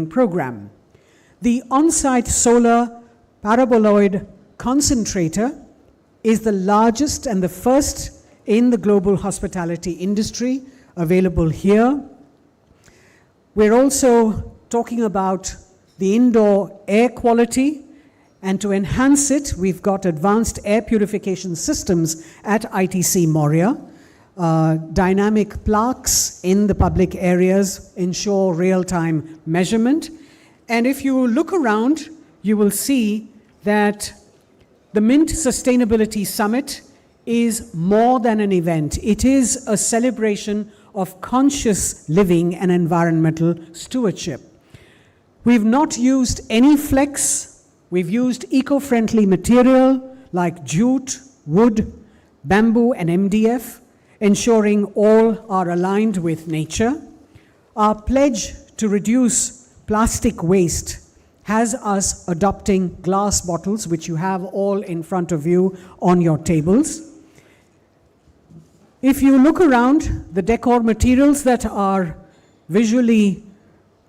program. The on-site solar paraboloid concentrator is the largest and the first in the global hospitality industry, available here. We're also talking about the indoor air quality, and to enhance it, we've got advanced air purification systems at ITC Moria. Dynamic plaques in the public areas ensure real-time measurement. And if you look around, you will see that the Mint Sustainability Summit is more than an event. It is a celebration of conscious living and environmental stewardship. We've not used any flex. We've used eco-friendly material like jute, wood, bamboo, and MDF, ensuring all are aligned with nature. Our pledge to reduce plastic waste has us adopting glass bottles, which you have all in front of you on your tables. If you look around, the decor materials that are visually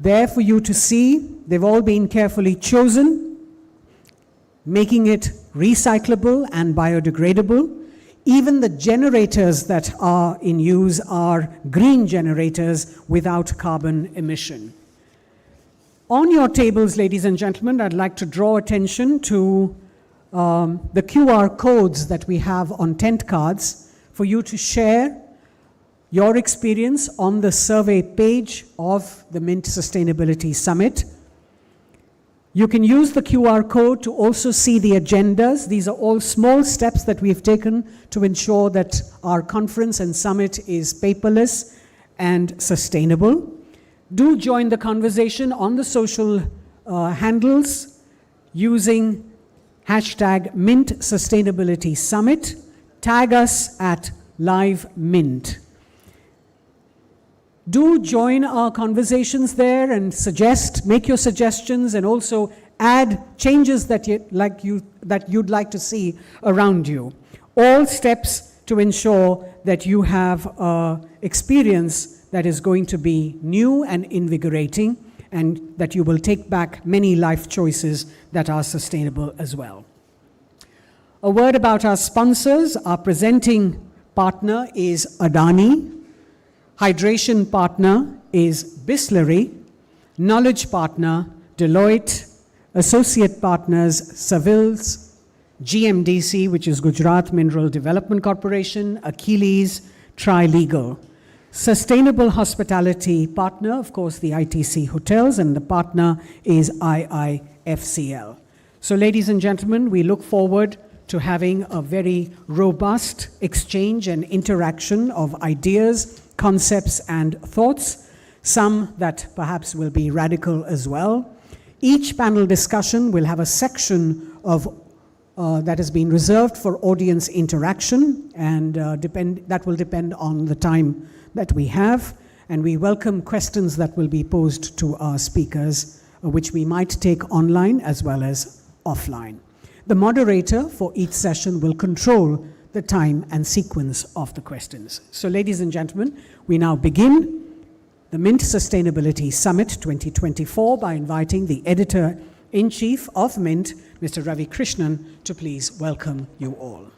there for you to see, they've all been carefully chosen, making it recyclable and biodegradable. Even the generators that are in use are green generators without carbon emission. On your tables, ladies and gentlemen, I'd like to draw attention to the QR codes that we have on tent cards for you to share your experience on the survey page of the Mint Sustainability Summit. You can use the QR code to also see the agendas. These are all small steps that we've taken to ensure that our conference and summit is paperless and sustainable. Do join the conversation on the social handles using hashtag Mint Sustainability Summit. Tag us at Live Mint. Do join our conversations there and make your suggestions, and also add changes that you'd like to see around you. All steps to ensure that you have an experience that is going to be new and invigorating, and that you will take back many life choices that are sustainable as well. A word about our sponsors. Our presenting partner is Adani. Hydration partner is Bisleri. Knowledge partner, Deloitte. Associate partners, Savills. GMDC, which is Gujarat Mineral Development Corporation. Achilles. Tri-Legal. Sustainable hospitality partner, of course, the ITC Hotels, and the partner is IIFCL. So, ladies and gentlemen, we look forward to having a very robust exchange and interaction of ideas, concepts, and thoughts, some that perhaps will be radical as well. Each panel discussion will have a section of that has been reserved for audience interaction, and that will depend on the time that we have. And we welcome questions that will be posed to our speakers, which we might take online as well as offline. The moderator for each session will control the time and sequence of the questions. So, ladies and gentlemen, we now begin the Mint Sustainability Summit 2024 by inviting the Editor-in-Chief of Mint, Mr. Ravi Krishnan, to please welcome you all.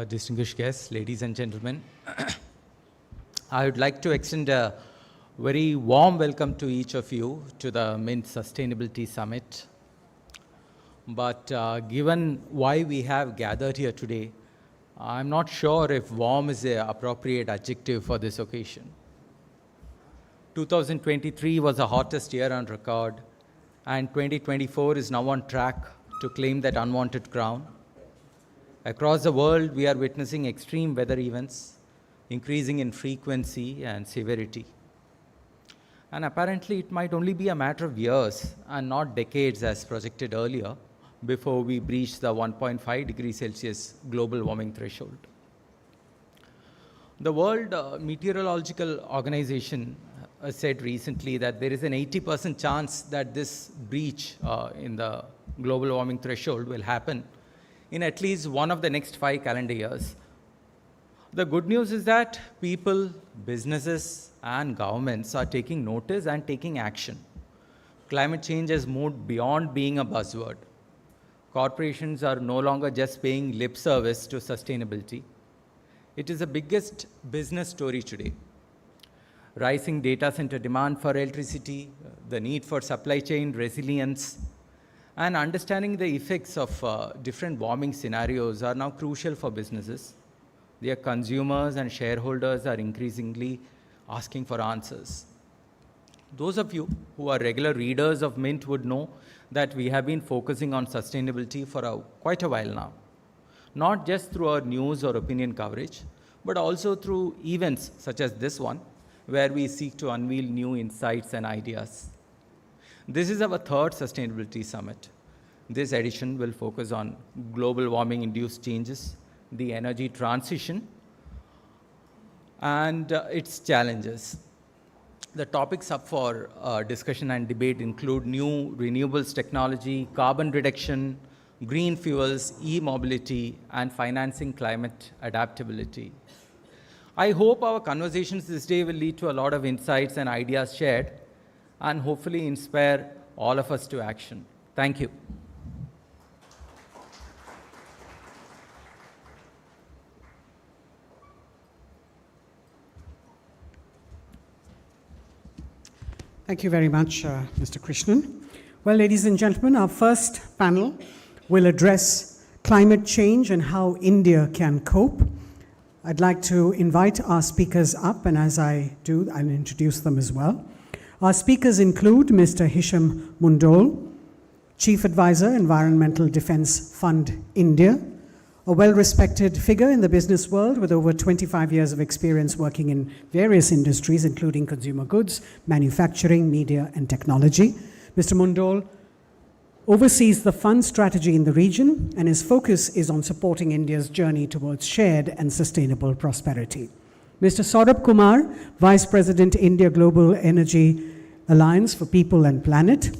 Distinguished guests, ladies and gentlemen, I would like to extend a very warm welcome to each of you to the Mint Sustainability Summit. But given why we have gathered here today, I'm not sure if warm is the appropriate adjective for this occasion. 2023 was the hottest year on record, and 2024 is now on track to claim that unwanted crown. Across the world, we are witnessing extreme weather events, increasing in frequency and severity. And apparently, it might only be a matter of years and not decades as projected earlier before we breach the 1.5 degrees Celsius global warming threshold. The World Meteorological Organization said recently that there is an 80% chance that this breach in the global warming threshold will happen in at least one of the next 5 calendar years. The good news is that people, businesses, and governments are taking notice and taking action. Climate change has moved beyond being a buzzword. Corporations are no longer just paying lip service to sustainability. It is the biggest business story today. Rising data center demand for electricity, the need for supply chain resilience, and understanding the effects of different warming scenarios are now crucial for businesses. Their consumers and shareholders are increasingly asking for answers. Those of you who are regular readers of Mint would know that we have been focusing on sustainability for quite a while now. Not just through our news or opinion coverage, but also through events such as this one, where we seek to unveil new insights and ideas. This is our 3rd Sustainability Summit. This edition will focus on global warming-induced changes, the energy transition, and its challenges. The topics up for discussion and debate include new renewables technology, carbon reduction, green fuels, e-mobility, and financing climate adaptability. I hope our conversations this day will lead to a lot of insights and ideas shared, and hopefully inspire all of us to action. Thank you. Thank you very much, Mr. Krishnan. Well, ladies and gentlemen, our first panel will address climate change and how India can cope. I'd like to invite our speakers up, and as I do, I'll introduce them as well. Our speakers include Mr. Hisham Mundol, Chief Advisor, Environmental Defence Fund, India, a well-respected figure in the business world with over 25 years of experience working in various industries, including consumer goods, manufacturing, media, and technology. Mr. Mundol oversees the fund strategy in the region, and his focus is on supporting India's journey towards shared and sustainable prosperity. Mr. Saurabh Kumar, Vice President, India Global Energy Alliance for People and Planet,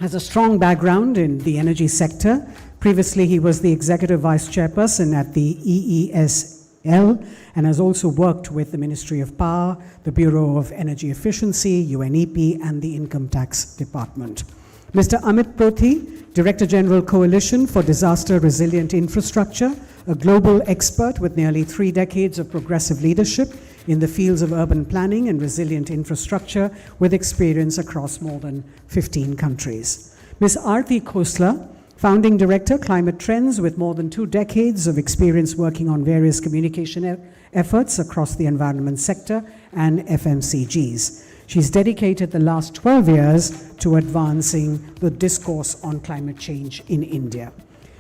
has a strong background in the energy sector. Previously, he was the Executive Vice Chairperson at the EESL and has also worked with the Ministry of Power, the Bureau of Energy Efficiency, UNEP, and the Income Tax Department. Mr. Amit Prothi, Director General, Coalition for Disaster Resilient Infrastructure, a global expert with nearly 3 decades of progressive leadership in the fields of urban planning and resilient infrastructure, with experience across more than 15 countries. Ms. Aarti Khosla, Founding Director, Climate Trends, with more than 2 decades of experience working on various communication efforts across the environment sector and FMCGs. She's dedicated the last 12 years to advancing the discourse on climate change in India.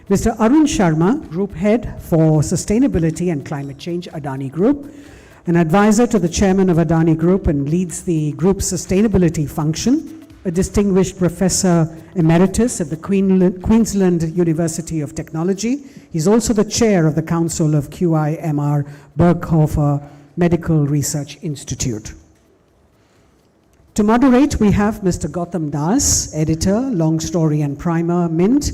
Mr. Arun Sharma, Group Head for Sustainability and Climate Change, Adani Group, an advisor to the Chairman of Adani Group and leads the group's sustainability function, a distinguished Professor Emeritus at the Queensland University of Technology. He's also the Chair of the Council of QIMR Berghofer Medical Research Institute. To moderate, we have Mr. Gautam Das, Editor, Long Story and Primer, Mint.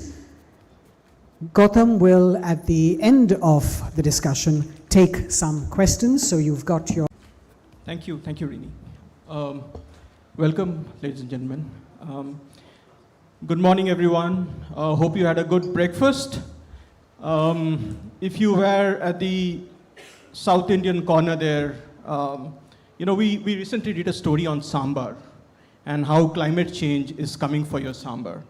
Gautam will, at the end of the discussion, take some questions, so you've got your... Thank you, Rini. Welcome, ladies and gentlemen. Good morning, everyone. Hope you had a good breakfast. If you were at the South Indian corner there, we recently did a story on sambar and how climate change is coming for your sambar.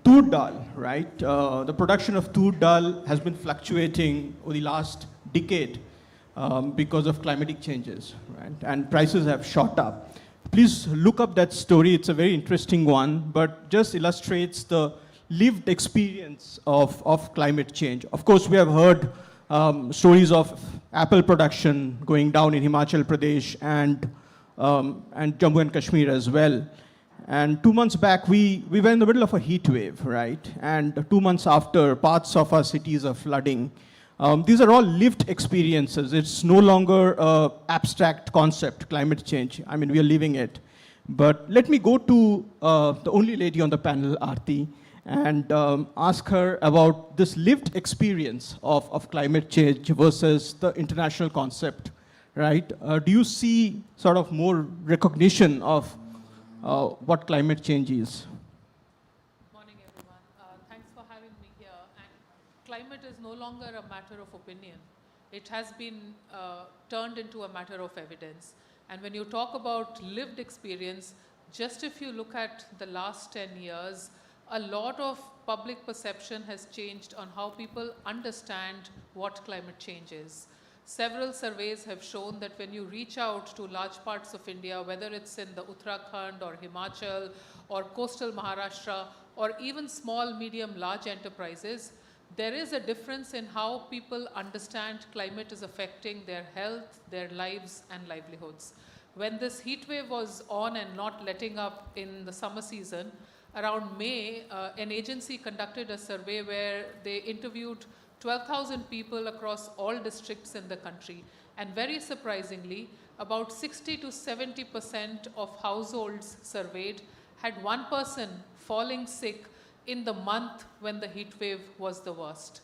Tur dal, right? The production of tur dal has been fluctuating over the last decade because of climatic changes, right? And prices have shot up. Please look up that story. It's a very interesting one, but just illustrates the lived experience of climate change. Of course, we have heard stories of apple production going down in Himachal Pradesh and Jammu and Kashmir as well. And 2 months back, we were in the middle of a heat wave, right? And 2 months after, parts of our cities are flooding. These are all lived experiences. It's no longer an abstract concept, climate change. I mean, we are living it. But let me go to the only lady on the panel, Aarti, and ask her about this lived experience of climate change versus the international concept, right? Do you see sort of more recognition of what climate change is? Morning, everyone. Thanks for having me here. And climate is no longer a matter of opinion. It has been turned into a matter of evidence. And when you talk about lived experience, just if you look at the last 10 years, a lot of public perception has changed on how people understand what climate change is. Several surveys have shown that when you reach out to large parts of India, whether it's in the Uttarakhand or Himachal or coastal Maharashtra or even small, medium, large enterprises, there is a difference in how people understand climate is affecting their health, their lives and livelihoods. When this heat wave was on and not letting up in the summer season, around May, an agency conducted a survey where they interviewed 12,000 people across all districts in the country. And very surprisingly, about 60 to 70% of households surveyed had one person falling sick in the month when the heat wave was the worst.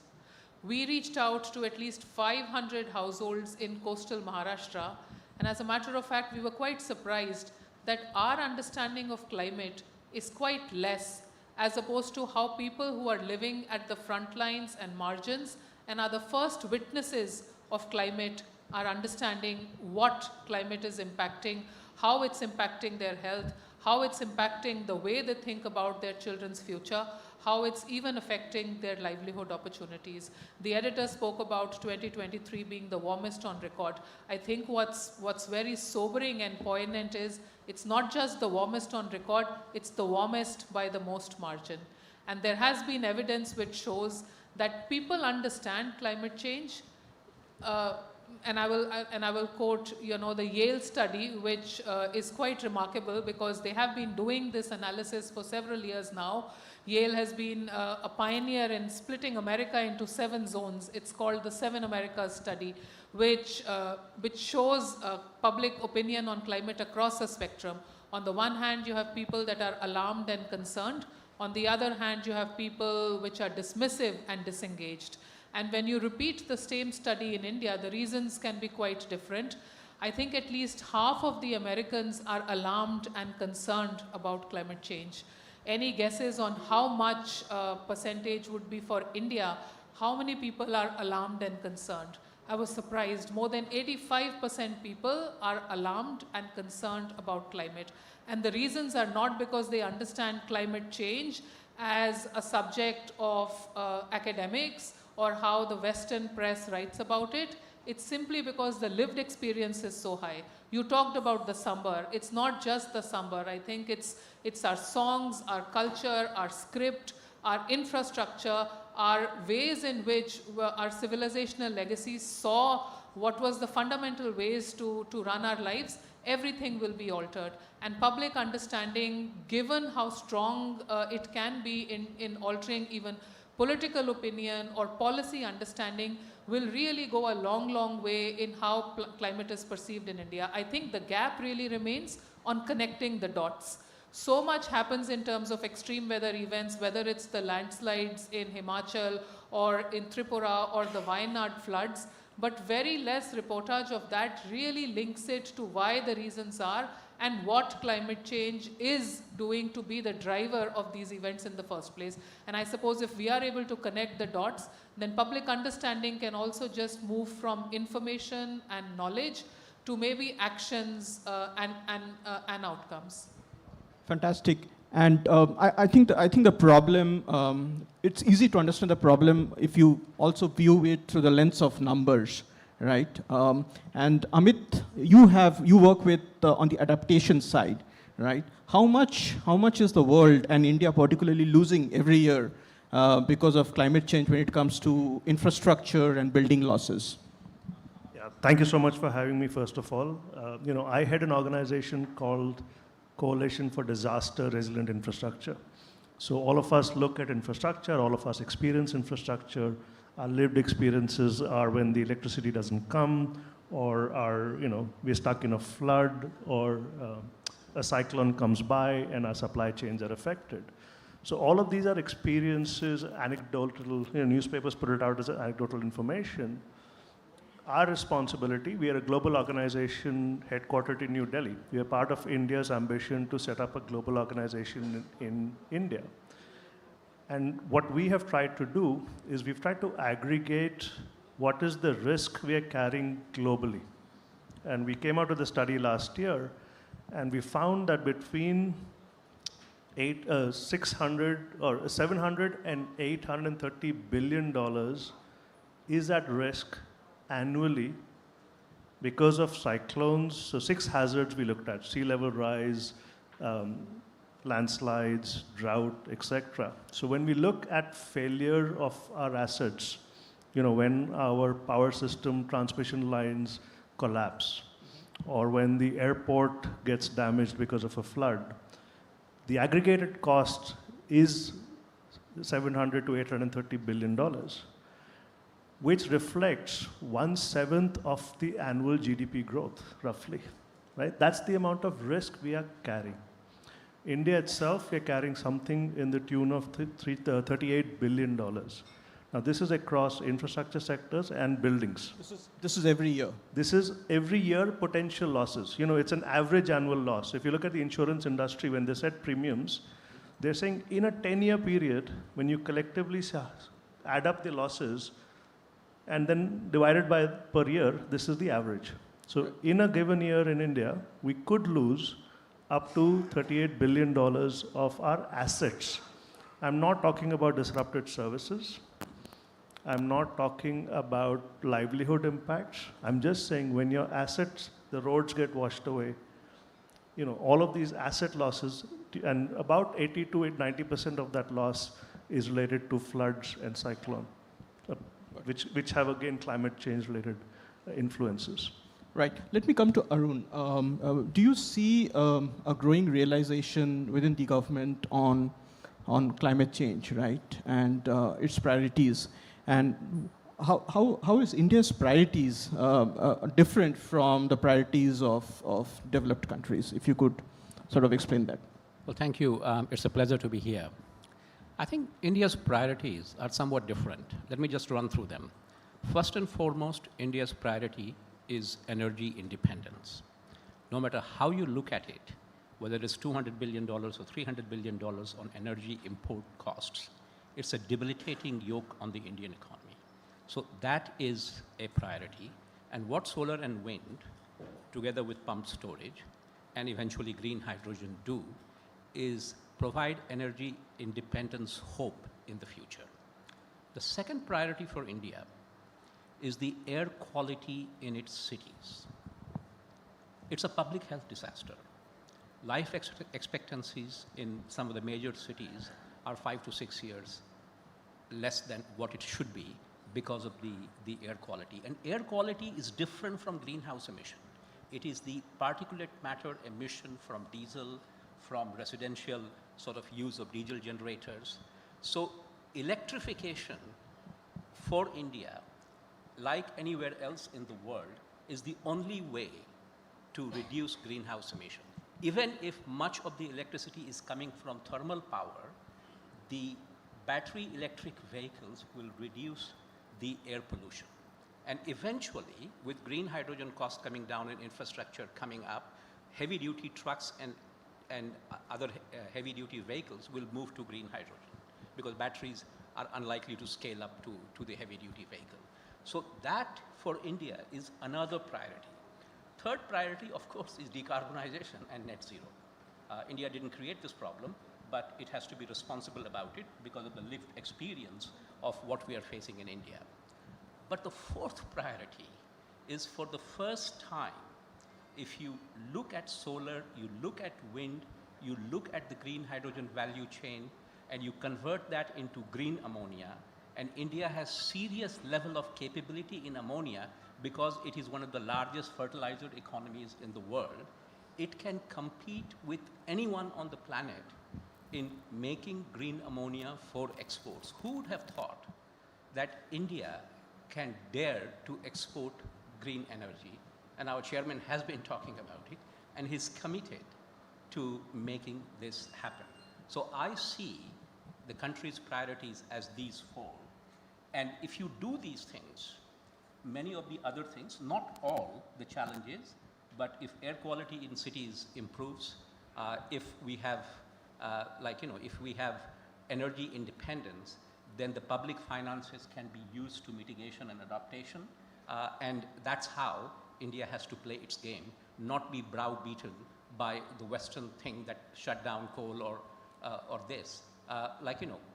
We reached out to at least 500 households in coastal Maharashtra, and as a matter of fact, we were quite surprised that our understanding of climate is quite less as opposed to how people who are living at the front lines and margins and are the first witnesses of climate are understanding what climate is impacting, how it's impacting their health, how it's impacting the way they think about their children's future, how it's even affecting their livelihood opportunities. The editor spoke about 2023 being the warmest on record. I think what's very sobering and poignant is it's not just the warmest on record, it's the warmest by the most margin. And there has been evidence which shows that people understand climate change. And I will quote, the Yale study, which is quite remarkable because they have been doing this analysis for several years now. Yale has been a pioneer in splitting America into 7 zones. It's called the 7 Americas study, which shows public opinion on climate across a spectrum. On the one hand, you have people that are alarmed and concerned. On the other hand, you have people which are dismissive and disengaged. And when you repeat the same study in India, the reasons can be quite different. I think at least half of the Americans are alarmed and concerned about climate change. Any guesses on how much percentage would be for India? How many people are alarmed and concerned? I was surprised. More than 85% people are alarmed and concerned about climate. And the reasons are not because they understand climate change as a subject of academics or how the Western press writes about it. It's simply because the lived experience is so high. You talked about the summer. It's not just the summer. I think it's our songs, our culture, our script, our infrastructure, our ways in which our civilizational legacies saw what was the fundamental ways to run our lives. Everything will be altered. And public understanding, given how strong it can be in altering even political opinion or policy understanding, will really go a long, long way in how climate is perceived in India. I think the gap really remains on connecting the dots. So much happens in terms of extreme weather events, whether it's the landslides in Himachal or in Tripura or the Wayanad floods, but very less reportage of that really links it to why the reasons are and what climate change is doing to be the driver of these events in the first place. And I suppose if we are able to connect the dots, then public understanding can also just move from information and knowledge to maybe actions and outcomes. Fantastic. And I think the problem, it's easy to understand the problem if you also view it through the lens of numbers, right? And Amit, you work with on the adaptation side, right? How much is the world and India particularly losing every year because of climate change when it comes to infrastructure and building losses? Yeah, thank you so much for having me. First of all, I had an organization called Coalition for Disaster Resilient Infrastructure. So all of us look at infrastructure, all of us experience infrastructure, Our lived experiences are when the electricity doesn't come, or we're stuck in a flood, or a cyclone comes by and our supply chains are affected. So all of these are experiences, anecdotal, newspapers put it out as anecdotal information. Our responsibility, we are a global organization headquartered in New Delhi. We are part of India's ambition to set up a global organization in India. And what we have tried to do is we've tried to aggregate what is the risk we are carrying globally. And we came out with a study last year, and we found that between 600 or 700 and 830 billion dollars is at risk annually because of cyclones. So 6 hazards we looked at: sea level rise, landslides, drought, etc. So when we look at failure of our assets, when our power system transmission lines collapse, or when the airport gets damaged because of a flood, the aggregated cost is 700 to 830 billion dollars, which reflects 1/7 of the annual GDP growth, roughly. Right? That's the amount of risk we are carrying. India itself, we are carrying something in the tune of $38 billion. Now, this is across infrastructure sectors and buildings. This is every year. This is every year potential losses. It's an average annual loss. If you look at the insurance industry, when they set premiums, they're saying in a 10-year period, when you collectively add up the losses and then divided by per year, this is the average. So in a given year in India, we could lose up to $38 billion of our assets. I'm not talking about disrupted services. I'm not talking about livelihood impacts. I'm just saying when your assets, the roads get washed away, all of these asset losses, and about 80 to 90% of that loss is related to floods and cyclone, which have, again, climate change related influences. Right. Let me come to Arun. Do you see a growing realization within the government on climate change, right, and its priorities? And how is India's priorities different from the priorities of developed countries? If you could sort of explain that. Well, thank you. It's a pleasure to be here. I think India's priorities are somewhat different. Let me just run through them. First and foremost, India's priority is energy independence. No matter how you look at it, whether it is $200 billion or $300 billion on energy import costs, it's a debilitating yoke on the Indian economy. So that is a priority. And what solar and wind, together with pumped storage, and eventually green hydrogen do, is provide energy independence hope in the future. The second priority for India is the air quality in its cities. It's a public health disaster. Life expectancies in some of the major cities are 5 to 6 years less than what it should be because of the air quality. And air quality is different from greenhouse emission. It is the particulate matter emission from diesel, from residential sort of use of diesel generators. So electrification for India, like anywhere else in the world, is the only way to reduce greenhouse emission. Even if much of the electricity is coming from thermal power, the battery electric vehicles will reduce the air pollution. And eventually, with green hydrogen costs coming down and infrastructure coming up, heavy duty trucks and other heavy duty vehicles will move to green hydrogen because batteries are unlikely to scale up to the heavy duty vehicle. So that for India is another priority. Third priority, of course, is decarbonization and net zero. India didn't create this problem, but it has to be responsible about it because of the lived experience of what we are facing in India. But the fourth priority is, for the first time, if you look at solar, you look at wind, you look at the green hydrogen value chain, and you convert that into green ammonia, and India has serious level of capability in ammonia because it is one of the largest fertilizer economies in the world, it can compete with anyone on the planet in making green ammonia for exports. Who would have thought that India can dare to export green energy, and our chairman has been talking about it, and he's committed to making this happen. So I see the country's priorities as these four. And if you do these things, many of the other things, not all the challenges, but if air quality in cities improves, if we have, if we have energy independence, then the public finances can be used to mitigation and adaptation. And that's how India has to play its game, not be browbeaten by the Western thing that shut down coal or this.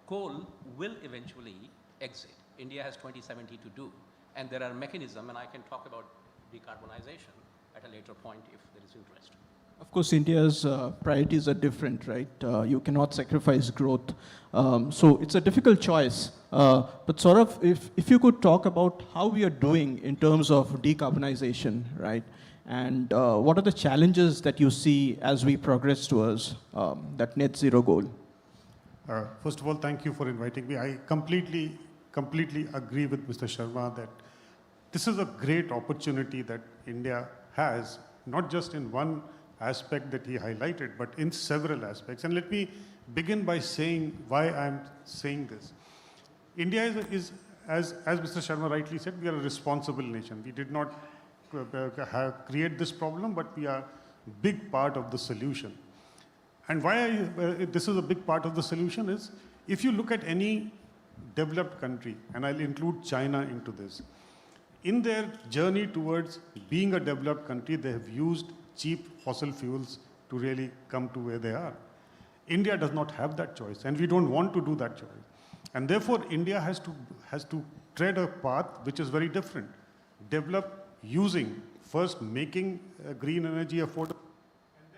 Coal will eventually exit. India has 2070 to do. And there are mechanisms, and I can talk about decarbonization at a later point if there is interest. Of course, India's priorities are different, right? You cannot sacrifice growth. So it's a difficult choice. But sort of, if you could talk about how we are doing in terms of decarbonization, right? And what are the challenges that you see as we progress towards that net zero goal? First of all, thank you for inviting me. I completely agree with Mr. Sharma that this is a great opportunity that India has, not just in one aspect that he highlighted, but in several aspects. And let me begin by saying why I'm saying this. India is as Mr. Sharma rightly said, we are a responsible nation. We did not create this problem, but we are a big part of the solution. And why this is a big part of the solution is, if you look at any developed country, and I'll include China into this, in their journey towards being a developed country, they have used cheap fossil fuels to really come to where they are. India does not have that choice, and we don't want to do that choice. And therefore, India has to tread a path which is very different. Develop using, first making green energy affordable,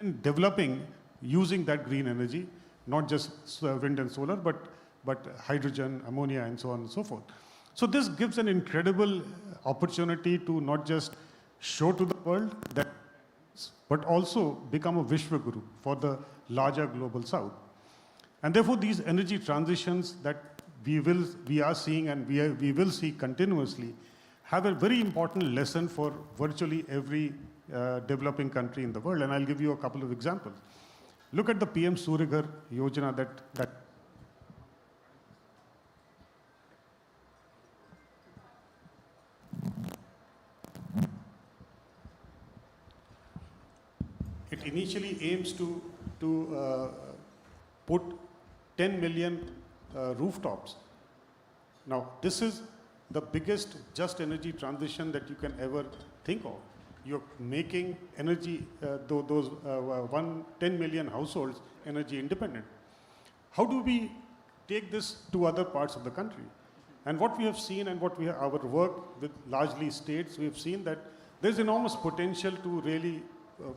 and then developing using that green energy, not just wind and solar, but hydrogen, ammonia, and so on and so forth. So this gives an incredible opportunity to not just show to the world that, but also become a Vishwaguru for the larger global south. And therefore, these energy transitions that we are seeing and we will see continuously have a very important lesson for virtually every developing country in the world. And I'll give you a couple of examples. Look at the PM Surya Yojana that it initially aims to put 10 million rooftops. Now, this is the biggest just energy transition that you can ever think of. You're making energy, those 10 million households energy independent. How do we take this to other parts of the country? And what we have seen and what our work with largely states, we have seen that there's enormous potential to really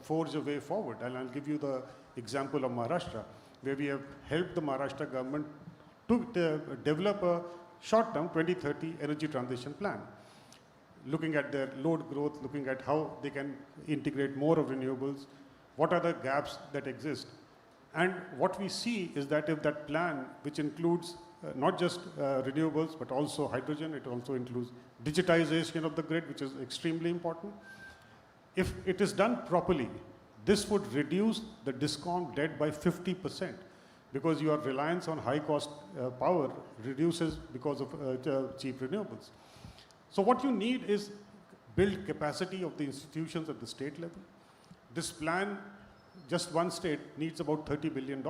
forge a way forward. And I'll give you the example of Maharashtra, where we have helped the Maharashtra government to develop a short-term 2030 energy transition plan, looking at their load growth, looking at how they can integrate more of renewables, what are the gaps that exist. And what we see is that if that plan, which includes not just renewables, but also hydrogen, it also includes digitization of the grid, which is extremely important. If it is done properly, this would reduce the DISCOM debt by 50%, because your reliance on high-cost power reduces because of cheap renewables. So what you need is build capacity of the institutions at the state level. This plan, just one state, needs about $30 billion.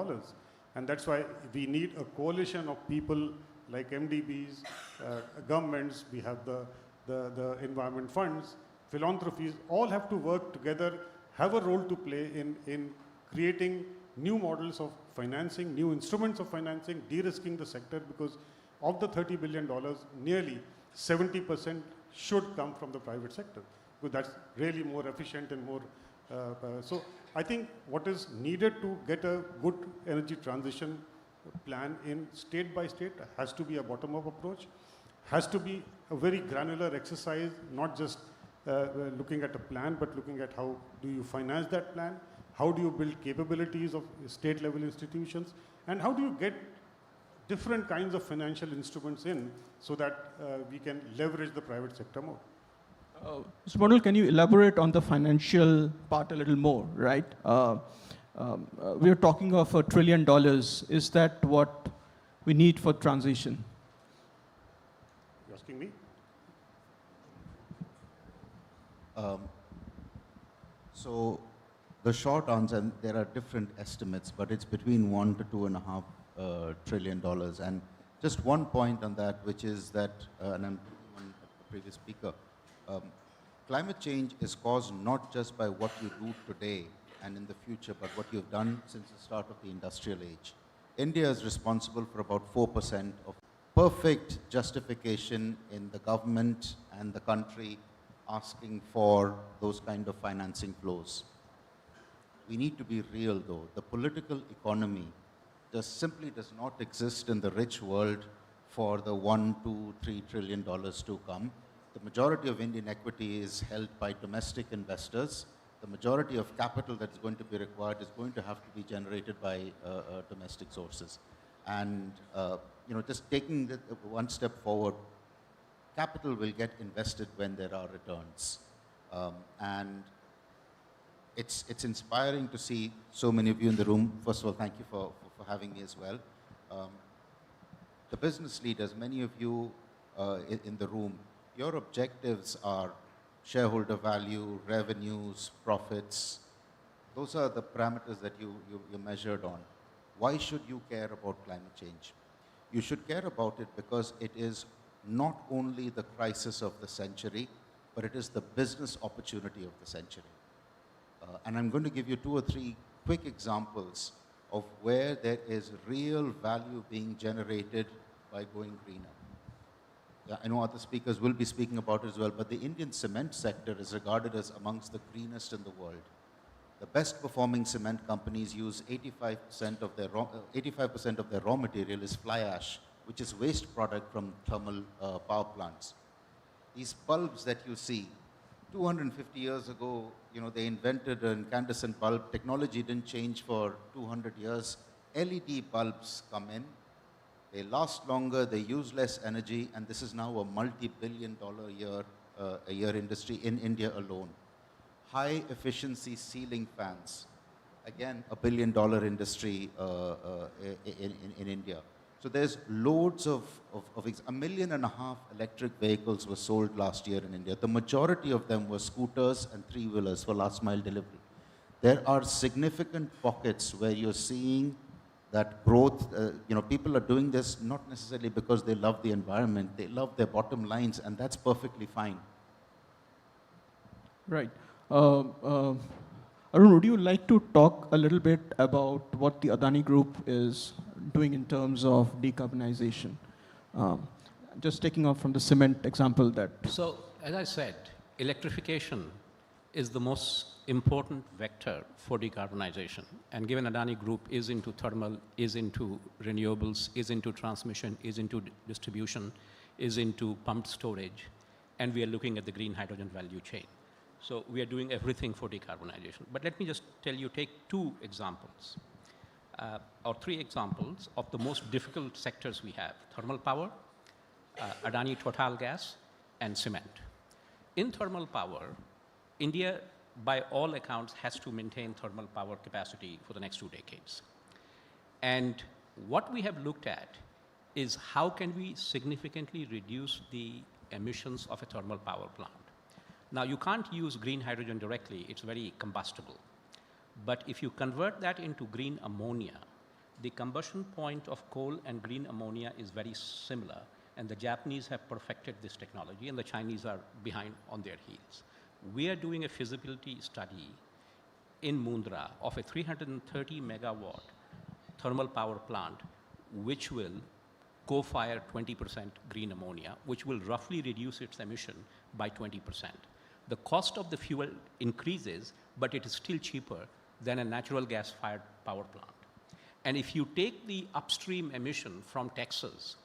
And that's why we need a coalition of people like MDBs, governments, we have the environment funds, philanthropies, all have to work together, have a role to play in creating new models of financing, new instruments of financing, de-risking the sector, because of the $30 billion, nearly 70% should come from the private sector, because that's really more efficient and more. So I think what is needed to get a good energy transition plan in state by state has to be a bottom-up approach, has to be a very granular exercise, not just looking at a plan, but looking at how do you finance that plan, how do you build capabilities of state-level institutions, and how do you get different kinds of financial instruments in so that we can leverage the private sector more. Mr. Mondal, can you elaborate on the financial part a little more, right? We're talking of $1 trillion. Is that what we need for transition? You're asking me? So the short answer, and there are different estimates, but it's between $1 to $2.5 trillion. And just one point on that, which is that, and I'm on the previous speaker, climate change is caused not just by what you do today and in the future, but what you've done since the start of the industrial age. India is responsible for about 4% of perfect justification in the government and the country asking for those kind of financing flows. We need to be real though. The political economy simply does not exist in the rich world for the $1, $2, $3 trillion to come. The majority of Indian equity is held by domestic investors. The majority of capital that is going to be required is going to have to be generated by domestic sources. And just taking one step forward, capital will get invested when there are returns. And it's inspiring to see so many of you in the room. First of all, thank you for having me as well. The business leaders, many of you in the room, your objectives are shareholder value, revenues, profits. Those are the parameters that you measured on. Why should you care about climate change? You should care about it because it is not only the crisis of the century, but it is the business opportunity of the century. And I'm going to give you 2 or 3 quick examples of where there is real value being generated by going greener. Yeah, I know other speakers will be speaking about it as well, but the Indian cement sector is regarded as amongst the greenest in the world. The best performing cement companies use 85% of their raw material is fly ash, which is waste product from thermal power plants. These bulbs that you see, 250 years ago, they invented an incandescent bulb. Technology didn't change for 200 years. LED bulbs come in. They last longer, they use less energy, and this is now a multi-billion-dollar a year industry in India alone. High efficiency ceiling fans, again, a billion-dollar industry in India. So there's loads of 1.5 million electric vehicles were sold last year in India. The majority of them were scooters and 3-wheelers for last mile delivery. There are significant pockets where you're seeing that growth. People are doing this not necessarily because they love the environment, they love their bottom lines, and that's perfectly fine. Right. Arun, would you like to talk a little bit about what the Adani Group is doing in terms of decarbonization? Just taking off from the cement example that... So, as I said, electrification is the most important vector for decarbonization. And given Adani Group is into thermal, is into renewables, is into transmission, is into distribution, is into pumped storage, and we are looking at the green hydrogen value chain. So we are doing everything for decarbonization. But let me just tell you, take 2 examples, or 3 examples of the most difficult sectors we have: thermal power, Adani Total Gas, and cement. In thermal power, India, by all accounts, has to maintain thermal power capacity for the next 2 decades. And what we have looked at is how can we significantly reduce the emissions of a thermal power plant. Now, you can't use green hydrogen directly, it's very combustible. But if you convert that into green ammonia, the combustion point of coal and green ammonia is very similar, and the Japanese have perfected this technology, and the Chinese are behind on their heels. We are doing a feasibility study in Mundra of a 330 megawatt thermal power plant, which will co-fire 20% green ammonia, which will roughly reduce its emission by 20%. The cost of the fuel increases, but it is still cheaper than a natural gas-fired power plant. And if you take the upstream emission from Texas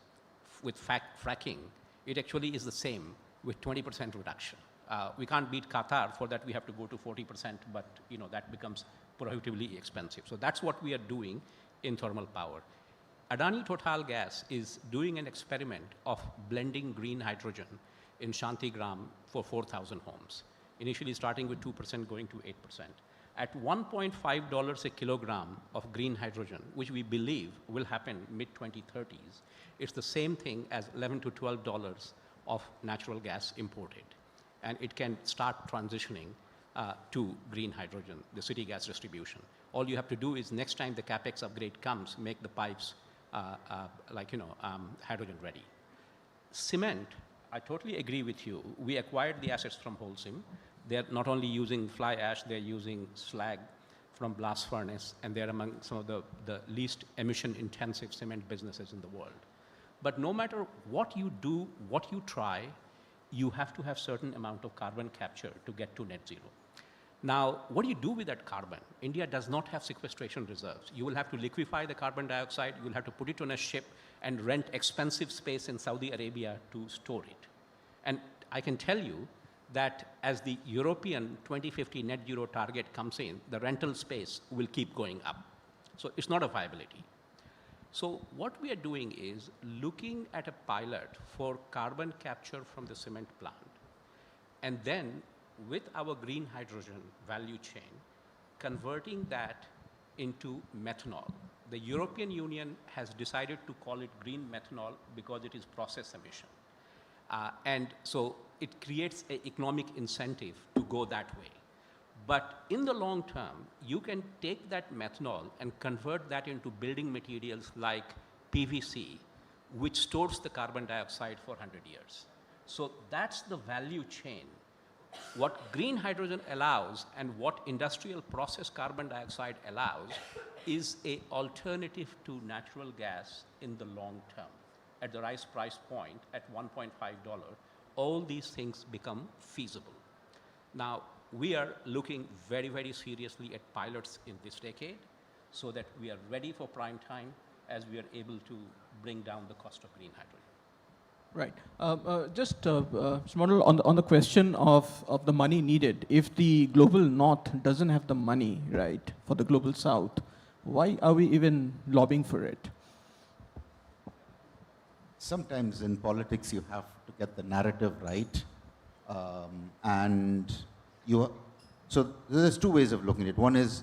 with fracking, it actually is the same with 20% reduction. We can't beat Qatar. For that, we have to go to 40%, but that becomes prohibitively expensive. So that's what we are doing in thermal power. Adani Total Gas is doing an experiment of blending green hydrogen in Shantigram for 4,000 homes, initially starting with 2% going to 8%. At $1.5 a kilogram of green hydrogen, which we believe will happen mid-2030s, it's the same thing as $11 to $12 of natural gas imported. And it can start transitioning to green hydrogen, the city gas distribution. All you have to do is next time the CapEx upgrade comes, make the pipes hydrogen ready. Cement, I totally agree with you. We acquired the assets from Holcim. They're not only using fly ash, they're using slag from blast furnace, and they're among some of the least emission-intensive cement businesses in the world. But no matter what you do, what you try, you have to have certain amount of carbon capture to get to net zero. Now, what do you do with that carbon? India does not have sequestration reserves. You will have to liquefy the carbon dioxide, you will have to put it on a ship and rent expensive space in Saudi Arabia to store it. And I can tell you that as the European 2050 net zero target comes in, the rental space will keep going up. So it's not a viability. So what we are doing is looking at a pilot for carbon capture from the cement plant, and then with our green hydrogen value chain, converting that into methanol. The European Union has decided to call it green methanol because it is process emission. And so it creates an economic incentive to go that way. But in the long term, you can take that methanol and convert that into building materials like PVC, which stores the carbon dioxide for 100 years. So that's the value chain. What green hydrogen allows and what industrial process carbon dioxide allows is an alternative to natural gas in the long term. At the right price point, at $1.5, all these things become feasible. Now, we are looking very, very seriously at pilots in this decade so that we are ready for prime time as we are able to bring down the cost of green hydrogen. Right. Just Smonal, on the question of the money needed, if the global north doesn't have the money, right, for the global south, why are we even lobbying for it? Sometimes in politics you have to get the narrative right, so there's two ways of looking at it. One is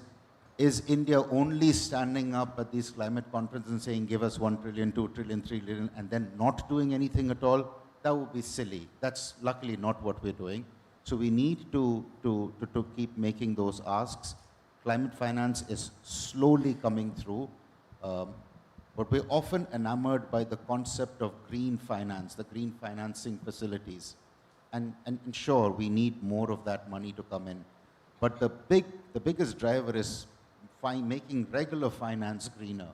India only standing up at these climate conferences and saying, give us 1 trillion, 2 trillion, 3 trillion, and then not doing anything at all? That would be silly. That's luckily not what we're doing. So we need to keep making those asks. Climate finance is slowly coming through. But we're often enamored by the concept of green finance, the green financing facilities. And sure, we need more of that money to come in. But the biggest driver is making regular finance greener,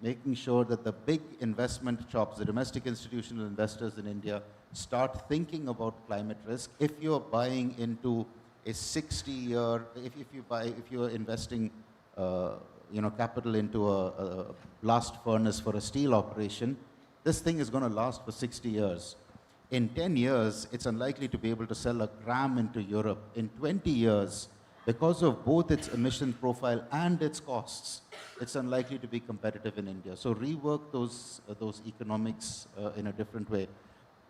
making sure that the big investment shops, the domestic institutional investors in India, start thinking about climate risk. If you're buying into a 60-year, if you're investing capital into a blast furnace for a steel operation, this thing is going to last for 60 years. In 10 years, it's unlikely to be able to sell a gram into Europe. In 20 years, because of both its emission profile and its costs, it's unlikely to be competitive in India. So rework those economics in a different way.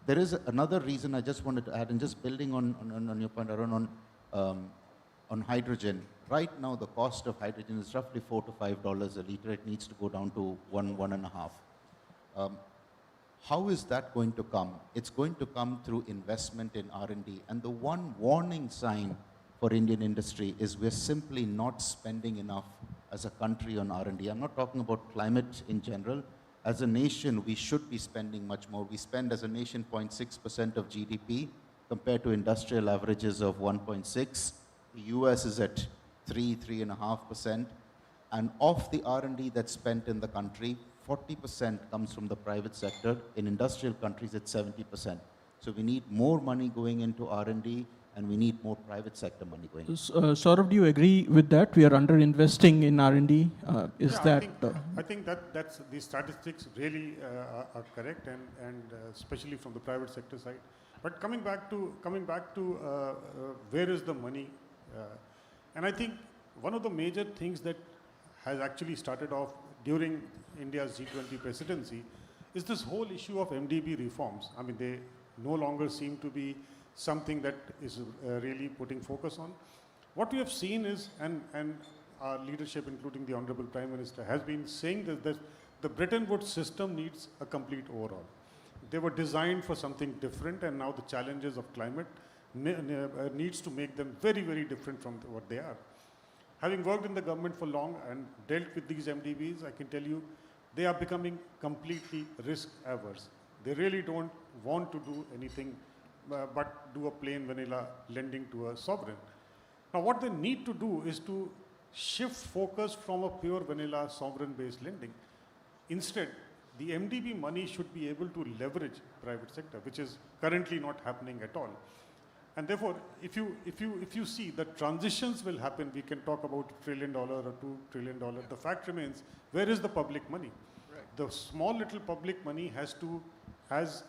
There is another reason I just wanted to add, and just building on your point, Arun, on hydrogen. Right now, the cost of hydrogen is roughly $4 to $5 a liter. It needs to go down to $1.5. How is that going to come? It's going to come through investment in R&D. And the one warning sign for Indian industry is we're simply not spending enough as a country on R&D. I'm not talking about climate in general. As a nation, we should be spending much more. We spend as a nation 0.6% of GDP compared to industrial averages of 1.6. The US is at 3.5%. And of the R&D that's spent in the country, 40% comes from the private sector. In industrial countries, it's 70%. So we need more money going into R&D, and we need more private sector money going. Saurabh, do you agree with that? We are under-investing in R&D. I think that's these statistics really are correct, and especially from the private sector side. But coming back to where is the money, and I think one of the major things that has actually started off during India's G20 presidency is this whole issue of MDB reforms. I mean, they no longer seem to be something that is really putting focus on. What we have seen is, and our leadership, including the Honorable Prime Minister, has been saying that the Bretton Woods system needs a complete overhaul. They were designed for something different, and now the challenges of climate needs to make them very, very different from what they are. Having worked in the government for long and dealt with these MDBs, I can tell you, they are becoming completely risk averse. They really don't want to do anything but do a plain vanilla lending to a sovereign. Now, what they need to do is to shift focus from a pure vanilla sovereign-based lending. Instead, the MDB money should be able to leverage private sector, which is currently not happening at all. And therefore, if you see that transitions will happen, we can talk about $1 trillion or $2 trillion. The fact remains, where is the public money? Right. The small little public money has to, as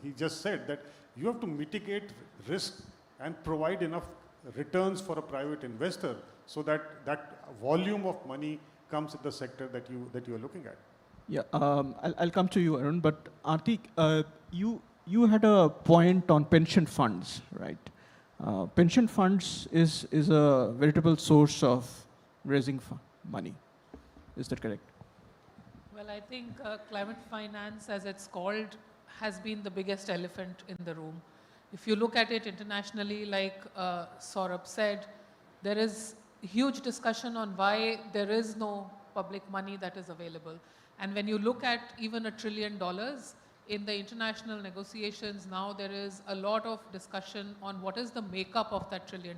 he just said, that you have to mitigate risk and provide enough returns for a private investor so that that volume of money comes in the sector that you are looking at. Yeah, I'll come to you, Arun, but Atik, you had a point on pension funds, right? Pension funds is a veritable source of raising money. Is that correct? Well, I think climate finance, as it's called, has been the biggest elephant in the room. If you look at it internationally, like Saurabh said, there is huge discussion on why there is no public money that is available. And when you look at even $1 trillion, in the international negotiations now, there is a lot of discussion on what is the makeup of that $1 trillion,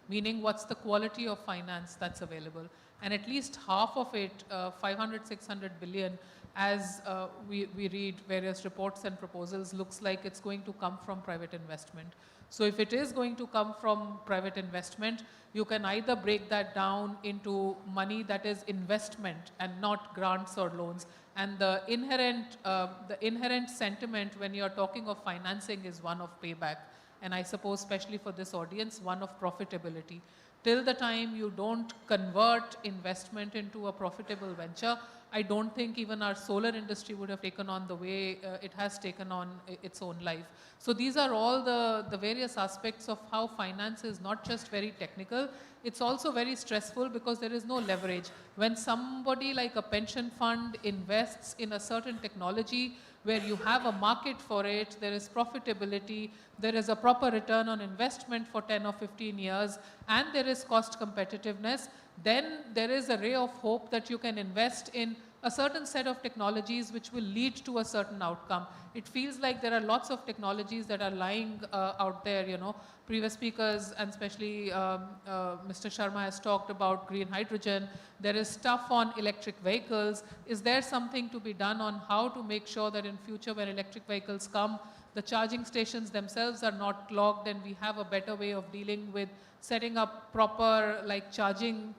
meaning what's the quality of finance that's available. And at least half of it, 500, 600 billion, as we read various reports and proposals, looks like it's going to come from private investment. So if it is going to come from private investment, you can either break that down into money that is investment and not grants or loans. And the inherent sentiment when you're talking of financing is one of payback. And I suppose, especially for this audience, one of profitability. Till the time you don't convert investment into a profitable venture, I don't think even our solar industry would have taken on the way it has taken on its own life. So these are all the various aspects of how finance is not just very technical, it's also very stressful because there is no leverage. When somebody like a pension fund invests in a certain technology where you have a market for it, there is profitability, there is a proper return on investment for 10 or 15 years, and there is cost competitiveness, then there is a ray of hope that you can invest in a certain set of technologies which will lead to a certain outcome. It feels like there are lots of technologies that are lying out there, you know. Previous speakers, and especially Mr. Sharma has talked about green hydrogen. There is stuff on electric vehicles. Is there something to be done on how to make sure that in future when electric vehicles come, the charging stations themselves are not clogged and we have a better way of dealing with setting up proper like charging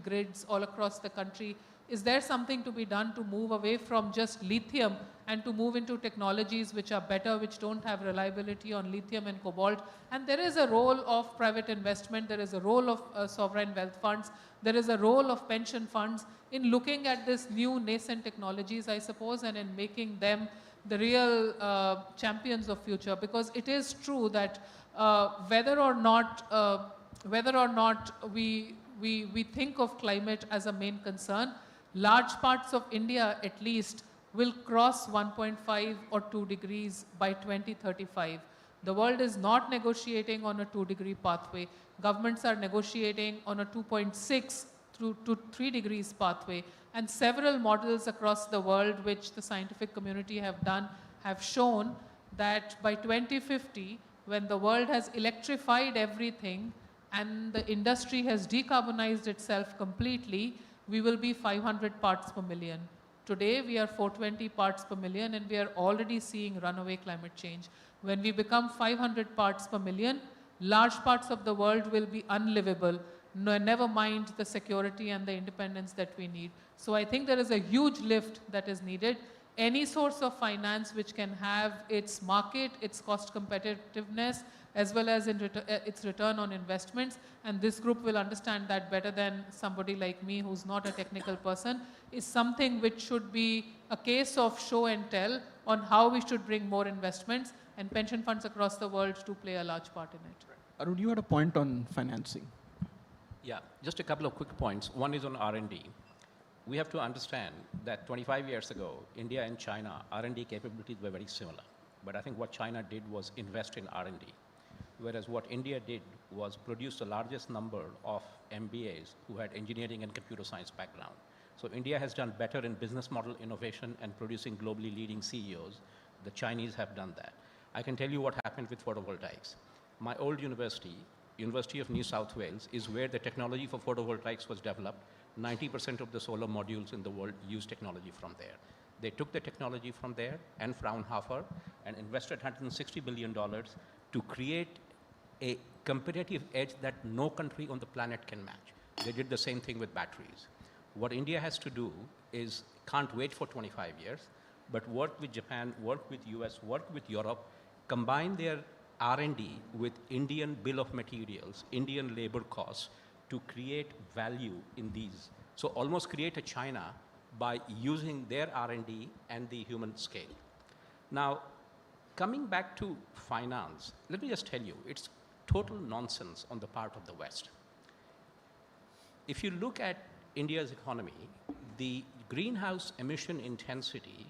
grids all across the country? Is there something to be done to move away from just lithium and to move into technologies which are better, which don't have reliability on lithium and cobalt? And there is a role of private investment, there is a role of sovereign wealth funds, there is a role of pension funds in looking at this new nascent technologies, I suppose, and in making them the real champions of future. Because it is true that whether or not we think of climate as a main concern, large parts of India at least will cross 1.5 or 2 degrees by 2035. The world is not negotiating on a 2-degree pathway. Governments are negotiating on a 2.6 to 3 degrees pathway. And several models across the world which the scientific community have done have shown that by 2050, when the world has electrified everything and the industry has decarbonized itself completely, we will be 500 parts per million. Today, we are 420 parts per million and we are already seeing runaway climate change. When we become 500 parts per million, large parts of the world will be unlivable, never mind the security and the independence that we need. So I think there is a huge lift that is needed. Any source of finance which can have its market, its cost competitiveness, as well as its return on investments. And this group will understand that better than somebody like me who's not a technical person, is something which should be a case of show and tell on how we should bring more investments and pension funds across the world to play a large part in it. Arun, you had a point on financing. Yeah, just a couple of quick points. One is on R&D. We have to understand that 25 years ago, India and China, R&D capabilities were very similar. But I think what China did was invest in R&D, whereas what India did was produce the largest number of MBAs who had engineering and computer science background. So India has done better in business model innovation and producing globally leading CEOs. The Chinese have done that. I can tell you what happened with photovoltaics. My old university, University of New South Wales, is where the technology for photovoltaics was developed. 90% of the solar modules in the world use technology from there. They took the technology from there and Fraunhofer and invested $160 billion to create a competitive edge that no country on the planet can match. They did the same thing with batteries. What India has to do is can't wait for 25 years, but work with Japan, work with US, work with Europe, combine their R&D with Indian bill of materials, Indian labor costs to create value in these. So almost create a China by using their R&D and the human scale. Now, coming back to finance, let me just tell you, it's total nonsense on the part of the West. If you look at India's economy, the greenhouse emission intensity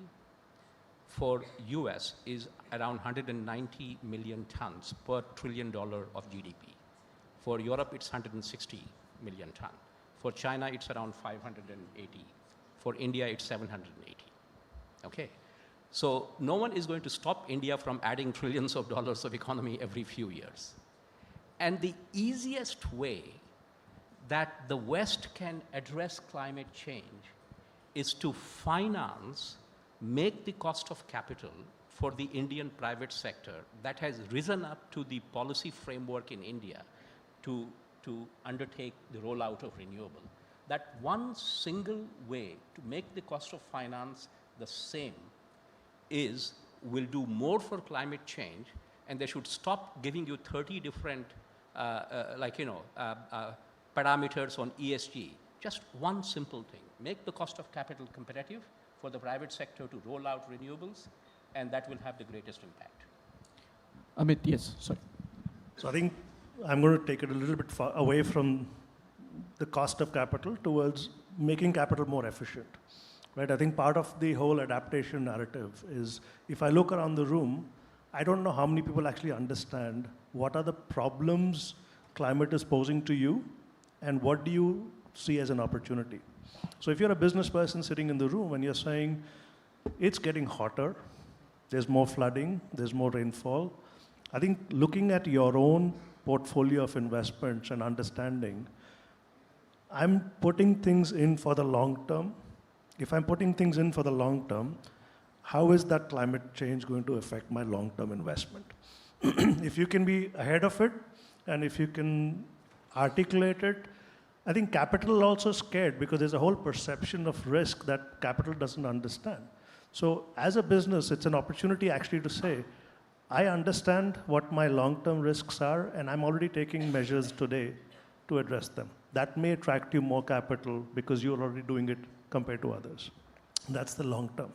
for US is around 190 million tons per $1 trillion of GDP. For Europe, it's 160 million ton. For China, it's around 580. For India, it's 780. Okay? So no one is going to stop India from adding trillions of dollars of economy every few years. And the easiest way that the West can address climate change is to finance, make the cost of capital for the Indian private sector that has risen up to the policy framework in India to undertake the rollout of renewable. That one single way to make the cost of finance the same will do more for climate change, and they should stop giving you 30 different parameters on ESG. Just one simple thing, make the cost of capital competitive for the private sector to roll out renewables, and that will have the greatest impact. Amit, yes, sorry. So I think I'm going to take it a little bit far away from the cost of capital towards making capital more efficient. Right? I think part of the whole adaptation narrative is, if I look around the room, I don't know how many people actually understand what are the problems climate is posing to you and what do you see as an opportunity. So if you're a business person sitting in the room and you're saying, it's getting hotter, there's more flooding, there's more rainfall, I think looking at your own portfolio of investments and understanding, I'm putting things in for the long term. If I'm putting things in for the long term, how is that climate change going to affect my long-term investment? If you can be ahead of it, and if you can articulate it, I think capital is also scared because there's a whole perception of risk that capital doesn't understand. So as a business, it's an opportunity actually to say, I understand what my long-term risks are, and I'm already taking measures today to address them. That may attract you more capital because you're already doing it compared to others. That's the long term.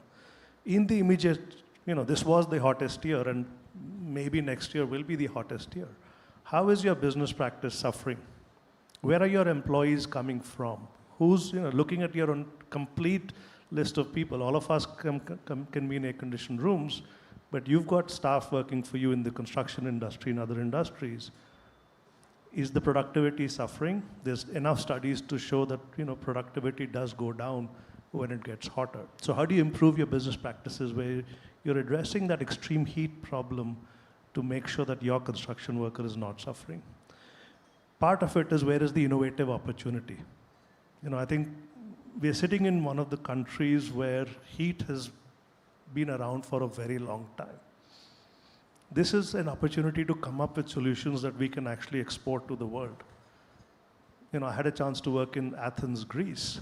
In the immediate, this was the hottest year, and maybe next year will be the hottest year. How is your business practice suffering? Where are your employees coming from? Who's looking at your own complete list of people? All of us can be in air-conditioned rooms, but you've got staff working for you in the construction industry and other industries. Is the productivity suffering? There's enough studies to show that productivity does go down when it gets hotter. So how do you improve your business practices where you're addressing that extreme heat problem to make sure that your construction worker is not suffering? Part of it is, where is the innovative opportunity? I think we're sitting in one of the countries where heat has been around for a very long time. This is an opportunity to come up with solutions that we can actually export to the world. I had a chance to work in Athens, Greece.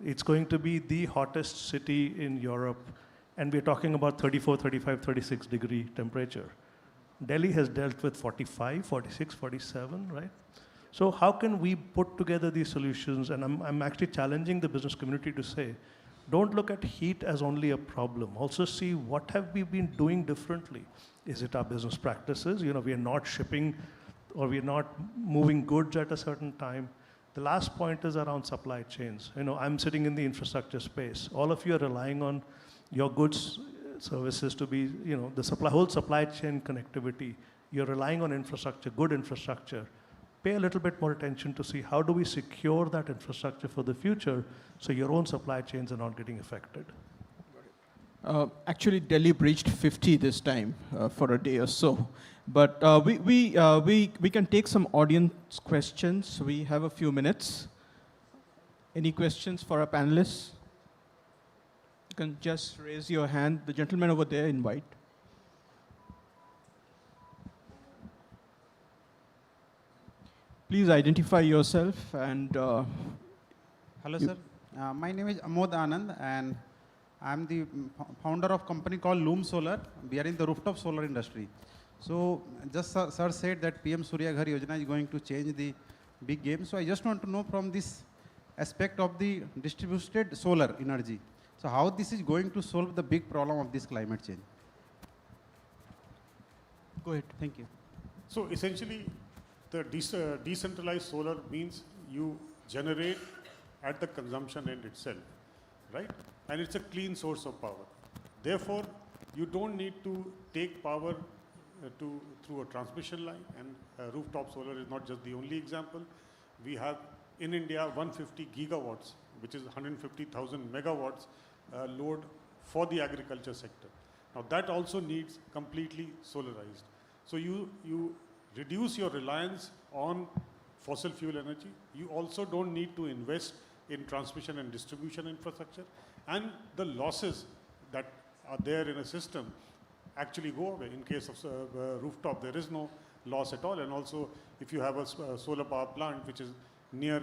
It's going to be the hottest city in Europe, and we're talking about 34, 35, 36 degree temperature. Delhi has dealt with 45, 46, 47, right? So how can we put together these solutions? And I'm actually challenging the business community to say, don't look at heat as only a problem. Also see what have we been doing differently. Is it our business practices? You know, we are not shipping or we are not moving goods at a certain time. The last point is around supply chains. You know, I'm sitting in the infrastructure space. All of you are relying on your goods, services to be, you know, the whole supply chain connectivity. You're relying on infrastructure, good infrastructure. Pay a little bit more attention to see how do we secure that infrastructure for the future so your own supply chains are not getting affected. Actually, Delhi breached 50 this time for a day or so. But we can take some audience questions. We have a few minutes. Any questions for our panelists? You can just raise your hand. The gentleman over there in white. Please identify yourself and. Hello, sir. My name is Amod Anand, and I'm the founder of a company called Loom Solar. We are in the rooftop solar industry. So, just sir said that PM Surya Ghar Yojana is going to change the big game. So, I just want to know from this aspect of the distributed solar energy. So, how this is going to solve the big problem of this climate change? Go ahead. Thank you. So essentially, the decentralized solar means you generate at the consumption end itself, right? And it's a clean source of power. Therefore, you don't need to take power through a transmission line, and rooftop solar is not just the only example. We have in India 150 gigawatts, which is 150,000 megawatts load for the agriculture sector. Now that also needs completely solarized. So you reduce your reliance on fossil fuel energy. You also don't need to invest in transmission and distribution infrastructure, and the losses that are there in a system actually go away. In case of rooftop, there is no loss at all. And also, if you have a solar power plant which is near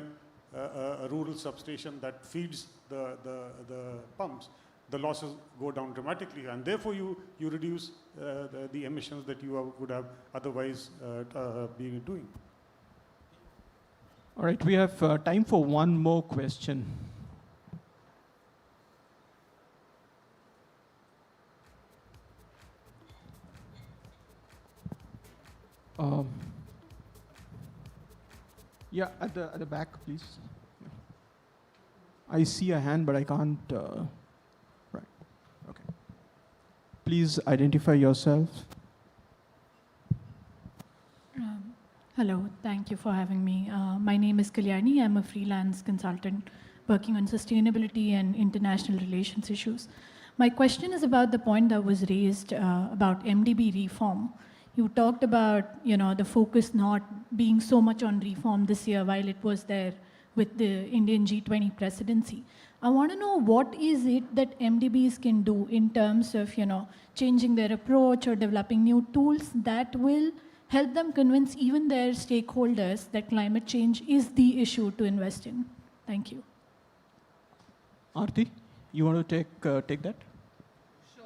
a rural substation that feeds the pumps, the losses go down dramatically, and therefore you reduce the emissions that you would have otherwise been doing. All right, we have time for one more question. Yeah, at the back, please. Yeah. I see a hand, but I can't. Right. Okay. Please identify yourself. Hello, thank you for having me. My name is Kalyani. I'm a freelance consultant working on sustainability and international relations issues. My question is about the point that was raised about MDB reform. You talked about, the focus not being so much on reform this year while it was there with the Indian G20 presidency. I want to know what is it that MDBs can do in terms of, changing their approach or developing new tools that will help them convince even their stakeholders that climate change is the issue to invest in. Thank you. Aarti, you want to take that? Sure.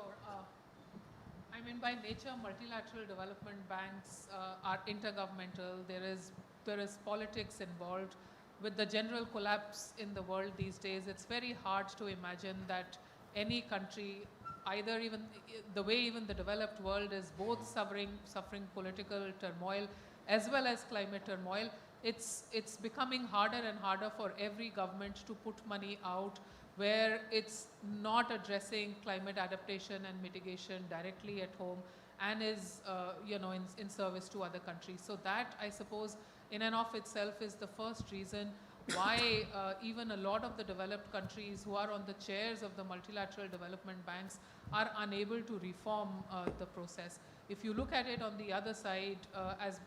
I mean, by nature, multilateral development banks are intergovernmental. There is politics involved. With the general collapse in the world these days, it's very hard to imagine that any country, either even the way even the developed world is both suffering political turmoil as well as climate turmoil, it's becoming harder and harder for every government to put money out where it's not addressing climate adaptation and mitigation directly at home and is in service to other countries. So that, I suppose, in and of itself is the first reason why even a lot of the developed countries who are on the chairs of the multilateral development banks are unable to reform the process. If you look at it on the other side, as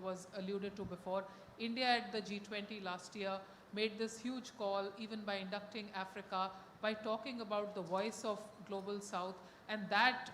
was alluded to before, India at the G20 last year made this huge call, even by inducting Africa, by talking about the voice of Global South, and that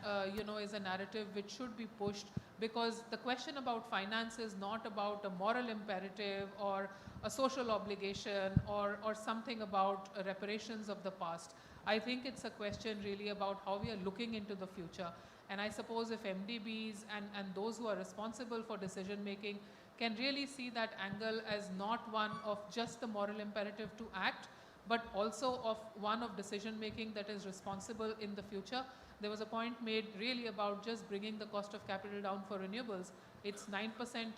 is a narrative which should be pushed, because the question about finance is not about a moral imperative or a social obligation or something about reparations of the past. I think it's a question really about how we are looking into the future. And I suppose if MDBs and those who are responsible for decision making can really see that angle as not one of just the moral imperative to act, but also of one of decision making that is responsible in the future. There was a point made really about just bringing the cost of capital down for renewables. It's 9%, 10%,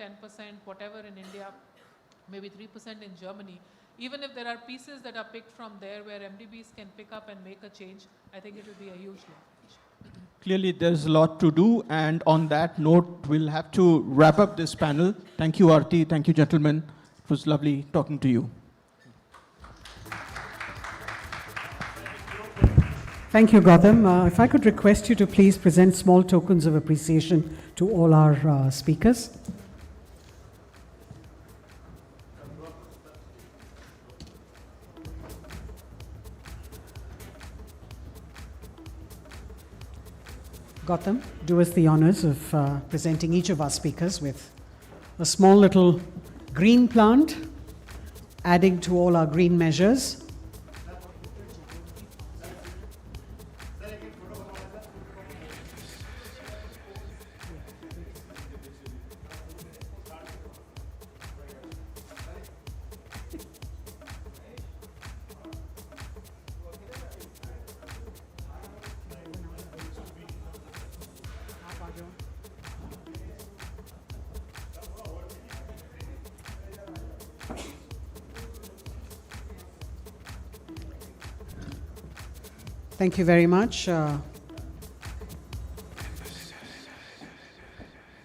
whatever in India, maybe 3% in Germany. Even if there are pieces that are picked from there where MDBs can pick up and make a change, I think it will be a huge leverage. Clearly, there's a lot to do, and on that note, we'll have to wrap up this panel. Thank you, Aarti. Thank you, gentlemen. It was lovely talking to you. Thank you, Gautam. If I could request you to please present small tokens of appreciation to all our speakers. Gautam, do us the honors of presenting each of our speakers with a small little green plant, adding to all our green measures. Thank you very much.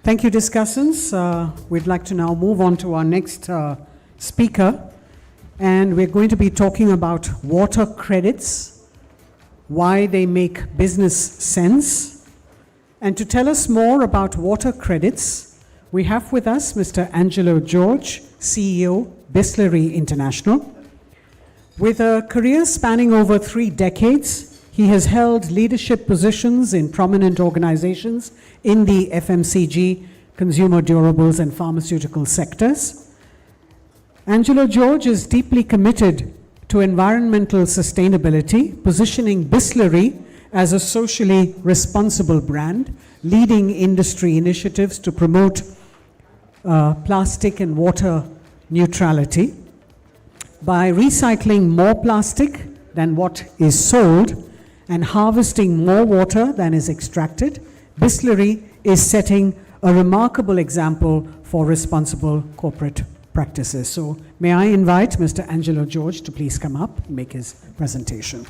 Thank you, discussants. We'd like to now move on to our next speaker, and we're going to be talking about water credits, why they make business sense. And to tell us more about water credits, we have with us Mr. Angelo George, CEO, Bisleri International. With a career spanning over 3 decades, he has held leadership positions in prominent organizations in the FMCG, consumer durables, and pharmaceutical sectors. Angelo George is deeply committed to environmental sustainability, positioning Bisleri as a socially responsible brand, leading industry initiatives to promote plastic and water neutrality. By recycling more plastic than what is sold and harvesting more water than is extracted, Bisleri is setting a remarkable example for responsible corporate practices. So may I invite Mr. Angelo George to please come up and make his presentation.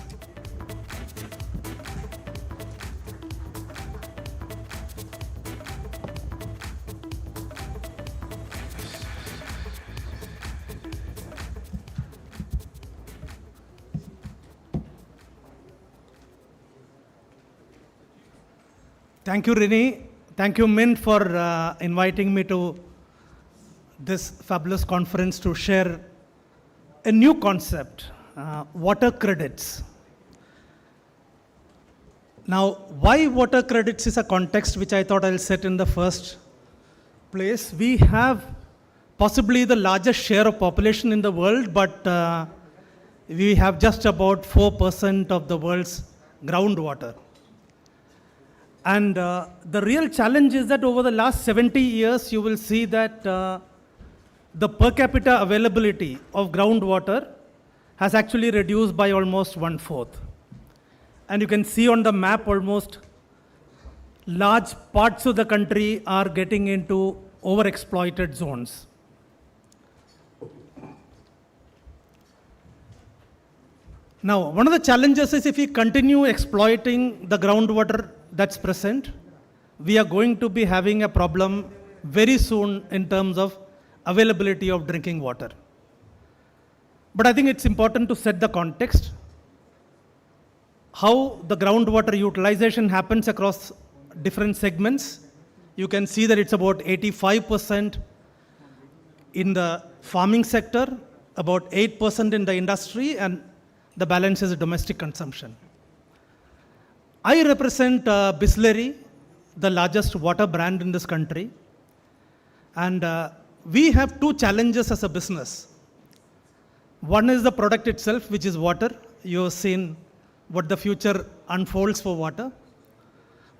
Thank you, Rini. Thank you, Mint, for inviting me to this fabulous conference to share a new concept, water credits. Now, why water credits is a context which I thought I'll set in the first place. We have possibly the largest share of population in the world, but we have just about 4% of the world's groundwater. And the real challenge is that over the last 70 years, you will see that the per capita availability of groundwater has actually reduced by almost 1/4. And you can see on the map almost large parts of the country are getting into overexploited zones. Now, one of the challenges is if we continue exploiting the groundwater that's present, we are going to be having a problem very soon in terms of availability of drinking water. But I think it's important to set the context, how the groundwater utilization happens across different segments. You can see that it's about 85% in the farming sector, about 8% in the industry, and the balance is domestic consumption. I represent Bisleri, the largest water brand in this country. And we have 2 challenges as a business. One is the product itself, which is water. You have seen what the future unfolds for water.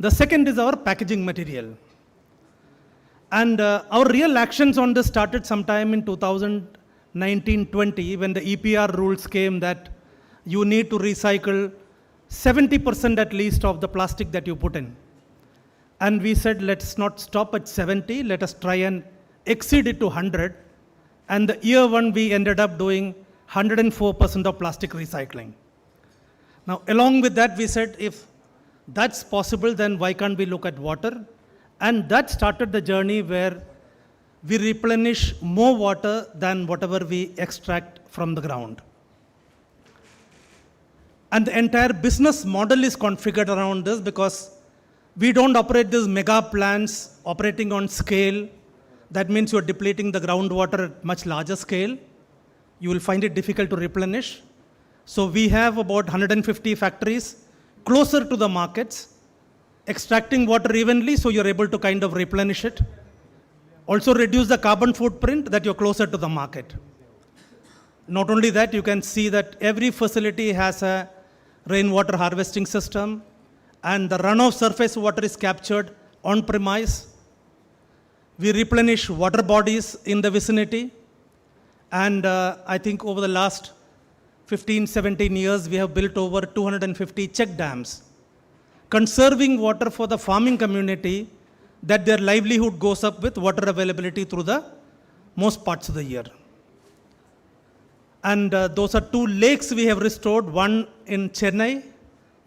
The second is our packaging material. And our real actions on this started sometime in 2019-20 when the EPR rules came that you need to recycle 70% at least of the plastic that you put in. And we said, let's not stop at 70, let us try and exceed it to 100. And the year one, we ended up doing 104% of plastic recycling. Now, along with that, we said, if that's possible, then why can't we look at water? And that started the journey where we replenish more water than whatever we extract from the ground. And the entire business model is configured around this because we don't operate these mega plants operating on scale. That means you're depleting the groundwater at much larger scale. You will find it difficult to replenish. So we have about 150 factories closer to the markets, extracting water evenly so you're able to kind of replenish it. Also reduce the carbon footprint that you're closer to the market. Not only that, you can see that every facility has a rainwater harvesting system, and the runoff surface water is captured on premise. We replenish water bodies in the vicinity. And I think over the last 15, 17 years, we have built over 250 check dams, conserving water for the farming community, that their livelihood goes up with water availability through the most parts of the year. And those are two lakes we have restored, one in Chennai,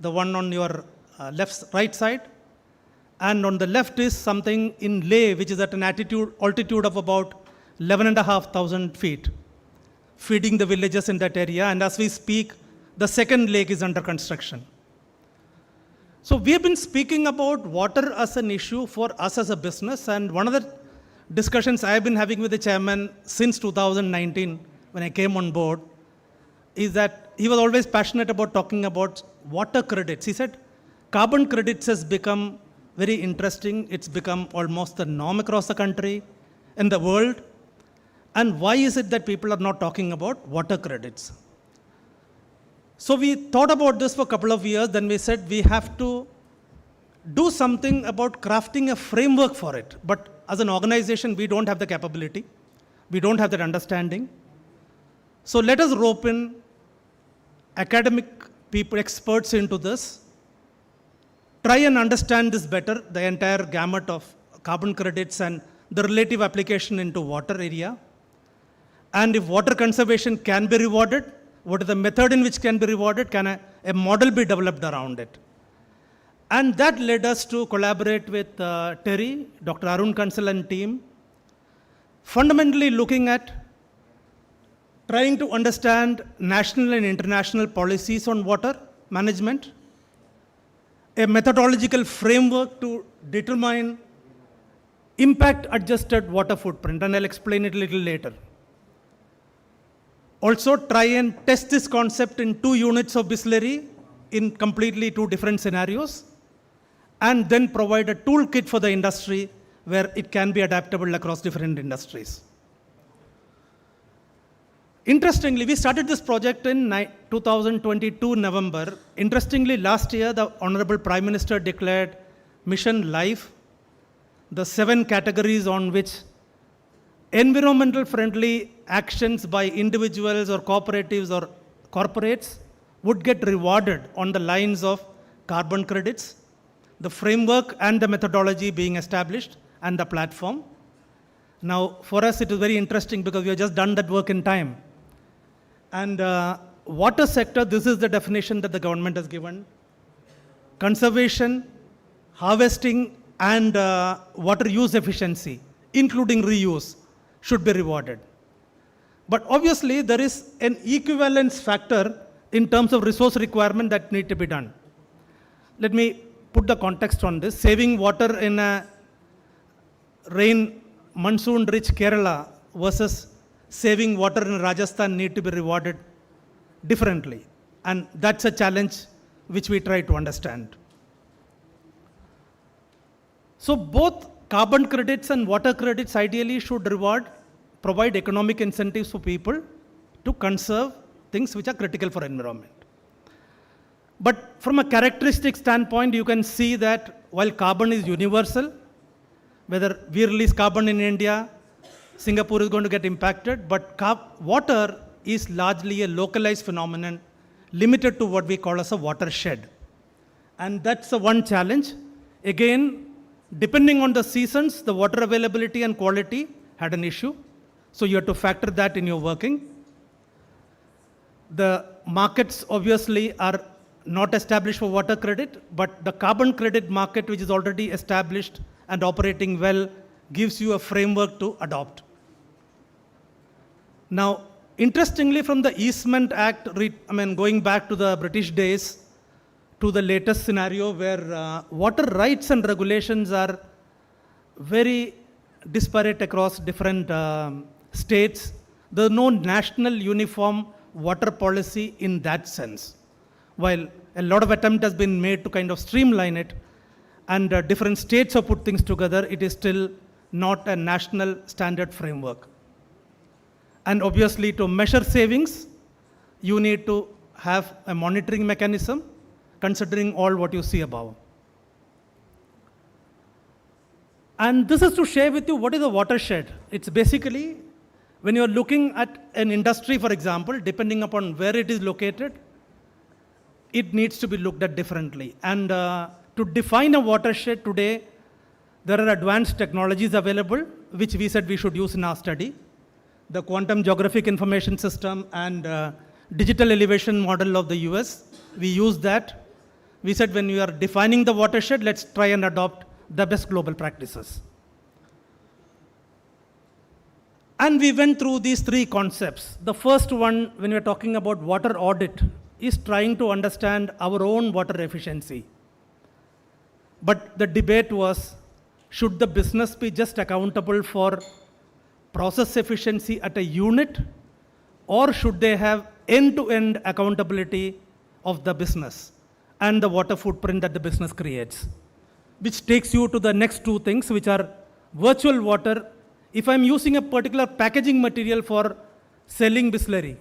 the one on your right side, and on the left is something in Leh, which is at an altitude of about 11,500 feet, feeding the villages in that area. And as we speak, the second lake is under construction. So we have been speaking about water as an issue for us as a business, and one of the discussions I have been having with the chairman since 2019, when I came on board, is that he was always passionate about talking about water credits. He said, carbon credits has become very interesting. It's become almost the norm across the country and the world. And why is it that people are not talking about water credits? So we thought about this for a couple of years. Then we said we have to do something about crafting a framework for it. But as an organization, we don't have the capability. We don't have that understanding. So let us rope in academic people, experts into this, try and understand this better, the entire gamut of carbon credits and the relative application into water area. And if water conservation can be rewarded, what is the method in which can be rewarded? Can a model be developed around it? And that led us to collaborate with Terry, Dr. Arun Kansal and team, fundamentally looking at trying to understand national and international policies on water management, a methodological framework to determine impact-adjusted water footprint, and I'll explain it a little later. Also try and test this concept in 2 units of Bisleri in completely 2 different scenarios, and then provide a toolkit for the industry where it can be adaptable across different industries. Interestingly, we started this project in 2022 November. Interestingly, last year, the Honorable Prime Minister declared Mission Life, the 7 categories on which environmental friendly actions by individuals or cooperatives or corporates would get rewarded on the lines of carbon credits, the framework and the methodology being established, and the platform. Now, for us, it is very interesting because we have just done that work in time. And water sector, this is the definition that the government has given. Conservation, harvesting, and water use efficiency, including reuse, should be rewarded. But obviously, there is an equivalence factor in terms of resource requirement that need to be done. Let me put the context on this. Saving water in a monsoon-rich Kerala versus saving water in Rajasthan need to be rewarded differently. And that's a challenge which we try to understand. So both carbon credits and water credits ideally should provide economic incentives for people to conserve things which are critical for environment. But from a characteristic standpoint, you can see that while carbon is universal, whether we release carbon in India, Singapore is going to get impacted, but water is largely a localized phenomenon limited to what we call as a watershed. And that's the one challenge. Again, depending on the seasons, the water availability and quality had an issue. So you have to factor that in your working. The markets obviously are not established for water credit, but the carbon credit market, which is already established and operating well, gives you a framework to adopt. Now, interestingly, from the Easement Act, going back to the British days, to the latest scenario where water rights and regulations are very disparate across different states. There's no national uniform water policy in that sense. While a lot of attempt has been made to kind of streamline it, and different states have put things together, it is still not a national standard framework. And obviously, to measure savings, you need to have a monitoring mechanism, considering all what you see above. And this is to share with you what is a watershed. It's basically when you're looking at an industry, for example, depending upon where it is located, it needs to be looked at differently. And to define a watershed today, there are advanced technologies available, which we said we should use in our study. The quantum geographic information system and digital elevation model of the US, we use that. We said when we are defining the watershed, let's try and adopt the best global practices. And we went through these three concepts. The first one, when we're talking about water audit, is trying to understand our own water efficiency. But the debate was, should the business be just accountable for process efficiency at a unit, or should they have end-to-end accountability of the business and the water footprint that the business creates? Which takes you to the next two things, which are virtual water. If I'm using a particular packaging material for selling Bisleri,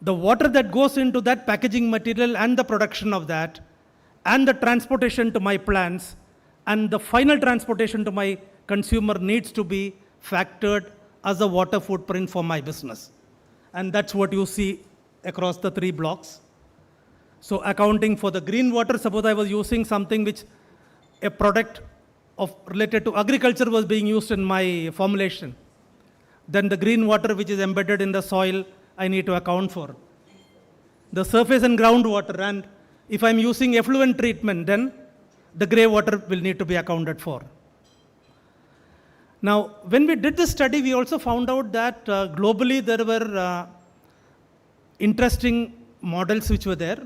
the water that goes into that packaging material and the production of that, and the transportation to my plants, and the final transportation to my consumer needs to be factored as a water footprint for my business. And that's what you see across the three blocks. So accounting for the green water, suppose I was using something which a product related to agriculture was being used in my formulation. Then the green water which is embedded in the soil, I need to account for. The surface and groundwater, and if I'm using effluent treatment, then the gray water will need to be accounted for. Now, when we did this study, we also found out that globally there were interesting models which were there.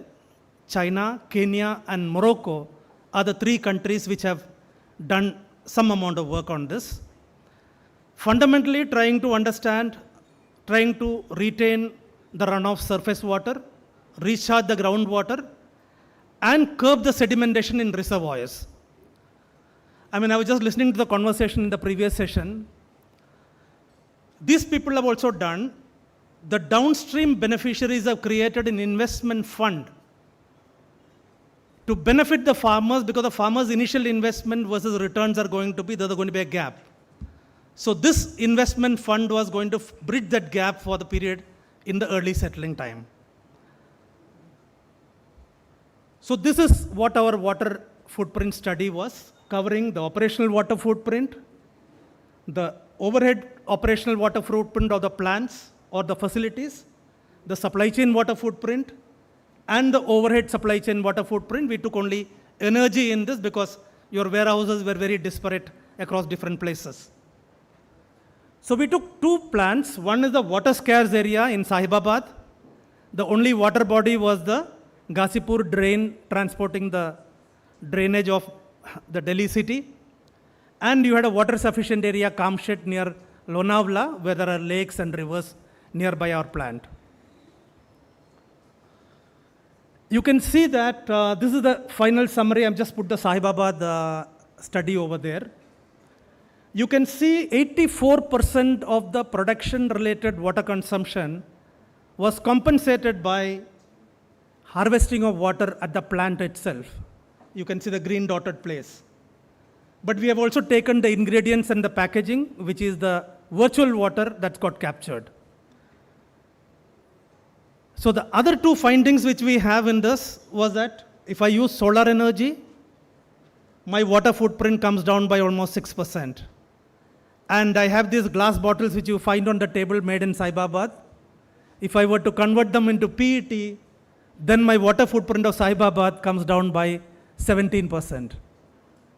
China, Kenya, and Morocco are the three countries which have done some amount of work on this. Fundamentally, trying to understand, trying to retain the runoff surface water, recharge the groundwater, and curb the sedimentation in reservoirs. I was just listening to the conversation in the previous session. These people have also done, the downstream beneficiaries have created an investment fund to benefit the farmers, because the farmers' initial investment versus returns are going to be, there's going to be a gap. So this investment fund was going to bridge that gap for the period in the early settling time. So this is what our water footprint study was, covering the operational water footprint, the overhead operational water footprint of the plants or the facilities, the supply chain water footprint, and the overhead supply chain water footprint. We took only energy in this because your warehouses were very disparate across different places. So we took two plants. One is the water scarce area in Sahibabad. The only water body was the Ghazipur drain transporting the drainage of the Delhi city. And you had a water sufficient area, Kamshet, near Lonavala, where there are lakes and rivers nearby our plant. You can see that this is the final summary. I've just put the Sahibabad study over there. You can see 84% of the production-related water consumption was compensated by harvesting of water at the plant itself. you can see the green dotted place. But we have also taken the ingredients and the packaging, which is the virtual water that's got captured. So the other two findings which we have in this was that if I use solar energy, my water footprint comes down by almost 6%. And I have these glass bottles which you find on the table made in Saibabad. If I were to convert them into PET, then my water footprint of Saibabad comes down by 17%.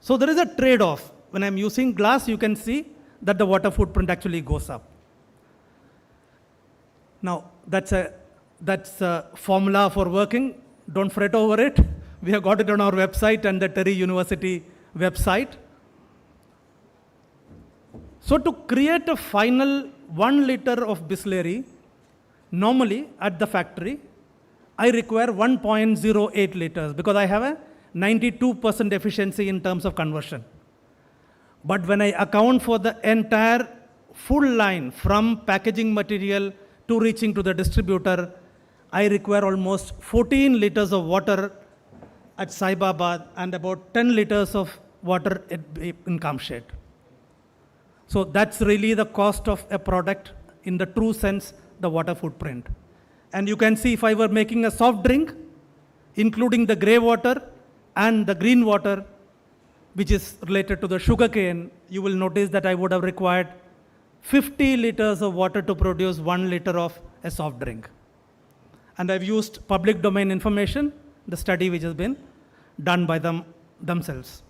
So there is a trade-off. When I'm using glass, you can see that the water footprint actually goes up. Now, that's a formula for working. Don't fret over it. We have got it on our website and the Terry University website. So to create a final 1 liter of Bisleri, normally at the factory, I require 1.08 liters because I have a 92% efficiency in terms of conversion. But when I account for the entire full line from packaging material to reaching to the distributor, I require almost 14 liters of water at Saibabad and about 10 liters of water in Kamshet. So that's really the cost of a product in the true sense, the water footprint. And you can see if I were making a soft drink, including the gray water and the green water, which is related to the sugarcane, you will notice that I would have required 50 liters of water to produce 1 liter of a soft drink. And I've used public domain information, the study which has been done by them themselves.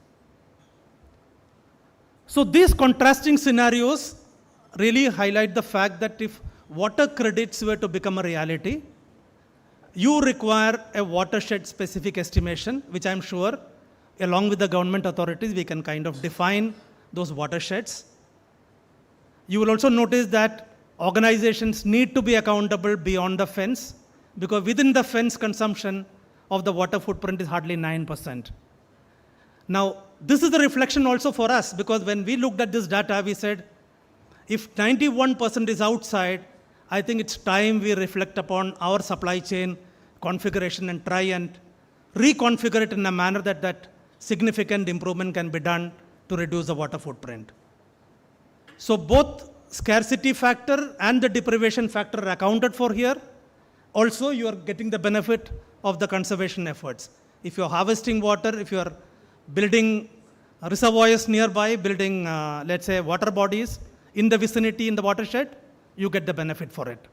So these contrasting scenarios really highlight the fact that if water credits were to become a reality, you require a watershed specific estimation, which I'm sure, along with the government authorities, we can kind of define those watersheds. You will also notice that organizations need to be accountable beyond the fence, because within the fence consumption of the water footprint is hardly 9%. Now, this is the reflection also for us, because when we looked at this data, we said, if 91% is outside, I think it's time we reflect upon our supply chain configuration and try and reconfigure it in a manner that significant improvement can be done to reduce the water footprint. So both scarcity factor and the deprivation factor are accounted for here. Also, you are getting the benefit of the conservation efforts. If you're harvesting water, if you're building reservoirs nearby, building, let's say, water bodies in the vicinity, in the watershed, you get the benefit for it.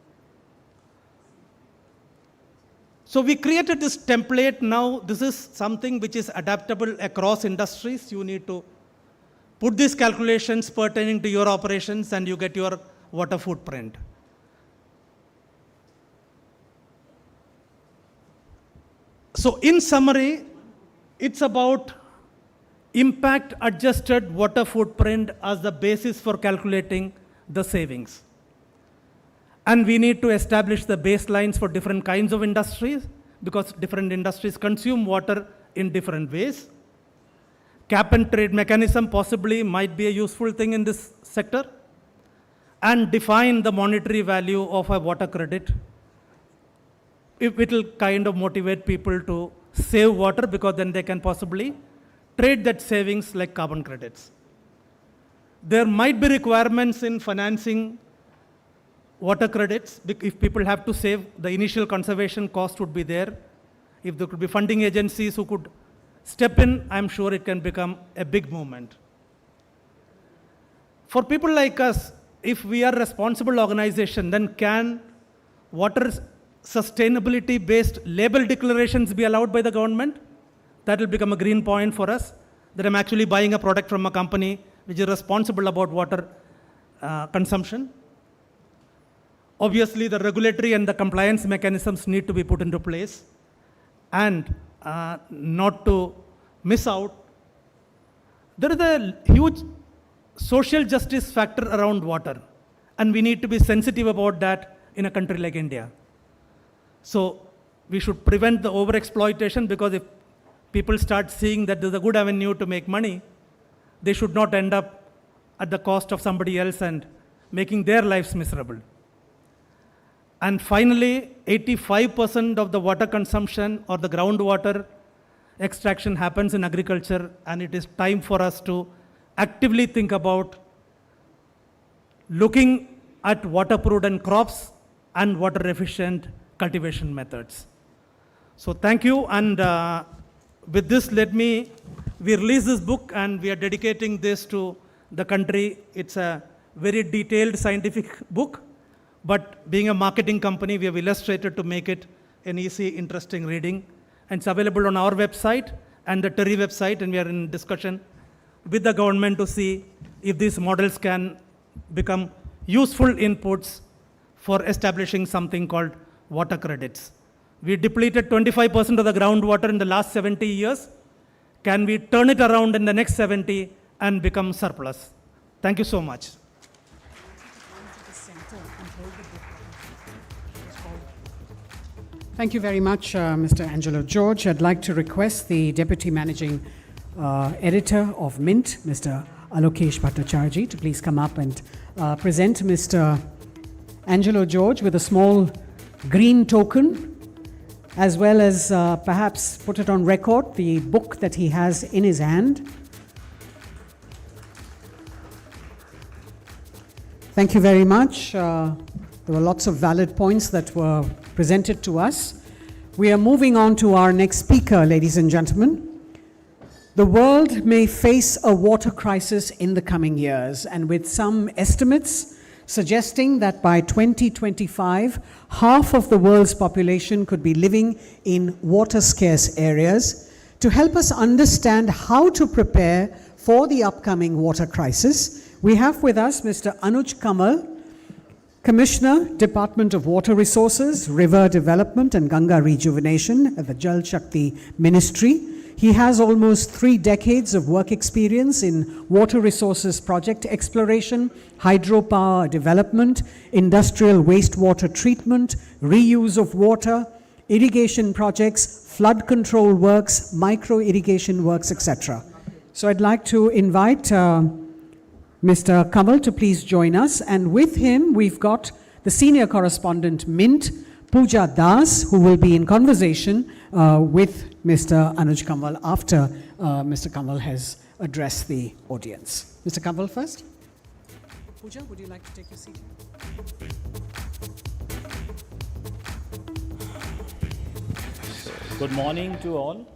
So we created this template now. This is something which is adaptable across industries. You need to put these calculations pertaining to your operations and you get your water footprint. So in summary, it's about impact adjusted water footprint as the basis for calculating the savings. And we need to establish the baselines for different kinds of industries, because different industries consume water in different ways. Cap and trade mechanism possibly might be a useful thing in this sector, and define the monetary value of a water credit. It will kind of motivate people to save water, because then they can possibly trade that savings like carbon credits. There might be requirements in financing water credits. If people have to save, the initial conservation cost would be there. If there could be funding agencies who could step in, I'm sure it can become a big movement. For people like us, if we are a responsible organization, then can water sustainability-based label declarations be allowed by the government? That will become a green point for us, that I'm actually buying a product from a company which is responsible about water consumption. Obviously, the regulatory and the compliance mechanisms need to be put into place. And not to miss out, there is a huge social justice factor around water. And we need to be sensitive about that in a country like India. So we should prevent the overexploitation, because if people start seeing that there's a good avenue to make money, they should not end up at the cost of somebody else and making their lives miserable. And finally, 85% of the water consumption or the groundwater extraction happens in agriculture, and it is time for us to actively think about looking at water-prudent crops and water-efficient cultivation methods. So thank you, and with this, we release this book, and we are dedicating this to the country. It's a very detailed scientific book, but being a marketing company, we have illustrated to make it an easy, interesting reading. And it's available on our website and the TERI website, and we are in discussion with the government to see if these models can become useful inputs for establishing something called water credits. We depleted 25% of the groundwater in the last 70 years. Can we turn it around in the next 70 and become surplus? Thank you so much. Thank you very much, Mr. Angelo George. I'd like to request the Deputy Managing Editor of Mint, Mr. Alokesh Bhattacharjee, to please come up and present Mr. Angelo George with a small green token, as well as perhaps put it on record, the book that he has in his hand. Thank you very much. There were lots of valid points that were presented to us. We are moving on to our next speaker, ladies and gentlemen. The world may face a water crisis in the coming years, and with some estimates suggesting that by 2025, half of the world's population could be living in water-scarce areas. To help us understand how to prepare for the upcoming water crisis, we have with us Mr. Anuj Kamal, Commissioner, Department of Water Resources, River Development and Ganga Rejuvenation at the Jal Shakti Ministry. He has almost 3 decades of work experience in water resources project exploration, hydropower development, industrial wastewater treatment, reuse of water, irrigation projects, flood control works, micro irrigation works, etc. So I'd like to invite Mr. Kamal to please join us, and with him we've got the senior correspondent Mint, Pooja Das, who will be in conversation with Mr. Anuj Kamal after Mr. Kamal has addressed the audience. Mr. Kamal first. Pooja, would you like to take your seat? Good morning to all.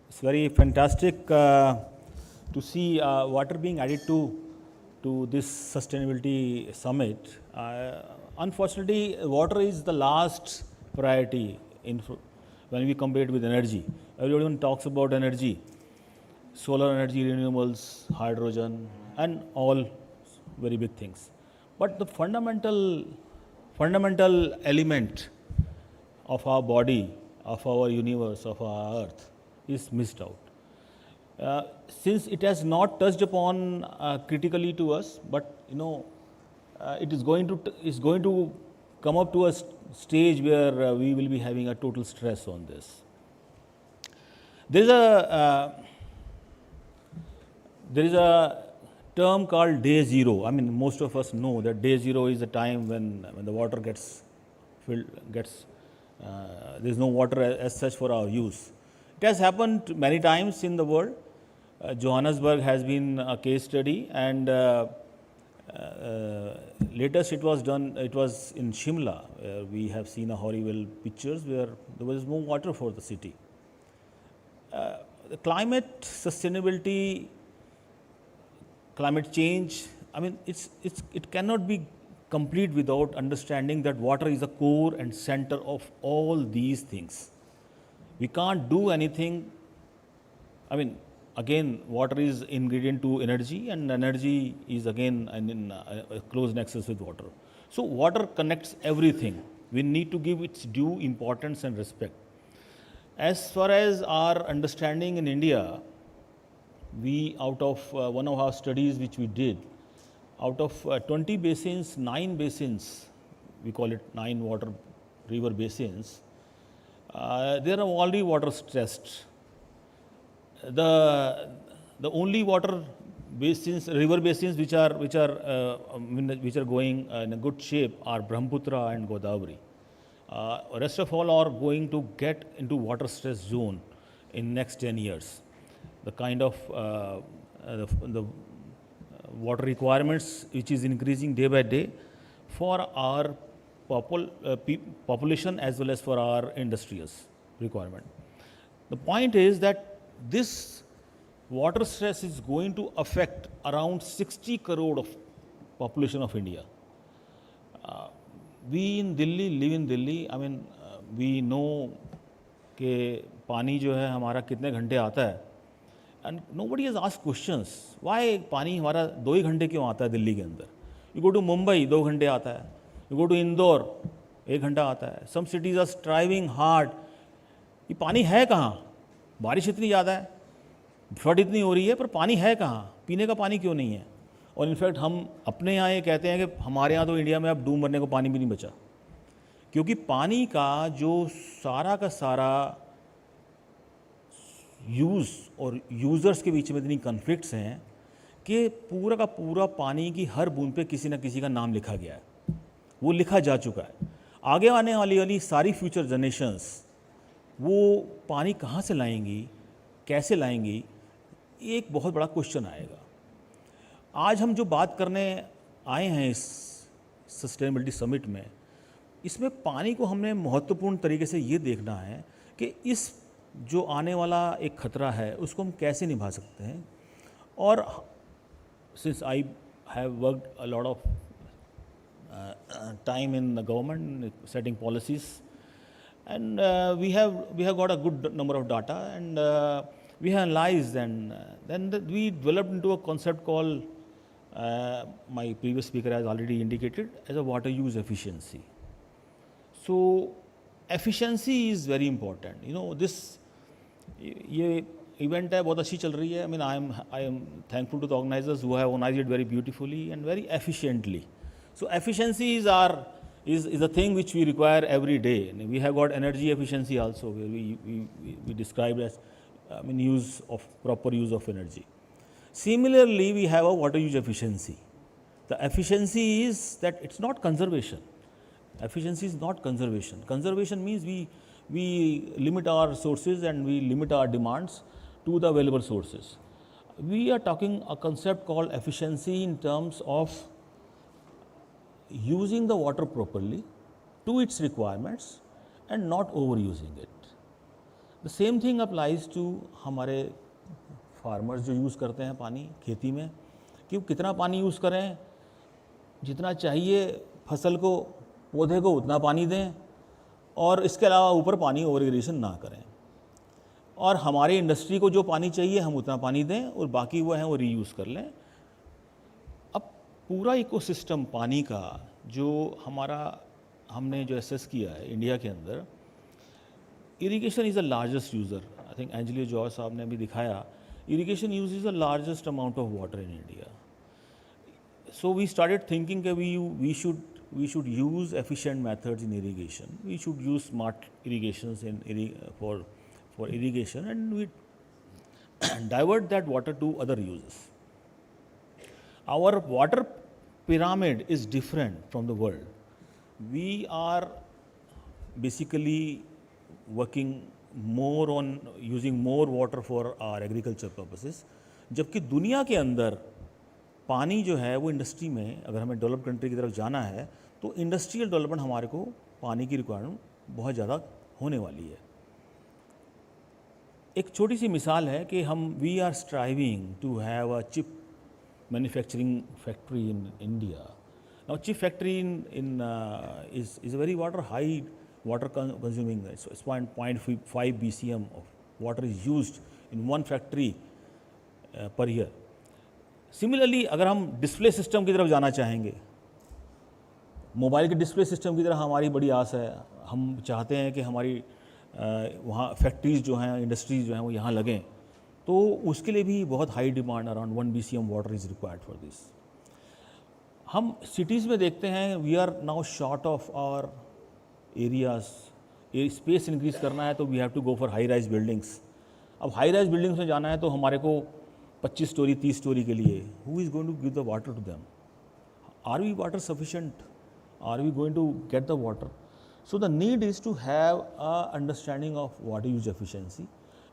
It's very fantastic to see water being added to this sustainability summit. Unfortunately, water is the last priority when we compare it with energy. Everyone talks about energy, solar energy, renewables, hydrogen, and all very big things. But the fundamental element of our body, of our universe, of our earth is missed out. Since it has not touched upon critically to us, but it is going to come up to a stage where we will be having a total stress on this. There is a term called day zero. I mean, most of us know that day zero is the time when the water gets filled, there is no water as such for our use. It has happened many times in the world. Johannesburg has been a case study, and latest it was in Shimla, where we have seen a horrible pictures where there was no water for the city. The climate sustainability, climate change, I mean, it cannot be complete without understanding that water is the core and center of all these things. We can't do anything. I mean, again, water is ingredient to energy, and energy is again in a close nexus with water. So water connects everything. We need to give its due importance and respect. As far as our understanding in India, out of one of our studies which we did, out of 20 basins, 9 basins, we call it 9 river basins, there are already water stressed. The only water basins, river basins which are going in a good shape are Brahmaputra and Godavari. Rest of all are going to get into water stress zone. in next 10 years. The kind of the water requirements which is increasing day by day for our population as well as for our industries requirement. The point is that this water stress is going to affect around 60 crore of population of India. We in Delhi live in Delhi. I mean, we know कि पानी जो है हमारा कितने घंटे आता है, and nobody has asked questions. Why पानी हमारा 2 ही घंटे क्यों आता है दिल्ली के अंदर? You go to Mumbai 2 घंटे आता है. You go to Indore 1 घंटा आता है. Some cities are striving hard. ये पानी है कहाँ? बारिश इतनी ज़्यादा है, फ्लड इतनी हो रही है, पर पानी है कहाँ? पीने का पानी क्यों नहीं है? और इनफैक्ट हम अपने यहाँ ये कहते हैं कि हमारे यहाँ तो इंडिया में अब डूब मरने को पानी भी नहीं बचा, क्योंकि पानी का जो सारा का सारा यूज़ और यूज़र्स के बीच में इतनी कन्फ्लिक्ट्स हैं कि पूरा का पूरा पानी की हर बूंद पे किसी न किसी का नाम लिखा गया है, वो लिखा जा चुका है. आगे आने वाली सारी फ्यूचर जनरेशंस वो पानी कहाँ से लाएंगी, कैसे लाएंगी, ये एक बहुत बड़ा क्वेश्चन आएगा. आज हम जो बात करने आए हैं इस सस्टेनेबिलिटी समिट में, इसमें पानी को हमने महत्वपूर्ण तरीके से ये देखना है कि इस जो आने वाला एक खतरा है उसको हम कैसे निभा सकते हैं. और since I have worked a lot of time in the government setting policies, and we have got a good number of data, and we have analyzed, and then we developed into a concept called, my previous speaker has already indicated, as a water use efficiency. So efficiency is very important. You know, this ये event है बहुत अच्छी चल रही है. I am thankful to the organizers who have organized it very beautifully and very efficiently. So efficiency is a thing which we require every day. And we have got energy efficiency also, where we described as proper use of energy. Similarly, we have a water use efficiency. The efficiency is that it's not conservation. Efficiency is not conservation. Conservation means we limit our sources and we limit our demands to the available sources. We are talking a concept called efficiency in terms of using the water properly to its requirements and not overusing it. The same thing applies to हमारे farmers जो use करते हैं पानी खेती में, कि कितना पानी use करें, जितना चाहिए फसल को, पौधे को उतना पानी दें, और इसके अलावा ऊपर पानी ओवर इरिगेशन ना करें. और हमारे इंडस्ट्री को जो पानी चाहिए हम उतना पानी दें और बाकी वो है वो रीयूज़ कर लें. अब पूरा इकोसिस्टम पानी का जो हमने जो एसेस किया है इंडिया के अंदर, irrigation is the largest user. I think Angelio Joy साहब ने भी दिखाया, irrigation use is the largest amount of water in India. So we started thinking कि we should use efficient methods in irrigation. We should use smart irrigations for irrigation, and we divert that water to other uses. Our water pyramid is different from the world. We are basically working more on using more water for our agriculture purposes, जबकि दुनिया के अंदर पानी जो है वो industry में, अगर हमें डेवलप कंट्री की तरफ जाना है तो इंडस्ट्रियल डेवलपमेंट हमारे को पानी की रिक्वायरमेंट बहुत ज़्यादा होने वाली है. एक छोटी सी मिसाल है कि we are striving to have a chip manufacturing factory in India. Now chip factory is a very water consuming. So it's 0.5 BCM of water is used in one factory per year. Similarly अगर हम display system की तरफ जाना चाहेंगे, mobile के display system की तरफ हमारी बड़ी आस है. हम चाहते हैं कि हमारी वहाँ फैक्ट्रीज जो हैं, इंडस्ट्रीज जो हैं वो यहाँ लगें, तो उसके लिए भी बहुत high demand, around 1 BCM water is required for this. हम सिटीज़ में देखते हैं we are now short of our areas. Space increase करना है तो we have to go for high rise buildings. अब हाई राइज बिल्डिंग्स में जाना है तो हमारे को 25 स्टोरी 30 स्टोरी के लिए, who is going to give the water to them? Are we water sufficient? Are we going to get the water? So the need is to have a understanding of water use efficiency,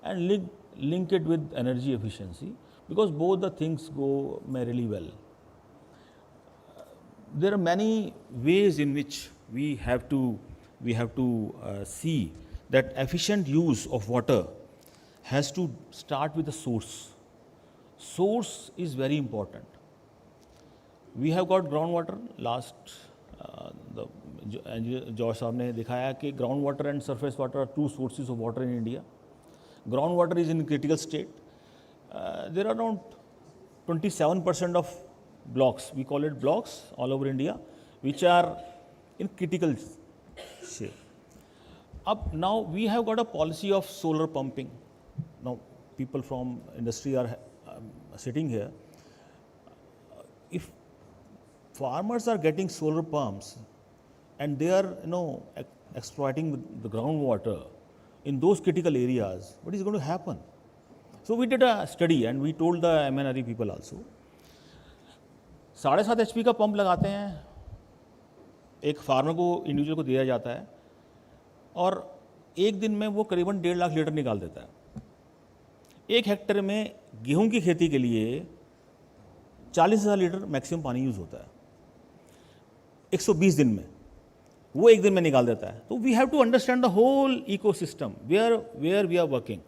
and link it with energy efficiency, because both the things go merrily well. There are many ways in which we have to see that efficient use of water has to start with the source. Source is very important. We have got groundwater. Last the George साहब ने दिखाया कि groundwater and surface water are two sources of water in India. Groundwater is in critical state. There are around 27% of blocks, we call it blocks, all over India, which are in critical shape. Now we have got a policy of solar pumping. Now people from industry are sitting here. If farmers are getting solar pumps and they are exploiting the groundwater in those critical areas, what is going to happen? So we did a study and we told the MNRE people also. 7.5 HP का pump लगाते हैं, एक farmer को, individual को दिया जाता है, और एक दिन में वो करीबन 1.5 लाख लीटर निकाल देता है। 1 हेक्टेयर में गेहूं की खेती के लिए 40,000 लीटर मैक्सिमम पानी यूज़ होता है 120 दिन में, वो एक दिन में निकाल देता है। तो we have to understand the whole ecosystem where we are working.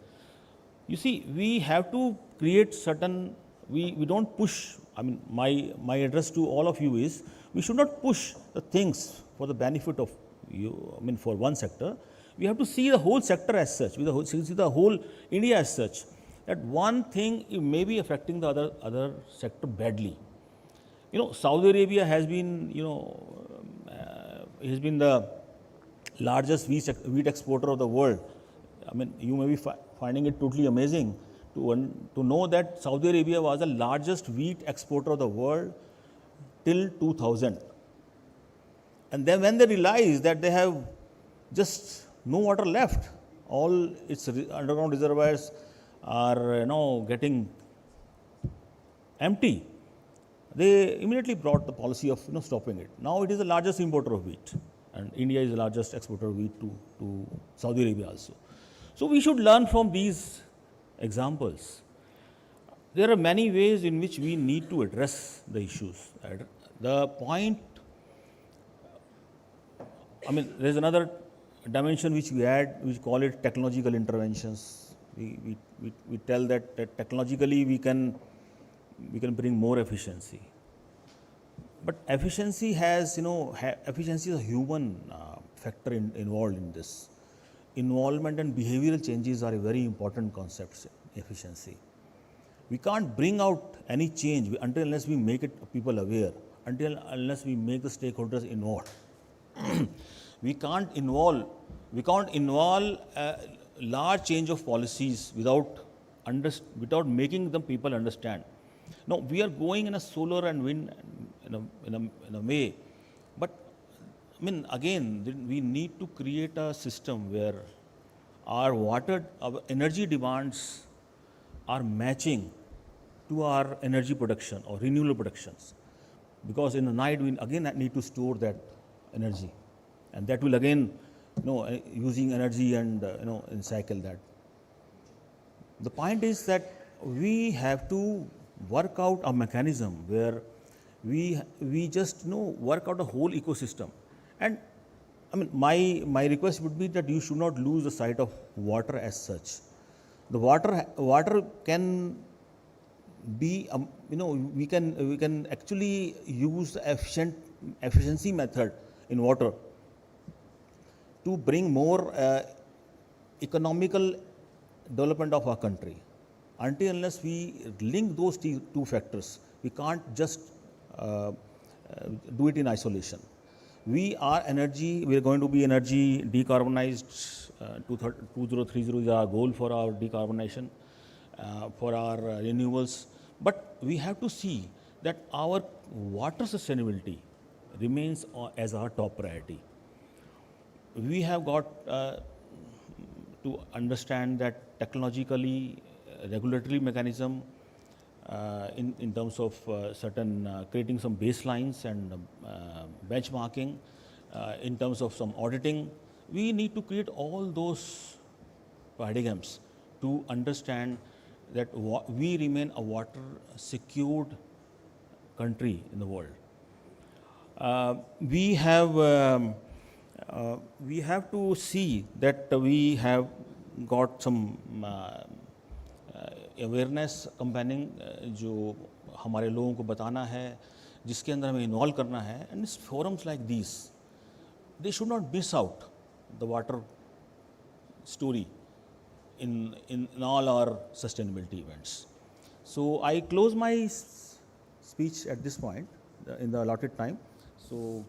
You see, we have to create certain, we don't push, I mean, my address to all of you is, we should not push the things for the benefit of you, I mean, for one sector. We have to see the whole sector as such, see the whole India as such, that one thing may be affecting the other sector badly. Saudi Arabia has been, has been the largest wheat exporter of the world. I mean, you may be finding it totally amazing to know that Saudi Arabia was the largest wheat exporter of the world till 2000. And then when they realized that they have just no water left, all its underground reservoirs are getting empty, they immediately brought the policy of stopping it. Now it is the largest importer of wheat, and India is the largest exporter of wheat to Saudi Arabia also. So we should learn from these examples. There are many ways in which we need to address the issues. The point, I mean, there is another dimension which we add, we call it technological interventions. We tell that technologically we can bring more efficiency. But efficiency has, efficiency is a human factor involved in this. Involvement and behavioral changes are a very important concept in efficiency. We can't bring out any change until unless we make it people aware, unless we make the stakeholders involved. We can't involve a large change of policies without making the people understand. No, we are going in a solar and wind in a way, but I mean, again, we need to create a system where our energy demands are matching to our energy production or renewable productions. Because in the night, we again need to store that energy. And that will again, using energy and, cycle that. The point is that we have to work out a mechanism where we just, work out a whole ecosystem. And I mean, my request would be that you should not lose the sight of water as such. The water can be, we can actually use the efficiency method in water to bring more economical development of our country. Until unless we link those two factors, we can't just do it in isolation. We are going to be energy decarbonized. 2030 is our goal for our decarbonization, for our renewables. But we have to see that our water sustainability remains as our top priority. We have got to understand that technologically, regulatory mechanism, in terms of creating some baselines and benchmarking, in terms of some auditing, we need to create all those paradigms to understand that we remain a water secured country in the world. We have to see that we have got some awareness campaigning जो हमारे लोगों को बताना है, जिसके अंदर हमें involve करना है, and forums like these, they should not miss out the water story in all our sustainability events. So I close my speech at this point in the allotted time. So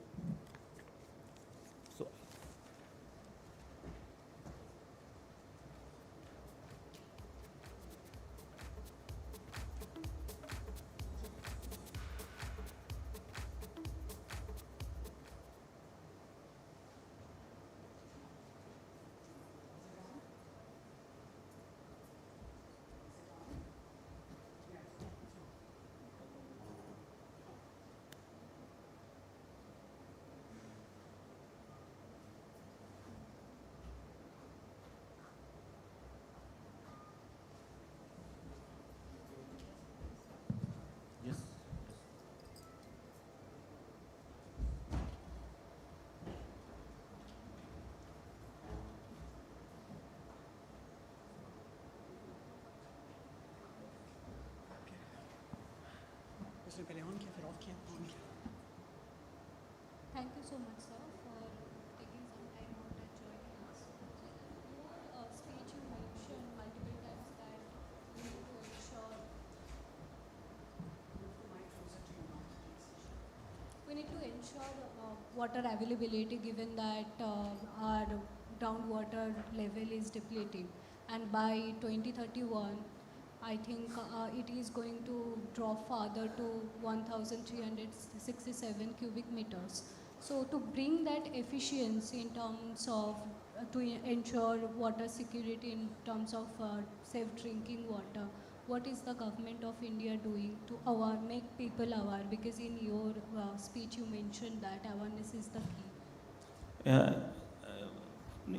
Thank you so much, sir, for taking some time out and joining us. Your speech, you mentioned multiple times that we need to ensure water availability, given that our groundwater level is depleting, and by 2031 I think it is going to drop further to 1,367 cubic meters. So to bring that efficiency in terms of to ensure water security in terms of safe drinking water, what is the government of India doing to make people aware? Because in your speech you mentioned that awareness is the key.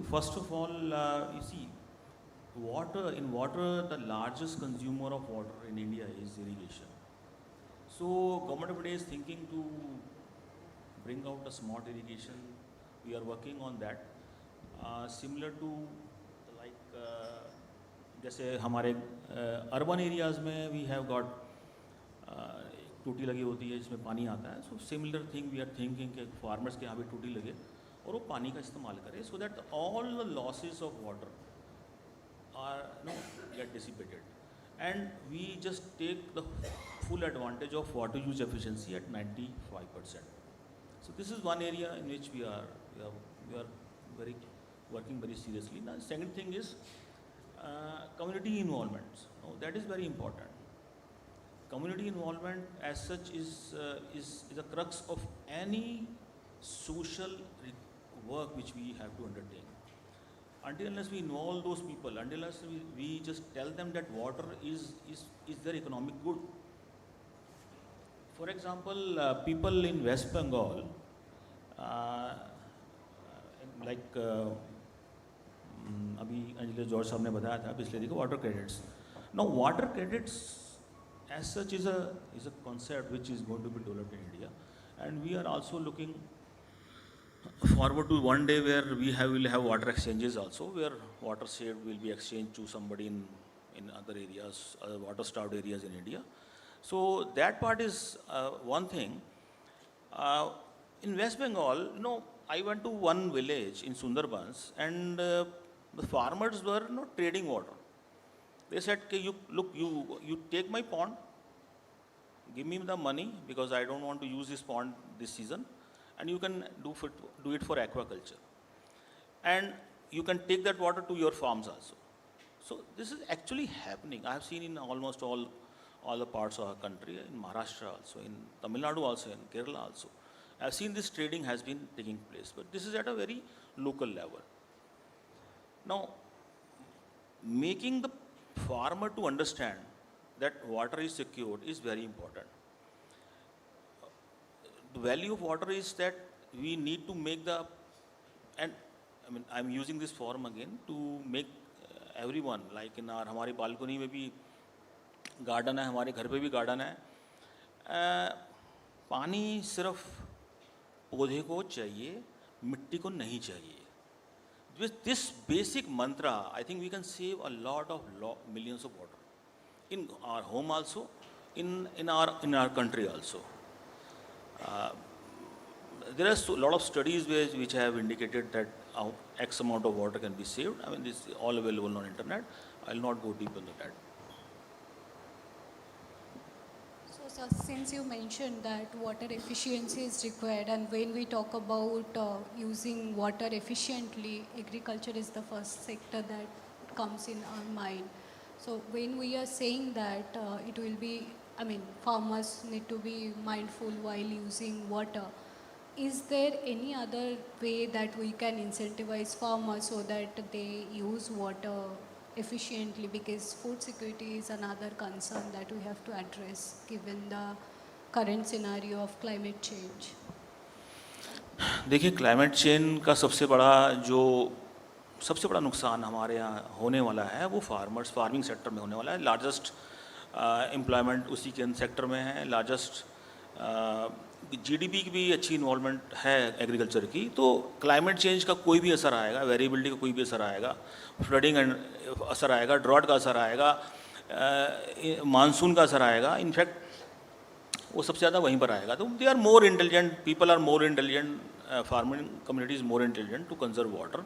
First of all, you see, water, the largest consumer of water in India is irrigation. So government of India is thinking to bring out a smart irrigation. We are working on that. Similar to like जैसे हमारे urban areas में we have got टूटी लगी होती है जिसमें पानी आता है. So similar thing we are thinking कि farmers के यहाँ भी टूटी लगे और वो पानी का इस्तेमाल करें, so that all the losses of water are get dissipated, and we just take the full advantage of water use efficiency at 95%. So this is one area in which we are working very seriously. Now, the second thing is community involvement. That is very important. Community involvement as such is the crux of any social work which we have to undertake. Until unless we involve those people, until unless we just tell them that water is their economic good. For example, people in West Bengal, like अभी Anjali George साहब ने बताया था पिछले दिन water credits. Now water credits as such is a concept which is going to be developed in India, and we are also looking forward to one day where will have water exchanges also, where water saved will be exchanged to somebody in other areas, other water starved areas in India. So that part is one thing. In West Bengal, I went to one village in Sundarbans, and the farmers were trading water. They said, you take my pond, give me the money because I don't want to use this pond this season, and you can do it for aquaculture. And you can take that water to your farms also. So this is actually happening. I have seen in almost all the parts of our country, in Maharashtra also, in Tamil Nadu also, in Kerala also. I have seen this trading has been taking place, but this is at a very local level. Now, making the farmer to understand that water is secured is very important. The value of water is that we need to make I'm using this forum again to make everyone, like in our हमारी balcony में भी garden है, हमारे घर पे भी garden है. पानी सिर्फ पौधे को चाहिए, मिट्टी को नहीं चाहिए. With this basic mantra, I think we can save a lot of millions of water in our home also, in our country also. There are a lot of studies which have indicated that X amount of water can be saved. I mean, this is all available on internet. I will not go deep into that. So, sir, since you mentioned that water efficiency is required, and when we talk about using water efficiently, agriculture is the first sector that comes in our mind. So, when we are saying that it will be, I mean, farmers need to be mindful while using water, is there any other way that we can incentivize farmers so that they use water efficiently? Because food security is another concern that we have to address given the current scenario of climate change. देखिए, climate change का सबसे बड़ा नुकसान हमारे यहाँ होने वाला है वो फार्मिंग सेक्टर में होने वाला है. लार्जेस्ट एम्प्लॉयमेंट उसी के सेक्टर में है. लार्जेस्ट जीडीपी की भी अच्छी इन्वॉल्वमेंट है एग्रीकल्चर की. तो क्लाइमेट चेंज का कोई भी असर आएगा, वेरिएबिलिटी का कोई भी असर आएगा, फ्लडिंग असर आएगा, ड्रॉट का असर आएगा, मानसून का असर आएगा. इनफैक्ट वो सबसे ज़्यादा वहीं पर आएगा. तो they are more intelligent, people are more intelligent, farming community is more intelligent to conserve water.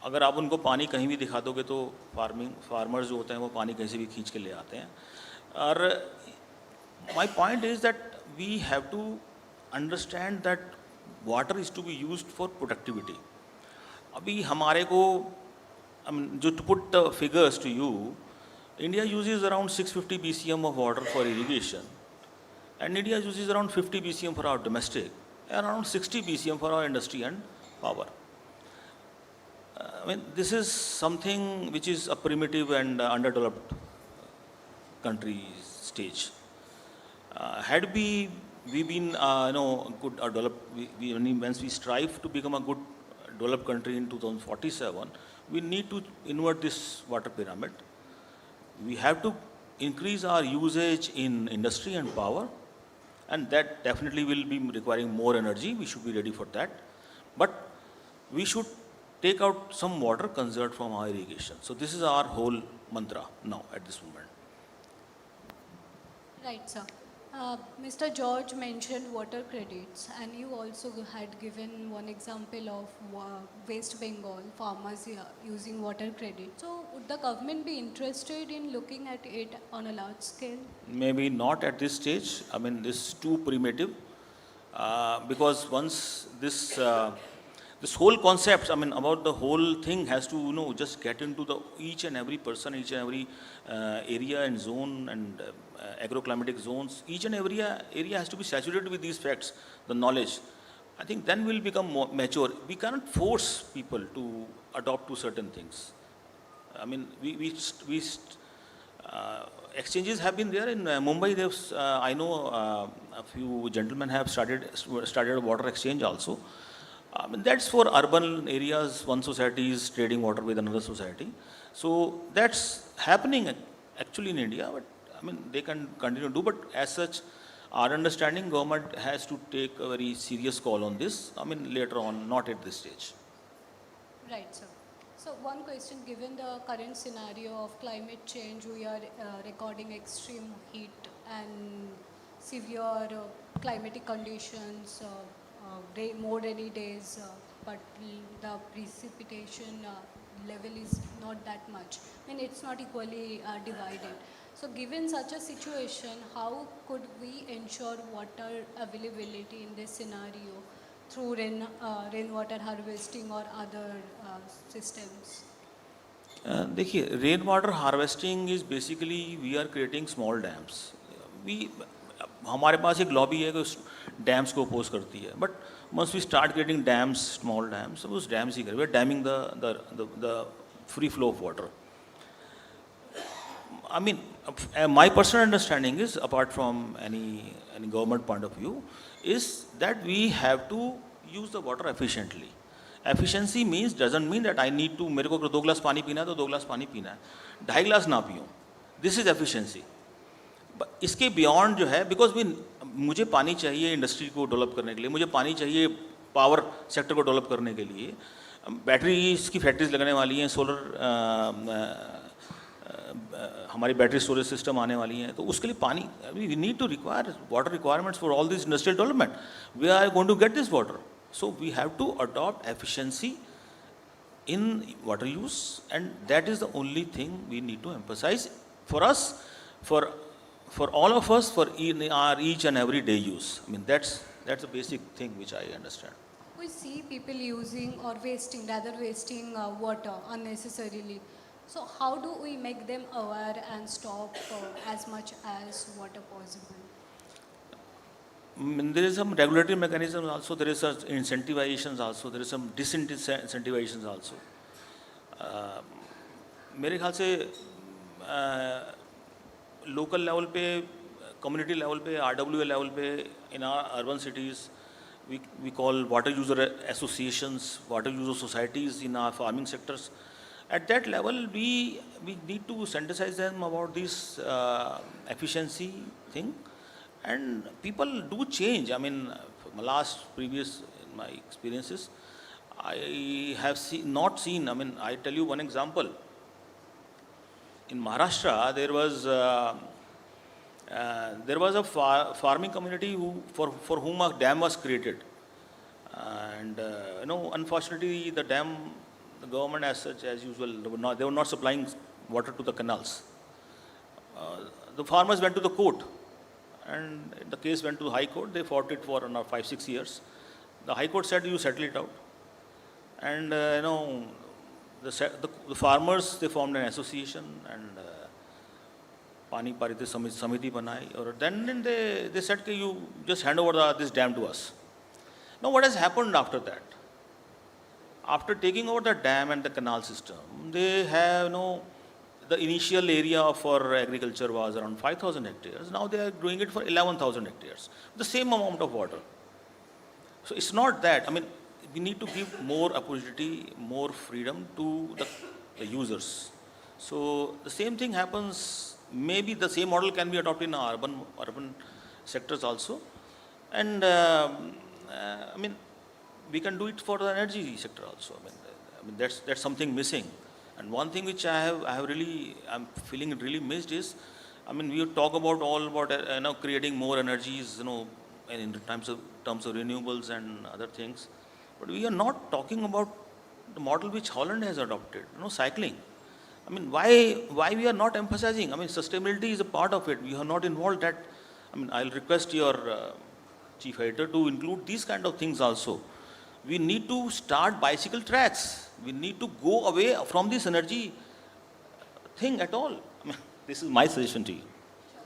अगर आप उनको पानी कहीं भी दिखा दोगे तो फार्मर्स जो होते हैं वो पानी कहीं से भी खींच के ले आते हैं. और my point is that we have to understand that water is to be used for productivity. अभी हमारे को जो to put figures to you, India uses around 650 BCM of water for irrigation, and India uses around 50 BCM for our domestic, and around 60 BCM for our industry and power. I mean, this is something which is a primitive and underdeveloped country stage. Had we been good or developed, once we strive to become a good developed country in 2047, we need to invert this water pyramid. We have to increase our usage in industry and power, and that definitely will be requiring more energy. We should be ready for that. But we should take out some water conserved from our irrigation. So this is our whole mantra now at this moment. Right, sir. Mr. George mentioned water credits, and you also had given one example of West Bengal farmers using water credit. So would the government be interested in looking at it on a large scale? Maybe not at this stage. I mean, this is too primitive, because once this whole concept, I mean, about the whole thing has to, just get into each and every person, each and every area and zone and agroclimatic zones. Each and every area has to be saturated with these facts, the knowledge. I think then we'll become more mature. We cannot force people to adopt to certain things. I mean, exchanges have been there in Mumbai. I know a few gentlemen have started a water exchange also. I mean, that's for urban areas. One society is trading water with another society. So that's happening actually in India, but I mean, they can continue to do. But as such, our understanding, government has to take a very serious call on this. I mean, later on, not at this stage. Right, sir. So one question, given the current scenario of climate change, we are recording extreme heat and severe climatic conditions, more rainy days, but the precipitation level is not that much. I mean, it's not equally divided. So given such a situation, how could we ensure water availability in this scenario through rainwater harvesting or other systems? देखिए, rain water harvesting is basically we are creating small dams. हमारे पास एक lobby है कि उस dams को oppose करती है. But once we start creating dams, small dams, so those dams we are damming the free flow of water. I mean, my personal understanding is, apart from any government point of view, is that we have to use the water efficiently. Efficiency means doesn't mean that I need to, मेरे को अगर 2 गिलास पानी पीना है तो 2 गिलास पानी पीना है, 2.5 गिलास ना पीऊँ. This is efficiency. इसके बियॉन्ड जो है, बिकॉज मुझे पानी चाहिए इंडस्ट्री को डेवलप करने के लिए, मुझे पानी चाहिए पावर सेक्टर को डेवलप करने के लिए, बैटरीज की फैक्ट्रीज लगने वाली हैं, सोलर हमारी बैटरी स्टोरेज सिस्टम आने वाली हैं, तो उसके लिए पानी, we need to require water requirements for all this industrial development. We are going to get this water, so we have to adopt efficiency in water use, and that is the only thing we need to emphasize for us, for all of us, for in our each and every day use. I mean, that's a basic thing which I understand. We see people using or wasting water unnecessarily. So how do we make them aware and stop as much as water possible? There is some regulatory mechanism also, there is some incentivizations also, there is some disincentivizations also. मेरे ख्याल से local level पे, community level पे, RWA level पे, in our urban cities, we call water user associations, water user societies in our farming sectors. At that level, we need to sensitize them about this efficiency thing. And people do change. I mean, previous in my experiences, I have not seen, I mean, I tell you one example. In Maharashtra, there was a farming community for whom a dam was created. And, unfortunately, the government as such, as usual, they were not supplying water to the canals. The farmers went to the court. And the case went to the High Court. They fought it for 5-6 years. The High Court said, you settle it out. And the farmers, they formed an association and Pani Pariti Samiti banai. Or then they said, you just hand over this dam to us. Now what has happened after that? After taking over the dam and the canal system, they have the initial area for agriculture was around 5,000 hectares. Now they are doing it for 11,000 hectares. The same amount of water. So it's not that. I mean, we need to give more opportunity, more freedom to the users. So the same thing happens. Maybe the same model can be adopted in urban sectors also. And I mean, we can do it for the energy sector also. I mean that's something missing. And one thing which I'm feeling really missed is, I mean, we talk about creating more energies, in terms of renewables and other things, but we are not talking about the model which Holland has adopted, cycling. I mean, why we are not emphasizing? I mean, sustainability is a part of it. We are not involved that. I mean, I'll request your chief editor to include these kind of things also. We need to start bicycle tracks. We need to go away from this energy thing at all. I mean, this is my suggestion to you. Sure.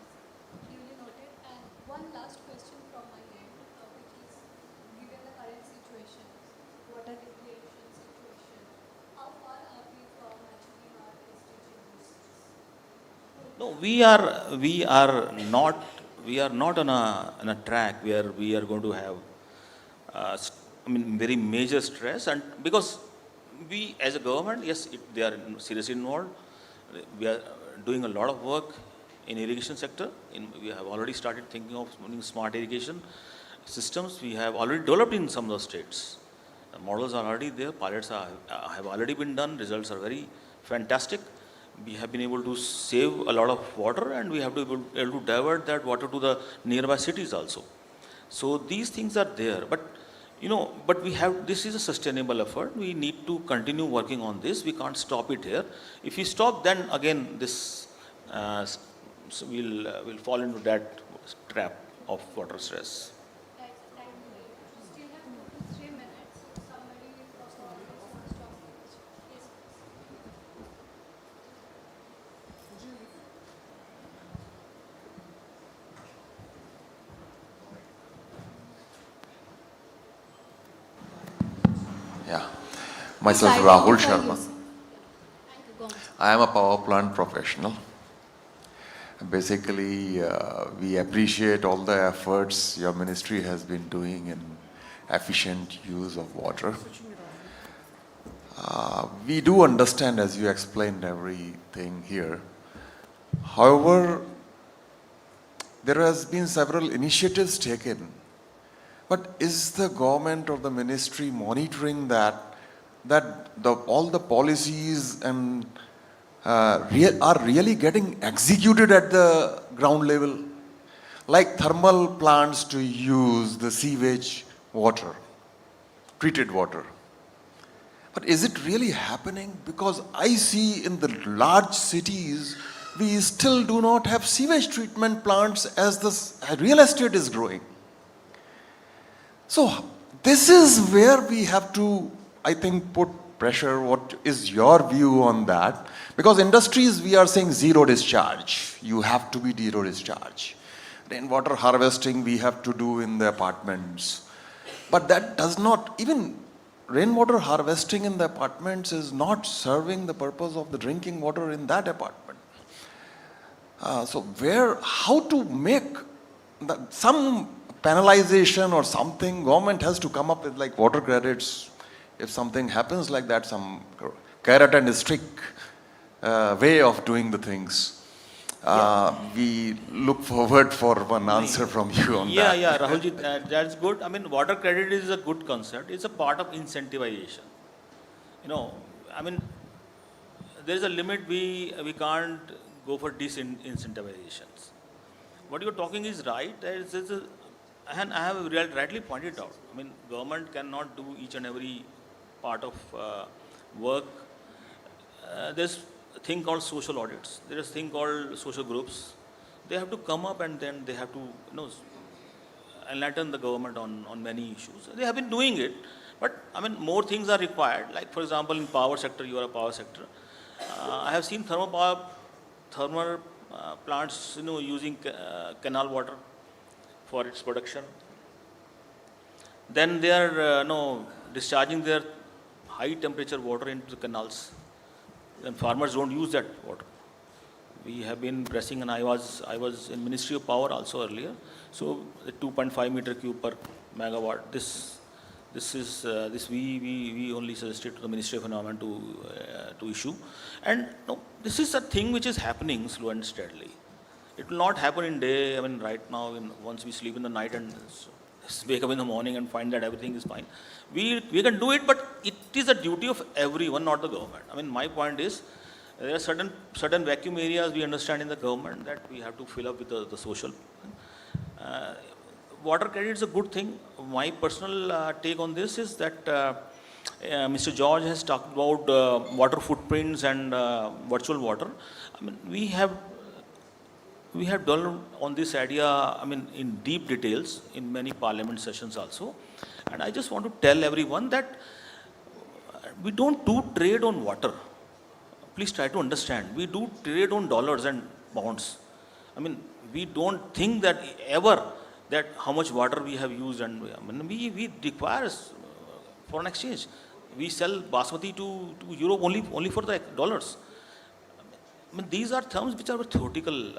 Duly noted. And one last question from my end, which is, given the current situation, water depletion situation, how far are we from achieving our SDG goals? No, we are not on a track where we are going to have very major stress, and because we as a government, yes, they are seriously involved. We are doing a lot of work in irrigation sector. We have already started thinking of smart irrigation systems. We have already developed in some of the states. The models are already there. Pilots have already been done. Results are very fantastic. We have been able to save a lot of water, and we have to be able to divert that water to the nearby cities also. So these things are there, but this is a sustainable effort. We need to continue working on this. We can't stop it here. If we stop, then again this we'll fall into that trap of water stress. Thank you. Still have 2 to 3 minutes. Somebody from the audience wants to ask a question. Yes, Yeah. Myself, Rahul Sharma. Thank you. Go on. I am a power plant professional. Basically, we appreciate all the efforts your ministry has been doing in efficient use of water. We do understand, as you explained everything here. However, there has been several initiatives taken. But is the government or the ministry monitoring that all the policies and are really getting executed at the ground level? Like thermal plants to use the sewage water, treated water. But is it really happening? Because I see in the large cities, we still do not have sewage treatment plants as the real estate is growing. So this is where we have to, I think, put pressure. What is your view on that? Because industries, we are saying zero discharge. You have to be zero discharge. Rainwater harvesting we have to do in the apartments. But that does not, even rainwater harvesting in the apartments is not serving the purpose of the drinking water in that apartment. So how to make some penalization or something, government has to come up with like water credits. If something happens like that, some carrot and stick way of doing the things. We look forward for one answer from you on that. Yeah, Rahulji, that's good. I mean, water credit is a good concept. It's a part of incentivization. I mean, there is a limit. We can't go for disincentivizations. What you're talking is right. And I have rightly pointed out. I mean, government cannot do each and every part of work. There's a thing called social audits. There is a thing called social groups. They have to come up and then they have to enlighten the government on many issues. They have been doing it, but I mean more things are required. Like for example, in power sector, you are a power sector. I have seen thermal plants, using canal water for its production. Then they are discharging their high temperature water into the canals. And farmers don't use that water. We have been pressing, and I was in Ministry of Power also earlier. So the 2.5 meter cube per megawatt. This we only suggested to the Ministry of Environment to issue. And this is a thing which is happening slow and steadily. It will not happen in day. I mean, right now, once we sleep in the night and wake up in the morning and find that everything is fine. We can do it, but it is a duty of everyone, not the government. I mean, my point is, there are certain vacuum areas we understand in the government that we have to fill up with the social. Water credit is a good thing. My personal take on this is that Mr. George has talked about water footprints and virtual water. I mean, we have done on this idea, I mean, in deep details in many parliament sessions also. And I just want to tell everyone that we don't do trade on water. Please try to understand. We do trade on dollars and bonds. I mean, we don't think that ever that how much water we have used, and I mean, we require foreign exchange. We sell basmati to Europe only for the dollars. I mean, these are terms which are theoretical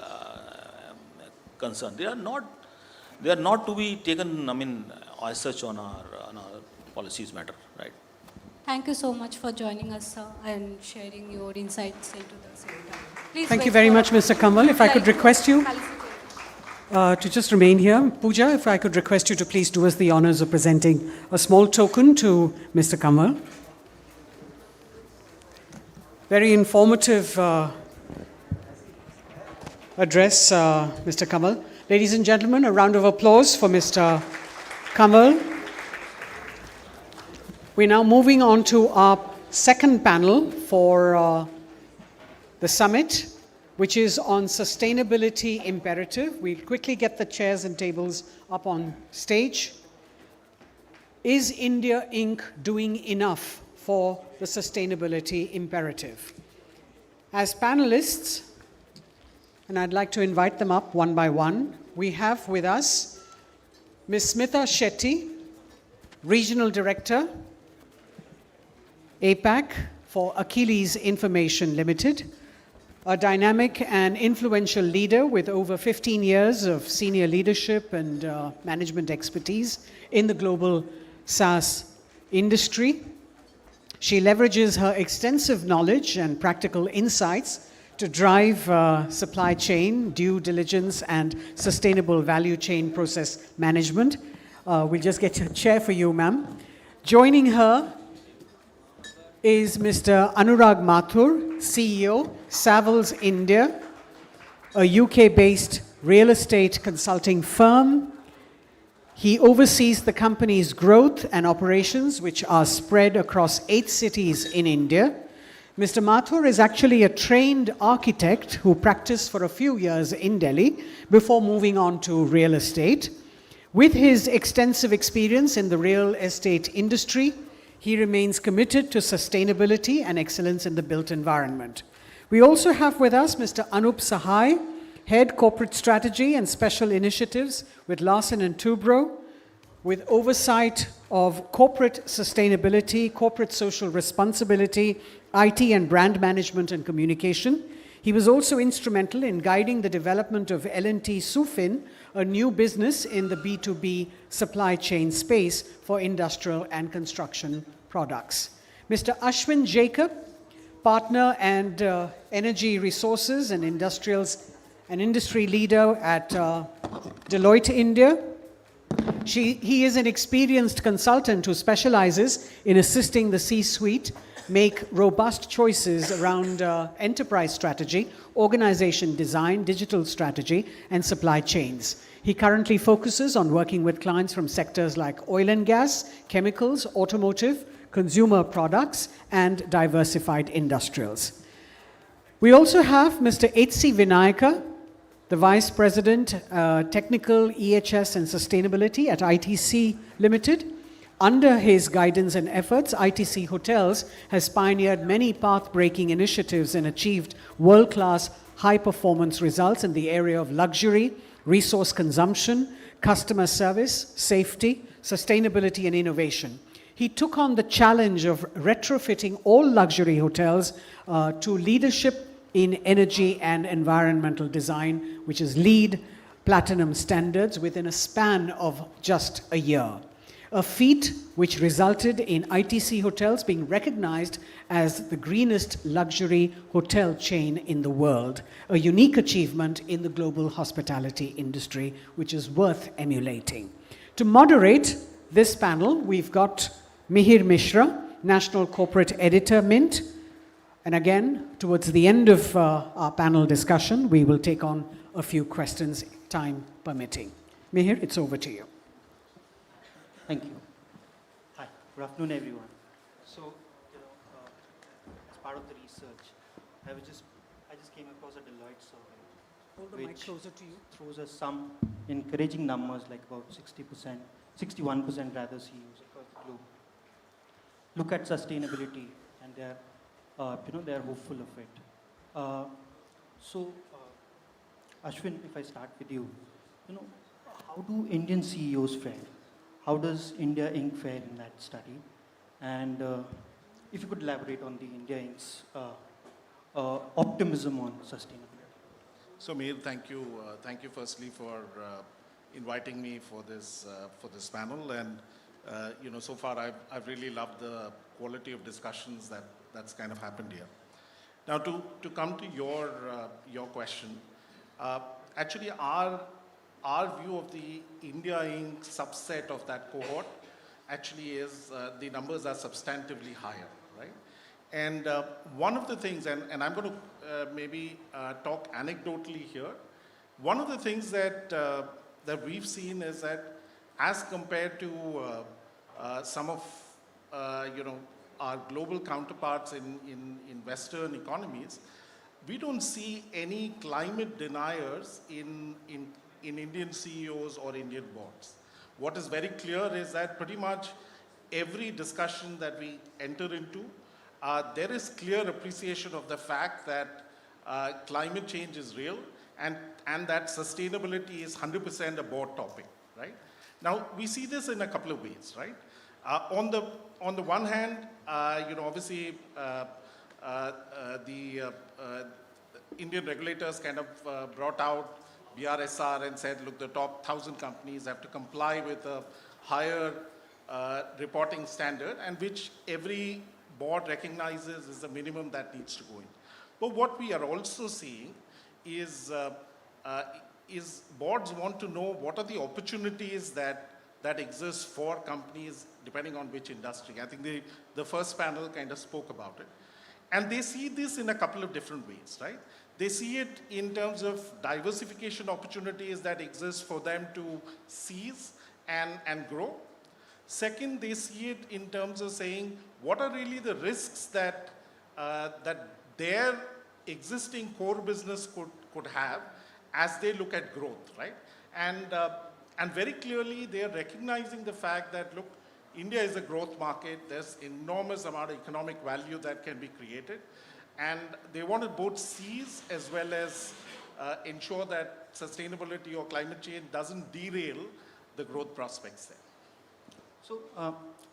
concern. They are not to be taken, I mean, as such on our policies matter, right? Thank you so much for joining us, sir, and sharing your insights into the sector. Please Thank wait you very for much, Mr. Kamal. If I could request you felicitate. to just remain here. Pooja, if I could request you to please do us the honors of presenting a small token to Mr. Kamal. Very informative address, Mr. Kamal. Ladies and gentlemen, a round of applause for Mr. Kamal. We're now moving on to our second panel for the summit, which is on sustainability imperative. We'll quickly get the chairs and tables up on stage. Is India Inc. doing enough for the sustainability imperative? As panelists, and I'd like to invite them up one by one, we have with us Ms. Smitha Shetty, Regional Director, APAC for Achilles Information Limited, a dynamic and influential leader with over 15 years of senior leadership and management expertise in the global SaaS industry. She leverages her extensive knowledge and practical insights to drive supply chain, due diligence, and sustainable value chain process management. We'll just get a chair for you, ma'am. Joining her is Mr. Anurag Mathur, CEO, Savills India, a UK-based real estate consulting firm. He oversees the company's growth and operations, which are spread across 8 cities in India. Mr. Mathur is actually a trained architect who practiced for a few years in Delhi before moving on to real estate. With his extensive experience in the real estate industry, he remains committed to sustainability and excellence in the built environment. We also have with us Mr. Anup Sahai, Head Corporate Strategy and Special Initiatives with Larsen & Toubro, with oversight of corporate sustainability, corporate social responsibility, IT and brand management and communication. He was also instrumental in guiding the development of L&T Sufin, a new business in the B2B supply chain space for industrial and construction products. Mr. Ashwin Jacob, partner and energy resources and industrials, an industry leader at Deloitte India. He is an experienced consultant who specializes in assisting the C-suite make robust choices around enterprise strategy, organization design, digital strategy, and supply chains. He currently focuses on working with clients from sectors like oil and gas, chemicals, automotive, consumer products, and diversified industrials. We also have Mr. H.C. Vinayaka, the Vice President, Technical, EHS and Sustainability at ITC Limited. Under his guidance and efforts, ITC Hotels has pioneered many path-breaking initiatives and achieved world-class high-performance results in the area of luxury, resource consumption, customer service, safety, sustainability and innovation. He took on the challenge of retrofitting all luxury hotels to leadership in energy and environmental design, which is LEED Platinum standards within a span of just a year. A feat which resulted in ITC Hotels being recognized as the greenest luxury hotel chain in the world, a unique achievement in the global hospitality industry, which is worth emulating. To moderate this panel, we've got Mihir Mishra, National Corporate Editor, Mint. And again, towards the end of our panel discussion, we will take on a few questions, time permitting. Mihir, it's over to you. Thank you. Hi, good afternoon, everyone. So, as part of the research, I just came across a Deloitte survey, Hold the mic closer to you. throws us some encouraging numbers, like about 60%, 61% rather CEOs across the globe look at sustainability, and they're they're hopeful of it. Ashwin, if I start with you, how do Indian CEOs fare? How does India Inc. fare in that study? And if you could elaborate on the India Inc.'s optimism on sustainability. So, Mir, thank you. Thank you firstly for inviting me for this panel. And so far I've really loved the quality of discussions that's kind of happened here. Now, to come to your question, actually our view of the India Inc. subset of that cohort actually is the numbers are substantively higher, right? And one of the things, and I'm going to maybe talk anecdotally here, one of the things that we've seen is that as compared to some of our global counterparts in Western economies, we don't see any climate deniers in Indian CEOs or Indian boards. What is very clear is that pretty much every discussion that we enter into, there is clear appreciation of the fact that climate change is real and that sustainability is 100% a board topic, right? Now, we see this in a couple of ways, right? On the one hand, obviously the Indian regulators kind of brought out BRSR and said, look, the top 1,000 companies have to comply with a higher reporting standard, and which every board recognizes is the minimum that needs to go in. But what we are also seeing is boards want to know what are the opportunities that exist for companies depending on which industry. I think the first panel kind of spoke about it. And they see this in a couple of different ways, right? They see it in terms of diversification opportunities that exist for them to seize and grow. Second, they see it in terms of saying, what are really the risks that their existing core business could have as they look at growth, right? And very clearly, they are recognizing the fact that, look, India is a growth market. There's enormous amount of economic value that can be created. And they want to both seize as well as ensure that sustainability or climate change doesn't derail the growth prospects there. So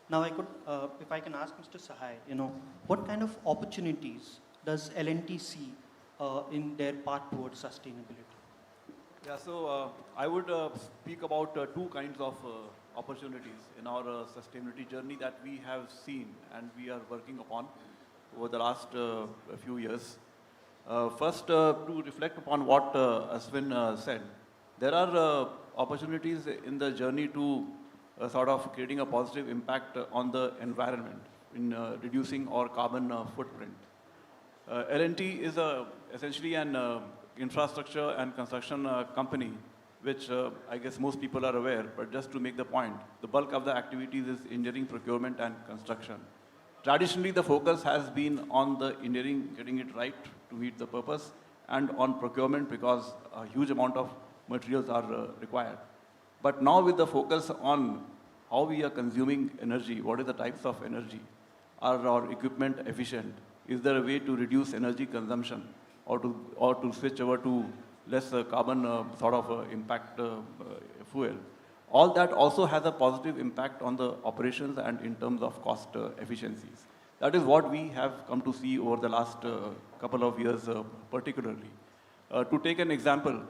now if I can ask Mr. Sahai, what kind of opportunities does L&T see in their path towards sustainability? Yeah, so I would speak about two kinds of opportunities in our sustainability journey that we have seen and we are working upon over the last few years. First, to reflect upon what Aswin said, there are opportunities in the journey to sort of creating a positive impact on the environment in reducing our carbon footprint. L&T is essentially an infrastructure and construction company, which I guess most people are aware, but just to make the point, the bulk of the activities is engineering, procurement, and construction. Traditionally, the focus has been on the engineering, getting it right to meet the purpose, and on procurement because a huge amount of materials are required. But now with the focus on how we are consuming energy, what are the types of energy, are our equipment efficient, is there a way to reduce energy consumption, or to switch over to less carbon sort of impact fuel. All that also has a positive impact on the operations and in terms of cost efficiencies. That is what we have come to see over the last couple of years particularly. To take an example,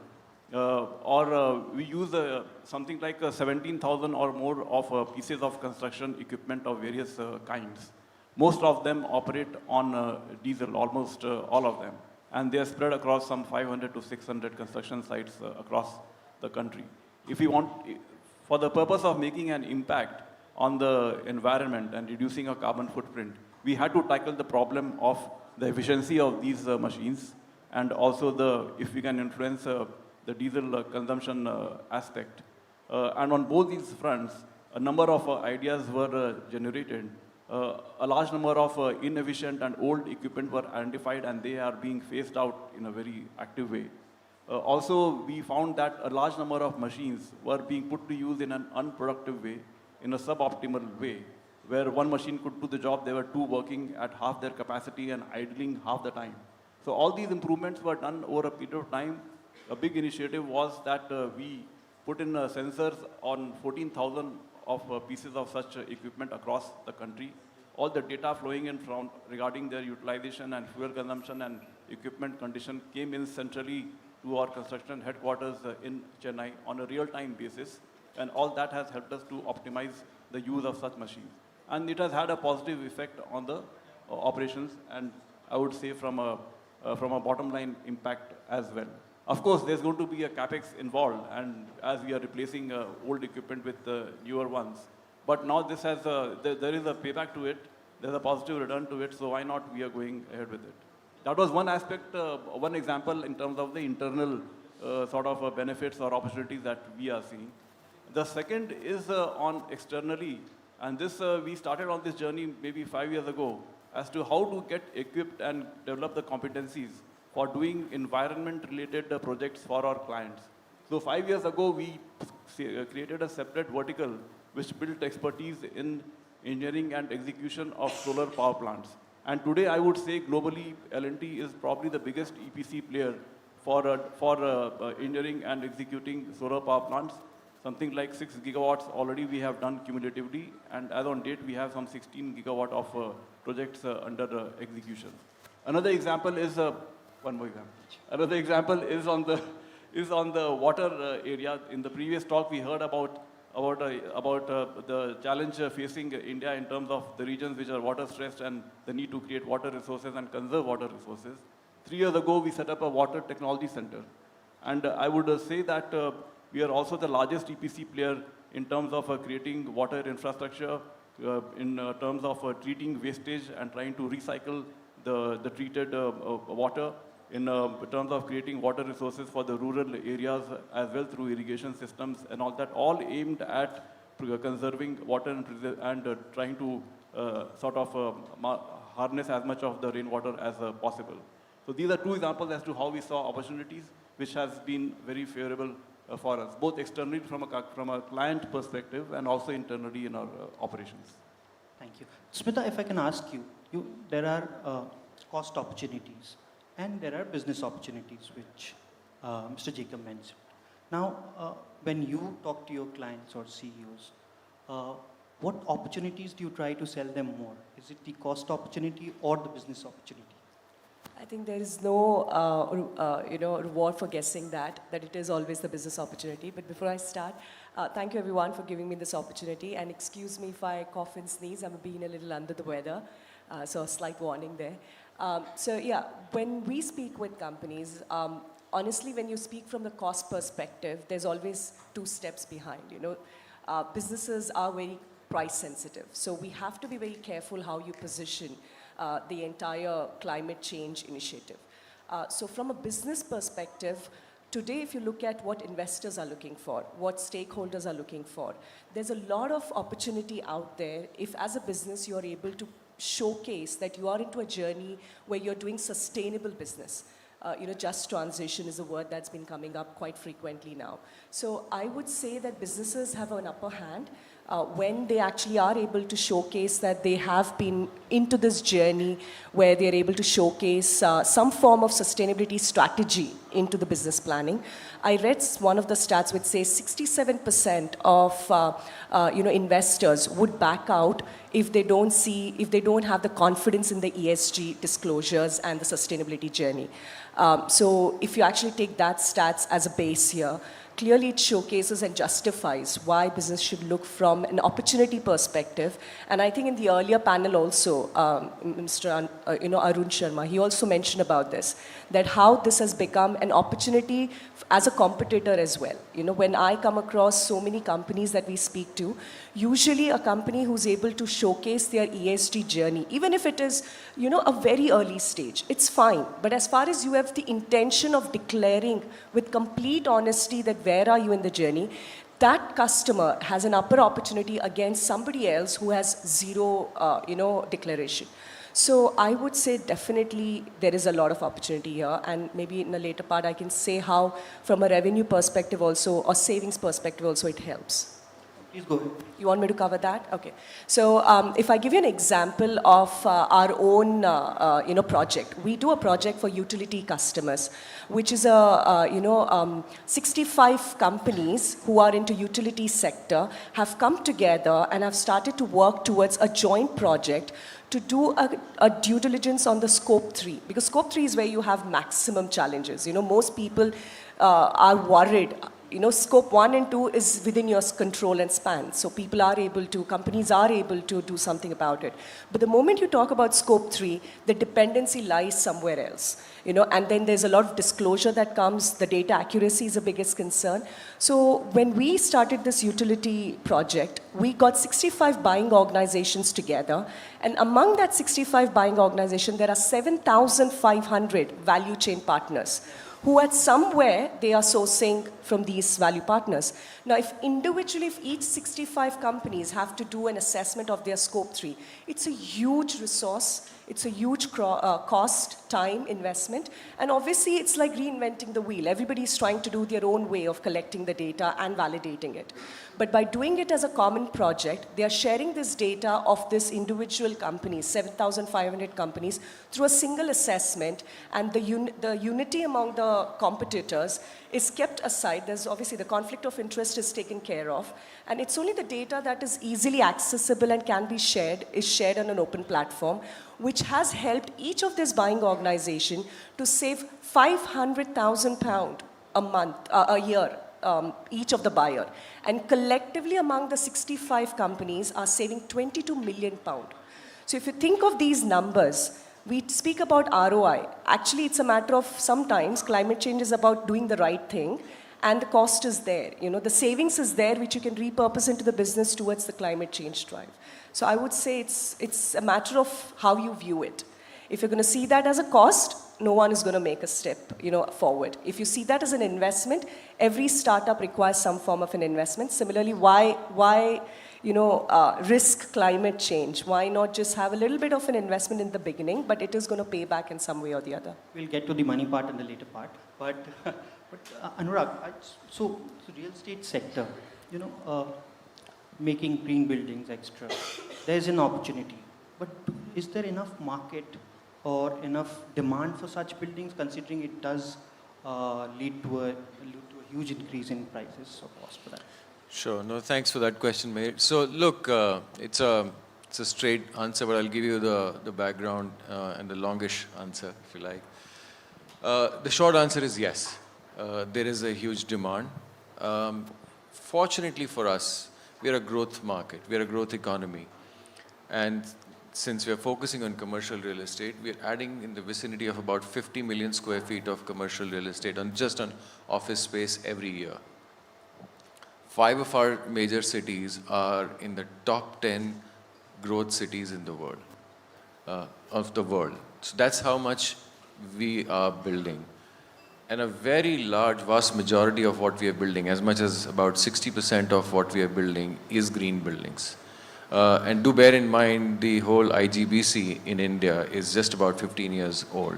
we use something like 17,000 or more of pieces of construction equipment of various kinds. Most of them operate on diesel, almost all of them. And they are spread across some 500 to 600 construction sites across the country. If we want, for the purpose of making an impact on the environment and reducing our carbon footprint, we had to tackle the problem of the efficiency of these machines and also if we can influence the diesel consumption aspect. And on both these fronts, a number of ideas were generated. A large number of inefficient and old equipment were identified and they are being phased out in a very active way. Also, we found that a large number of machines were being put to use in an unproductive way, in a suboptimal way, where one machine could do the job, there were two working at half their capacity and idling half the time. So all these improvements were done over a period of time. A big initiative was that we put in sensors on 14,000 of pieces of such equipment across the country. All the data flowing in from regarding their utilization and fuel consumption and equipment condition came in centrally to our construction headquarters in Chennai on a real-time basis. And all that has helped us to optimize the use of such machines. And it has had a positive effect on the operations and I would say from a bottom line impact as well. Of course, there's going to be a capex involved, and as we are replacing old equipment with newer ones. But now this has there is a payback to it. There's a positive return to it. So why not we are going ahead with it? That was one aspect, one example in terms of the internal sort of benefits or opportunities that we are seeing. The second is on externally, and this we started on this journey maybe 5 years ago as to how to get equipped and develop the competencies for doing environment-related projects for our clients. So 5 years ago, we created a separate vertical which built expertise in engineering and execution of solar power plants. And today, I would say globally, L&T is probably the biggest EPC player for engineering and executing solar power plants. Something like 6 gigawatts already we have done cumulatively, and as on date, we have some 16 gigawatt of projects under execution. Another example is one more example. Another example is on the water area. In the previous talk, we heard about the challenge facing India in terms of the regions which are water stressed and the need to create water resources and conserve water resources. 3 years ago, we set up a water technology center. And I would say that we are also the largest EPC player in terms of creating water infrastructure, in terms of treating wastage and trying to recycle the treated water, in terms of creating water resources for the rural areas as well through irrigation systems and all that, all aimed at conserving water and trying to harness as much of the rainwater as possible. So these are two examples as to how we saw opportunities, which has been very favorable for us, both externally from a client perspective and also internally in our operations. Thank you. Smita, if I can ask you, there are cost opportunities and there are business opportunities, which Mr. Jacob mentioned. Now, when you talk to your clients or CEOs, what opportunities do you try to sell them more? Is it the cost opportunity or the business opportunity? I think there is no, reward for guessing that it is always the business opportunity. But before I start, thank you everyone for giving me this opportunity. And excuse me if I cough and sneeze. I'm being a little under the weather, so a slight warning there. When we speak with companies, honestly, when you speak from the cost perspective, there's always 2 steps behind. Businesses are very price sensitive, so we have to be very careful how you position the entire climate change initiative. So from a business perspective, today if you look at what investors are looking for, what stakeholders are looking for, there's a lot of opportunity out there if as a business you're able to showcase that you are into a journey where you're doing sustainable business. Just transition is a word that's been coming up quite frequently now. So I would say that businesses have an upper hand when they actually are able to showcase that they have been into this journey where they're able to showcase some form of sustainability strategy into the business planning. I read one of the stats which says 67% of investors would back out if they don't have the confidence in the ESG disclosures and the sustainability journey. So if you actually take that stats as a base here, clearly it showcases and justifies why business should look from an opportunity perspective. And I think in the earlier panel also, Mr. Arun Sharma, he also mentioned about this, that how this has become an opportunity as a competitor as well. When I come across so many companies that we speak to, usually a company who's able to showcase their ESG journey, even if it is, a very early stage, it's fine. But as far as you have the intention of declaring with complete honesty that where are you in the journey, that customer has an upper opportunity against somebody else who has zero, declaration. So I would say definitely there is a lot of opportunity here, and maybe in a later part I can say how from a revenue perspective also or savings perspective also it helps. Please go ahead. You want me to cover that? Okay. So if I give you an example of our own, project, we do a project for utility customers, which is 65 companies who are into utility sector have come together and have started to work towards a joint project to do a due diligence on the scope 3, because scope 3 is where you have maximum challenges. Most people are worried. Scope 1 and 2 is within your control and span. So companies are able to do something about it. But the moment you talk about scope 3, the dependency lies somewhere else. And then there's a lot of disclosure that comes. The data accuracy is the biggest concern. So when we started this utility project, we got 65 buying organizations together. And among that 65 buying organizations, there are 7,500 value chain partners who at somewhere they are sourcing from these value partners. Now, if each 65 companies have to do an assessment of their scope 3, it's a huge resource, it's a huge cost, time, investment, and obviously it's like reinventing the wheel. Everybody is trying to do their own way of collecting the data and validating it. But by doing it as a common project, they are sharing this data of this individual companies, 7,500 companies, through a single assessment, and the unity among the competitors is kept aside. There's obviously the conflict of interest is taken care of, and it's only the data that is easily accessible and can be shared is shared on an open platform, which has helped each of this buying organization to save £500,000 a year each of the buyer. And collectively among the 65 companies are saving 22 million pound. So if you think of these numbers, we speak about ROI. Actually, it's a matter of sometimes climate change is about doing the right thing, and the cost is there. You know, the savings is there, which you can repurpose into the business towards the climate change drive. So I would say it's a matter of how you view it. If you're going to see that as a cost, no one is going to make a step, forward. If you see that as an investment, every startup requires some form of an investment. Similarly, why risk climate change? Why not just have a little bit of an investment in the beginning, but it is going to pay back in some way or the other? We'll get to the money part in the later part. But Anurag, so real estate sector, making green buildings extra, there's an opportunity. But is there enough market or enough demand for such buildings, considering it does lead to a huge increase in prices or cost for that? Sure. No, thanks for that question, Mayor. So look, it's a straight answer, but I'll give you the background and the longish answer, if you like. The short answer is yes. There is a huge demand. Fortunately for us, we are a growth market. We are a growth economy. And since we are focusing on commercial real estate, we are adding in the vicinity of about 50 million square feet of commercial real estate just on office space every year. 5 of our major cities are in the top 10 growth cities in the world, So that's how much we are building. And a very large, vast majority of what we are building, as much as about 60% of what we are building, is green buildings. And do bear in mind, the whole IGBC in India is just about 15 years old.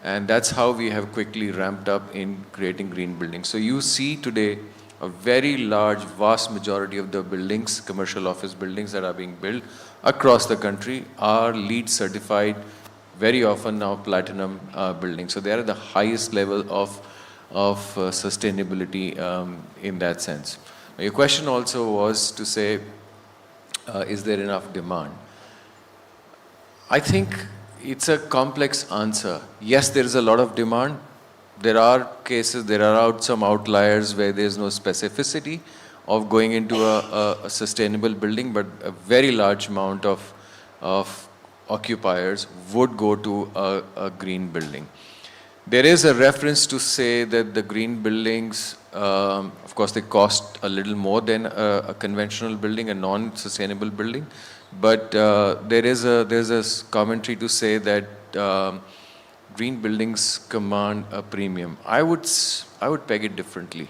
And that's how we have quickly ramped up in creating green buildings. So you see today a very large, vast majority of the buildings, commercial office buildings that are being built across the country are LEED certified, very often now platinum buildings. So they are at the highest level of sustainability in that sense. Now, your question also was to say, is there enough demand? I think it's a complex answer. Yes, there is a lot of demand. There are cases, there are some outliers where there is no specificity of going into a sustainable building, but a very large amount of occupiers would go to a green building. There is a reference to say that the green buildings, of course, they cost a little more than a conventional building, a non-sustainable building. But there's a commentary to say that green buildings command a premium. I would peg it differently.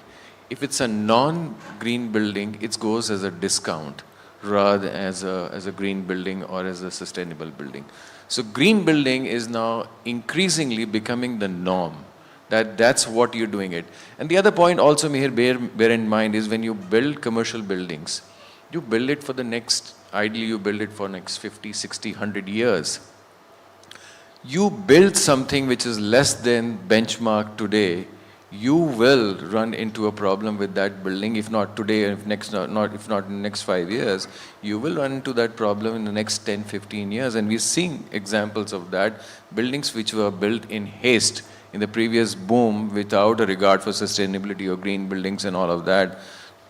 If it's a non-green building, it goes as a discount rather as a green building or as a sustainable building. So green building is now increasingly becoming the norm. That's what you're doing it. And the other point also, Mihir, bear in mind is when you build commercial buildings, you build it for the next, ideally you build it for next 50, 60, 100 years. You build something which is less than benchmark today, you will run into a problem with that building, if not today, if not in the next 5 years, you will run into that problem in the next 10, 15 years. And we're seeing examples of that, buildings which were built in haste in the previous boom without a regard for sustainability or green buildings and all of that,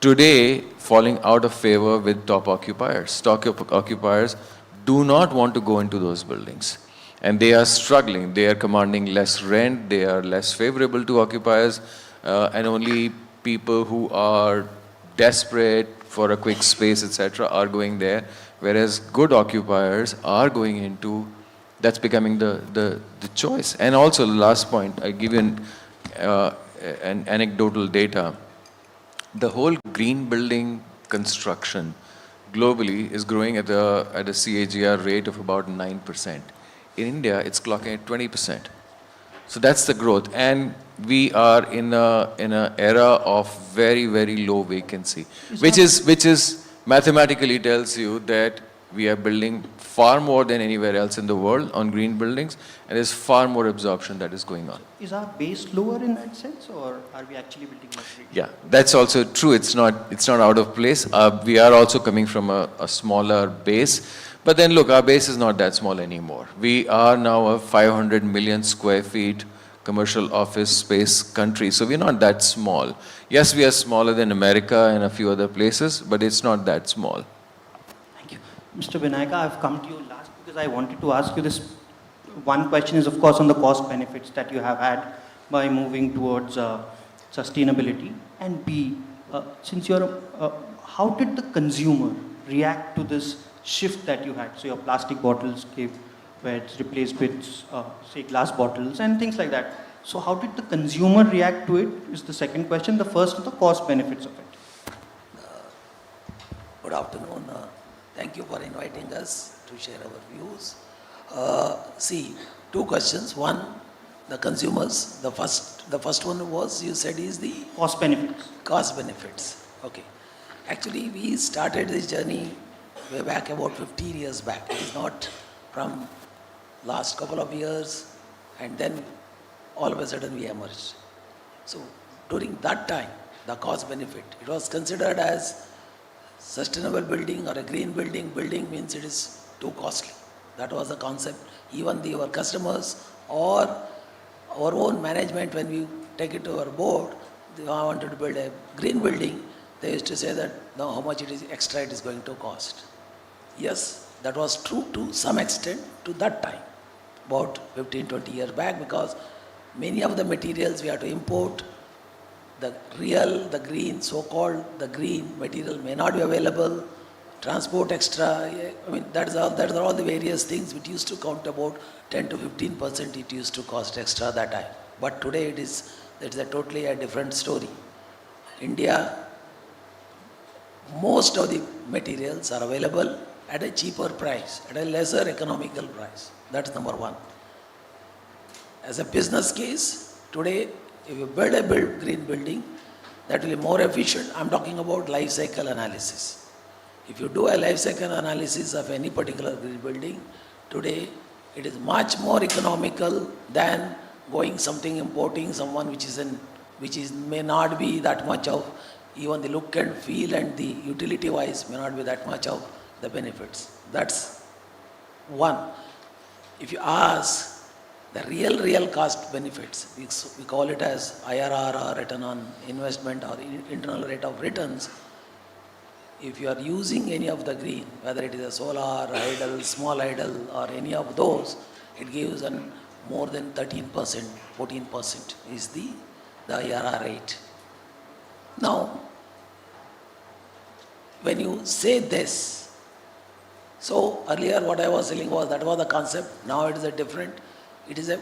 today falling out of favor with top occupiers. Top occupiers do not want to go into those buildings. And they are struggling. They are commanding less rent. They are less favorable to occupiers. And only people who are desperate for a quick space, etc., are going there. Whereas good occupiers are going into, that's becoming the choice. And also, the last point, I give you an anecdotal data. The whole green building construction globally is growing at a CAGR rate of about 9%. In India, it's clocking at 20%. So that's the growth. And we are in an era of very, very low vacancy, which is mathematically tells you that we are building far more than anywhere else in the world on green buildings, and there's far more absorption that is going on. Is our base lower in that sense, or are we actually building much bigger? Yeah, that's also true. It's not out of place. We are also coming from a smaller base. But then look, our base is not that small anymore. We are now a 500 million square feet commercial office space country. So we're not that small. Yes, we are smaller than America and a few other places, but it's not that small. Thank you. Mr. Vinayaka, I've come to you last because I wanted to ask you this. One question is, of course, on the cost benefits that you have had by moving towards sustainability. And B, since you're, how did the consumer react to this shift that you had? So your plastic bottles came, where it's replaced with, say, glass bottles and things like that. So how did the consumer react to it is the second question. The first is the cost benefits of it. Good afternoon. Thank you for inviting us to share our views. See, two questions. One, the consumers. The first one was, you said, is the cost benefits. Cost benefits. Okay. Actually, we started this journey way back about 15 years back. It is not from last couple of years, and then all of a sudden we emerged. So during that time, the cost benefit, it was considered as sustainable building or a green building. Building means it is too costly. That was the concept. Even our customers or our own management, when we take it to our board, they wanted to build a green building, they used to say that, no, how much it is extra it is going to cost. Yes, that was true to some extent to that time, about 15, 20 years back, because many of the materials we have to import, the green, so-called the green material may not be available, transport extra, I mean, that are all the various things which used to count about 10 to 15% it used to cost extra that time. But today it's a totally a different story. India, most of the materials are available at a cheaper price, at a lesser economical price. That's number one. As a business case, today, if you build a green building, that will be more efficient. I'm talking about life cycle analysis. If you do a life cycle analysis of any particular green building, today it is much more economical than going something, importing someone which may not be that much of, even the look and feel and the utility wise may not be that much of the benefits. That's one. If you ask the real cost benefits, we call it as IRR or return on investment or internal rate of returns. If you are using any of the green, whether it is a solar, idle, small idle or any of those, it gives more than 13%, 14% is the IRR rate. Now, when you say this, so earlier what I was telling was that was the concept, now it is a different, it is a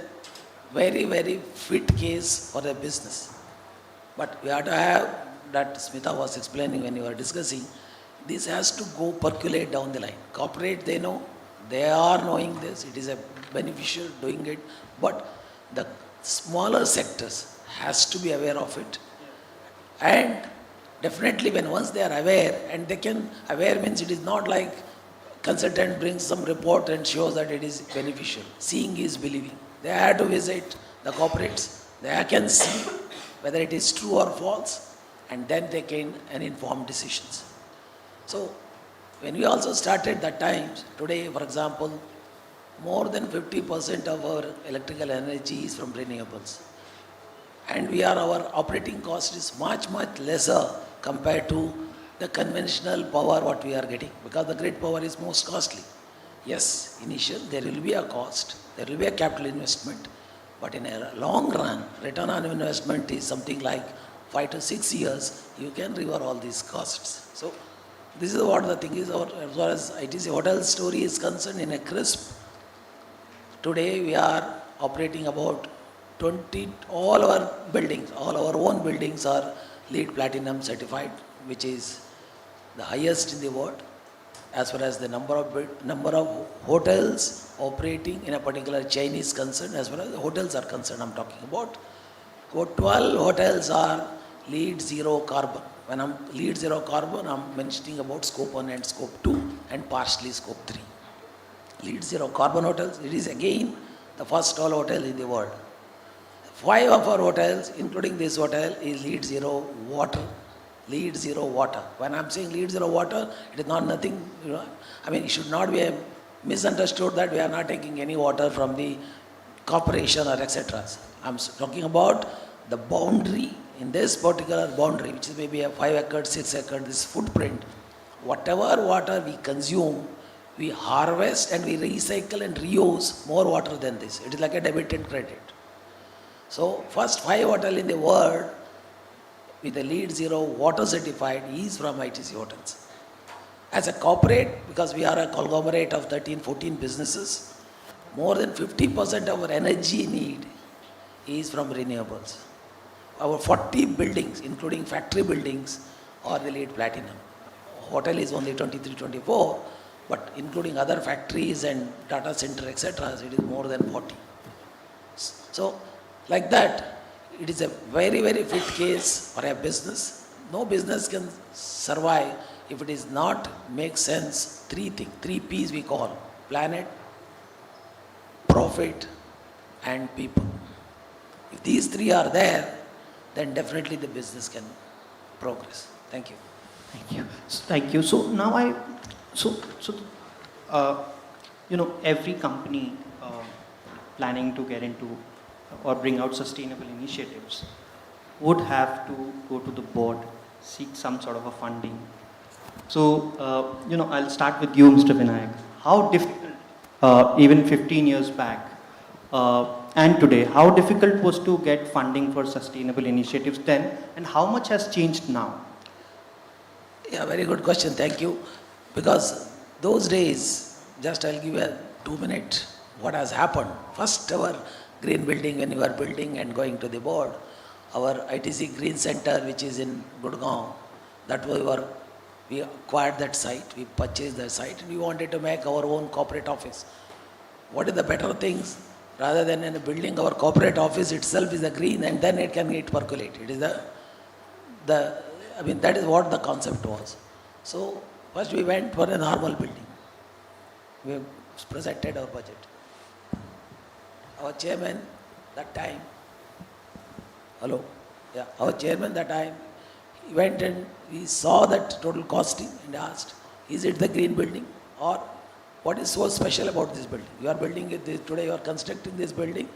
very, very fit case for a business. But we have to have, that Smita was explaining when you were discussing, this has to go percolate down the line. Corporate, they know, they are knowing this, it is a beneficial doing it, but the smaller sectors has to be aware of it. And definitely when once they are aware, and they can, aware means it is not like consultant brings some report and shows that it is beneficial. Seeing is believing. They have to visit the corporates, they can see whether it is true or false, and then they can informed decisions. So, when we also started that times, today for example, more than 50% of our electrical energy is from renewables. And our operating cost is much, much lesser compared to the conventional power what we are getting, because the grid power is most costly. Yes, initial there will be a cost, there will be a capital investment, but in a long run, return on investment is something like 5 to 6 years, you can recover all these costs. So, this is what the thing is, as far as ITC hotel story is concerned, in a crisp. Today we are operating about 20, all our buildings, all our own buildings are LEED Platinum certified, which is the highest in the world. As far as the number of hotels operating in a particular chain is concerned, as far as the hotels are concerned, I'm talking about 12 hotels are LEED Zero Carbon. When I'm LEED Zero Carbon, I'm mentioning about Scope 1 and Scope 2 and partially Scope 3. LEED Zero Carbon hotels, it is again the first all hotel in the world. 5 of our hotels, including this hotel, is LEED Zero Water. LEED Zero Water. When I'm saying LEED Zero Water, it is not nothing, I mean, it should not be misunderstood that we are not taking any water from the corporation or etc. I'm talking about the boundary, in this particular boundary, which is maybe a 5 acre, 6 acre, this footprint, whatever water we consume, we harvest and we recycle and reuse more water than this. It is like a debit and credit. So first 5 hotel in the world with a LEED Zero water certified is from ITC Hotels. As a corporate, because we are a conglomerate of 13, 14 businesses, more than 50% of our energy need is from renewables. Our 40 buildings, including factory buildings, are the LEED Platinum. Hotel is only 23, 24, but including other factories and data center, etc., it is more than 40. So, like that, it is a very, very fit case for a business. No business can survive if it is not make sense. 3 P's we call: planet, profit, and people. If these 3 are there, then definitely the business can progress. Thank you. Thank you. Thank you. So now every company planning to get into or bring out sustainable initiatives would have to go to the board, seek some sort of a funding. So, I'll start with you, Mr. Vinayak. How difficult, even 15 years back and today, how difficult was to get funding for sustainable initiatives then, and how much has changed now? Yeah, very good question. Thank you. Because those days, just I'll give you a 2-minute what has happened. First, our green building, when we were building and going to the board, our ITC Green Center, which is in Gurgaon, that we acquired that site, we purchased the site, and we wanted to make our own corporate office. What is the better things? Rather than in a building, our corporate office itself is a green, and then it can get percolate. It is that is what the concept was. So first we went for a normal building. We presented our budget. Our chairman that time, our chairman that time, he went and we saw that total costing and asked, is it the green building, or what is so special about this building? You are building it today, you are constructing this building.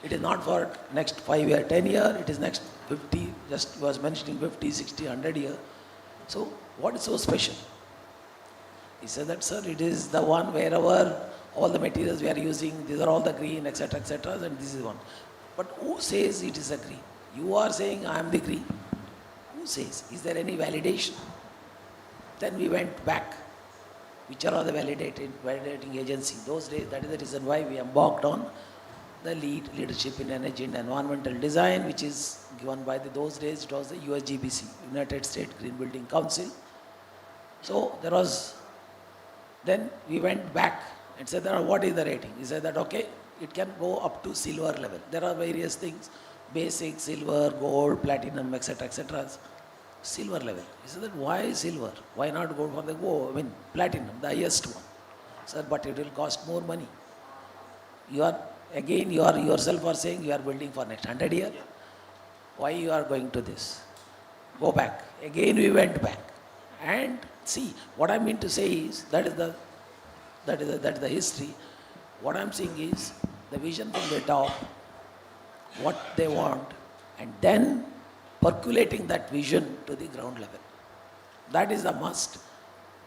It is not for next 5 year, 10 year, it is next 50, just was mentioning 50, 60, 100 year. So what is so special? He said that, sir, it is the one wherever all the materials we are using, these are all the green, etc., etc., and this is one. But who says it is a green? You are saying I am the green. Who says? Is there any validation? Then we went back. Which are all the validating agency? Those days, that is the reason why we embarked on the leadership in energy and environmental design, which is given by those days, it was the USGBC, United States Green Building Council. So then we went back and said, what is the rating? He said that, okay, it can go up to silver level. There are various things, basic, silver, gold, platinum, etc., etc. Silver level. He said that, why silver? Why not go for the platinum, the highest one? Sir, but it will cost more money. You yourself are saying you are building for next 100 years. Why you are going to this? Go back. Again we went back. And see, what I mean to say is, that is the history. What I am saying is, the vision from the top, what they want, and then percolating that vision to the ground level. That is a must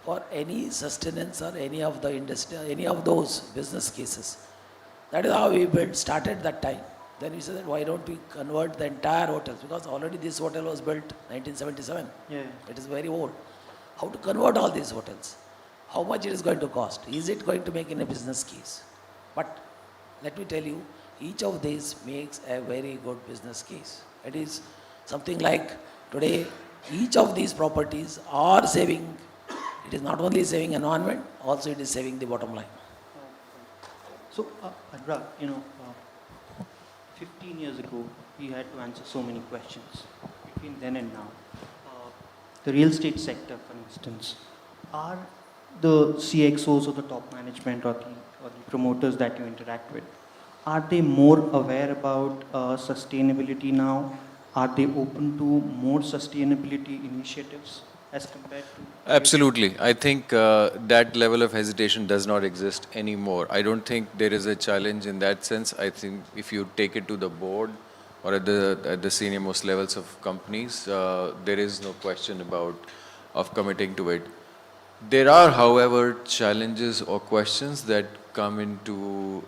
for any sustenance or any of the industry, any of those business cases. That is how we started that time. Then we said that why don't we convert the entire hotels, because already this hotel was built 1977. Yeah. It is very old. How to convert all these hotels? How much it is going to cost? Is it going to make in a business case? But let me tell you, each of these makes a very good business case. It is something like today, each of these properties are saving. It is not only saving environment, also it is saving the bottom line. So, Anurag, 15 years ago, we had to answer so many questions. Between then and now, the real estate sector, for instance, are the CXOs or the top management or the promoters that you interact with, are they more aware about sustainability now? Are they open to more sustainability initiatives? as compared to... Absolutely. I think that level of hesitation does not exist anymore. I don't think there is a challenge in that sense. I think if you take it to the board or at the senior most levels of companies, there is no question of committing to it. There are, however, challenges or questions that come into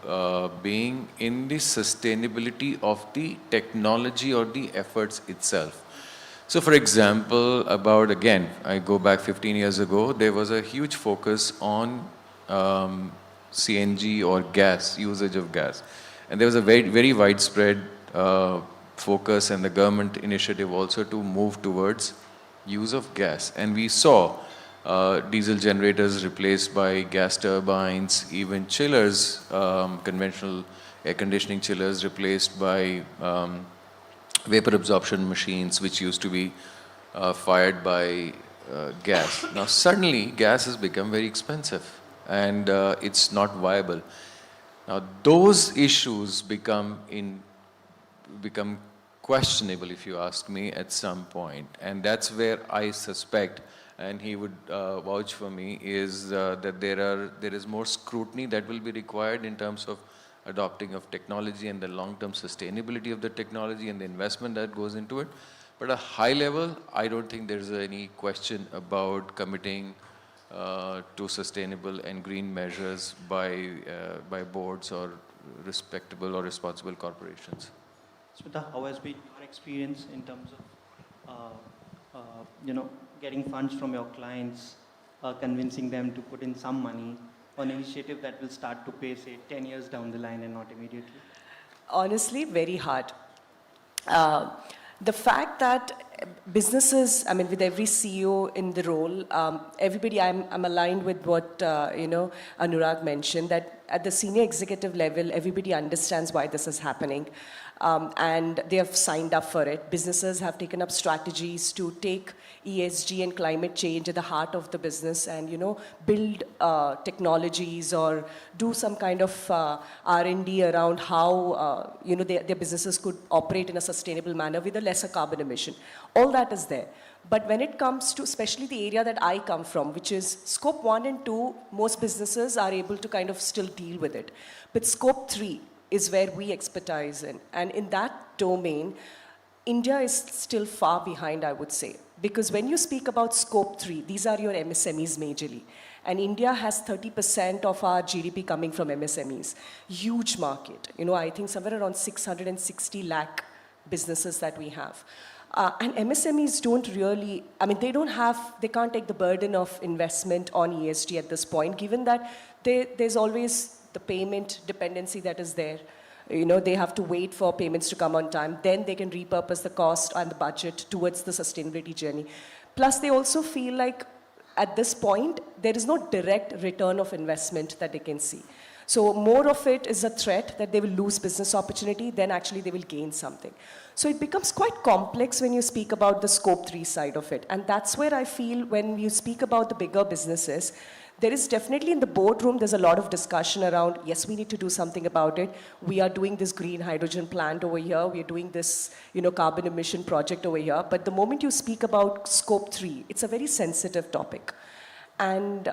being in the sustainability of the technology or the efforts itself. So for example, again, I go back 15 years ago, there was a huge focus on CNG or gas, usage of gas. And there was a very, very widespread focus and the government initiative also to move towards use of gas. And we saw diesel generators replaced by gas turbines, even chillers, conventional air conditioning chillers replaced by vapor absorption machines, which used to be fired by gas. Now suddenly gas has become very expensive and it's not viable. Now those issues become questionable, if you ask me, at some point. And that's where I suspect, and he would vouch for me, is that there is more scrutiny that will be required in terms of adopting of technology and the long-term sustainability of the technology and the investment that goes into it. But at a high level, I don't think there's any question about committing to sustainable and green measures by boards or respectable or responsible corporations. Smita, how has been your experience in terms of, getting funds from your clients, convincing them to put in some money on an initiative that will start to pay, say, 10 years down the line and not immediately? Honestly, very hard. The fact that businesses, I mean, with every CEO in the role, everybody, I'm aligned with what, Anurag mentioned, that at the senior executive level, everybody understands why this is happening. And they have signed up for it. Businesses have taken up strategies to take ESG and climate change at the heart of the business and, build technologies or do some kind of R&D around how, their businesses could operate in a sustainable manner with a lesser carbon emission. All that is there. But when it comes to, especially the area that I come from, which is scope 1 and 2, most businesses are able to kind of still deal with it. But scope 3 is where we expertise in. And in that domain, India is still far behind, I would say. Because when you speak about scope 3, these are your MSMEs majorly. And India has 30% of our GDP coming from MSMEs. Huge market. I think somewhere around 660 lakh businesses that we have. And MSMEs don't really, they can't take the burden of investment on ESG at this point, given that there's always the payment dependency that is there. They have to wait for payments to come on time. Then they can repurpose the cost and the budget towards the sustainability journey. Plus, they also feel like at this point, there is no direct return of investment that they can see. So more of it is a threat that they will lose business opportunity than actually they will gain something. So it becomes quite complex when you speak about the scope 3 side of it. And that's where I feel when you speak about the bigger businesses, there is definitely in the boardroom, there's a lot of discussion around, yes, we need to do something about it. We are doing this green hydrogen plant over here. We are doing this, carbon emission project over here. But the moment you speak about scope 3, it's a very sensitive topic. And,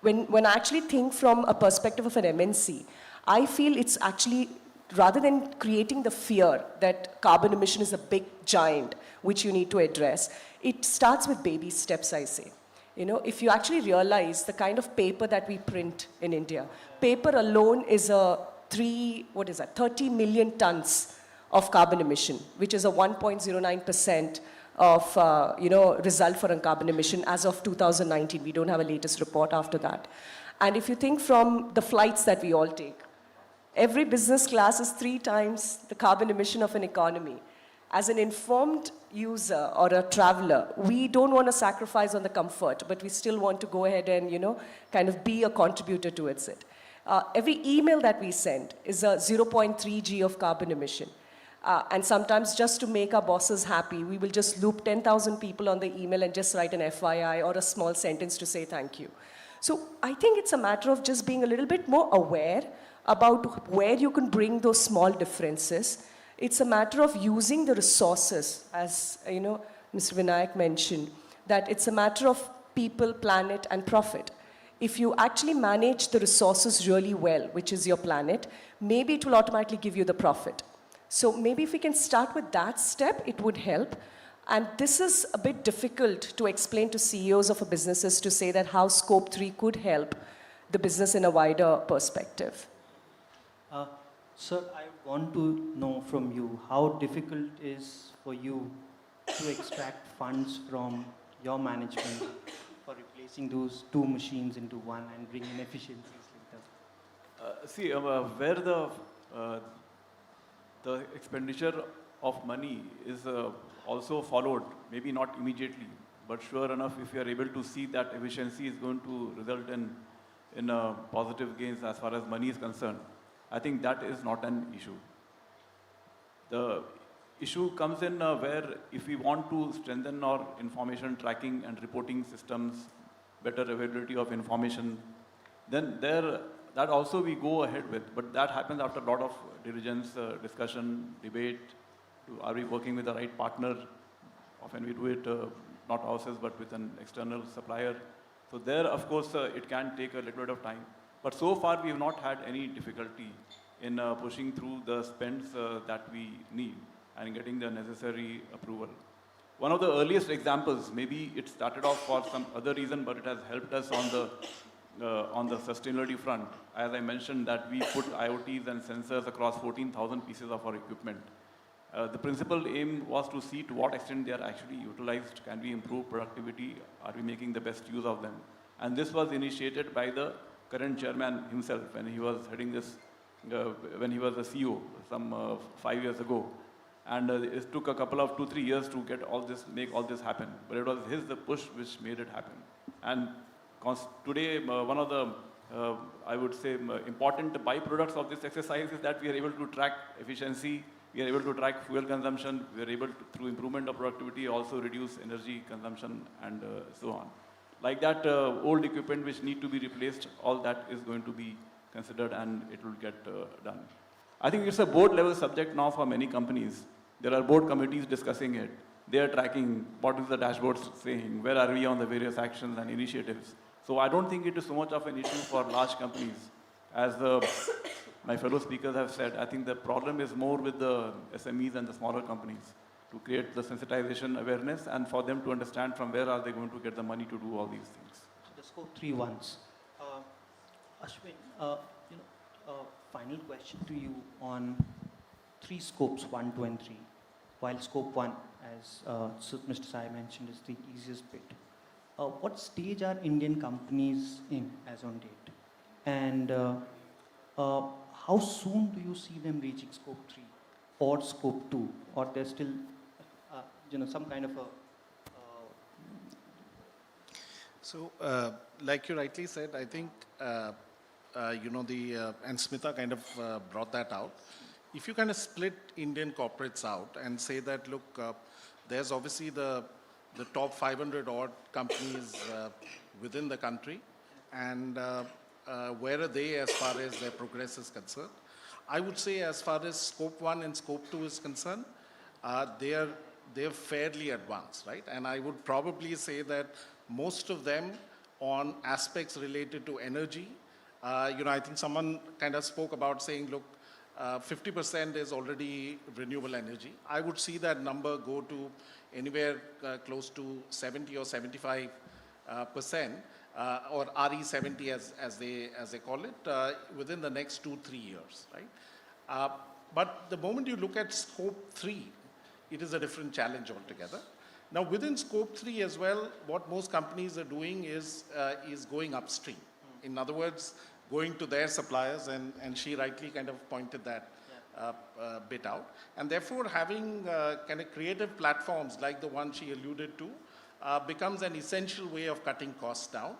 when I actually think from a perspective of an MNC, I feel it's actually, rather than creating the fear that carbon emission is a big giant, which you need to address, it starts with baby steps, I say. If you actually realize the kind of paper that we print in India, paper alone is 30 million tons of carbon emission, which is a 1.09% of, result for carbon emission as of 2019. We don't have a latest report after that. And if you think from the flights that we all take, every business class is 3 times the carbon emission of an economy. As an informed user or a traveler, we don't want to sacrifice on the comfort, but we still want to go ahead and, kind of be a contributor towards it. Every email that we send is a 0.3 G of carbon emission. And sometimes just to make our bosses happy, we will just loop 10,000 people on the email and just write an FYI or a small sentence to say thank you. So I think it's a matter of just being a little bit more aware about where you can bring those small differences. It's a matter of using the resources, as Mr. Vinayak mentioned. that it's a matter of people, planet, and profit. If you actually manage the resources really well, which is your planet, maybe it will automatically give you the profit. So maybe if we can start with that step, it would help. And this is a bit difficult to explain to CEOs of businesses to say that how Scope 3 could help the business in a wider perspective. Sir, I want to know from you how difficult it is for you to extract funds from your management for replacing those two machines into one and bring in efficiencies later. Where the expenditure of money is also followed, maybe not immediately, but sure enough, if you are able to see that efficiency is going to result in positive gains as far as money is concerned, I think that is not an issue. The issue comes in where if we want to strengthen our information tracking and reporting systems, better availability of information, then that also we go ahead with. But that happens after a lot of diligence, discussion, debate. Are we working with the right partner? Often we do it not ourselves but with an external supplier. So there, of course, it can take a little bit of time. But so far, we have not had any difficulty in pushing through the spends that we need and getting the necessary approval. One of the earliest examples, maybe it started off for some other reason, but it has helped us on the sustainability front. As I mentioned that we put IoTs and sensors across 14,000 pieces of our equipment. The principal aim was to see to what extent they are actually utilized, can we improve productivity, are we making the best use of them. And this was initiated by the current chairman himself when he was heading this, when he was the CEO some 5 years ago. And it took a couple of 2-3 years to get all this, make all this happen. But it was the push which made it happen. And today, one of the, I would say, important byproducts of this exercise is that we are able to track efficiency, we are able to track fuel consumption, we are able to, through improvement of productivity, also reduce energy consumption and so on. Like that, old equipment which need to be replaced, all that is going to be considered and it will get done. I think it's a board level subject now for many companies. There are board committees discussing it. They are tracking what is the dashboard saying, where are we on the various actions and initiatives. So I don't think it is so much of an issue for large companies. As my fellow speakers have said, I think the problem is more with the SMEs and the smaller companies to create the sensitization awareness and for them to understand from where are they going to get the money to do all these things. The Scope 3 ones. Ashwin, final question to you on 3 scopes, 1, 2, and 3. While Scope 1, as Mr. Sai mentioned, is the easiest bit. What stage are Indian companies in as on date? And how soon do you see them reaching Scope 3 or Scope 2? Or there's still some kind of a... So, like you rightly said, I think, and Smita kind of brought that out. If you kind of split Indian corporates out and say that, look, there's obviously the top 500 odd companies within the country, and where are they as far as their progress is concerned? I would say as far as Scope 1 and Scope 2 is concerned, they're fairly advanced, right? And I would probably say that most of them on aspects related to energy, I think someone kind of spoke about saying, look, 50% is already renewable energy. I would see that number go to anywhere close to 70 or 75%, or RE70 as they call it, within the next 2-3 years, right? But the moment you look at Scope 3, it is a different challenge altogether. Now, within Scope 3 as well, what most companies are doing is going upstream. In other words, going to their suppliers, and she rightly kind of pointed that bit out. And therefore, having kind of creative platforms like the one she alluded to becomes an essential way of cutting costs down,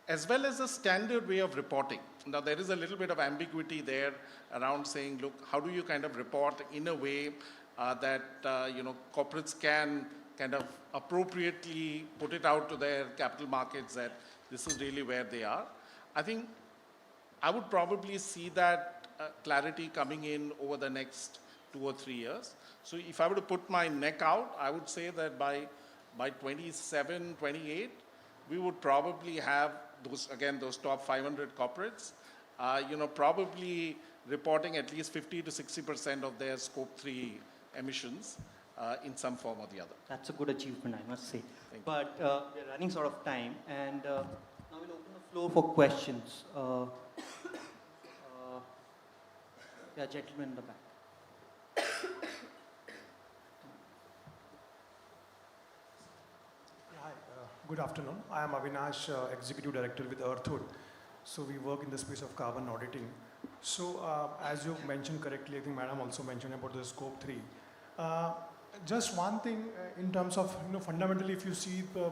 as well as a standard way of reporting. Now, there is a little bit of ambiguity there around saying, look, how do you kind of report in a way that corporates can kind of appropriately put it out to their capital markets that this is really where they are. I think I would probably see that clarity coming in over the next 2 or 3 years. So if I were to put my neck out, I would say that by by 27, 28, we would probably have those top 500 corporates, probably reporting at least 50 to 60% of their scope 3 emissions in some form or the other. That's a good achievement, I must say. But we're running sort of time, and now we'll open the floor for questions. Yeah, gentleman in the back. Hi, good afternoon. I am Avinash, Executive Director with Earthhood. So we work in the space of carbon auditing. So as you mentioned correctly, I think Madam also mentioned about the scope 3. Just one thing in terms of, fundamentally if you see the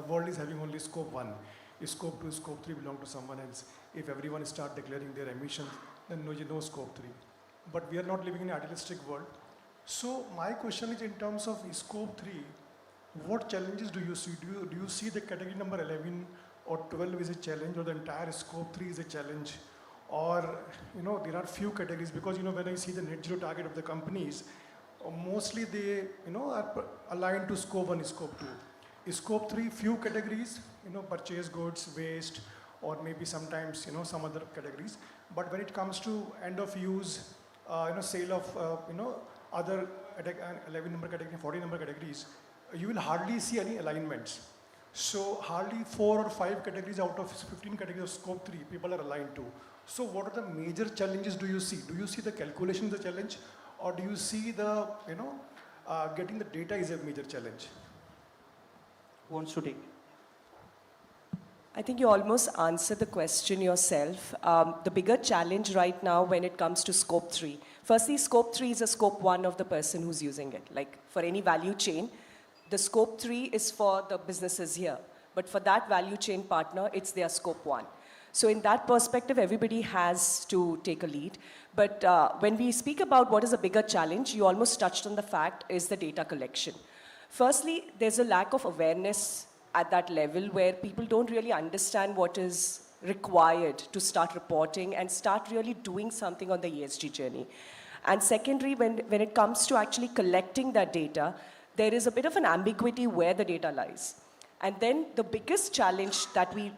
world is having only scope 1, scope 2, scope 3 belong to someone else. If everyone start declaring their emissions, then no scope 3. But we are not living in an idealistic world. So my question is in terms of scope 3, what challenges do you see? Do you see the category number 11 or 12 is a challenge, or the entire scope 3 is a challenge? Or, there are few categories, because, when I see the net zero target of the companies, mostly they, are aligned to scope 1, scope 2. Scope 3, few categories, purchase goods, waste, or maybe sometimes, some other categories. But when it comes to end of use, sale of, other 11 number category, 40 number categories, you will hardly see any alignments. So hardly 4 or 5 categories out of 15 categories of scope 3 people are aligned to. So what are the major challenges do you see? Do you see the calculation as a challenge, or do you see the, getting the data is a major challenge? Who wants to take? I think you almost answered the question yourself. The bigger challenge right now when it comes to scope 3. Firstly, scope 3 is a scope 1 of the person who's using it. Like for any value chain, the scope 3 is for the businesses here. But for that value chain partner, it's their scope 1. So in that perspective, everybody has to take a lead. But when we speak about what is a bigger challenge, you almost touched on the fact is the data collection. Firstly, there's a lack of awareness at that level where people don't really understand what is required to start reporting and start really doing something on the ESG journey. And secondly, when it comes to actually collecting that data, there is a bit of an ambiguity where the data lies. And then the biggest challenge that we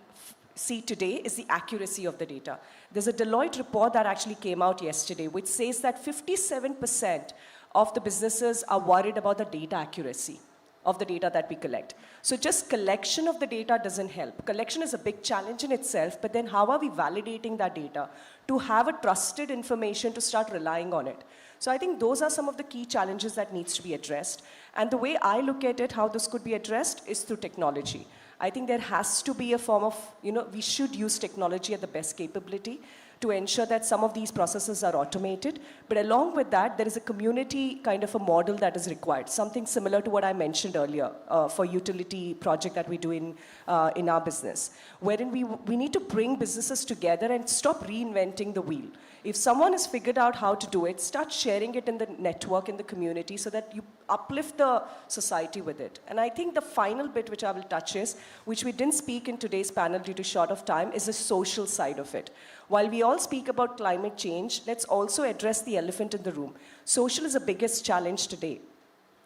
see today is the accuracy of the data. There's a Deloitte report that actually came out yesterday which says that 57% of the businesses are worried about the data accuracy of the data that we collect. So just collection of the data doesn't help. Collection is a big challenge in itself, but then how are we validating that data to have a trusted information to start relying on it? So I think those are some of the key challenges that needs to be addressed. And the way I look at it, how this could be addressed is through technology. I think there has to be a form of, we should use technology at the best capability to ensure that some of these processes are automated. But along with that, there is a community kind of a model that is required, something similar to what I mentioned earlier for utility project that we do in our business, wherein we need to bring businesses together and stop reinventing the wheel. If someone has figured out how to do it, start sharing it in the network, in the community, so that you uplift the society with it. And I think the final bit which I will touch is, which we didn't speak in today's panel due to short of time, is the social side of it. While we all speak about climate change, let's also address the elephant in the room. Social is the biggest challenge today.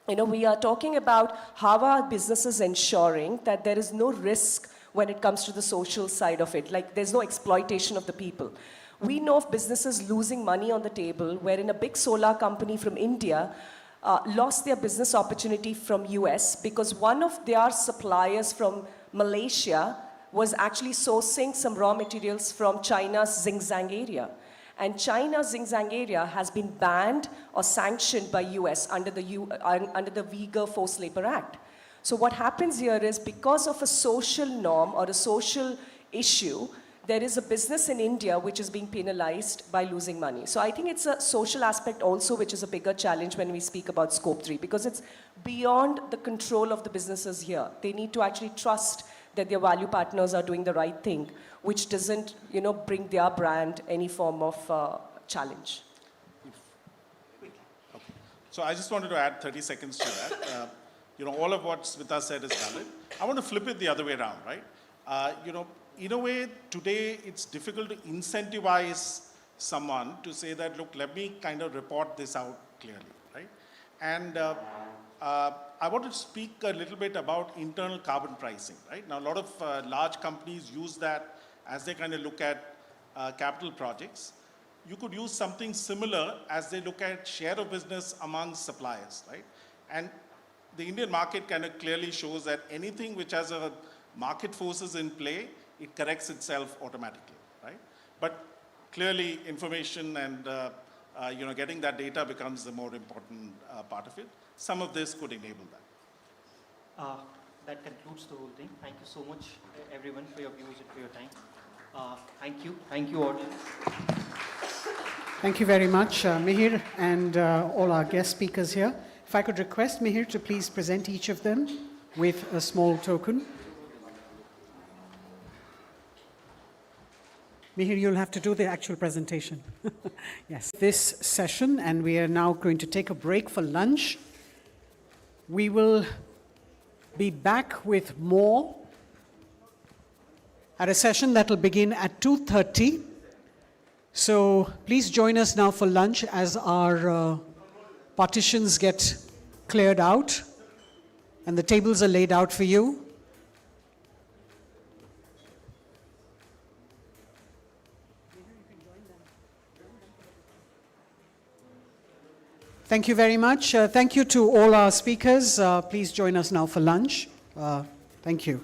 We are talking about how are businesses ensuring that there is no risk when it comes to the social side of it, like there's no exploitation of the people. We know of businesses losing money on the table, wherein a big solar company from India lost their business opportunity from US because one of their suppliers from Malaysia was actually sourcing some raw materials from China's Xinjiang area. And China's Xinjiang area has been banned or sanctioned by US under the Uyghur Forced Labor Act. So what happens here is, because of a social norm or a social issue, there is a business in India which is being penalized by losing money. So I think it's a social aspect also which is a bigger challenge when we speak about scope 3, because it's beyond the control of the businesses here. They need to actually trust that their value partners are doing the right thing, which doesn't, bring their brand any form of challenge. Okay. So I just wanted to add 30 seconds to that. All of what Smita said is valid. I want to flip it the other way around, right? In a way, today it's difficult to incentivize someone to say that, look, let me kind of report this out clearly, right? And I want to speak a little bit about internal carbon pricing, right? Now, a lot of large companies use that as they kind of look at capital projects. You could use something similar as they look at share of business among suppliers, right? And the Indian market kind of clearly shows that anything which has a market forces in play, it corrects itself automatically, right? But clearly information and getting that data becomes the more important part of it. Some of this could enable that. That concludes the whole thing. Thank you so much, everyone, for your views and for your time. Thank you. Thank you, audience. Thank you very much, Mihir, and all our guest speakers here. If I could request Mihir to please present each of them with a small token. Mihir, you'll have to do the actual presentation. Yes. This session, and we are now going to take a break for lunch. We will be back with more at a session that will begin at 2:30. So please join us now for lunch as our partitions get cleared out and the tables are laid out for you. Thank you very much. Thank you to all our speakers. Please join us now for lunch. Thank you.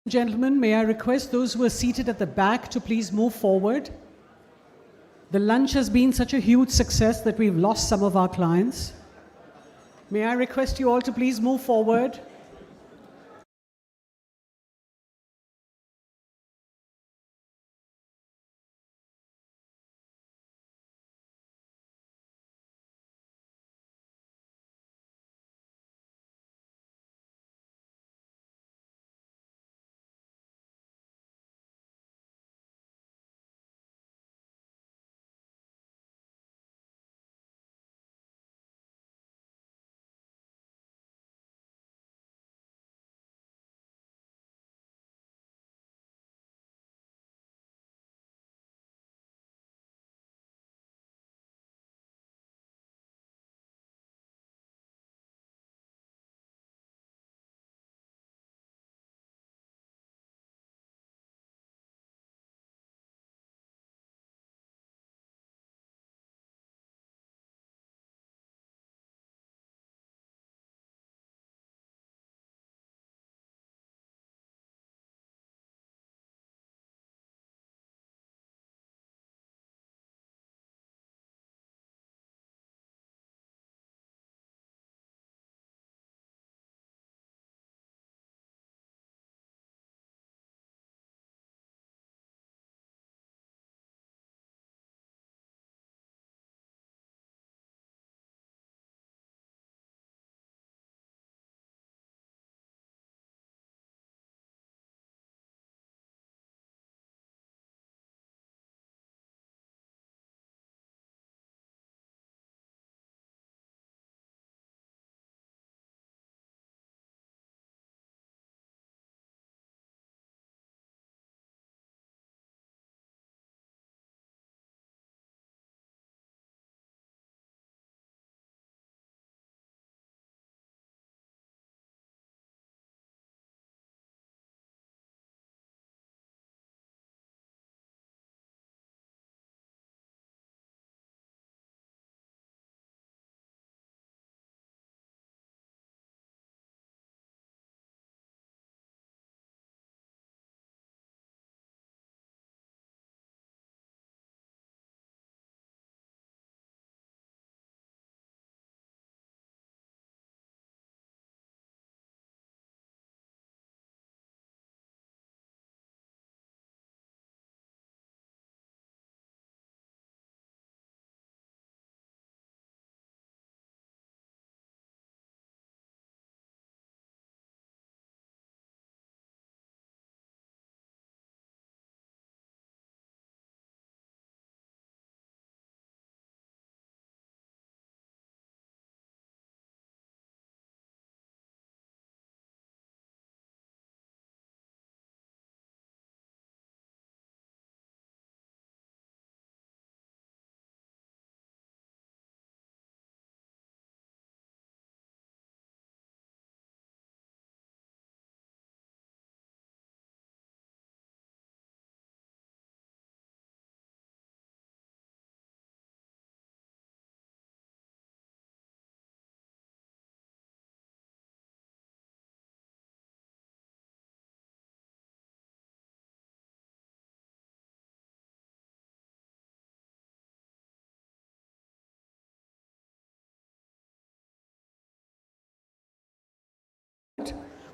Gentlemen, may I request those who are seated at the back to please move forward? The lunch has been such a huge success that we've lost some of our clients. May I request you all to please move forward?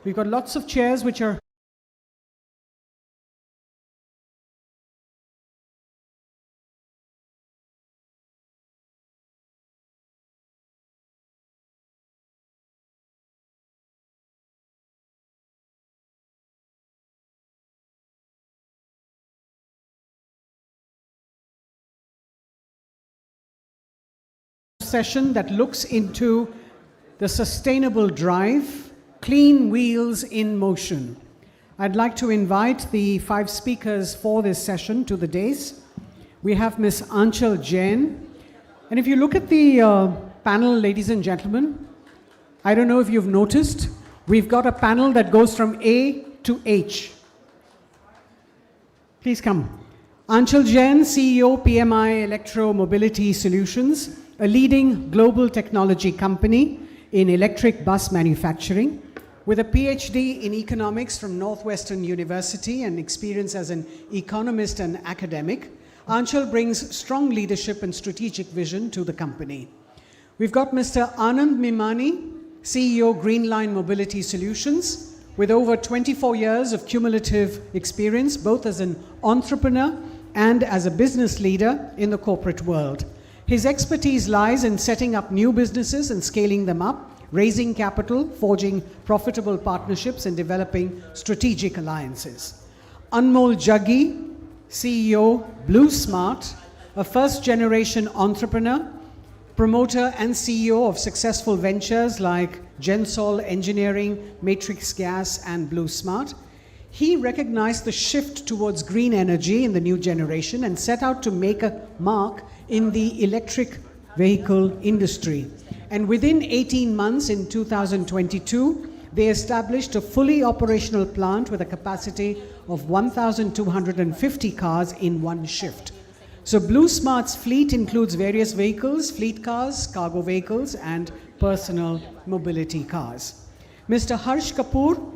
We've got lots of chairs which are session that looks into the sustainable drive, clean wheels in motion. I'd like to invite the 5 speakers for this session to the dais. We have Ms. Aanchal Jain. And if you look at the panel, ladies and gentlemen, I don't know if you've noticed, we've got a panel that goes from A to H. Please come. Aanchal Jain, CEO, PMI Electro-Mobility Solutions, a leading global technology company in electric bus manufacturing. With a PhD in economics from Northwestern University and experience as an economist and academic, Anshul brings strong leadership and strategic vision to the company. We've got Mr. Anand Mimani, CEO Greenline Mobility Solutions, with over 24 years of cumulative experience, both as an entrepreneur and as a business leader in the corporate world. His expertise lies in setting up new businesses and scaling them up, raising capital, forging profitable partnerships, and developing strategic alliances. Anmol Jaggi, CEO Blue Smart, a first-generation entrepreneur, promoter and CEO of successful ventures like Gensol Engineering, Matrix Gas, and Blue Smart. He recognized the shift towards green energy in the new generation and set out to make a mark in the electric vehicle industry. And within 18 months in 2022, they established a fully operational plant with a capacity of 1,250 cars in one shift. So Blue Smart's fleet includes various vehicles, fleet cars, cargo vehicles, and personal mobility cars. Mr. Harsh Kapoor,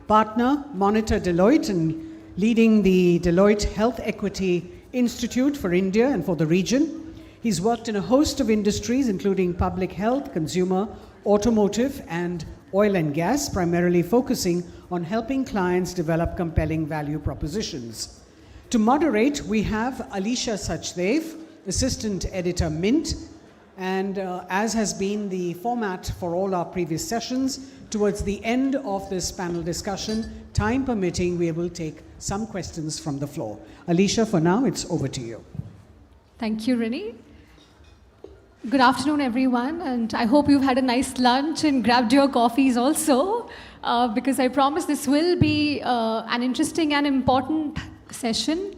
partner, monitor Deloitte, and leading the Deloitte Health Equity Institute for India and for the region. He's worked in a host of industries, including public health, consumer, automotive, and oil and gas, primarily focusing on helping clients develop compelling value propositions. To moderate, we have Alisha Sachdev, Assistant Editor Mint, and as has been the format for all our previous sessions, towards the end of this panel discussion, time permitting, we will take some questions from the floor. Alisha, for now, it's over to you. Thank you, Rini. Good afternoon, everyone, and I hope you've had a nice lunch and grabbed your coffees also, because I promise this will be an interesting and important session.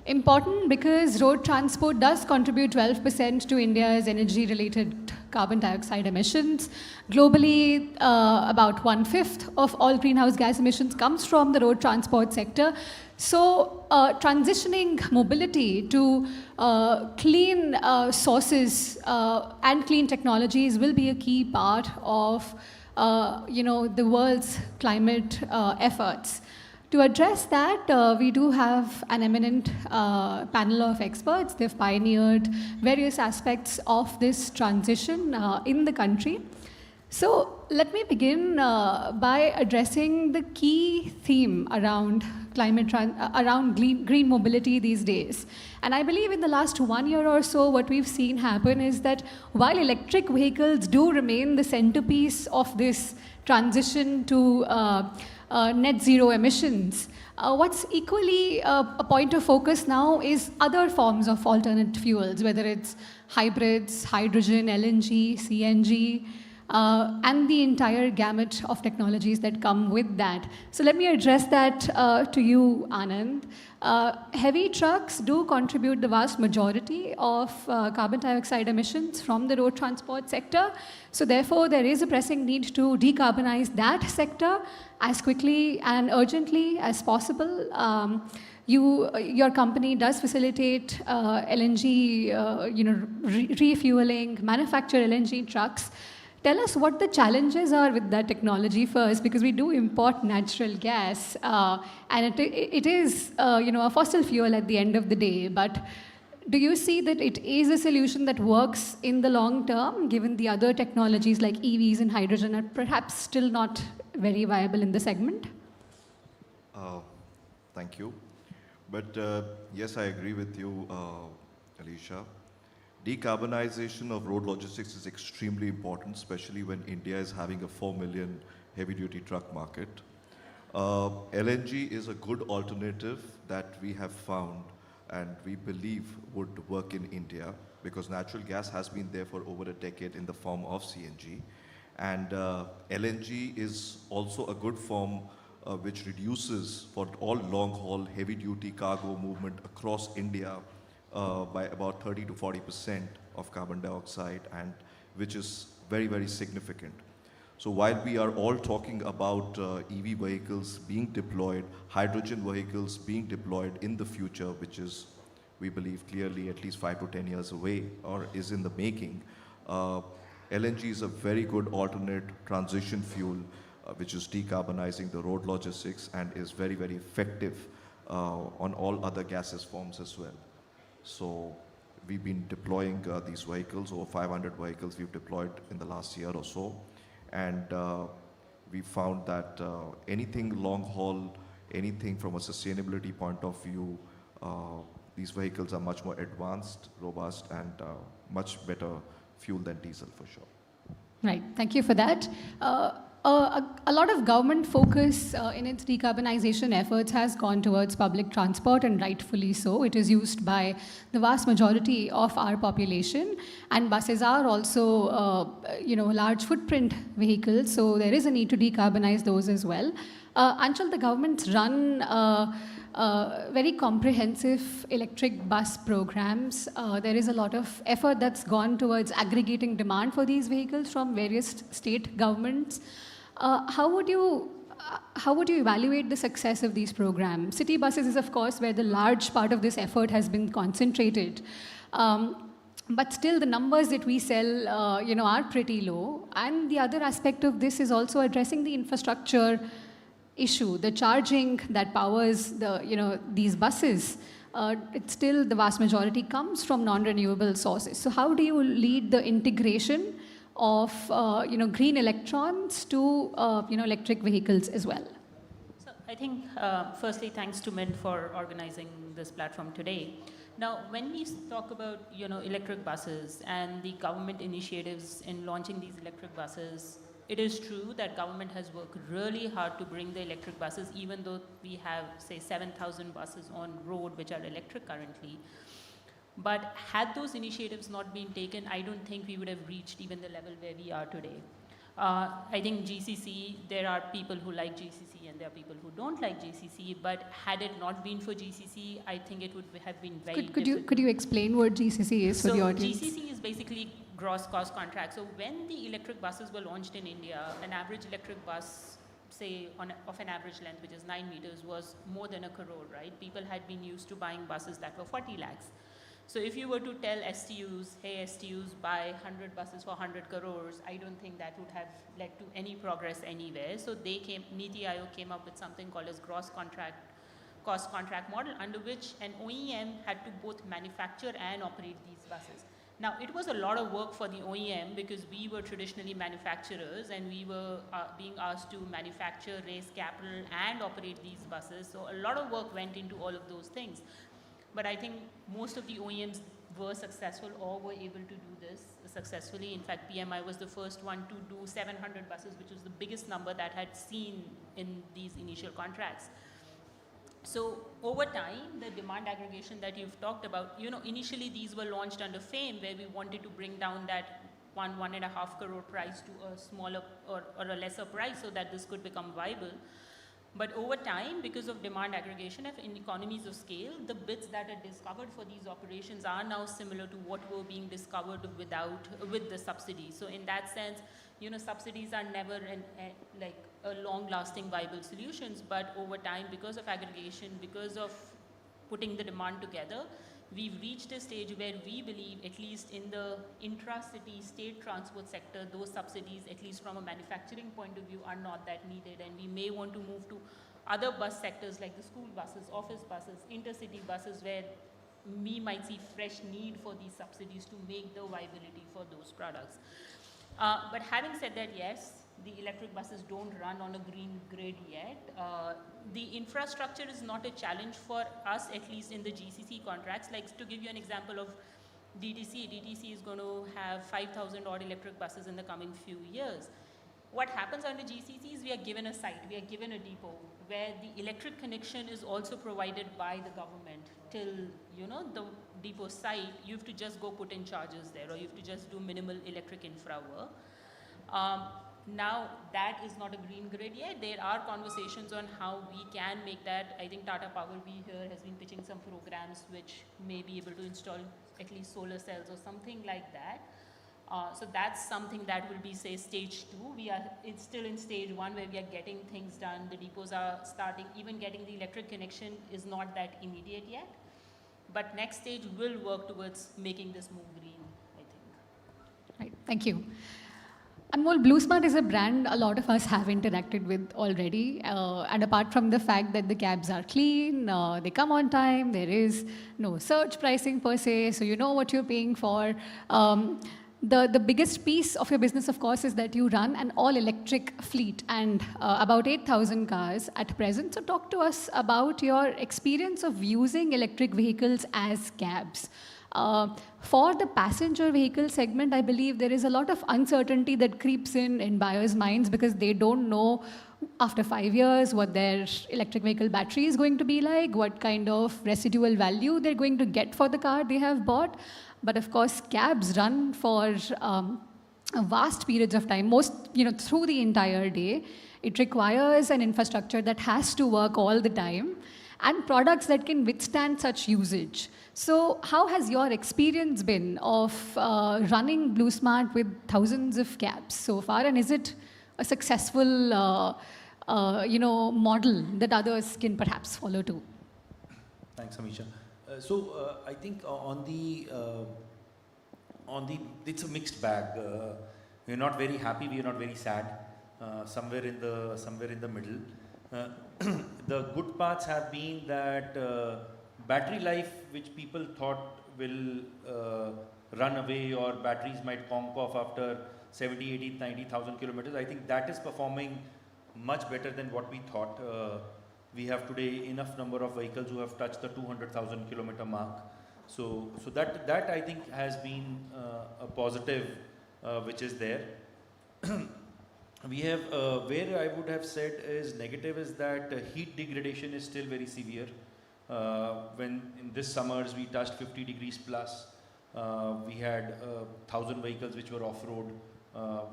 Important because road transport does contribute 12% to India's energy-related carbon dioxide emissions. Globally, about 1/5 of all greenhouse gas emissions comes from the road transport sector. So transitioning mobility to clean sources and clean technologies will be a key part of the world's climate efforts. To address that, we do have an eminent panel of experts. They've pioneered various aspects of this transition in the country. So let me begin by addressing the key theme around green mobility these days. And I believe in the last 1 year or so, what we've seen happen is that while electric vehicles do remain the centerpiece of this transition to net zero emissions, what's equally a point of focus now is other forms of alternate fuels, whether it's hybrids, hydrogen, LNG, CNG, and the entire gamut of technologies that come with that. So let me address that to you, Anand. Heavy trucks do contribute the vast majority of carbon dioxide emissions from the road transport sector. So therefore, there is a pressing need to decarbonize that sector as quickly and urgently as possible. Your company does facilitate LNG, refueling, manufacture LNG trucks. Tell us what the challenges are with that technology first, because we do import natural gas, and it is a fossil fuel at the end of the day. But do you see that it is a solution that works in the long term, given the other technologies like EVs and hydrogen are perhaps still not very viable in the segment? Thank you. But yes, I agree with you, Alisha. Decarbonization of road logistics is extremely important, especially when India is having a 4 million heavy-duty truck market. LNG is a good alternative that we have found and we believe would work in India, because natural gas has been there for over a decade in the form of CNG. And LNG is also a good form which reduces for all long-haul heavy-duty cargo movement across India by about 30 to 40% of carbon dioxide, and which is very, very significant. So while we are all talking about EV vehicles being deployed, hydrogen vehicles being deployed in the future, which is, we believe clearly at least 5 to 10 years away or is in the making, LNG is a very good alternate transition fuel which is decarbonizing the road logistics and is very, very effective on all other gaseous forms as well. So we've been deploying these vehicles, over 500 vehicles we've deployed in the last year or so. And we found that anything long haul, anything from a sustainability point of view, these vehicles are much more advanced, robust, and much better fuel than diesel for sure. Right, thank you for that. A lot of government focus in its decarbonization efforts has gone towards public transport, and rightfully so. It is used by the vast majority of our population, and buses are also, large footprint vehicles, so there is a need to decarbonize those as well. Until the governments run very comprehensive electric bus programs. There is a lot of effort that's gone towards aggregating demand for these vehicles from various state governments. How would you evaluate the success of these programs? City buses is, of course, where the large part of this effort has been concentrated. But still, the numbers that we sell, are pretty low. And the other aspect of this is also addressing the infrastructure issue, the charging that powers these buses. It's still the vast majority comes from non-renewable sources. So how do you lead the integration of green electrons to electric vehicles as well? So I think firstly, thanks to Mint for organizing this platform today. Now, when we talk about electric buses and the government initiatives in launching these electric buses, it is true that government has worked really hard to bring the electric buses, even though we have, say, 7,000 buses on road which are electric currently. But had those initiatives not been taken, I don't think we would have reached even the level where we are today. I think GCC, there are people who like GCC and there are people who don't like GCC, but had it not been for GCC, I think it would have been very difficult. Could you explain what GCC is for the audience? GCC is basically gross cost contract. So when the electric buses were launched in India, an average electric bus, say of an average length, which is 9 meters, was more than 1 crore, right? People had been used to buying buses that were 40 lakhs. So if you were to tell STUs, hey STUs, buy 100 buses for 100 crores, I don't think that would have led to any progress anywhere. So Niti Aayog came up with something called as gross cost contract model, under which an OEM had to both manufacture and operate these buses. Now, it was a lot of work for the OEM because we were traditionally manufacturers and we were being asked to manufacture, raise capital, and operate these buses. So a lot of work went into all of those things. But I think most of the OEMs were successful or were able to do this successfully. In fact, PMI was the first one to do 700 buses, which was the biggest number that had seen in these initial contracts. So over time, the demand aggregation that you've talked about, initially these were launched under FAME, where we wanted to bring down that 1.5 crore price to a smaller or a lesser price so that this could become viable. But over time, because of demand aggregation in economies of scale, the bits that are discovered for these operations are now similar to what were being discovered with the subsidies. So in that sense, subsidies are never a long-lasting viable solutions, but over time, because of aggregation, because of putting the demand together, we've reached a stage where we believe, at least in the intra-city state transport sector, those subsidies, at least from a manufacturing point of view, are not that needed, and we may want to move to other bus sectors like the school buses, office buses, intercity buses, where we might see fresh need for these subsidies to make the viability for those products. But having said that, yes, the electric buses don't run on a green grid yet. The infrastructure is not a challenge for us, at least in the GCC contracts. Like, to give you an example of DTC is going to have 5,000 odd electric buses in the coming few years. What happens under GCC is we are given a site, we are given a depot, where the electric connection is also provided by the government till, the depot site. You have to just go put in chargers there, or you have to just do minimal electric infra work. Now, that is not a green grid yet. There are conversations on how we can make that. I think Tata Power here has been pitching some programs which may be able to install at least solar cells or something like that. So that's something that will be, say, stage 2. It's still in stage 1 where we are getting things done. The depots are starting. Even getting the electric connection is not that immediate yet. But next stage will work towards making this move green, I think. Right, thank you. Anmol, BlueSmart is a brand a lot of us have interacted with already. And apart from the fact that the cabs are clean, they come on time, there is no surge pricing per se, so you know what you're paying for. The biggest piece of your business, of course, is that you run an all-electric fleet and about 8,000 cars at present. So talk to us about your experience of using electric vehicles as cabs. For the passenger vehicle segment, I believe there is a lot of uncertainty that creeps in buyers' minds because they don't know after 5 years what their electric vehicle battery is going to be like, what kind of residual value they're going to get for the car they have bought. But of course, cabs run for vast periods of time, through the entire day. It requires an infrastructure that has to work all the time and products that can withstand such usage. So how has your experience been of running BlueSmart with thousands of cabs so far, and is it a successful model that others can perhaps follow too? Thanks, Amisha. I think it's a mixed bag. We're not very happy, we're not very sad. Somewhere in the middle. The good parts have been that battery life, which people thought will run away or batteries might conk off after 70, 80, 90,000 kilometers, I think that is performing much better than what we thought. We have today enough number of vehicles who have touched the 200,000 kilometer mark. So that I think has been a positive which is there. We have, where I would have said is negative is that heat degradation is still very severe. When in this summers we touched 50 degrees plus, we had 1,000 vehicles which were off-road.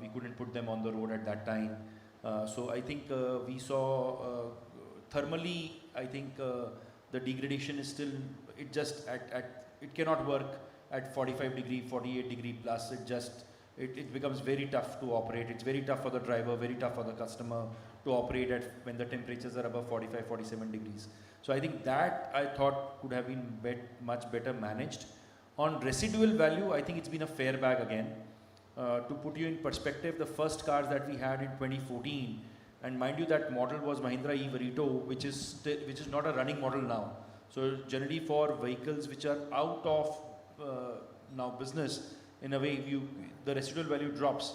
We couldn't put them on the road at that time. So I think we saw thermally, I think the degradation is still, it just it cannot work at 45 degree, 48 degree plus. It becomes very tough to operate. It's very tough for the driver, very tough for the customer to operate at when the temperatures are above 45, 47 degrees. So I think that I thought could have been much better managed. On residual value, I think it's been a fair bag again. To put you in perspective, the first cars that we had in 2014, and mind you that model was Mahindra e-Verito, which is not a running model now. So generally for vehicles which are out of now business, in a way the residual value drops.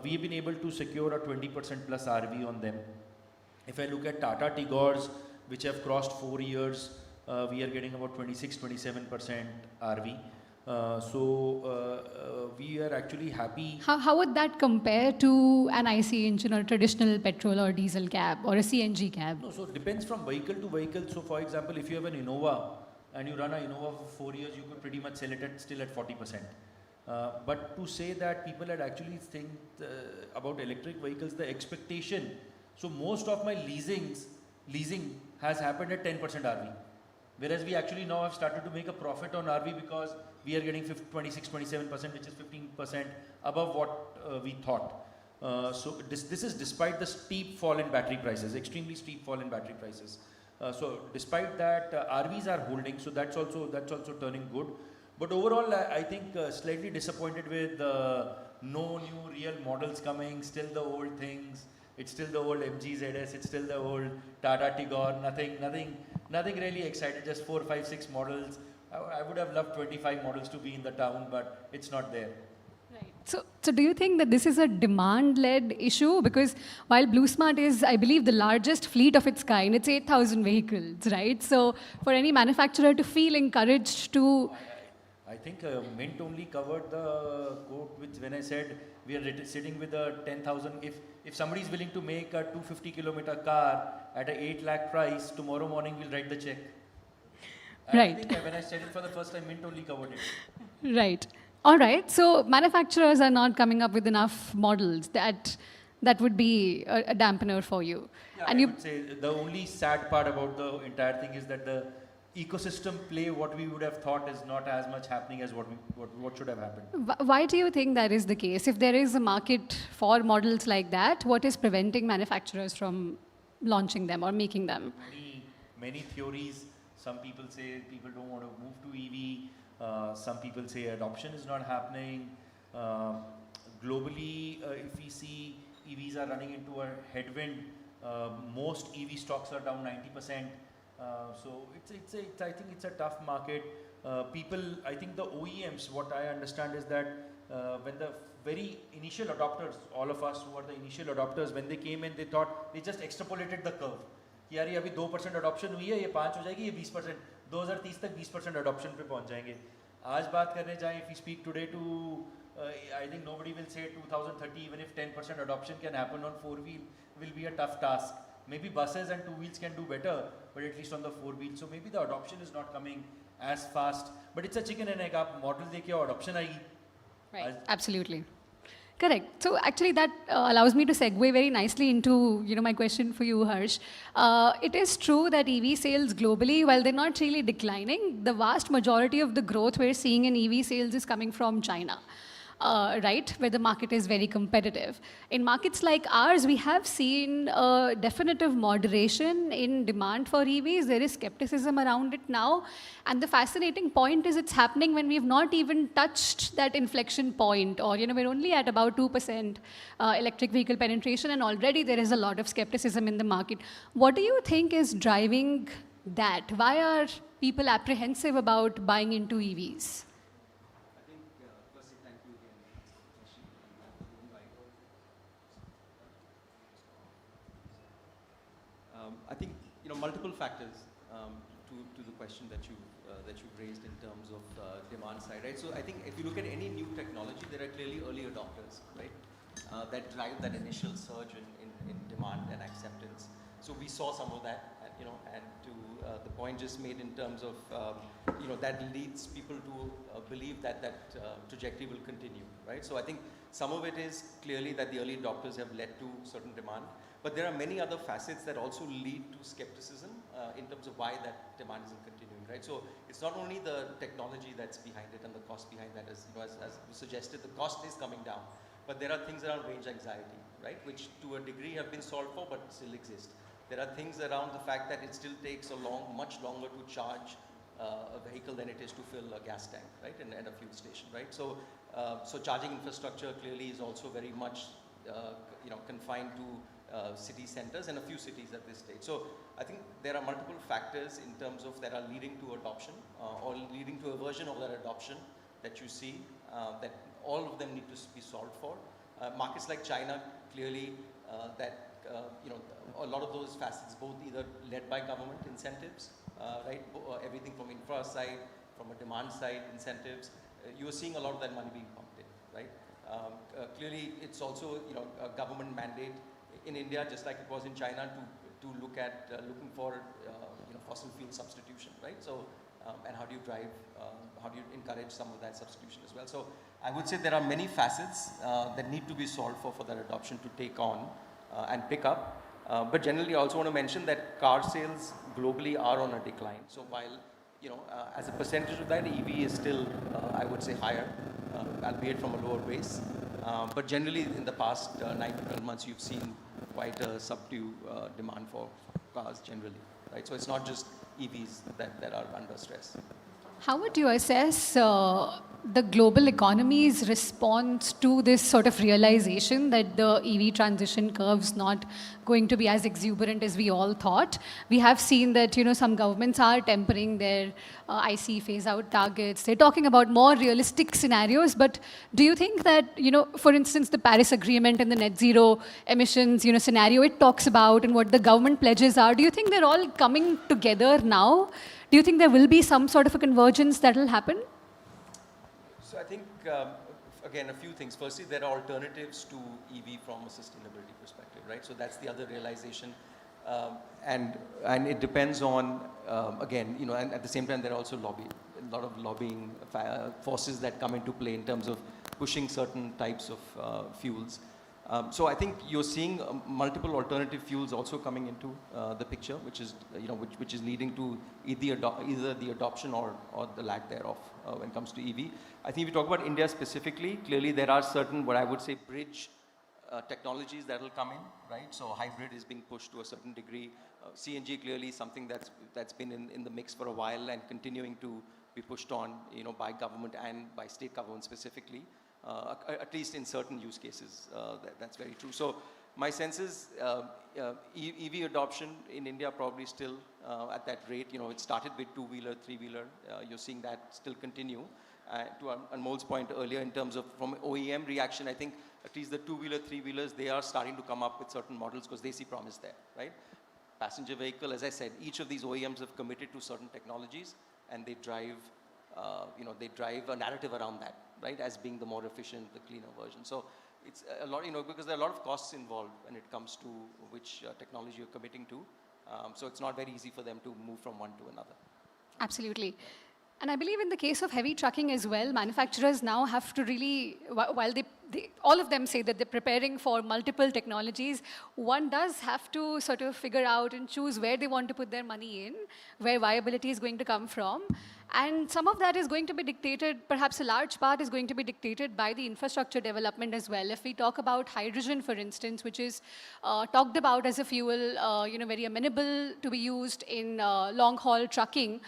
We've been able to secure a 20% plus RV on them. If I look at Tata Tigors, which have crossed 4 years, we are getting about 26-27% RV. We are actually happy. How would that compare to an IC engine or a traditional petrol or diesel cab or a CNG cab? No, so it depends from vehicle to vehicle. So for example, if you have an Innova and you run an Innova for 4 years, you could pretty much sell it still at 40%. But to say that people had actually think about electric vehicles, the expectation, so most of my leasing has happened at 10% RV. Whereas we actually now have started to make a profit on RV because we are getting 26-27%, which is 15% above what we thought. So this is despite the steep fall in battery prices, extremely steep fall in battery prices. So despite that, RVs are holding, so that's also turning good. But overall, I think slightly disappointed with no new real models coming, still the old things. It's still the old MG ZS, it's still the old Tata Tigor, nothing really exciting, just 4, 5, 6 models. I would have loved 25 models to be in the town, but it's not there. Right. So do you think that this is a demand-led issue? Because while BlueSmart is, I believe, the largest fleet of its kind, it's 8,000 vehicles, right? So for any manufacturer to feel encouraged to... I think Mint only covered the quote which when I said we are sitting with a 10,000, if somebody is willing to make a 250 kilometer car at a 8 lakh price, tomorrow morning we'll write the check. Right. I think when I said it for the first time, Mint only covered it. Right. All right. So manufacturers are not coming up with enough models that would be a dampener for you. Yeah, and I would say the only sad part about the entire thing is that the ecosystem play, what we would have thought is not as much happening as what should have happened. Why do you think that is the case? If there is a market for models like that, what is preventing manufacturers from launching them or making them? Many theories. Some people say people don't want to move to EV. Some people say adoption is not happening. globally, if we see EVs are running into a headwind, most EV stocks are down 90%. So I think it's a tough market. People, I think the OEMs, what I understand is that when the very initial adopters, all of us who are the initial adopters, when they came in, they thought, they just extrapolated the curve. कि यार ये अभी 2% adoption हुई है, ये 5 हो जाएगी, ये 20%, 2030 तक 20% adoption पे पहुंच जाएंगे. आज बात करने जाएं, if we speak today to, I think nobody will say 2030, even if 10% adoption can happen on 4-wheel, will be a tough task. Maybe buses and 2-wheels can do better, but at least on the 4-wheel. So maybe the adoption is not coming as fast. But it's a chicken and egg. आप model देखिए और adoption आएगी. Right, absolutely. Correct. So actually that allows me to segue very nicely into my question for you, Harsh. It is true that EV sales globally, while they're not really declining, the vast majority of the growth we're seeing in EV sales is coming from China. Right, where the market is very competitive. In markets like ours, we have seen a definitive moderation in demand for EVs. There is skepticism around it now. And the fascinating point is it's happening when we've not even touched that inflection point, or we're only at about 2% electric vehicle penetration, and already there is a lot of skepticism in the market. What do you think is driving that? Why are people apprehensive about buying into EVs? I think multiple factors to the question that you've raised in terms of demand side, right? So I think if you look at any new technology, there are clearly early adopters, right? That drive that initial surge in demand and acceptance. So we saw some of that, and to the point just made in terms of that leads people to believe that trajectory will continue, right? So I think some of it is clearly that the early adopters have led to certain demand. But there are many other facets that also lead to skepticism in terms of why that demand isn't continuing, right? So it's not only the technology that's behind it and the cost behind that, as suggested, the cost is coming down. But there are things around range anxiety, right, which to a degree have been solved for but still exist. There are things around the fact that it still takes much longer to charge a vehicle than it is to fill a gas tank, right, and a fuel station, right? So, so charging infrastructure clearly is also very much confined to city centers and a few cities at this stage. So I think there are multiple factors in terms of that are leading to adoption or leading to a version of that adoption that you see that all of them need to be solved for. Markets like China, clearly a lot of those facets, both either led by government incentives, right, everything from infra side, from a demand side incentives, you are seeing a lot of that money being pumped in, right? Clearly, it's also a government mandate in India, just like it was in China, to look at looking for fossil fuel substitution, right? So, and how do you encourage some of that substitution as well? So, I would say there are many facets that need to be solved for that adoption to take on and pick up. But generally, I also want to mention that car sales globally are on a decline. So, while as a percentage of that, EV is still, I would say, higher, albeit from a lower base. But generally, in the past 9 to 12 months, you've seen quite a subdued demand for cars generally, right? So it's not just EVs that are under stress. How would you assess the global economy's response to this sort of realization that the EV transition curve's not going to be as exuberant as we all thought? We have seen that, some governments are tempering their IC phase-out targets. They're talking about more realistic scenarios, but do you think that, for instance, the Paris Agreement and the net zero emissions, scenario it talks about and what the government pledges are, do you think they're all coming together now? Do you think there will be some sort of a convergence that will happen? So I think, again, a few things. Firstly, there are alternatives to EV from a sustainability perspective, right? So that's the other realization. And it depends on, again, and at the same time, there are also a lot of lobbying forces that come into play in terms of pushing certain types of fuels. So I think you're seeing multiple alternative fuels also coming into the picture, which is which is leading to either the adoption or the lack thereof when it comes to EV. I think if you talk about India specifically, clearly there are certain what I would say bridge technologies that will come in, right? So hybrid is being pushed to a certain degree. CNG clearly something that's been in the mix for a while and continuing to be pushed on, by government and by state government specifically. at least in certain use cases. That's very true. So my sense is EV adoption in India probably still at that rate. You know, it started with two-wheeler, three-wheeler. You're seeing that still continue. To Anmol's point earlier, in terms of from OEM reaction, I think at least the two-wheeler, three-wheelers, they are starting to come up with certain models because they see promise there, right? Passenger vehicle, as I said, each of these OEMs have committed to certain technologies, and they drive, they drive a narrative around that, right, as being the more efficient, the cleaner version. So it's a lot, because there are a lot of costs involved when it comes to which technology you're committing to. So it's not very easy for them to move from one to another. Absolutely. And I believe in the case of heavy trucking as well, manufacturers now have to really, while they all of them say that they're preparing for multiple technologies, one does have to sort of figure out and choose where they want to put their money in, where viability is going to come from. And some of that is going to be dictated, perhaps a large part is going to be dictated by the infrastructure development as well. If we talk about hydrogen, for instance, which is talked about as a fuel, very amenable to be used in long-haul trucking,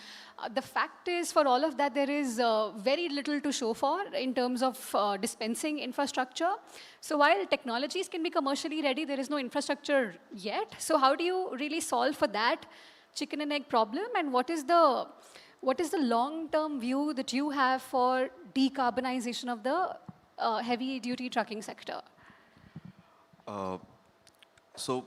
the fact is, for all of that, there is very little to show for in terms of dispensing infrastructure. So while technologies can be commercially ready, there is no infrastructure yet. So how do you really solve for that chicken and egg problem? And what is the long-term view that you have for decarbonization of the heavy-duty trucking sector? So,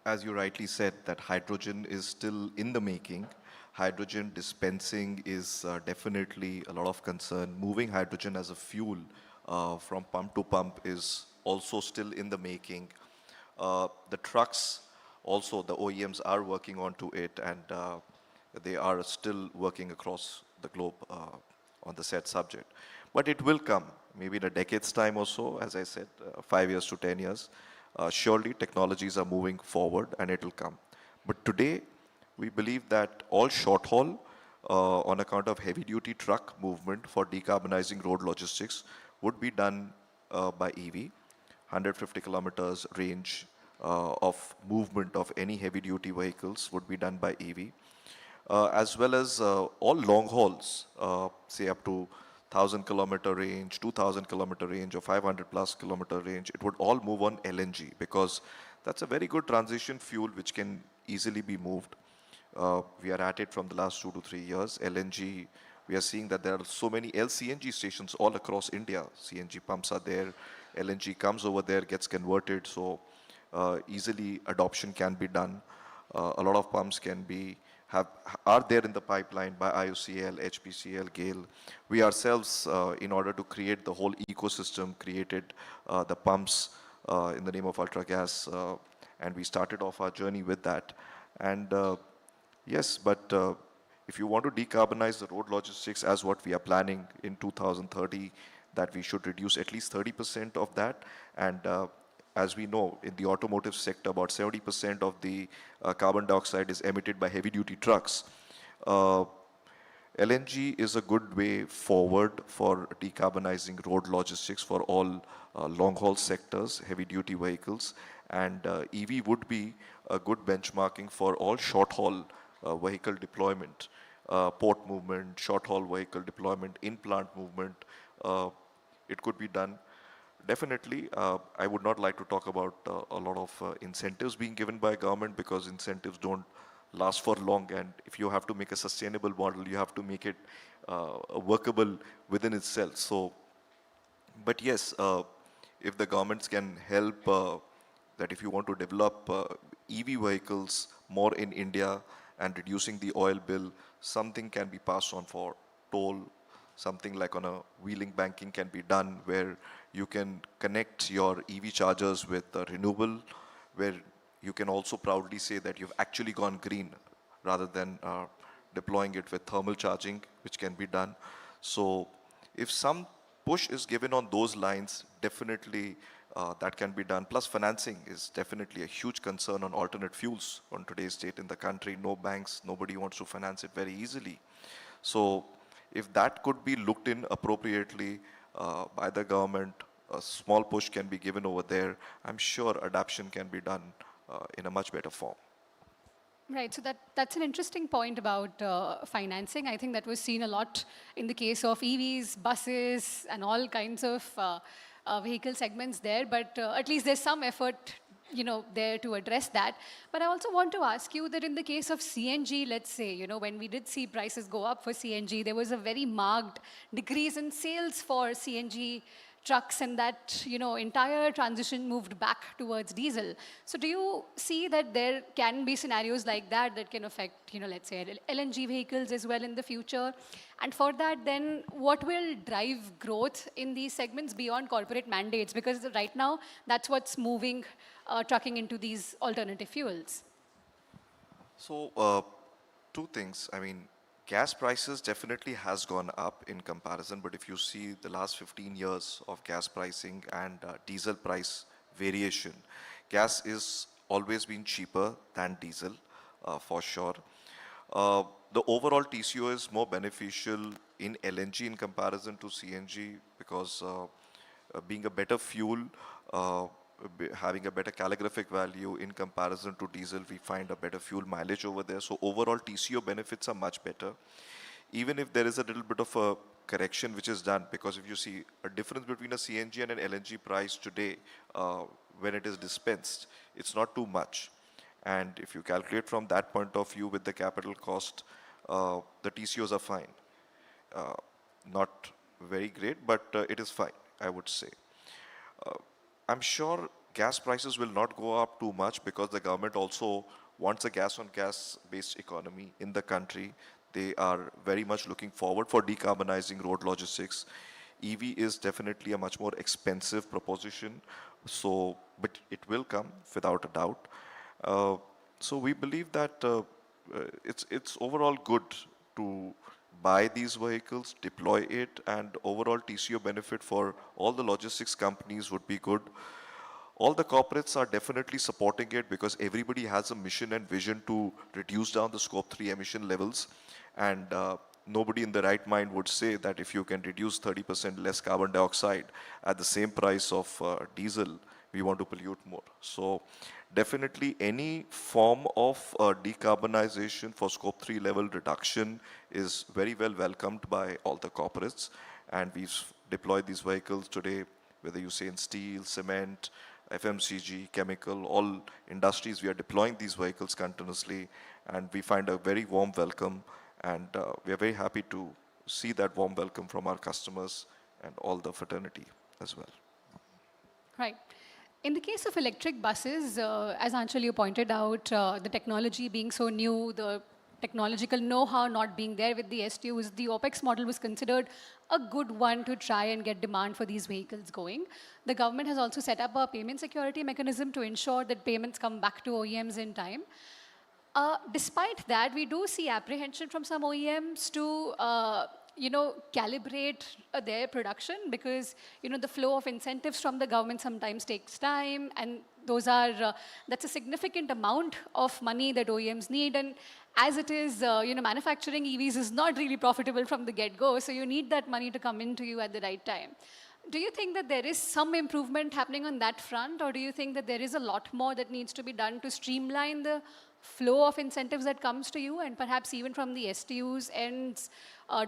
as you rightly said, that hydrogen is still in the making. Hydrogen dispensing is definitely a lot of concern. Moving hydrogen as a fuel from pump to pump is also still in the making. The trucks, also the OEMs are working onto it, and they are still working across the globe on the said subject. But it will come, maybe in a decade's time or so, as I said, 5 years to 10 years. Surely technologies are moving forward and it will come. But today, we believe that all short haul on account of heavy duty truck movement for decarbonizing road logistics would be done by EV. 150 kilometers range of movement of any heavy duty vehicles would be done by EV. As well as all long hauls, say up to 1,000 kilometer range, 2,000 kilometer range, or 500 plus kilometer range, it would all move on LNG, because that's a very good transition fuel which can easily be moved. We are at it from the last 2 to 3 years. LNG, we are seeing that there are so many LCNG stations all across India. CNG pumps are there, LNG comes over there, gets converted, so easily adoption can be done. A lot of pumps are there in the pipeline by IOCL, HPCL, GAIL. We ourselves, in order to create the whole ecosystem, created the pumps in the name of Ultra Gas, and we started off our journey with that. And yes, but if you want to decarbonize the road logistics as what we are planning in 2030, that we should reduce at least 30% of that. And as we know, in the automotive sector, about 70% of the carbon dioxide is emitted by heavy-duty trucks. LNG is a good way forward for decarbonizing road logistics for all long-haul sectors, heavy-duty vehicles, and EV would be a good benchmarking for all short-haul vehicle deployment, port movement, short-haul vehicle deployment, in-plant movement. It could be done. Definitely, I would not like to talk about a lot of incentives being given by government, because incentives don't last for long, and if you have to make a sustainable model, you have to make it workable within itself. So, but yes, if the governments can help, that if you want to develop EV vehicles more in India and reducing the oil bill, something can be passed on for toll. Something like on a wheeling banking can be done, where you can connect your EV chargers with renewable, where you can also proudly say that you've actually gone green, rather than deploying it with thermal charging, which can be done. So if some push is given on those lines, definitely that can be done. Plus financing is definitely a huge concern on alternate fuels on today's date in the country. No banks, nobody wants to finance it very easily. So if that could be looked in appropriately by the government, a small push can be given over there, I'm sure adoption can be done in a much better form. Right, so that's an interesting point about financing. I think that was seen a lot in the case of EVs, buses, and all kinds of vehicle segments there. But at least there's some effort, there to address that. But I also want to ask you that in the case of CNG, let's say, when we did see prices go up for CNG, there was a very marked decrease in sales for CNG trucks, and that entire transition moved back towards diesel. So do you see that there can be scenarios like that that can affect let's say LNG vehicles as well in the future? And for that, then what will drive growth in these segments beyond corporate mandates? Because right now that's what's moving trucking into these alternative fuels. So, two things. I mean, gas prices definitely has gone up in comparison, but if you see the last 15 years of gas pricing and diesel price variation, gas is always been cheaper than diesel, for sure. The overall TCO is more beneficial in LNG in comparison to CNG because being a better fuel, having a better calorific value in comparison to diesel, we find a better fuel mileage over there. So overall TCO benefits are much better. Even if there is a little bit of a correction which is done, because if you see a difference between a CNG and an LNG price today, when it is dispensed, it's not too much. And if you calculate from that point of view with the capital cost, the TCOs are fine. Not very great, but it is fine, I would say. I'm sure gas prices will not go up too much because the government also wants a gas on gas based economy in the country. They are very much looking forward for decarbonizing road logistics. EV is definitely a much more expensive proposition, but it will come without a doubt. So we believe that it's overall good to buy these vehicles, deploy it, and overall TCO benefit for all the logistics companies would be good. All the corporates are definitely supporting it because everybody has a mission and vision to reduce down the scope 3 emission levels. And nobody in the right mind would say that if you can reduce 30% less carbon dioxide at the same price of diesel, we want to pollute more. So definitely any form of decarbonization for scope 3 level reduction is very well welcomed by all the corporates. And we've deployed these vehicles today, whether you say in steel, cement, FMCG, chemical, all industries, we are deploying these vehicles continuously, and we find a very warm welcome, and we are very happy to see that warm welcome from our customers and all the fraternity as well. Right. In the case of electric buses, as Anshul, you pointed out, the technology being so new, the technological know-how not being there with the STUs, the OPEX model was considered a good one to try and get demand for these vehicles going. The government has also set up a payment security mechanism to ensure that payments come back to OEMs in time. Despite that, we do see apprehension from some OEMs to calibrate their production because, the flow of incentives from the government sometimes takes time, and that's a significant amount of money that OEMs need. And as it is, manufacturing EVs is not really profitable from the get-go, so you need that money to come into you at the right time. Do you think that there is some improvement happening on that front, or do you think that there is a lot more that needs to be done to streamline the flow of incentives that comes to you, and perhaps even from the STUs ends,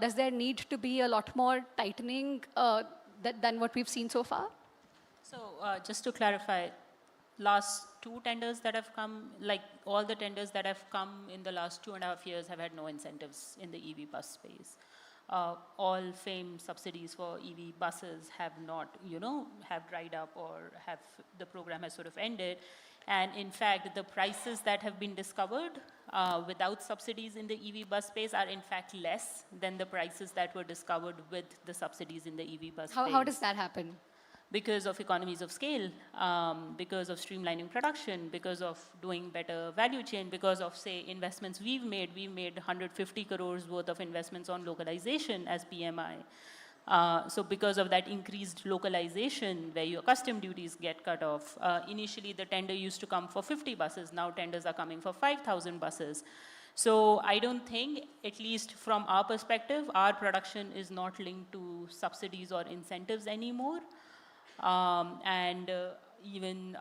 does there need to be a lot more tightening than what we've seen so far? So just to clarify, last two tenders that have come, like all the tenders that have come in the last 2.5 years have had no incentives in the EV bus space. All FAME subsidies for EV buses have not, have dried up or the program has sort of ended. And in fact, the prices that have been discovered without subsidies in the EV bus space are in fact less than the prices that were discovered with the subsidies in the EV bus space. How does that happen? Because of economies of scale, because of streamlining production, because of doing better value chain, because of, say, investments we've made 150 crores worth of investments on localization as PMI. So because of that increased localization where your custom duties get cut off, initially the tender used to come for 50 buses, now tenders are coming for 5,000 buses. So I don't think, at least from our perspective, our production is not linked to subsidies or incentives anymore. Even,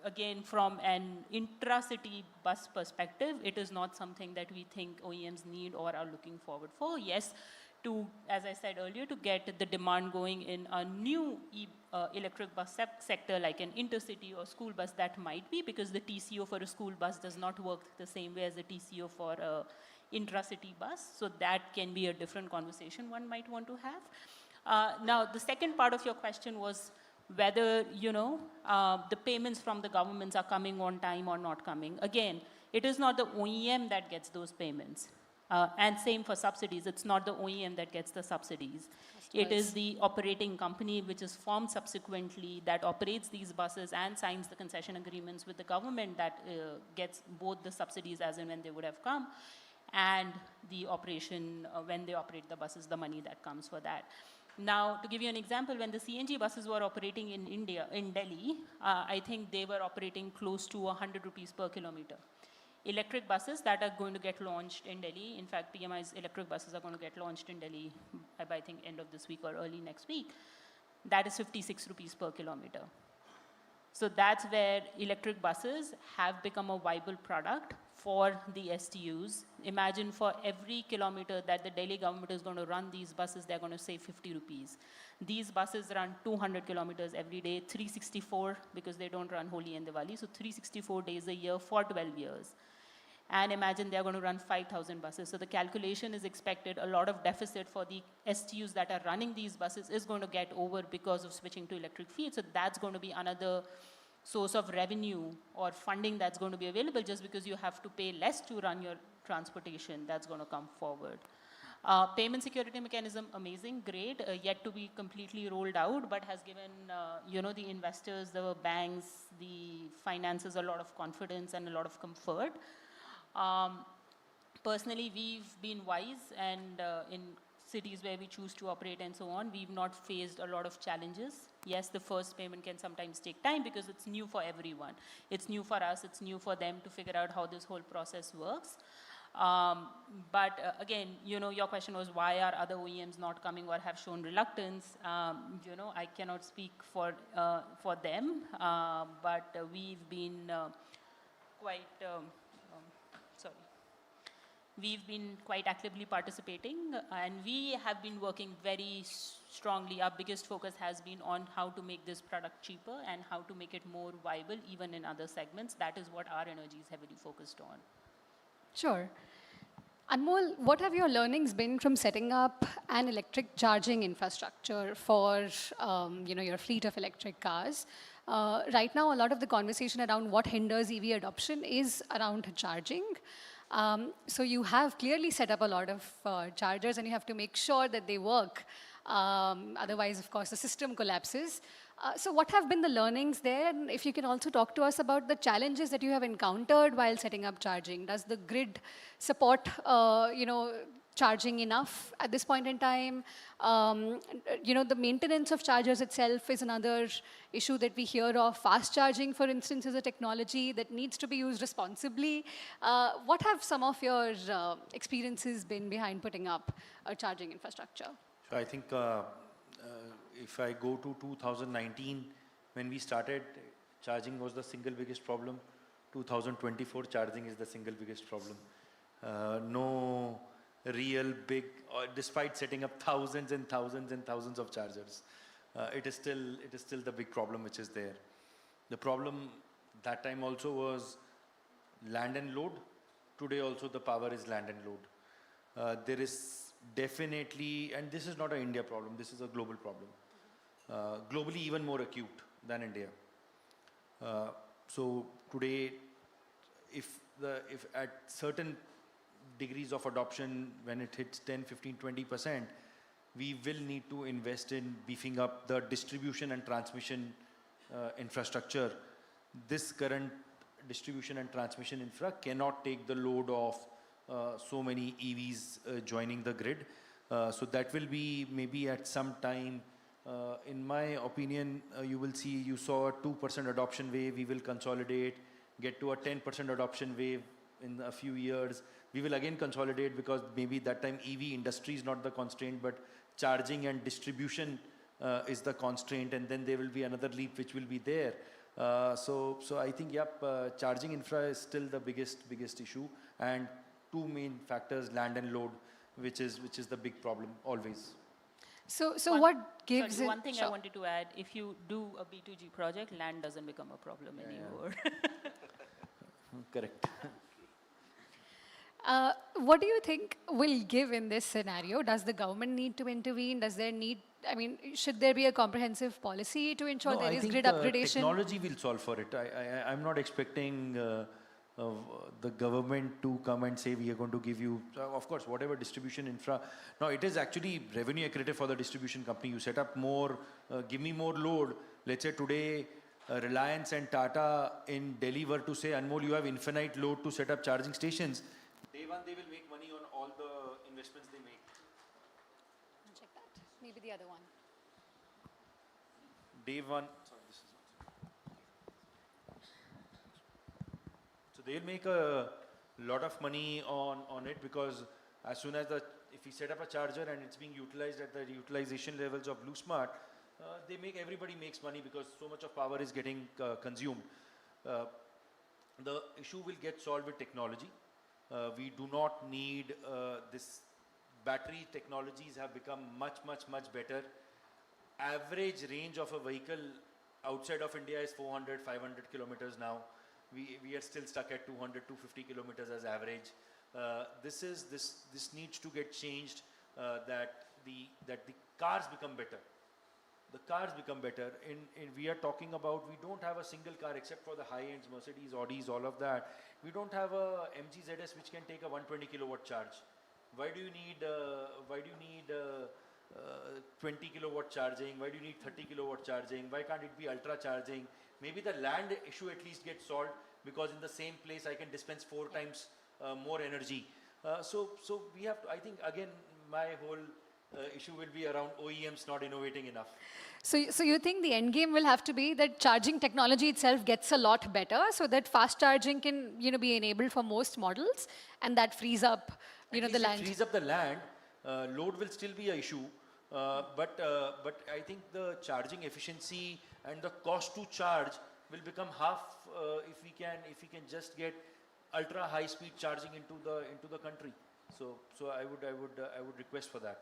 again, from an intra-city bus perspective, it is not something that we think OEMs need or are looking forward for. Yes, to, as I said earlier, to get the demand going in a new electric bus sector like an intercity or school bus, that might be, because the TCO for a school bus does not work the same way as the TCO for a intra-city bus. So that can be a different conversation one might want to have. Now, the second part of your question was whether, the payments from the governments are coming on time or not coming. Again, it is not the OEM that gets those payments. And same for subsidies. It's not the OEM that gets the subsidies. It is the operating company which is formed subsequently that operates these buses and signs the concession agreements with the government that gets both the subsidies as and when they would have come, and the operation, when they operate the buses, the money that comes for that. Now, to give you an example, when the CNG buses were operating in India, in Delhi, I think they were operating close to 100 rupees per kilometer. Electric buses that are going to get launched in Delhi, in fact, PMI's electric buses are going to get launched in Delhi by, I think, end of this week or early next week. That is 56 rupees per kilometer. So that's where electric buses have become a viable product for the STUs. Imagine for every kilometer that the Delhi government is going to run these buses, they're going to save 50 rupees. These buses run 200 kilometers every day, 364, because they don't run Holi and Diwali, so 364 days a year for 12 years. And imagine they're going to run 5,000 buses. So the calculation is expected, a lot of deficit for the STUs that are running these buses is going to get over because of switching to electric fleet. So that's going to be another source of revenue or funding that's going to be available, just because you have to pay less to run your transportation. That's going to come forward. Payment security mechanism, amazing, great, yet to be completely rolled out, but has given the investors, the banks, the finances a lot of confidence and a lot of comfort. Personally, we've been wise, and in cities where we choose to operate and so on, we've not faced a lot of challenges. Yes, the first payment can sometimes take time because it's new for everyone. It's new for us, it's new for them to figure out how this whole process works. But again, your question was why are other OEMs not coming or have shown reluctance? I cannot speak for them, but we've been We've been quite actively participating, and we have been working very strongly. Our biggest focus has been on how to make this product cheaper and how to make it more viable even in other segments. That is what our energy is heavily focused on. Sure. Anmol, what have your learnings been from setting up an electric charging infrastructure for your fleet of electric cars? Right now, a lot of the conversation around what hinders EV adoption is around charging. So you have clearly set up a lot of chargers, and you have to make sure that they work. Otherwise, of course, the system collapses. So what have been the learnings there? And if you can also talk to us about the challenges that you have encountered while setting up charging. Does the grid support, charging enough at this point in time? The maintenance of chargers itself is another issue that we hear of. Fast charging, for instance, is a technology that needs to be used responsibly. What have some of your experiences been behind putting up a charging infrastructure? So I think if I go to 2019, when we started, charging was the single biggest problem. 2024, charging is the single biggest problem. No real big, despite setting up thousands and thousands and thousands of chargers, it is still the big problem which is there. The problem that time also was land and load. Today also the power is land and load. There is definitely, and this is not an India problem, this is a global problem. Globally even more acute than India. So today, if at certain degrees of adoption, when it hits 10, 15, 20%, we will need to invest in beefing up the distribution and transmission infrastructure. This current distribution and transmission infra cannot take the load of so many EVs joining the grid. So that will be maybe at some time, in my opinion, you saw a 2% adoption wave, we will consolidate, get to a 10% adoption wave in a few years. We will again consolidate because maybe that time EV industry is not the constraint, but charging and distribution is the constraint, and then there will be another leap which will be there. So I think, yep, charging infra is still the biggest issue, and two main factors, land and load, which is the big problem always. So One- what gives sorry, it? one thing I Sure. wanted to add, if you do a B2G project, land doesn't become a problem anymore. Correct. What do you think will give in this scenario? Does the government need to intervene? Does there need, I mean, should there be a comprehensive policy to ensure there I is think grid upgradation? technology will solve for it. I'm not expecting the government to come and say we are going to give you, of course, whatever distribution infra. No, it is actually revenue accretive for the distribution company. You set up more, give me more load. Let's say today, Reliance and Tata in Delhi were to say, Anmol, you have infinite load to set up charging stations. Day one, they will make money on all the investments they make. Check that. Maybe the other one. Day one, sorry, this is not. So they'll make a lot of money on it, because as soon as if we set up a charger and it's being utilized at the utilization levels of Blue Smart, everybody makes money because so much of power is getting consumed. The issue will get solved with technology. We do not need this. Battery technologies have become much better. Average range of a vehicle outside of India is 400, 500 kilometers now. We are still stuck at 200, 250 kilometers as average. This needs to get changed, that the cars become better. The cars become better. We are talking about, we don't have a single car except for the high-ends, Mercedes, Audis, all of that. We don't have a MG ZS which can take a 120 kilowatt charge. Why do you need 20 kilowatt charging? Why do you need 30 kilowatt charging? Why can't it be ultra charging? Maybe the land issue at least gets solved, because in the same place I can dispense 4 times more energy. So we have to, I think, again, my whole issue will be around OEMs not innovating enough. So you think the end game will have to be that charging technology itself gets a lot better, so that fast charging can, be enabled for most models, and that frees up, the land. It frees up the land. Load will still be an issue, but I think the charging efficiency and the cost to charge will become half if we can just get ultra high speed charging into the country. So I would request for that.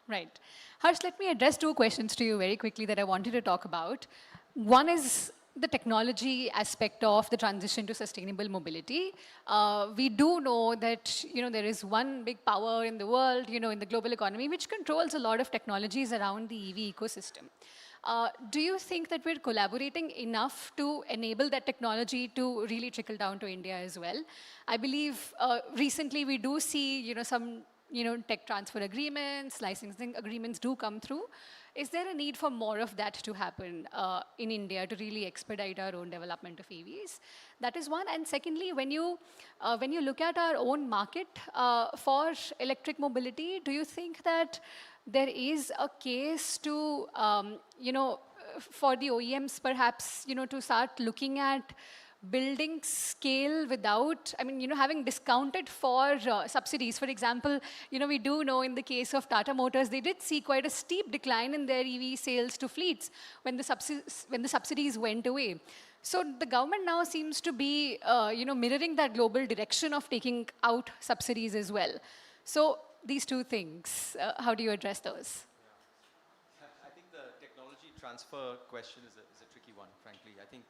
Right. Harsh, let me address 2 questions to you very quickly that I wanted to talk about. One is the technology aspect of the transition to sustainable mobility. We do know that, there is one big power in the world, in the global economy, which controls a lot of technologies around the EV ecosystem. Do you think that we're collaborating enough to enable that technology to really trickle down to India as well? I believe recently we do see, some tech transfer agreements, licensing agreements do come through. Is there a need for more of that to happen in India to really expedite our own development of EVs? That is one. And secondly, when you look at our own market for electric mobility, do you think that there is a case to, for the OEMs perhaps, to start looking at building scale without, having discounted for subsidies. For example, we do know in the case of Tata Motors, they did see quite a steep decline in their EV sales to fleets when the subsidies went away. So the government now seems to be, mirroring that global direction of taking out subsidies as well. So these 2 things, how do you address those? I think the technology transfer question is a tricky one, frankly. I think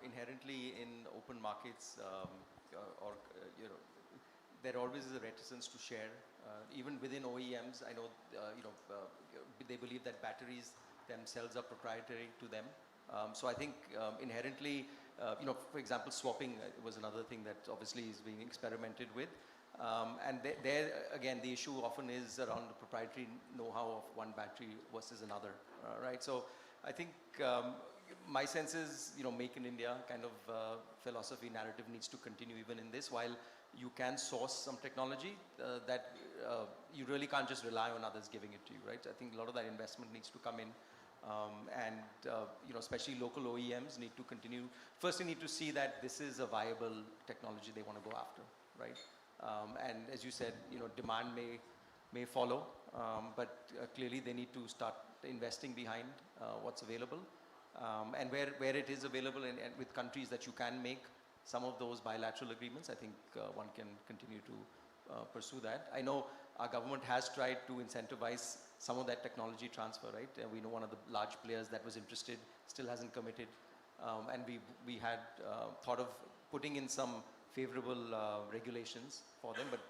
inherently in open markets, there always is a reticence to share. Even within OEMs, I know, they believe that batteries themselves are proprietary to them. So I think inherently, for example, swapping was another thing that obviously is being experimented with. And there again, the issue often is around the proprietary know-how of one battery versus another, right? So I think my sense is, make in India kind of philosophy narrative needs to continue even in this, while you can source some technology that you really can't just rely on others giving it to you, right? I think a lot of that investment needs to come in. Especially local OEMs need to continue. First, they need to see that this is a viable technology they want to go after, right? And as you said, demand may follow, but clearly they need to start investing behind what's available. And where it is available and with countries that you can make some of those bilateral agreements, I think one can continue to pursue that. I know our government has tried to incentivize some of that technology transfer, right? We know one of the large players that was interested still hasn't committed. And we had thought of putting in some favorable regulations for them, but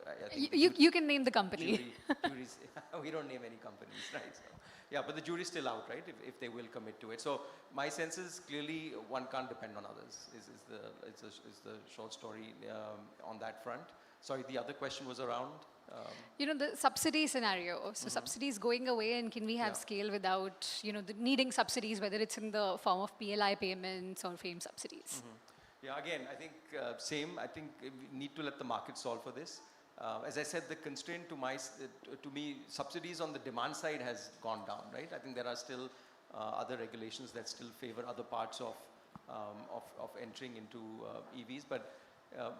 I think you can name the company. Juries, we don't name any companies, right? So, yeah, but the jury's still out, right? If they will commit to it. So my sense is clearly one can't depend on others. Is the short story on that front. Sorry, the other question was around. The subsidy scenario. So subsidies going away, and can we have scale without needing subsidies, whether it's in the form of PLI payments or FAME subsidies? Yeah, again, I think same. I think we need to let the market solve for this. As I said, the constraint to me, subsidies on the demand side has gone down, right? I think there are still other regulations that still favor other parts of entering into EVs, but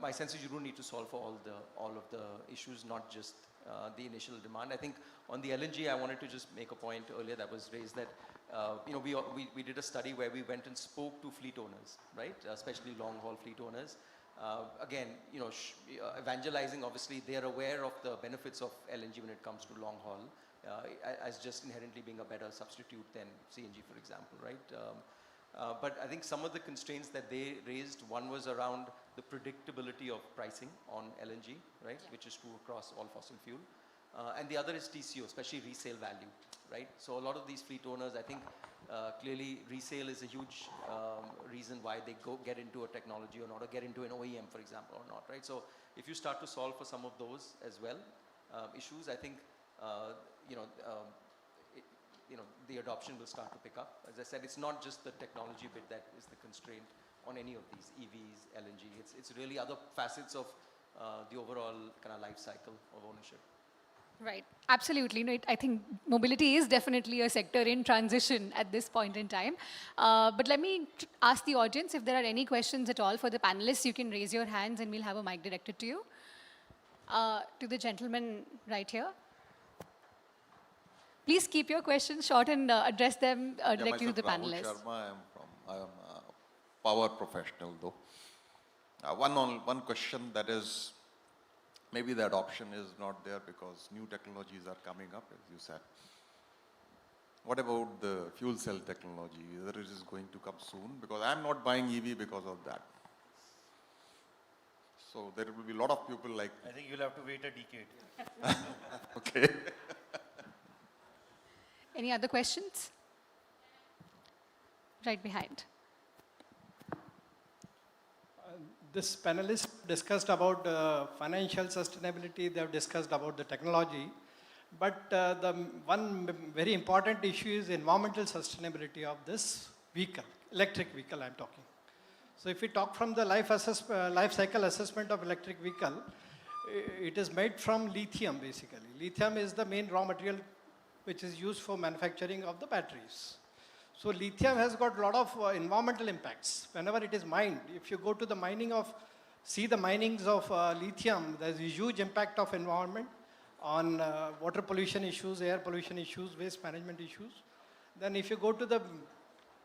my sense is you don't need to solve for all of the issues, not just the initial demand. I think on the LNG, I wanted to just make a point earlier that was raised that we did a study where we went and spoke to fleet owners, right? Especially long-haul fleet owners. Again, evangelizing, obviously, they are aware of the benefits of LNG when it comes to long haul, as just inherently being a better substitute than CNG, for example, right? But I think some of the constraints that they raised, one was around the predictability of pricing on LNG, right? Which is true across all fossil fuel. And the other is TCO, especially resale value, right? So a lot of these fleet owners, I think, clearly resale is a huge reason why they get into a technology or not, or get into an OEM, for example, or not, right? So if you start to solve for some of those as well issues, I think the adoption will start to pick up. As I said, it's not just the technology bit that is the constraint on any of these EVs, LNG. It's really other facets of the overall kind of life cycle of ownership. Right, absolutely. I think mobility is definitely a sector in transition at this point in time. But let me ask the audience if there are any questions at all for the panelists. You can raise your hands and we'll have a mic directed to you. To the gentleman right here. Please keep your questions short and address them directly to the panelists. Sharma, I am a power professional though. One question that is, maybe the adoption is not there because new technologies are coming up, as you said. What about the fuel cell technology? Whether it is going to come soon? Because I'm not buying EV because of that. So there will be a lot of people like... I think you'll have to wait a decade. Okay. Any other questions? Right behind. This panelist discussed about financial sustainability, they have discussed about the technology, but the one very important issue is environmental sustainability of this vehicle, electric vehicle I'm talking. So if we talk from the life cycle assessment of electric vehicle, it is made from lithium basically. Lithium is the main raw material which is used for manufacturing of the batteries. So lithium has got a lot of environmental impacts. Whenever it is mined, if you go to the see the minings of lithium, there's a huge impact of environment on water pollution issues, air pollution issues, waste management issues. Then if you go to the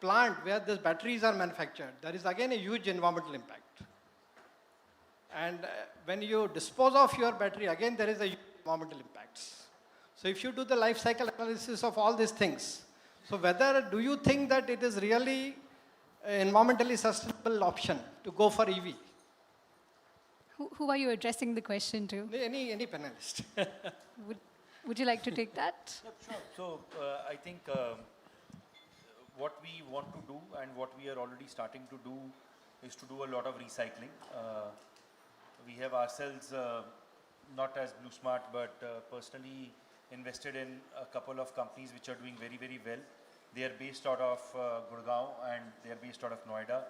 plant where these batteries are manufactured, there is again a huge environmental impact. And when you dispose of your battery, again there is a huge environmental impacts. So if you do the life cycle analysis of all these things, so do you think that it is really an environmentally sustainable option to go for EV? Who are you addressing the question to? Any panelist. Would you like to take that? Yep, sure. So I think what we want to do and what we are already starting to do is to do a lot of recycling. We have ourselves, not as Blue Smart, but personally invested in a couple of companies which are doing very, very well. They are based out of Gurgaon and they are based out of Noida.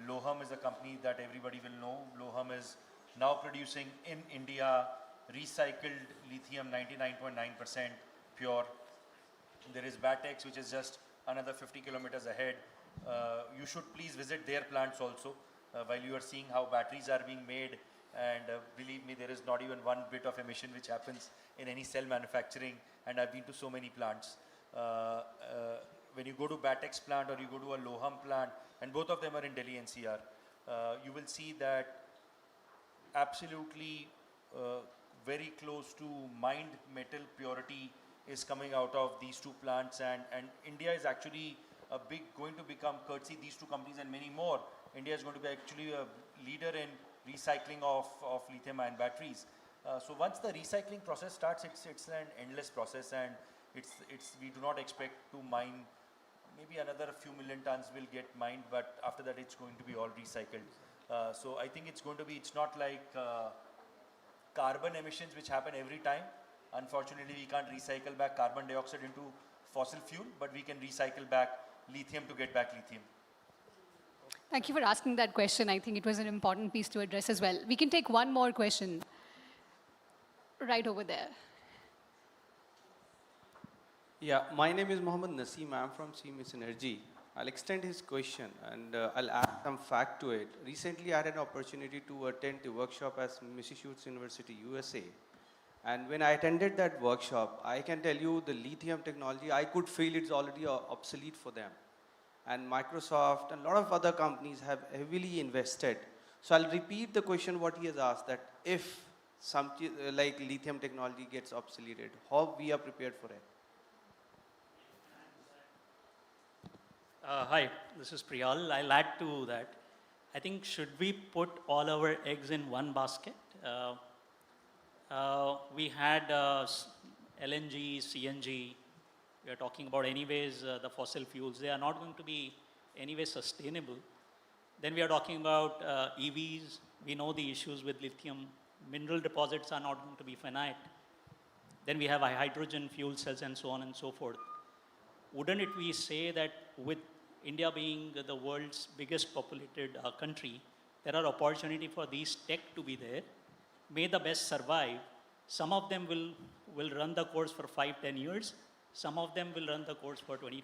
Loham is a company that everybody will know. Loham is now producing in India recycled lithium 99.9% pure. There is Batex, which is just another 50 kilometers ahead. You should please visit their plants also while you are seeing how batteries are being made. And believe me, there is not even one bit of emission which happens in any cell manufacturing, and I've been to so many plants. when you go to Batex plant or you go to a Loham plant, and both of them are in Delhi NCR, you will see that absolutely very close to mined metal purity is coming out of these two plants, and India is actually going to become, courtesy these two companies and many more, India is going to be actually a leader in recycling of lithium ion batteries. So once the recycling process starts, it's an endless process, and we do not expect to mine, maybe another few million tons will get mined, but after that it's going to be all recycled. So I think it's not like carbon emissions which happen every time. Unfortunately, we can't recycle back carbon dioxide into fossil fuel, but we can recycle back lithium to get back lithium. Thank you for asking that question. I think it was an important piece to address as well. We can take one more question right over there. Yeah, my name is Mohammed Naseem. I'm from CMS Energy. I'll extend his question and I'll add some fact to it. Recently, I had an opportunity to attend the workshop at Massachusetts University, USA. And when I attended that workshop, I can tell you the lithium technology, I could feel it's already obsolete for them. And Microsoft and a lot of other companies have heavily invested. So I'll repeat the question what he has asked, that if something like lithium technology gets obsoleted, how we are prepared for it? Hi, this is Priyal. I'll add to that. I think should we put all our eggs in one basket? We had LNG, CNG. We are talking about anyways the fossil fuels. They are not going to be anyway sustainable. Then we are talking about EVs. We know the issues with lithium. Mineral deposits are not going to be finite. Then we have hydrogen fuel cells and so on and so forth. Wouldn't it we say that with India being the world's biggest populated country, there are opportunity for these tech to be there. May the best survive. Some of them will run the course for 5-10 years. Some of them will run the course for 20-25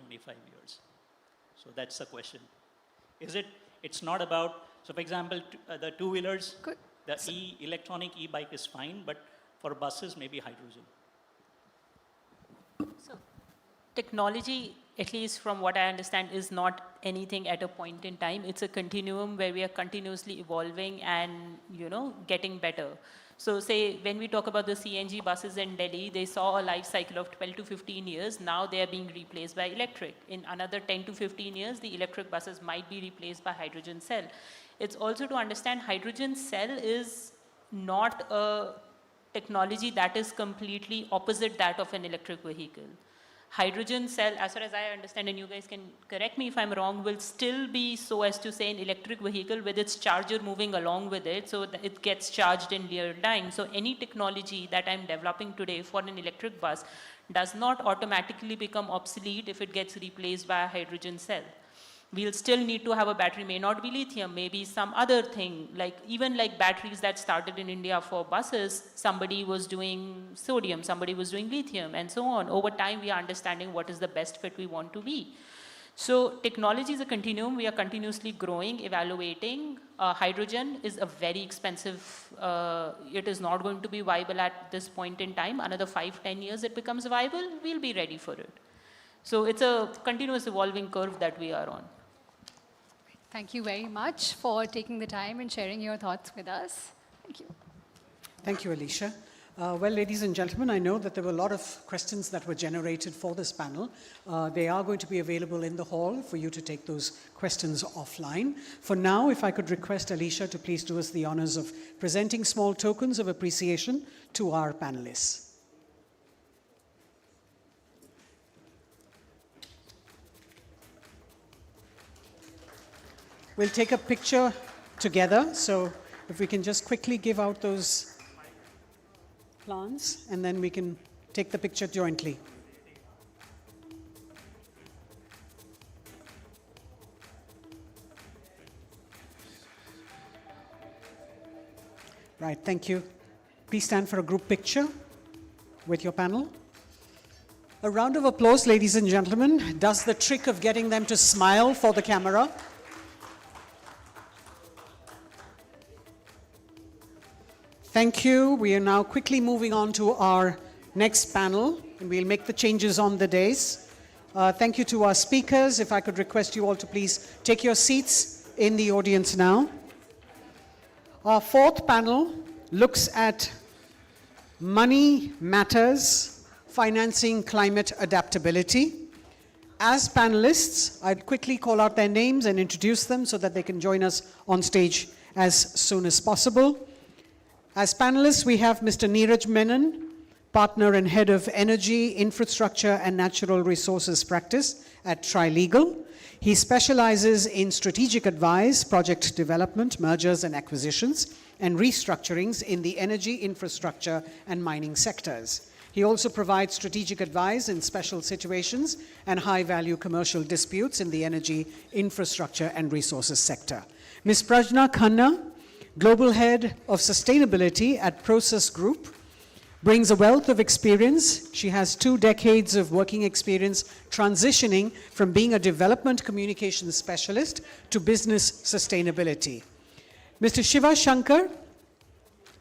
years. So that's the question. It's not about, so for example, the two-wheelers, the electronic e-bike is fine, but for buses, maybe hydrogen. So technology, at least from what I understand, is not anything at a point in time. It's a continuum where we are continuously evolving and, getting better. So say when we talk about the CNG buses in Delhi, they saw a life cycle of 12 to 15 years. Now they are being replaced by electric. In another 10 to 15 years, the electric buses might be replaced by hydrogen cell. It's also to understand hydrogen cell is not a technology that is completely opposite that of an electric vehicle. Hydrogen cell, as far as I understand, and you guys can correct me if I'm wrong, will still be so as to say an electric vehicle with its charger moving along with it, so that it gets charged in real time. So any technology that I'm developing today for an electric bus does not automatically become obsolete if it gets replaced by a hydrogen cell. We'll still need to have a battery, may not be lithium, maybe some other thing, even like batteries that started in India for buses, somebody was doing sodium, somebody was doing lithium, and so on. Over time, we are understanding what is the best fit we want to be. So technology is a continuum. We are continuously growing, evaluating. Hydrogen is a very expensive, it is not going to be viable at this point in time. Another 5-10 years it becomes viable, we'll be ready for it. So it's a continuous evolving curve that we are on. Thank you very much for taking the time and sharing your thoughts with us. Thank you. Thank you, Alicia. Well, ladies and gentlemen, I know that there were a lot of questions that were generated for this panel. They are going to be available in the hall for you to take those questions offline. For now, if I could request Alicia to please do us the honors of presenting small tokens of appreciation to our panelists. We'll take a picture together, so if we can just quickly give out those plants, and then we can take the picture jointly. Right, thank you. Please stand for a group picture with your panel. A round of applause, ladies and gentlemen, does the trick of getting them to smile for the camera. Thank you. We are now quickly moving on to our next panel, and we'll make the changes on the dais. Thank you to our speakers. If I could request you all to please take your seats in the audience now. Our fourth panel looks at money matters, financing climate adaptability. As panelists, I'd quickly call out their names and introduce them so that they can join us on stage as soon as possible. As panelists, we have Mr. Neeraj Menon, Partner and Head of Energy, Infrastructure and Natural Resources Practice at Trilegal. He specializes in strategic advice, project development, mergers and acquisitions, and restructurings in the energy, infrastructure, and mining sectors. He also provides strategic advice in special situations and high-value commercial disputes in the energy, infrastructure, and resources sector. Ms. Prajna Khanna, Global Head of Sustainability at Process Group, brings a wealth of experience. She has 2 decades of working experience transitioning from being a development communications specialist to business sustainability. Mr. Shiva Shankar,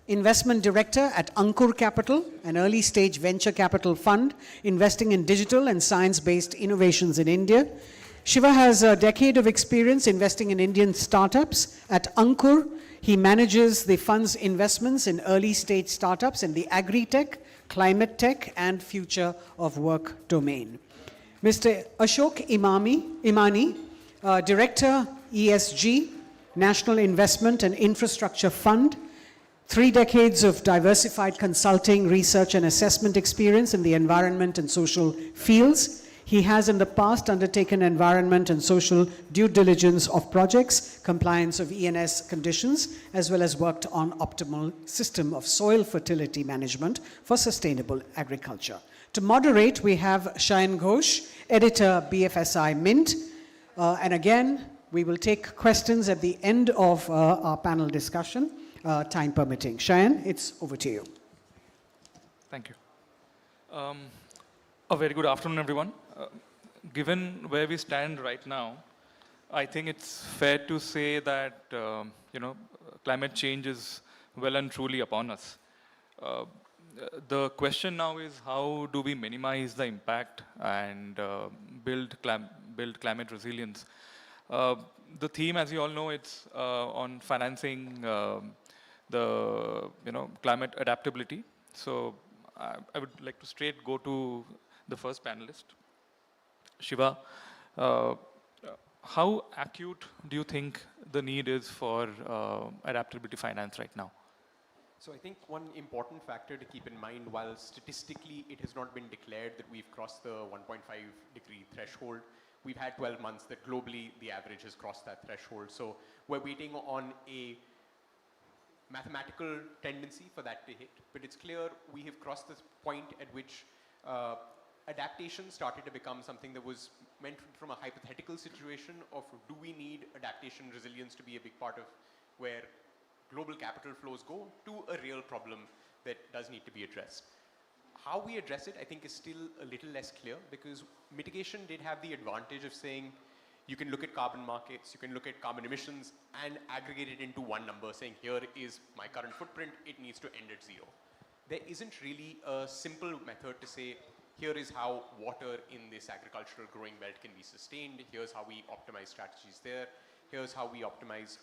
Investment Director at Ankur Capital, an early-stage venture capital fund investing in digital and science-based innovations in India. Shiva has a decade of experience investing in Indian startups. At Ankur, he manages the fund's investments in early-stage startups in the agri-tech, climate tech, and future of work domain. Mr. Ashok Imani, Director, ESG, National Investment and Infrastructure Fund, 3 decades of diversified consulting, research, and assessment experience in the environment and social fields. He has in the past undertaken environment and social due diligence of projects, compliance of ENS conditions, as well as worked on optimal system of soil fertility management for sustainable agriculture. To moderate, we have Shayan Ghosh, Editor, BFSI Mint. And again, we will take questions at the end of our panel discussion, time permitting. Shayan, it's over to you. Thank you. A very good afternoon, everyone. Given where we stand right now, I think it's fair to say that climate change is well and truly upon us. The question now is, how do we minimize the impact and build climate resilience? The theme, as you all know, it's on financing the climate adaptability. So I would like to straight go to the first panelist, Shiva. How acute do you think the need is for adaptability finance right now? So I think one important factor to keep in mind, while statistically it has not been declared that we've crossed the 1.5-degree threshold, we've had 12 months that globally the average has crossed that threshold. So we're waiting on a mathematical tendency for that to hit, but it's clear we have crossed this point at which adaptation started to become something that was meant from a hypothetical situation of, do we need adaptation resilience to be a big part of where global capital flows go, to a real problem that does need to be addressed. How we address it, I think, is still a little less clear, because mitigation did have the advantage of saying you can look at carbon markets, you can look at carbon emissions and aggregate it into one number, saying here is my current footprint, it needs to end at 0. There isn't really a simple method to say, here is how water in this agricultural growing belt can be sustained, here's how we optimize strategies there, here's how we optimize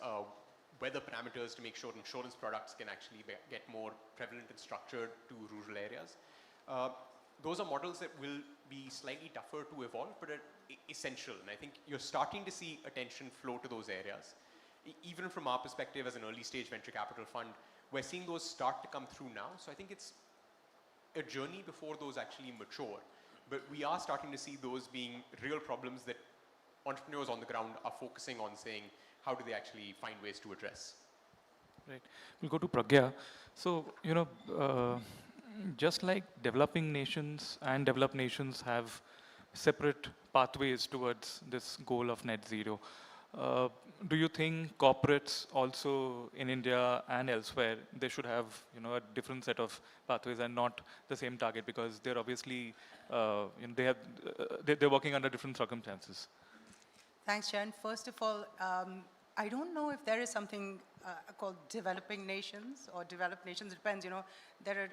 weather parameters to make sure insurance products can actually get more prevalent and structured to rural areas. Those are models that will be slightly tougher to evolve, but are essential. And I think you're starting to see attention flow to those areas. Even from our perspective as an early stage venture capital fund, we're seeing those start to come through now. So I think it's a journey before those actually mature. But we are starting to see those being real problems that entrepreneurs on the ground are focusing on, saying, how do they actually find ways to address? Right. We'll go to Pragya. So, just like developing nations and developed nations have separate pathways towards this goal of net zero, do you think corporates also in India and elsewhere, they should have a different set of pathways and not the same target, because they're obviously they're working under different circumstances? Thanks, Sharon. First of all, I don't know if there is something called developing nations or developed nations. It depends,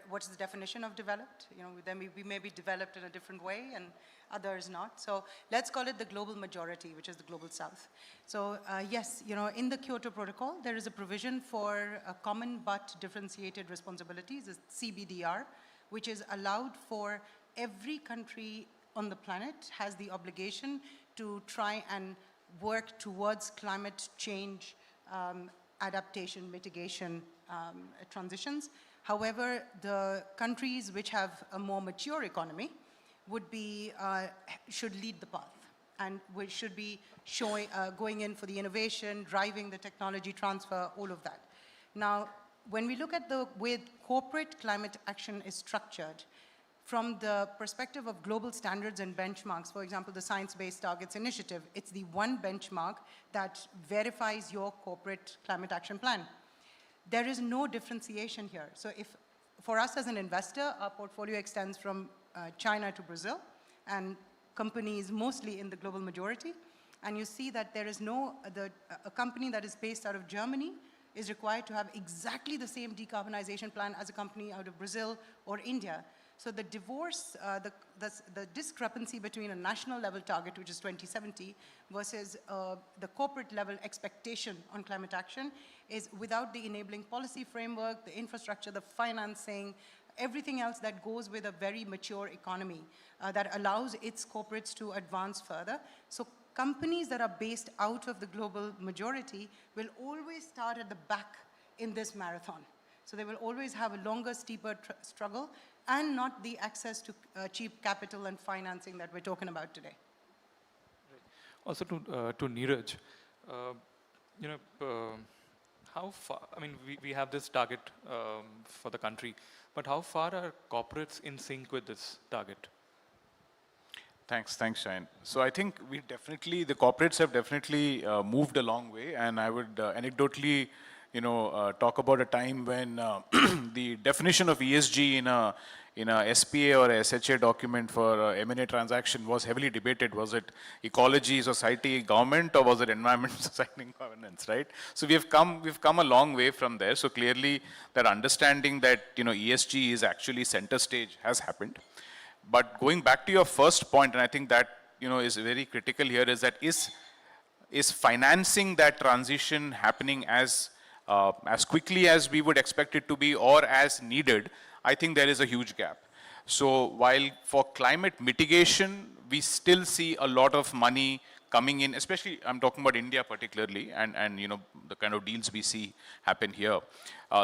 what's the definition of developed? Then we may be developed in a different way and others not. So let's call it the global majority, which is the global south. So yes, in the Kyoto Protocol, there is a provision for common but differentiated responsibilities, the CBDR, which is allowed for every country on the planet has the obligation to try and work towards climate change adaptation, mitigation, transitions. However, the countries which have a more mature economy would be, should lead the path and we should be showing, going in for the innovation, driving the technology transfer, all of that. Now, when we look at the way corporate climate action is structured, from the perspective of global standards and benchmarks, for example, the Science-Based Targets Initiative, it's the one benchmark that verifies your corporate climate action plan. There is no differentiation here. So if, for us as an investor, our portfolio extends from China to Brazil, and companies mostly in the global majority, and you see that there is no, a company that is based out of Germany is required to have exactly the same decarbonization plan as a company out of Brazil or India. So the divorce, the discrepancy between a national level target, which is 2070, versus the corporate level expectation on climate action is without the enabling policy framework, the infrastructure, the financing, everything else that goes with a very mature economy that allows its corporates to advance further. So companies that are based out of the global majority will always start at the back in this marathon. So they will always have a longer, steeper struggle and not the access to cheap capital and financing that we're talking about today. Also to Neeraj, how far, I mean, we have this target for the country, but how far are corporates in sync with this target? Thanks, Shayan. So I think the corporates have definitely moved a long way, and I would anecdotally, talk about a time when the definition of ESG in a SPA or a SHA document for M&A transaction was heavily debated. Was it ecology, society, government, or was it environment, society, and governance, right? So we've come a long way from there. So clearly that understanding that, ESG is actually center stage has happened. But going back to your first point, and I think that, is very critical here, is that is financing that transition happening as quickly as we would expect it to be or as needed? I think there is a huge gap. So while for climate mitigation, we still see a lot of money coming in, especially I'm talking about India particularly, and the kind of deals we see happen here.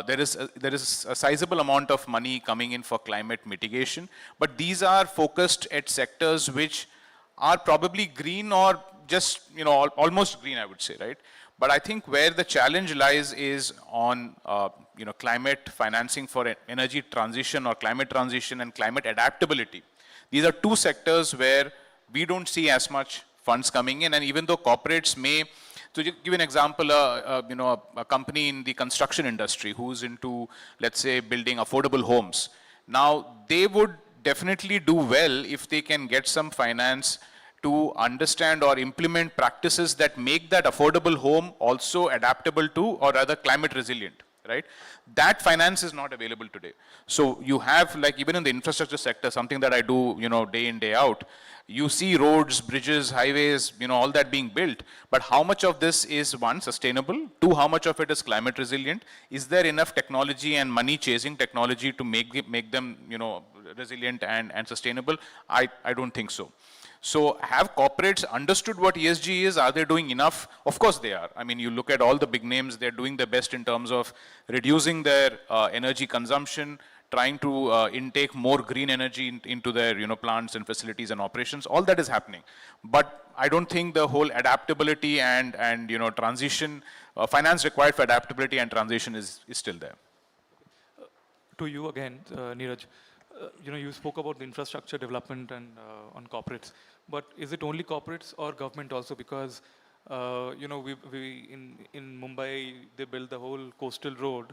There is a sizable amount of money coming in for climate mitigation, but these are focused at sectors which are probably green or just almost green, I would say, right? But I think where the challenge lies is on climate financing for energy transition or climate transition and climate adaptability. These are two sectors where we don't see as much funds coming in, and even though corporates may, to give an example, a company in the construction industry who's into, let's say, building affordable homes. Now, they would definitely do well if they can get some finance to understand or implement practices that make that affordable home also adaptable to, or rather climate resilient, right? That finance is not available today. So you have, like even in the infrastructure sector, something that I do, day in, day out, you see roads, bridges, highways, all that being built. But how much of this is, one, sustainable? Two, how much of it is climate resilient? Is there enough technology and money chasing technology to make them, resilient and sustainable? I don't think so. So have corporates understood what ESG is? Are they doing enough? Of course they are. I mean, you look at all the big names, they're doing their best in terms of reducing their energy consumption, trying to intake more green energy into their plants and facilities and operations. All that is happening. But I don't think the whole adaptability and transition, finance required for adaptability and transition is still there. To you again, Neeraj. You spoke about the infrastructure development and on corporates, but is it only corporates or government also? Because we in Mumbai they built the whole coastal road,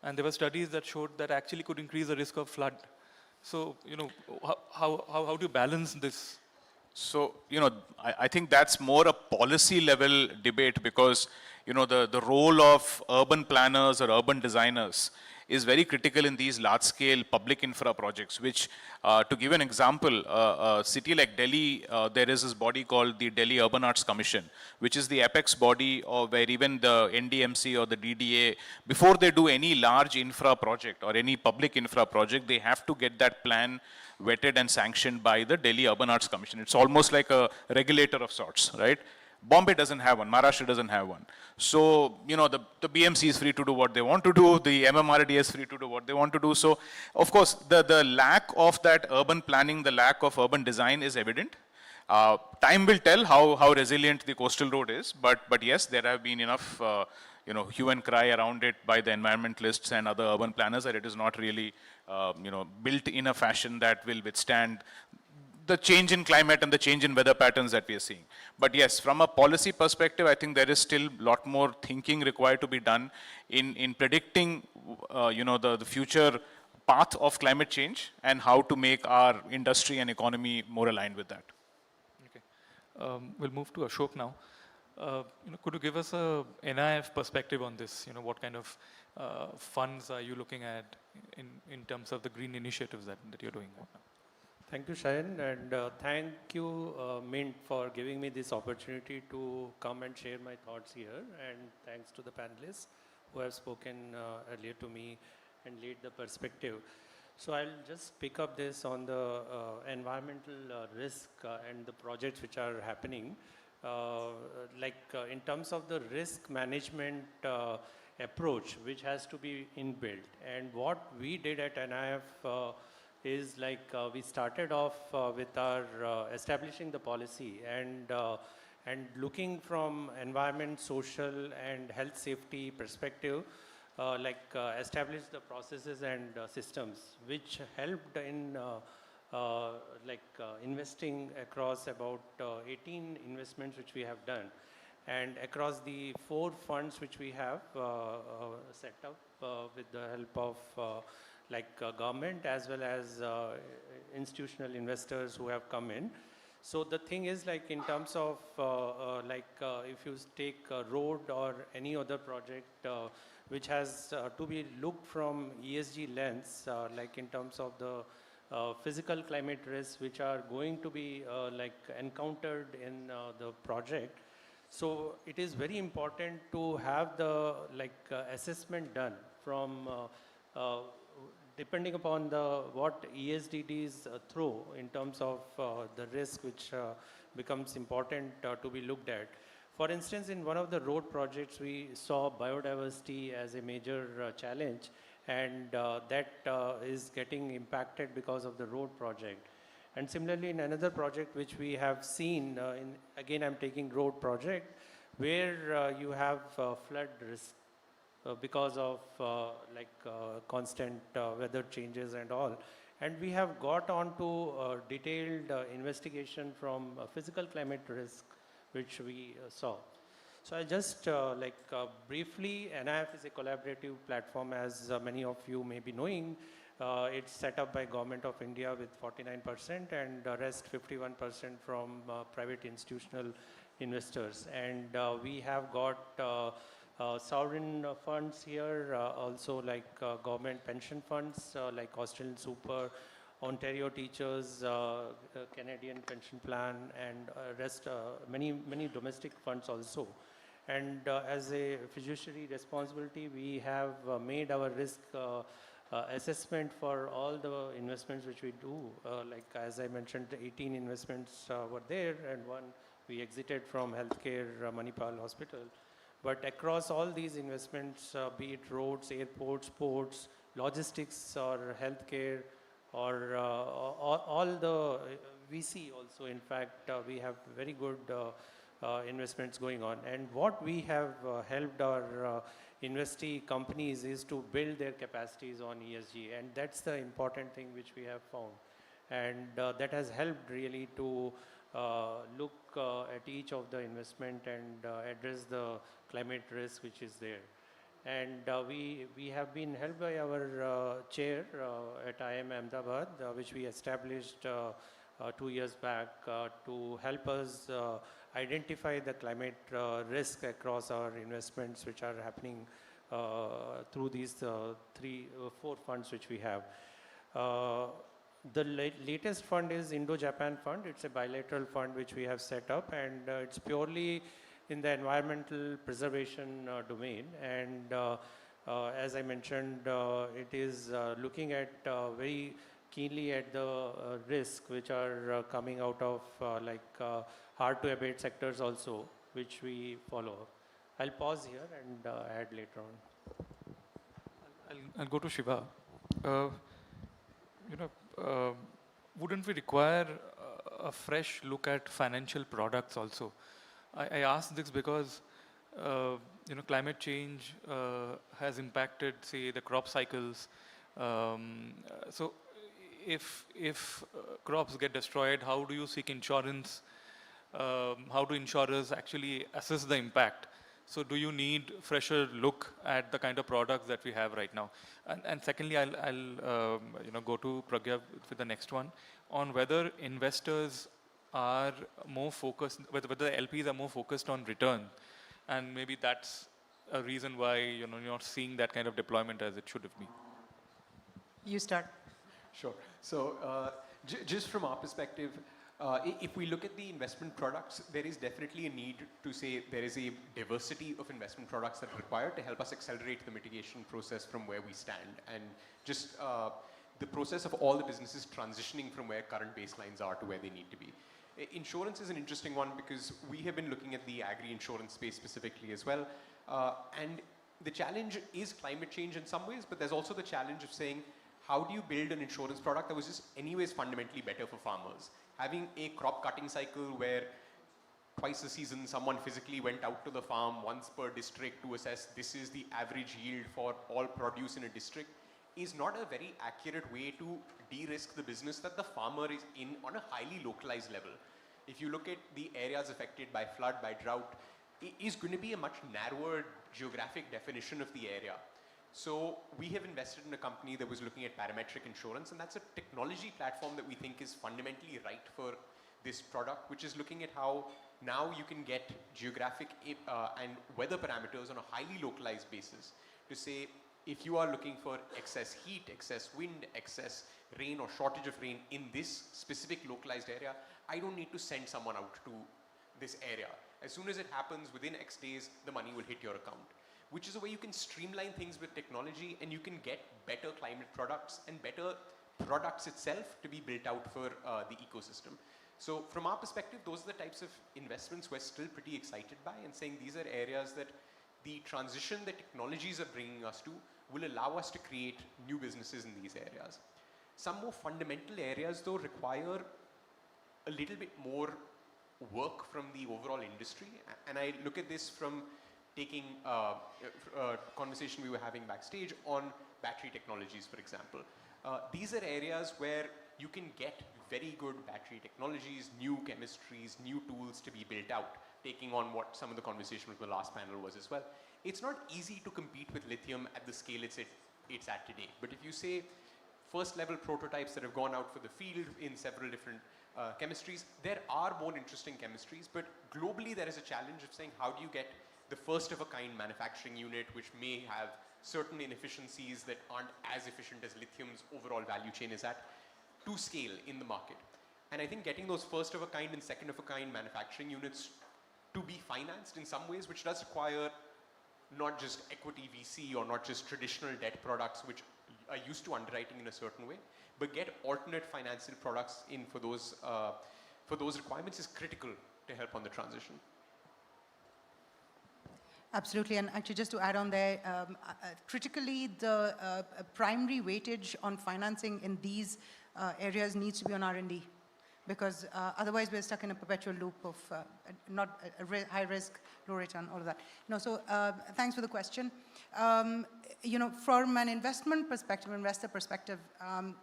and there were studies that showed that actually could increase the risk of flood. So how do you balance this? So, I think that's more a policy level debate because, the role of urban planners or urban designers is very critical in these large scale public infra projects, which, to give an example, a city like Delhi, there is this body called the Delhi Urban Arts Commission, which is the apex body of where even the NDMC or the DDA, before they do any large infra project or any public infra project, they have to get that plan vetted and sanctioned by the Delhi Urban Arts Commission. It's almost like a regulator of sorts, right? Bombay doesn't have one, Maharashtra doesn't have one. So, the BMC is free to do what they want to do, the MMRDA is free to do what they want to do. So, of course, the lack of that urban planning, the lack of urban design is evident. Time will tell how resilient the coastal road is, but yes, there have been enough hue and cry around it by the environmentalists and other urban planners that it is not really built in a fashion that will withstand the change in climate and the change in weather patterns that we are seeing. But yes, from a policy perspective, I think there is still a lot more thinking required to be done in predicting the future path of climate change and how to make our industry and economy more aligned with that. We'll move to Ashok now. Could you give us a NIF perspective on this? What kind of funds are you looking at in terms of the green initiatives that you're doing right now? Thank you, Shayan, and thank you, Mint, for giving me this opportunity to come and share my thoughts here, and thanks to the panelists who have spoken earlier to me and laid the perspective. So I'll just pick up this on the environmental risk and the projects which are happening. In terms of the risk management approach, which has to be inbuilt. And what we did at NIF is we started off with our establishing the policy and looking from environment, social and health safety perspective, establish the processes and systems which helped in investing across about 18 investments which we have done, and across the 4 funds which we have set up with the help of government as well as institutional investors who have come in. So the thing is, in terms of if you take a road or any other project which has to be looked from ESG lens, in terms of the physical climate risks which are going to be encountered in the project. So it is very important to have the assessment done from depending upon what ESDDs throw in terms of the risk which becomes important to be looked at. For instance, in one of the road projects, we saw biodiversity as a major challenge, and that is getting impacted because of the road project. And similarly, in another project which we have seen, again I'm taking road project, where you have flood risk because of constant weather changes and all. And we have got on to detailed investigation from physical climate risk which we saw. So I just briefly, NIF is a collaborative platform, as many of you may be knowing. It's set up by Government of India with 49% and the rest 51% from private institutional investors. And we have got sovereign funds here, also government pension funds like Australian Super, Ontario Teachers, Canadian Pension Plan, and rest many domestic funds also. And as a fiduciary responsibility, we have made our risk assessment for all the investments which we do. As I mentioned, 18 investments were there, and one we exited from healthcare, Manipal Hospital. But across all these investments, be it roads, airports, ports, logistics or healthcare, or all the VC also, in fact, we have very good investments going on. And what we have helped our investee companies is to build their capacities on ESG, and that's the important thing which we have found. And that has helped really to look at each of the investment and address the climate risk which is there. And we have been helped by our chair at IIM Ahmedabad, which we established 2 years back to help us identify the climate risk across our investments which are happening through these 4 funds which we have. The latest fund is Indo-Japan Fund. It's a bilateral fund which we have set up, and it's purely in the environmental preservation domain. And as I mentioned, it is looking at very keenly at the risks which are coming out of hard to abate sectors also, which we follow. I'll pause here and add later on. I'll go to Shiva. Wouldn't we require a fresh look at financial products also? I ask this because climate change has impacted, say, the crop cycles. So if crops get destroyed, how do you seek insurance? How do insurers actually assess the impact? So do you need fresher look at the kind of products that we have right now? And secondly, I'll go to Pragya with the next one on whether investors are more focused, whether the LPs are more focused on return, and maybe that's a reason why you're not seeing that kind of deployment as it should have been. You start. Sure. So just from our perspective, if we look at the investment products, there is definitely a need to say there is a diversity of investment products that are required to help us accelerate the mitigation process from where we stand, and just the process of all the businesses transitioning from where current baselines are to where they need to be. Insurance is an interesting one because we have been looking at the agri-insurance space specifically as well. And the challenge is climate change in some ways, but there's also the challenge of saying, how do you build an insurance product that was just anyways fundamentally better for farmers? Having a crop cutting cycle where twice a season someone physically went out to the farm once per district to assess this is the average yield for all produce in a district is not a very accurate way to de-risk the business that the farmer is in on a highly localized level. If you look at the areas affected by flood, by drought, it is going to be a much narrower geographic definition of the area. So we have invested in a company that was looking at parametric insurance, and that's a technology platform that we think is fundamentally right for this product, which is looking at how now you can get geographic and weather parameters on a highly localized basis to say, if you are looking for excess heat, excess wind, excess rain or shortage of rain in this specific localized area, I don't need to send someone out to this area. As soon as it happens, within X days, the money will hit your account, which is a way you can streamline things with technology, and you can get better climate products and better products itself to be built out for the ecosystem. So from our perspective, those are the types of investments we're still pretty excited by, and saying these are areas that the transition that technologies are bringing us to will allow us to create new businesses in these areas. Some more fundamental areas, though, require a little bit more work from the overall industry. And I look at this from taking a conversation we were having backstage on battery technologies, for example. These are areas where you can get very good battery technologies, new chemistries, new tools to be built out, taking on what some of the conversation with the last panel was as well. It's not easy to compete with lithium at the scale it's at today. But if you say first level prototypes that have gone out for the field in several different chemistries, there are more interesting chemistries, but globally there is a challenge of saying, how do you get the first of a kind manufacturing unit which may have certain inefficiencies that aren't as efficient as lithium's overall value chain is at, to scale in the market. And I think getting those first of a kind and second of a kind manufacturing units to be financed in some ways, which does require not just equity VC or not just traditional debt products which are used to underwriting in a certain way, but get alternate financial products in for those requirements is critical to help on the transition. Absolutely, and actually just to add on there, critically the primary weightage on financing in these areas needs to be on R&D, because otherwise we're stuck in a perpetual loop of not high risk, low return, all of that. No, so thanks for the question. From an investment perspective, investor perspective,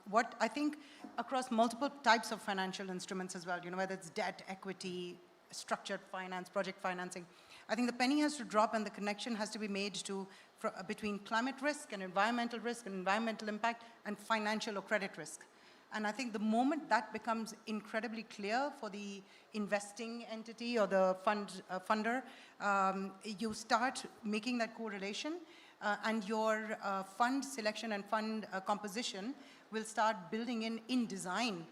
what I think across multiple types of financial instruments as well, whether it's debt, equity, structured finance, project financing, I think the penny has to drop and the connection has to be made to between climate risk and environmental impact and financial or credit risk. And I think the moment that becomes incredibly clear for the investing entity or the funder, you start making that correlation, and your fund selection and fund composition will start building in design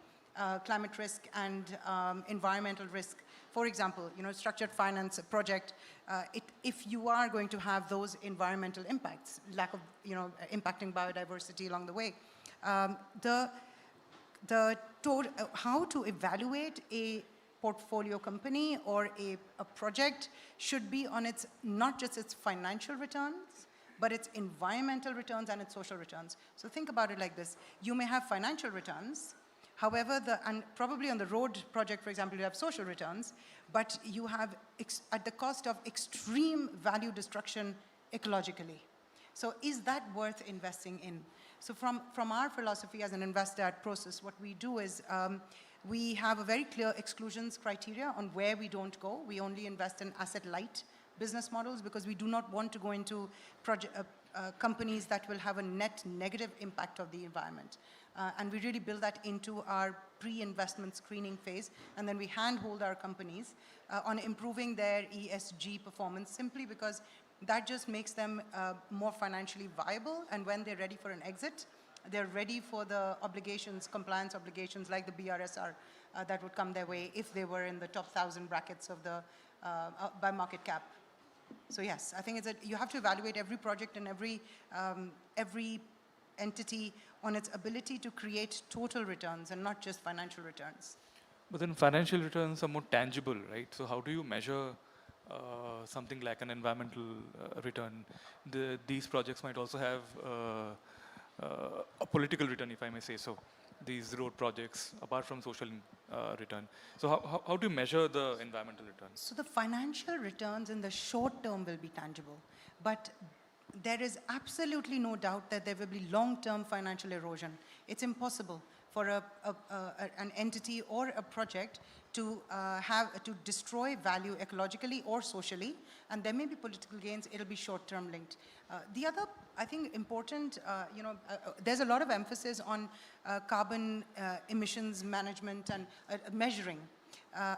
climate risk and environmental risk. For example, structured finance project, if you are going to have those environmental impacts, lack of, impacting biodiversity along the way, how to evaluate a portfolio company or a project should be on its, not just its financial returns, but its environmental returns and its social returns. So think about it like this. You may have financial returns, however, and probably on the road project, for example, you have social returns, but you have, at the cost of extreme value destruction ecologically. So is that worth investing in? So from our philosophy as an investor at Process, what we do is we have a very clear exclusions criteria on where we don't go. We only invest in asset-light business models because we do not want to go into companies that will have a net negative impact of the environment. And we really build that into our pre-investment screening phase, and then we handhold our companies on improving their ESG performance, simply because that just makes them more financially viable, and when they're ready for an exit, they're ready for the obligations, compliance obligations like the BRSR that would come their way if they were in the top 1,000 brackets of the by market cap. So yes, I think you have to evaluate every project and every entity on its ability to create total returns and not just financial returns. But then financial returns are more tangible, right? So how do you measure something like an environmental return? These projects might also have a political return, if I may say so. These road projects, apart from social return. So how do you measure the environmental returns? So the financial returns in the short term will be tangible, but there is absolutely no doubt that there will be long-term financial erosion. It's impossible for an entity or a project to destroy value ecologically or socially, and there may be political gains. It'll be short-term linked. The other, I think, important, there's a lot of emphasis on carbon emissions management and measuring.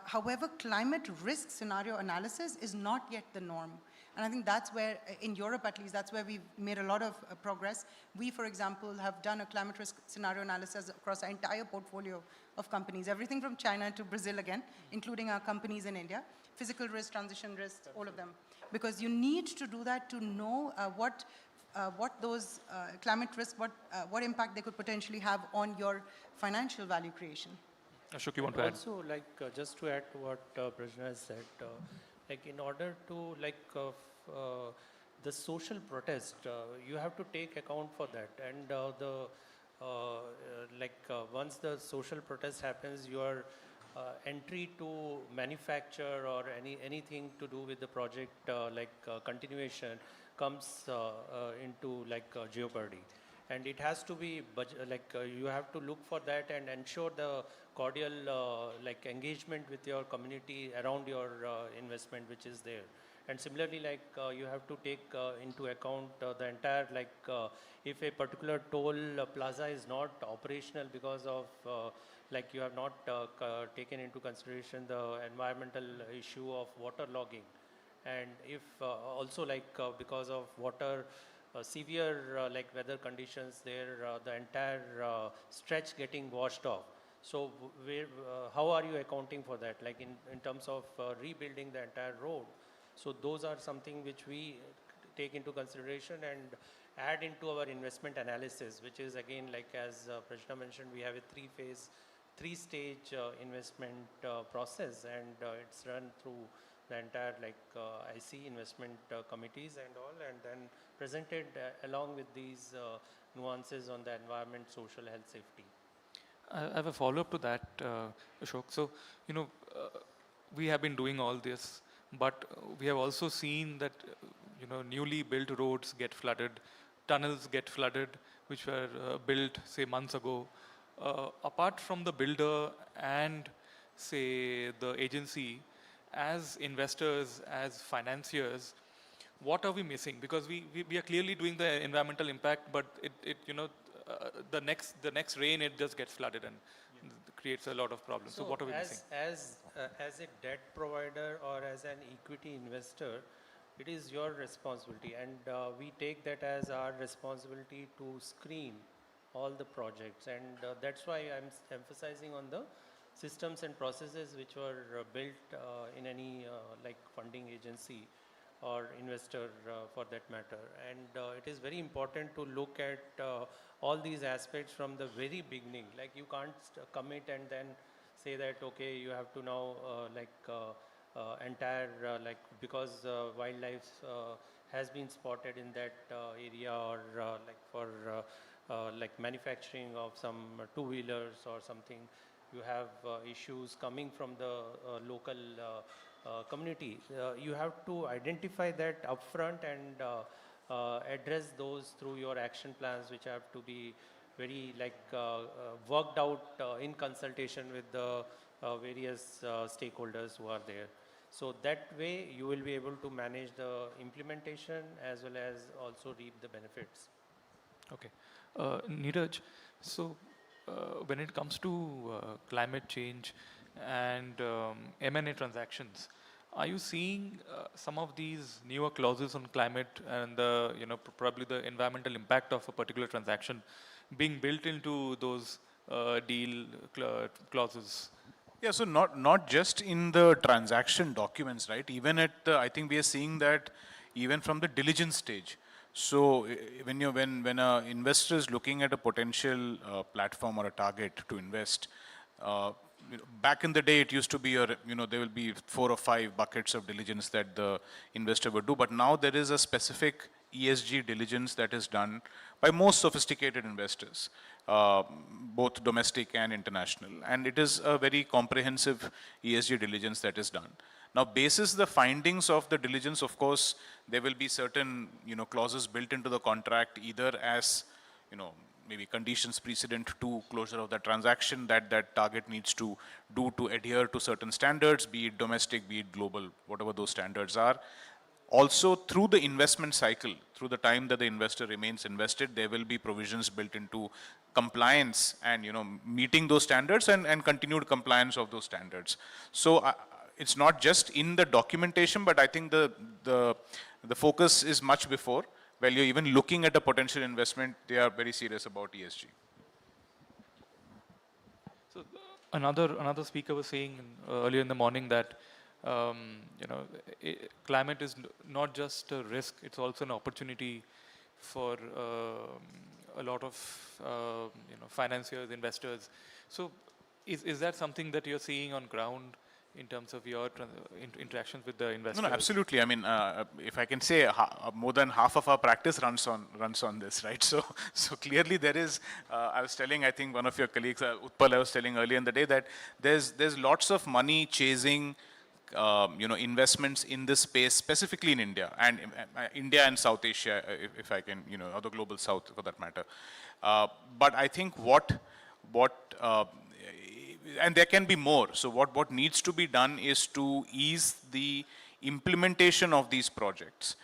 However, climate risk scenario analysis is not yet the norm. And I think that's where, in Europe at least, that's where we've made a lot of progress. We, for example, have done a climate risk scenario analysis across our entire portfolio of companies, everything from China to Brazil again, including our companies in India, physical risk, transition risk, all of them. Because you need to do that to know what those climate risks, what impact they could potentially have on your financial value creation. Ashok, you want to add? Also, just to add to what Prajna has said, in order to the social protest, you have to take account for that, and once the social protest happens, your entry to manufacture or anything to do with the project continuation comes into jeopardy. And it has to be, you have to look for that and ensure the cordial engagement with your community around your investment which is there. And similarly, you have to take into account the entire, if a particular toll plaza is not operational because of, you have not taken into consideration the environmental issue of water logging. And if also because of water, severe weather conditions there, the entire stretch getting washed off. So how are you accounting for that, in terms of rebuilding the entire road? So those are something which we take into consideration and add into our investment analysis, which is again, as Prajna mentioned, we have a three-stage investment process, and it's run through the entire IC investment committees and all, and then presented along with these nuances on the environment, social, health, safety. I have a follow-up to that, Ashok. So, we have been doing all this, but we have also seen that, newly built roads get flooded, tunnels get flooded, which were built, say, months ago. Apart from the builder and, say, the agency, as investors, as financiers, what are we missing? Because we are clearly doing the environmental impact, but the next rain it just gets flooded and creates a lot of problems. So, what are we missing? As a debt provider or as an equity investor, it is your responsibility, and we take that as our responsibility to screen all the projects, and that's why I'm emphasizing on the systems and processes which were built in any like funding agency or investor for that matter. And it is very important to look at all these aspects from the very beginning. Like you can't commit and then say that, okay, you have to now entire like because wildlife has been spotted in that area, or like for like manufacturing of some two-wheelers or something, you have issues coming from the local community. You have to identify that upfront and address those through your action plans, which have to be very worked out in consultation with the various stakeholders who are there. So that way you will be able to manage the implementation as well as also reap the benefits. Okay. Neeraj, so when it comes to climate change and M&A transactions, are you seeing some of these newer clauses on climate and the, probably the environmental impact of a particular transaction being built into those deal clauses? Yeah, so not just in the transaction documents, right? Even at the, I think we are seeing that even from the diligence stage. So when an investor is looking at a potential platform or a target to invest, back in the day it used to be there will be 4 or 5 buckets of diligence that the investor would do, but now there is a specific ESG diligence that is done by most sophisticated investors, both domestic and international, and it is a very comprehensive ESG diligence that is done. Now, basis the findings of the diligence, of course, there will be certain clauses built into the contract, either as maybe conditions precedent to closure of the transaction that that target needs to do to adhere to certain standards, be it domestic, be it global, whatever those standards are. Also, through the investment cycle, through the time that the investor remains invested, there will be provisions built into compliance and meeting those standards and continued compliance of those standards. So it's not just in the documentation, but I think the focus is much before. While you're even looking at a potential investment, they are very serious about ESG. So another speaker was saying earlier in the morning that climate is not just a risk; it's also an opportunity for a lot of financiers, investors. So, is that something that you're seeing on ground in terms of your interactions with the investors? No, absolutely. I mean, if I can say, more than half of our practice runs on this, right? So clearly there is. I was telling, I think one of your colleagues, Utpal, I was telling earlier in the day that there's lots of money chasing, investments in this space, specifically in India and South Asia, if I can, or the global South for that matter. But I think and there can be more. So what needs to be done is to ease the implementation of these projects,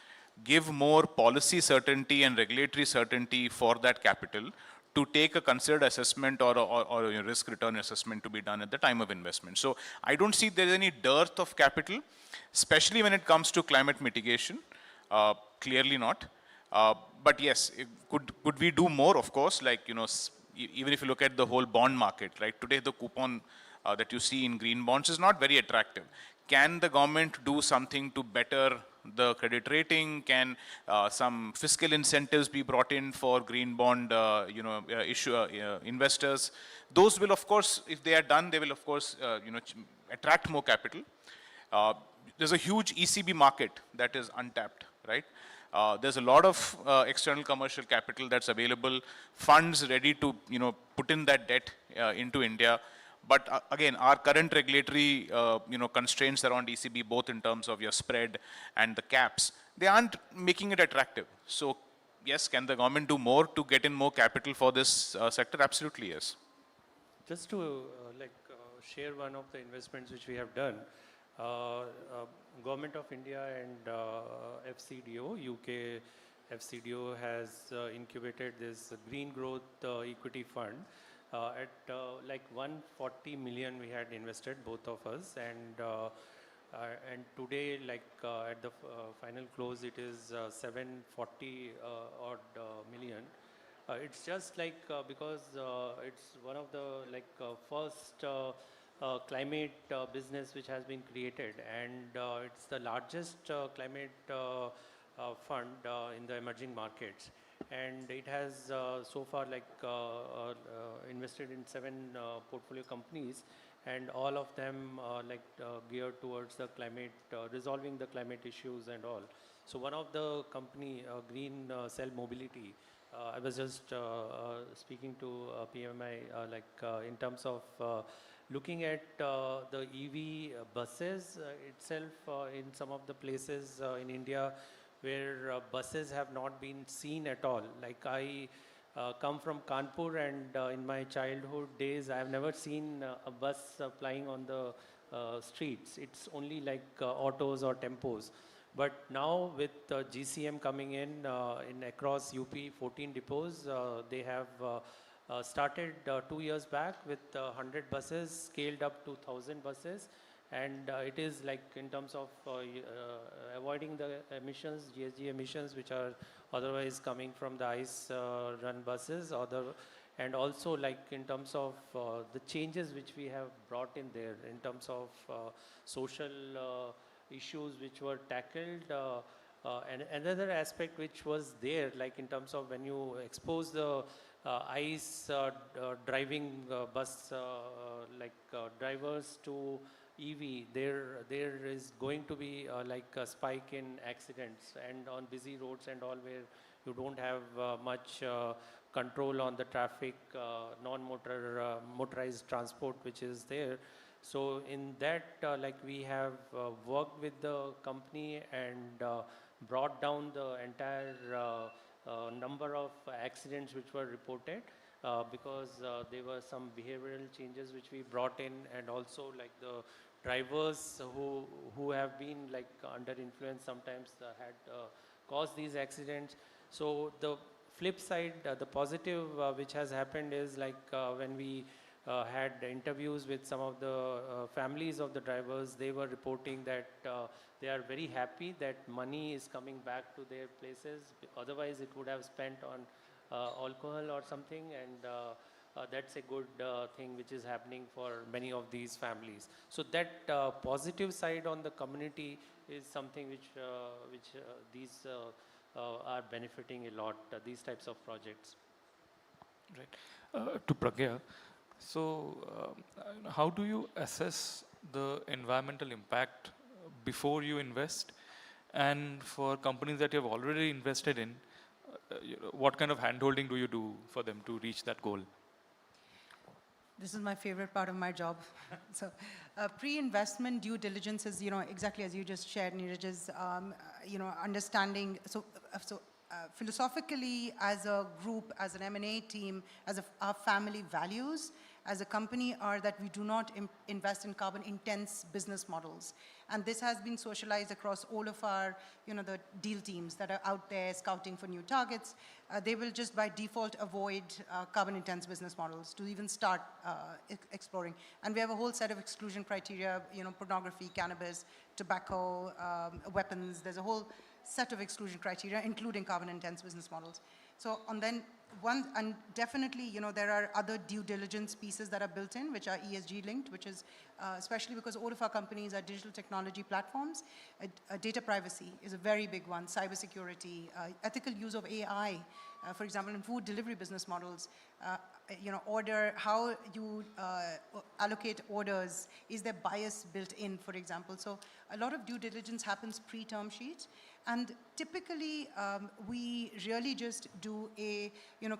give more policy certainty and regulatory certainty for that capital to take a considered assessment or a risk return assessment to be done at the time of investment. So I don't see there is any dearth of capital, especially when it comes to climate mitigation. Clearly not. But yes, could we do more? Of course, even if you look at the whole bond market, right? Today, the coupon that you see in green bonds is not very attractive. Can the government do something to better the credit rating? Can some fiscal incentives be brought in for green bond investors? Those will, of course, if they are done, they will, of course, attract more capital. There's a huge ECB market that is untapped, right? There's a lot of external commercial capital that's available, funds ready to put in that debt into India. But again, our current regulatory constraints around ECB, both in terms of your spread and the caps, they aren't making it attractive. So yes, can the government do more to get in more capital for this sector? Absolutely, yes. Just to share one of the investments which we have done. Government of India and FCDO, UK FCDO has incubated this green growth equity fund. At like 140 million we had invested, both of us, and today, like at the final close, it is 740 odd million. It's just like because it's one of the first climate business which has been created, and it's the largest climate fund in the emerging markets, and it has so far invested in 7 portfolio companies, and all of them geared towards the climate, resolving the climate issues and all. So one of the company, Green Cell Mobility, I was just speaking to PMI in terms of looking at the EV buses itself in some of the places in India where buses have not been seen at all. Like I come from Kanpur, and in my childhood days I have never seen a bus plying on the streets. It's only like autos or tempos. But now with GCM coming in across UP 14 depots, they have started 2 years back with 100 buses, scaled up to 1,000 buses, and it is like in terms of avoiding the emissions, GHG emissions, which are otherwise coming from the ICE run buses, and also like in terms of the changes which we have brought in there in terms of social issues which were tackled. And another aspect which was there, like in terms of when you expose the ICE driving bus drivers to EV, there is going to be like a spike in accidents, and on busy roads and all where you don't have much control on the traffic, motorized transport which is there. So in that, we have worked with the company and brought down the entire number of accidents which were reported because there were some behavioral changes which we brought in, and also like the drivers who have been like under influence sometimes had caused these accidents. So the flip side, the positive which has happened is like when we had interviews with some of the families of the drivers, they were reporting that they are very happy that money is coming back to their places. Otherwise, it would have spent on alcohol or something, and that's a good thing which is happening for many of these families. So that positive side on the community is something which these are benefiting a lot, these types of projects. Right. To Pragya, so how do you assess the environmental impact before you invest? And for companies that you have already invested in, what kind of handholding do you do for them to reach that goal? This is my favorite part of my job. So pre-investment due diligence is, exactly as you just shared, Neeraj, is, understanding. So philosophically, as a group, as an M&A team, our family values as a company are that we do not invest in carbon-intense business models. And this has been socialized across all of our, the deal teams that are out there scouting for new targets. They will just by default avoid carbon-intense business models to even start exploring. And we have a whole set of exclusion criteria, pornography, cannabis, tobacco, weapons. There's a whole set of exclusion criteria, including carbon-intense business models. So and definitely, there are other due diligence pieces that are built in, which are ESG linked, which is especially because all of our companies are digital technology platforms. Data privacy is a very big one, cybersecurity, ethical use of AI, for example, in food delivery business models, how you allocate orders, is there bias built in, for example. So a lot of due diligence happens pre-term sheet. And typically, we really just do a,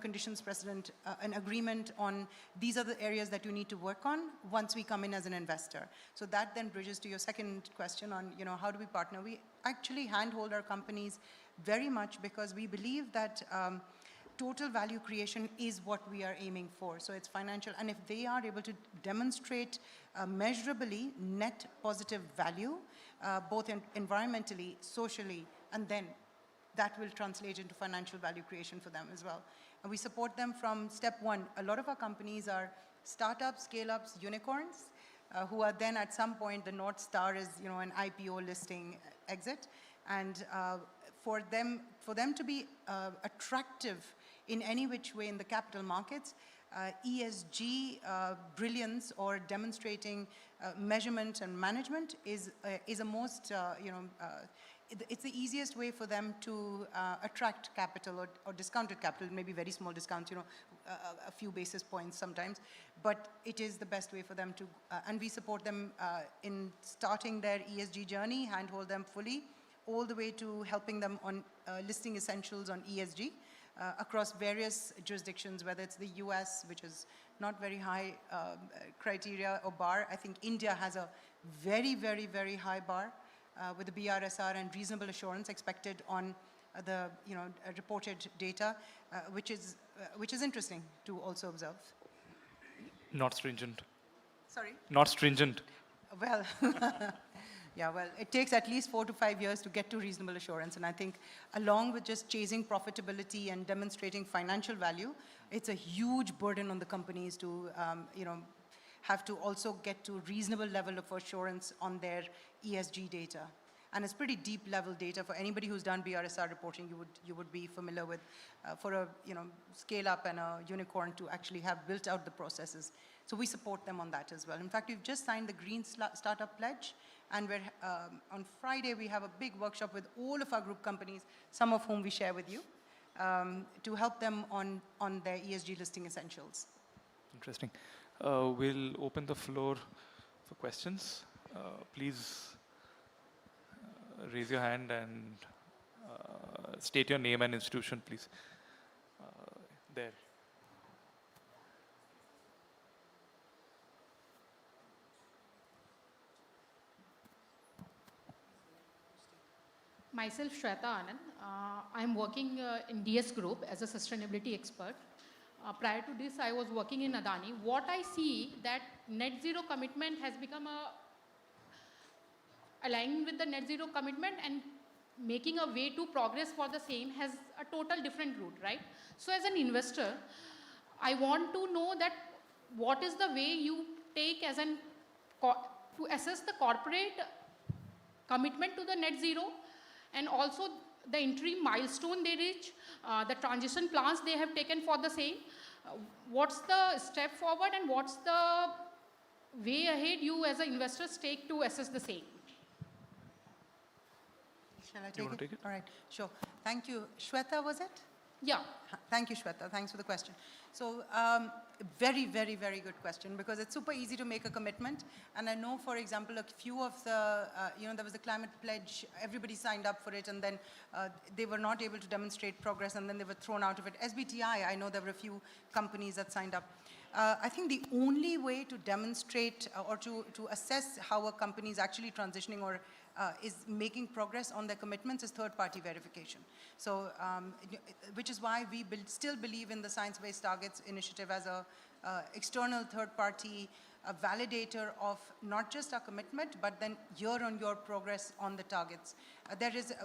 conditions precedent, an agreement on these are the areas that you need to work on once we come in as an investor. So that then bridges to your second question on, how do we partner? We actually handhold our companies very much because we believe that total value creation is what we are aiming for. So it's financial. And if they are able to demonstrate measurably net positive value, both environmentally, socially, and then that will translate into financial value creation for them as well. And we support them from step one. A lot of our companies are startups, scale-ups, unicorns, who are then at some point, the North Star is, you know, an IPO listing exit. And for them to be attractive in any which way in the capital markets, ESG brilliance or demonstrating measurement and management is a most, it's the easiest way for them to attract capital or discounted capital, maybe very small discounts, you know, a few basis points sometimes, but it is the best way for them to, and we support them in starting their ESG journey, handhold them fully, all the way to helping them on listing essentials on ESG across various jurisdictions, whether it's the US, which is not very high criteria or bar. I think India has a very, very, very high bar with the BRSR and reasonable assurance expected on the reported data, which is interesting to also observe. Not stringent. Sorry? Not stringent. Well, yeah, well, it takes at least 4 to 5 years to get to reasonable assurance. And I think along with just chasing profitability and demonstrating financial value, it's a huge burden on the companies to, have to also get to reasonable level of assurance on their ESG data. And it's pretty deep level data. For anybody who's done BRSR reporting, you would be familiar with, for a scale up and a unicorn to actually have built out the processes. So we support them on that as well. In fact, we've just signed the Green Startup Pledge, and we're, on Friday we have a big workshop with all of our group companies, some of whom we share with you, to help them on their ESG listing essentials. Interesting. We'll open the floor for questions. Please raise your hand and state your name and institution, please. There. Myself, Shweta Anand. I'm working in DS Group as a sustainability expert. Prior to this, I was working in Adani. What I see that net zero commitment has become aligning with the net zero commitment and making a way to progress for the same has a total different route, right? So as an investor, I want to know that what is the way you take as to assess the corporate commitment to the net zero, and also the interim milestone they reach, the transition plans they have taken for the same. What's the step forward and what's the way ahead you as an investor take to assess the same? Shall I take it? All right, sure. Thank you. Shweta, was it? Yeah. Thank you, Shweta. Thanks for the question. So, very, very, very good question, because it's super easy to make a commitment. And I know, for example, a few of the, there was the climate pledge, everybody signed up for it, and then they were not able to demonstrate progress, and then they were thrown out of it. SBTI, I know there were a few companies that signed up. I think the only way to demonstrate or to assess how a company is actually transitioning or is making progress on their commitments is third-party verification. So, which is why we still believe in the Science-Based Targets Initiative as a external third-party validator of not just our commitment, but then year-on-year progress on the targets.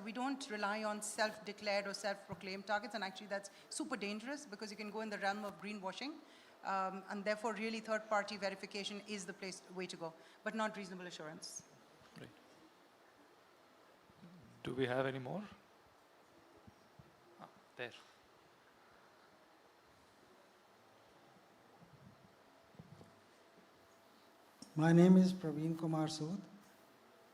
We don't rely on self-declared or self-proclaimed targets, and actually that's super dangerous because you can go in the realm of greenwashing. And therefore, really, third-party verification is the way to go, but not reasonable assurance. Great. Do we have any more? There. My name is Praveen Kumar Sood.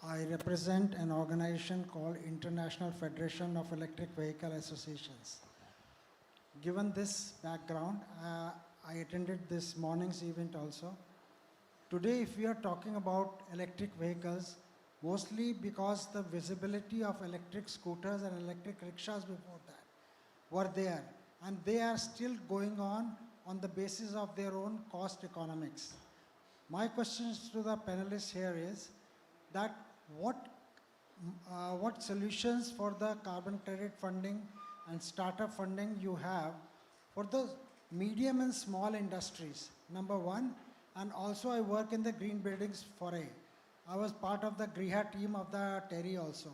I represent an organization called International Federation of Electric Vehicle Associations. Given this background, I attended this morning's event also. Today, if we are talking about electric vehicles, mostly because the visibility of electric scooters and electric rickshaws before that were there, and they are still going on the basis of their own cost economics. My questions to the panelists here is that what solutions for the carbon credit funding and startup funding you have for the medium and small industries, number one, and also I work in the green buildings foray. I was part of the GRIHA team of the TERI also.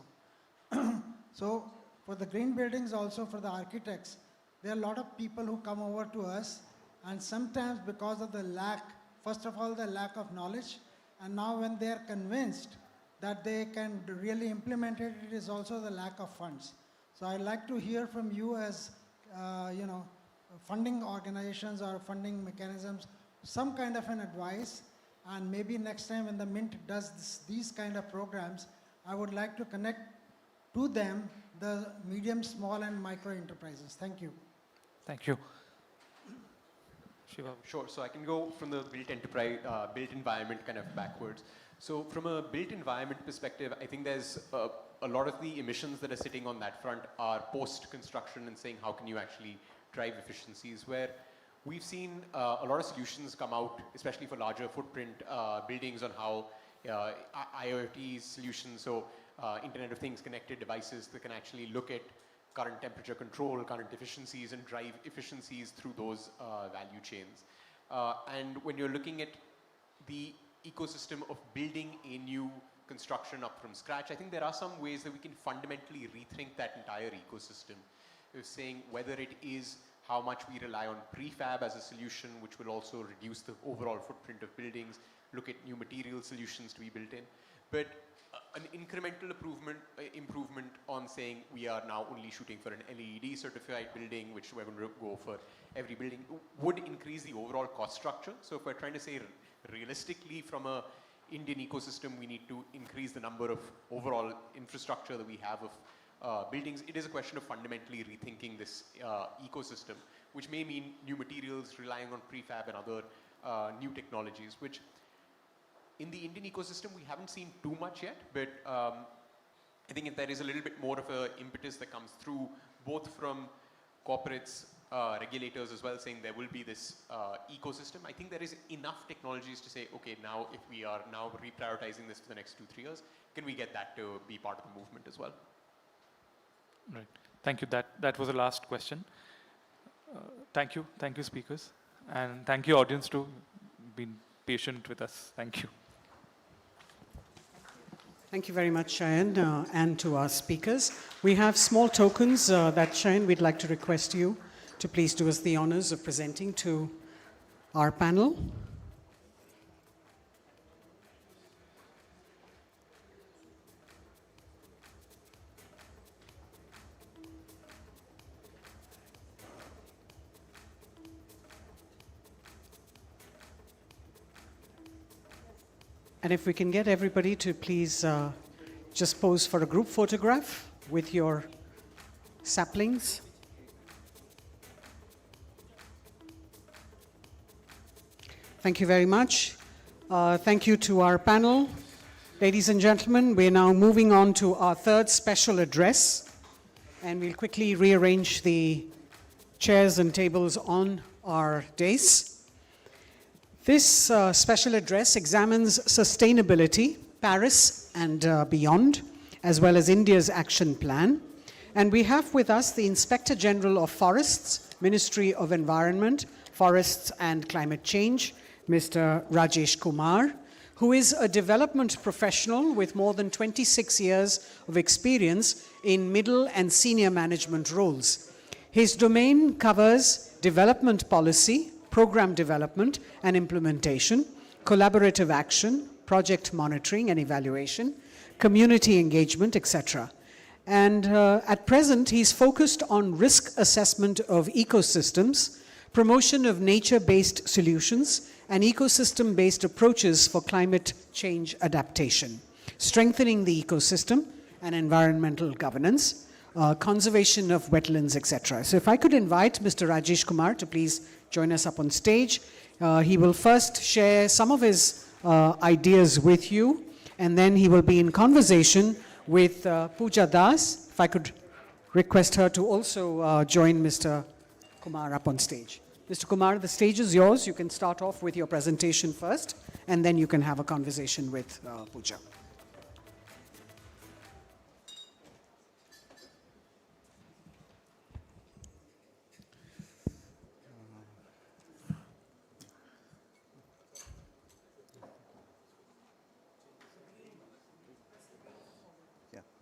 So, For the green buildings, also for the architects, there are a lot of people who come over to us, and sometimes because of the lack, first of all, the lack of knowledge, and now when they are convinced that they can really implement it, it is also the lack of funds. So I'd like to hear from you as, funding organizations or funding mechanisms, some kind of an advice, and maybe next time when the Mint does these kind of programs, I would like to connect to them the medium, small, and micro enterprises. Thank you. Thank you. Shiva. Sure. So I can go from the built enterprise, built environment kind of backwards. So from a built environment perspective, I think there's a lot of the emissions that are sitting on that front are post-construction and saying how can you actually drive efficiencies, where we've seen a lot of solutions come out, especially for larger footprint buildings, on how IoT solutions, so Internet of Things connected devices that can actually look at current temperature control, current efficiencies, and drive efficiencies through those value chains. And when you're looking at the ecosystem of building a new construction up from scratch, I think there are some ways that we can fundamentally rethink that entire ecosystem. Of saying whether it is how much we rely on prefab as a solution, which will also reduce the overall footprint of buildings, look at new material solutions to be built in, but an incremental improvement on saying we are now only shooting for an LED certified building, which we're going to go for every building, would increase the overall cost structure. So if we're trying to say realistically from a Indian ecosystem, we need to increase the number of overall infrastructure that we have of buildings. It is a question of fundamentally rethinking this ecosystem, which may mean new materials, relying on prefab and other new technologies, which in the Indian ecosystem we haven't seen too much yet, but I think if there is a little bit more of an impetus that comes through both from corporates, regulators as well, saying there will be this ecosystem, I think there is enough technologies to say, okay, now if we are now reprioritizing this for the next 2-3 years, can we get that to be part of the movement as well? Right. Thank you. That was the last question. Thank you, speakers, and thank you, audience, too. Been patient with us. Thank you. Thank you very much, Shayan, and to our speakers. We have small tokens that, Shayan, we'd like to request you to please do us the honors of presenting to our panel. And if we can get everybody to please just pose for a group photograph with your saplings. Thank you very much. Thank you to our panel. Ladies and gentlemen, we're now moving on to our third special address, and we'll quickly rearrange the chairs and tables on our dais. This special address examines sustainability, Paris and beyond, as well as India's action plan. And we have with us the Inspector General of Forests, Ministry of Environment, Forests and Climate Change, Mr. Rajesh Kumar, who is a development professional with more than 26 years of experience in middle and senior management roles. His domain covers development policy, program development and implementation, collaborative action, project monitoring and evaluation, community engagement, etc. And at present, he's focused on risk assessment of ecosystems, promotion of nature-based solutions, and ecosystem-based approaches for climate change adaptation, strengthening the ecosystem and environmental governance, conservation of wetlands, etc. So if I could invite Mr. Rajesh Kumar to please join us up on stage. He will first share some of his ideas with you, and then he will be in conversation with Pooja Das. If I could request her to also join Mr. Kumar up on stage. Mr. Kumar, the stage is yours. You can start off with your presentation first, and then you can have a conversation with Pooja.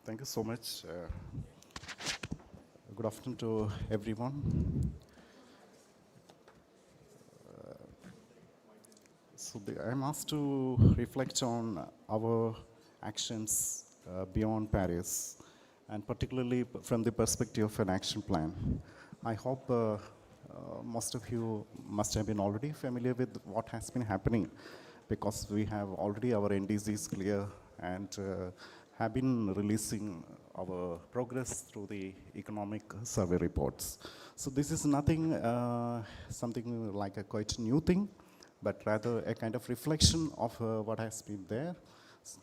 Thank you so much. Good afternoon to everyone. I'm asked to reflect on our actions beyond Paris, and particularly from the perspective of an action plan. I hope most of you must have been already familiar with what has been happening, because we have already our NDCs clear and have been releasing our progress through the economic survey reports. So this is nothing, something like a quite new thing, but rather a kind of reflection of what has been there,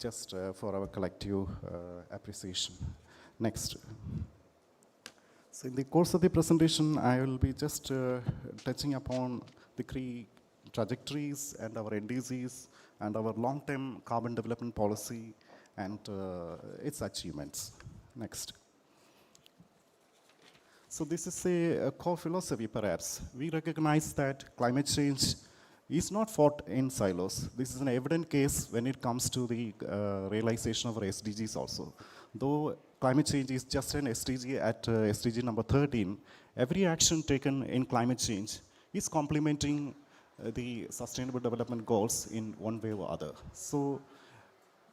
just for our collective appreciation. Next. So in the course of the presentation, I will be just touching upon the key trajectories and our NDCs and our long-term carbon development policy and its achievements. Next. So this is a core philosophy, perhaps. We recognize that climate change is not fought in silos. This is an evident case when it comes to the realization of our SDGs also. Though climate change is just an SDG at SDG number 13, every action taken in climate change is complementing the sustainable development goals in one way or other. So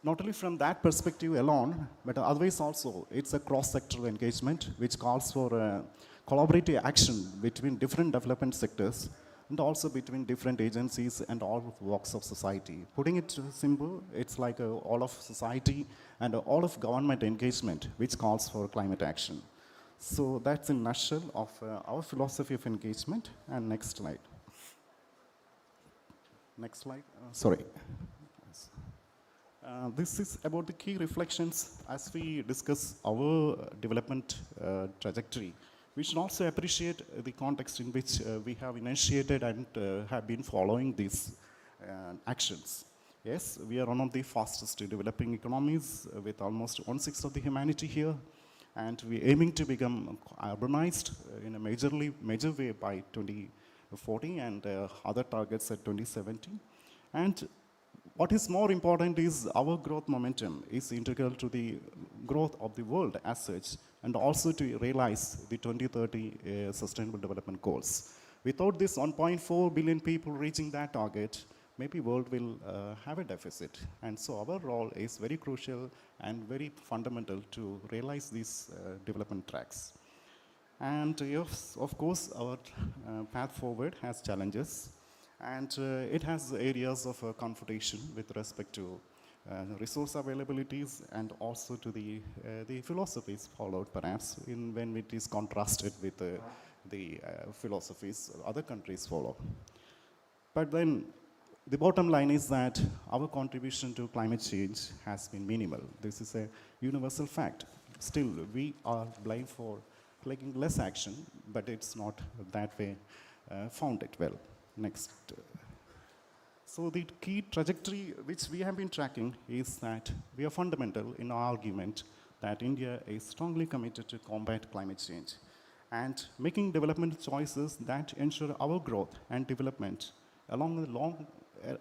not only from that perspective alone, but otherwise also, it's a cross-sectoral engagement which calls for collaborative action between different development sectors and also between different agencies and all walks of society. Putting it simple, it's like all of society and all of government engagement which calls for climate action. So that's in a nutshell of our philosophy of engagement. And next slide. Next slide. Sorry. This is about the key reflections as we discuss our development trajectory. We should also appreciate the context in which we have initiated and have been following these actions. Yes, we are one of the fastest developing economies with almost 1/6 of the humanity here, and we're aiming to become urbanized in a major way by 2040 and other targets at 2070. And what is more important is our growth momentum is integral to the growth of the world as such, and also to realize the 2030 Sustainable Development Goals. Without this 1.4 billion people reaching that target, maybe world will have a deficit. And so our role is very crucial and very fundamental to realize these development tracks. And yes, of course, our path forward has challenges. And it has areas of confrontation with respect to resource availabilities and also to the philosophies followed, perhaps, when it is contrasted with the philosophies other countries follow. But then the bottom line is that our contribution to climate change has been minimal. This is a universal fact. Still, we are blamed for taking less action, but it's not that way found it well. Next. So the key trajectory which we have been tracking is that we are fundamental in our argument that India is strongly committed to combat climate change and making development choices that ensure our growth and development along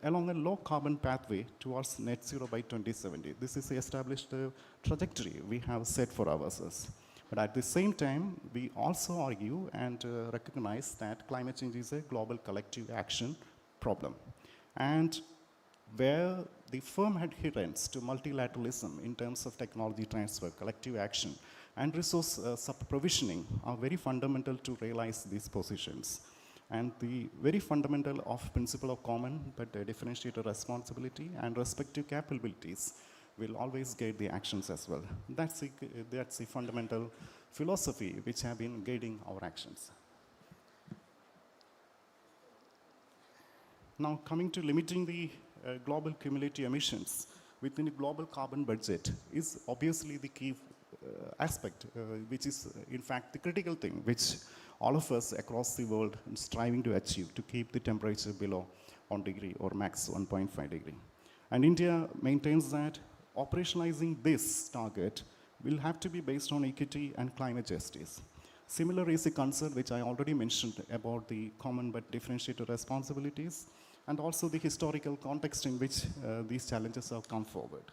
a low carbon pathway towards net zero by 2070. This is the established trajectory we have set for ourselves. But at the same time, we also argue and recognize that climate change is a global collective action problem. And where the firm adherence to multilateralism in terms of technology transfer, collective action, and resource provisioning are very fundamental to realize these positions. And the very fundamental of principle of common but differentiated responsibility and respective capabilities will always guide the actions as well. That's the fundamental philosophy which have been guiding our actions. Now coming to limiting the global cumulative emissions within the global carbon budget is obviously the key aspect, which is in fact the critical thing which all of us across the world are striving to achieve to keep the temperature below 1 degree or max 1.5 degree. And India maintains that operationalizing this target will have to be based on equity and climate justice. Similar is a concern which I already mentioned about the common but differentiated responsibilities and also the historical context in which these challenges have come forward.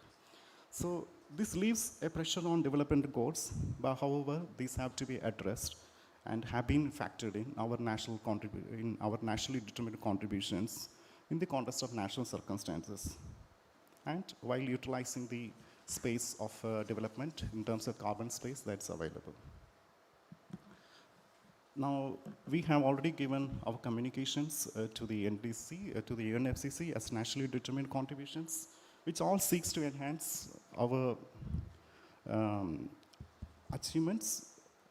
So This leaves a pressure on development goals, but however, these have to be addressed and have been factored in our in our nationally determined contributions in the context of national circumstances, and while utilizing the space of development in terms of carbon space that's available. Now, we have already given our communications to the NDC, to the UNFCCC as nationally determined contributions, which all seeks to enhance our achievements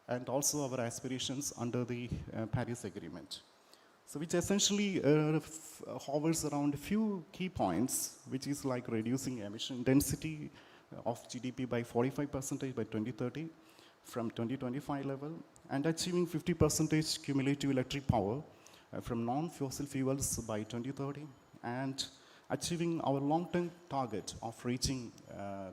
and also our aspirations under the Paris Agreement. So which essentially hovers around a few key points, which is like reducing emission density of GDP by 45% by 2030 from 2025 level, and achieving 50% cumulative electric power from non-fossil fuels by 2030, and achieving our long-term target of reaching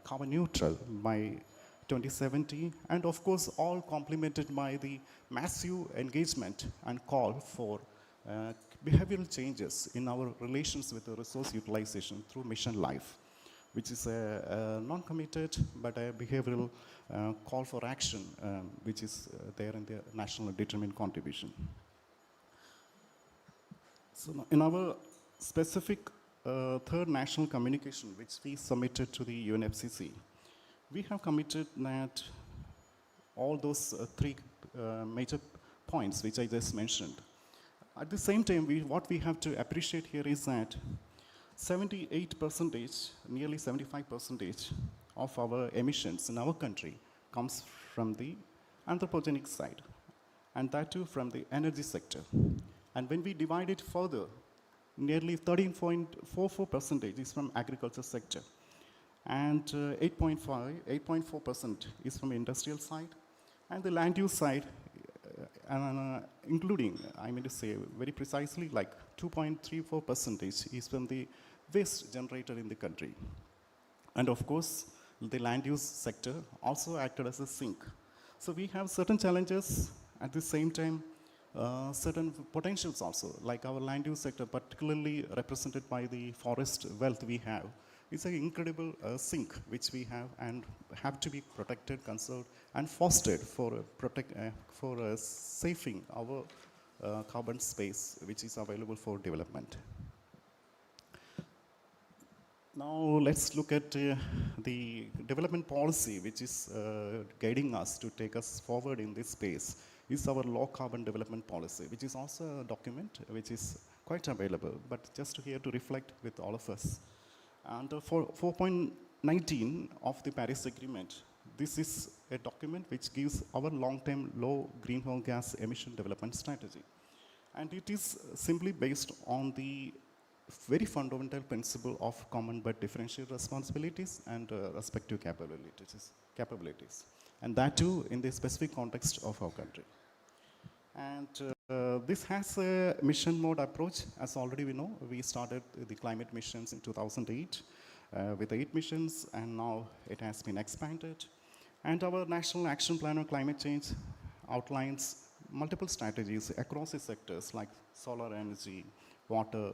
carbon neutral by 2070, and of course all complemented by the massive engagement and call for behavioral changes in our relations with the resource utilization through mission life, which is a non-committed but a behavioral call for action, which is there in the national determined contribution. So in our specific third national communication, which we submitted to the UNFCCC, we have committed that all those three major points which I just mentioned. At the same time, what we have to appreciate here is that 78%, nearly 75% of our emissions in our country comes from the anthropogenic side, and that too from the energy sector. And when we divide it further, nearly 13.44% is from agriculture sector, and 8.4% is from industrial side, and the land use side, including, I mean to say very precisely, like 2.34% is from the waste generated in the country. And of course, the land use sector also acted as a sink. So we have certain challenges, at the same time, certain potentials also, like our land use sector, particularly represented by the forest wealth we have. It's an incredible sink which we have and have to be protected, conserved, and fostered for saving our carbon space which is available for development. Now let's look at the development policy which is guiding us to take us forward in this space. Is our low carbon development policy, which is also a document which is quite available, but just here to reflect with all of us. And for 4.19 of the Paris Agreement, this is a document which gives our long-term low greenhouse gas emission development strategy. And it is simply based on the very fundamental principle of common but differentiated responsibilities and respective capabilities. And that too in the specific context of our country. And this has a mission mode approach, as already we know. We started the climate missions in 2008 with 8 missions, and now it has been expanded. And our National Action Plan on Climate Change outlines multiple strategies across the sectors like solar energy, water,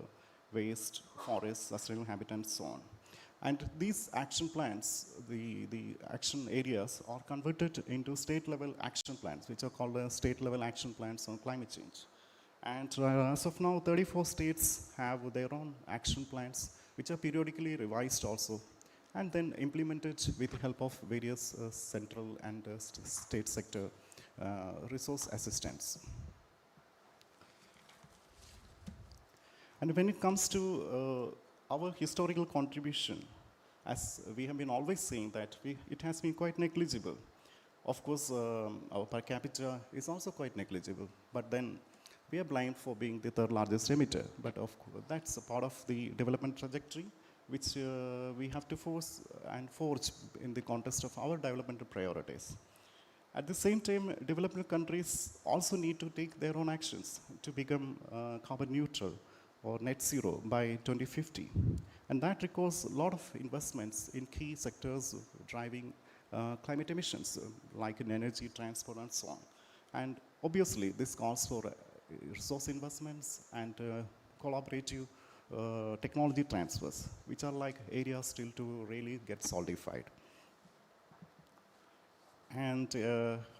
waste, forests, sustainable habitat, and so on. And these action plans, the action areas, are converted into state-level action plans, which are called state-level action plans on climate change. And as of now, 34 states have their own action plans, which are periodically revised also, and then implemented with the help of various central and state sector resource assistance. And when it comes to our historical contribution, as we have been always saying that it has been quite negligible. Of course, our per capita is also quite negligible, but then we are blind for being the third largest emitter. But of course, that's a part of the development trajectory, which we have to force and forge in the context of our developmental priorities. At the same time, developing countries also need to take their own actions to become carbon neutral or net zero by 2050. And that requires a lot of investments in key sectors driving climate emissions, like in energy, transport, and so on. And obviously, this calls for resource investments and collaborative technology transfers, which are like areas still to really get solidified. And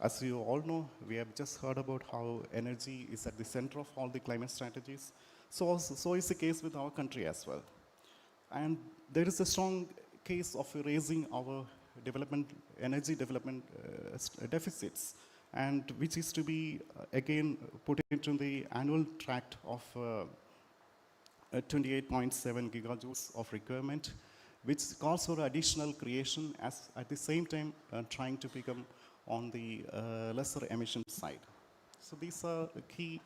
as you all know, we have just heard about how energy is at the center of all the climate strategies. So is the case with our country as well. And there is a strong case of raising our energy development deficits, and which is to be again put into the annual tract of 28.7 gigajoules of requirement, which calls for additional creation as at the same time trying to become on the lesser emission side. So these are the key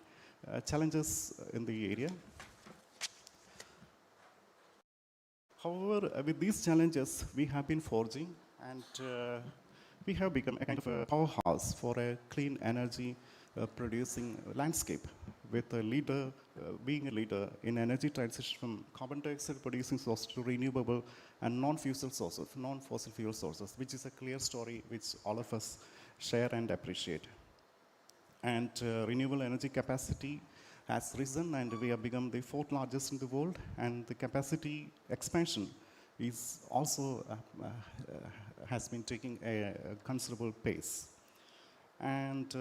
challenges in the area. However, with these challenges, we have been forging, and we have become a kind of a powerhouse for a clean energy producing landscape, with a leader, being a leader in energy transition from carbon dioxide producing sources to renewable and non-fossil fuel sources, which is a clear story which all of us share and appreciate. And renewable energy capacity has risen, and we have become the fourth largest in the world, and the capacity expansion is also has been taking a considerable pace. And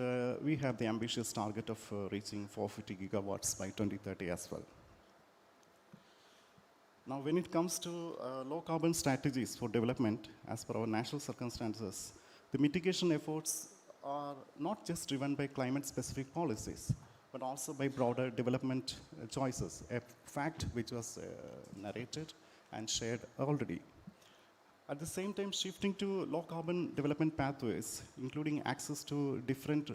we have the ambitious target of reaching 450 gigawatts by 2030 as well. Now, when it comes to low carbon strategies for development, as per our national circumstances, the mitigation efforts are not just driven by climate-specific policies, but also by broader development choices, a fact which was narrated and shared already. At the same time, shifting to low-carbon development pathways, including access to different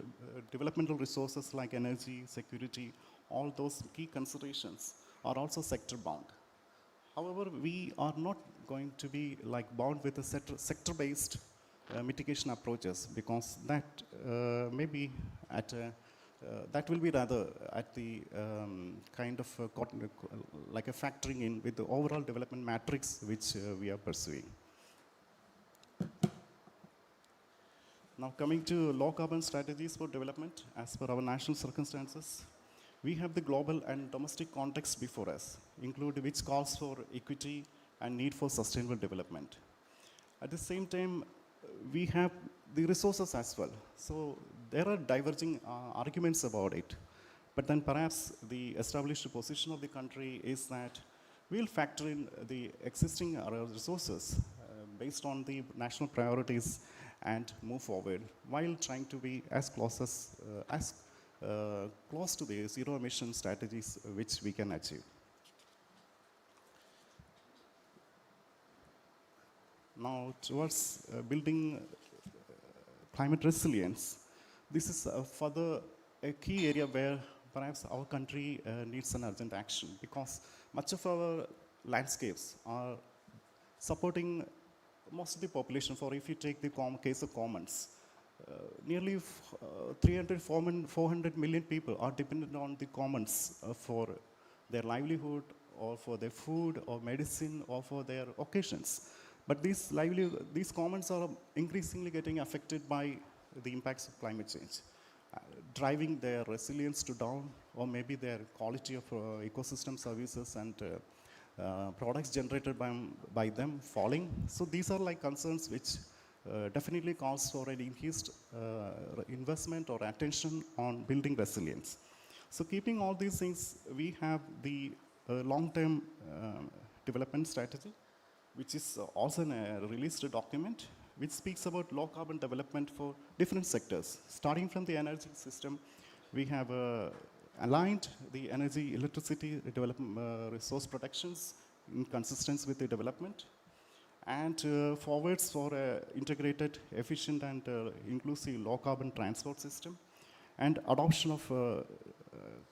developmental resources like energy, security, all those key considerations are also sector-bound. However, we are not going to be bound with a sector-based mitigation approaches, because that maybe that will be rather at the kind of like a factoring in with the overall development matrix which we are pursuing. Now, coming to low carbon strategies for development, as per our national circumstances, we have the global and domestic context before us, which calls for equity and need for sustainable development. At the same time, we have the resources as well. So there are diverging arguments about it. But then perhaps the established position of the country is that we'll factor in the existing resources based on the national priorities and move forward while trying to be as close to the zero emission strategies which we can achieve. Now, towards building climate resilience, this is further a key area where perhaps our country needs an urgent action, because much of our landscapes are supporting most of the population. For if you take the case of commons, nearly 400 million people are dependent on the commons for their livelihood, or for their food, or medicine, or for their occasions. But these commons are increasingly getting affected by the impacts of climate change, driving their resilience to down, or maybe their quality of ecosystem services and products generated by them falling. So these are like concerns which definitely calls for an increased investment or attention on building resilience. So keeping all these things, we have the long-term development strategy, which is also a released document, which speaks about low carbon development for different sectors. Starting from the energy system, we have aligned the energy, electricity development, resource protections in consistency with the development, and forwards for integrated, efficient, and inclusive low carbon transport system, and adoption of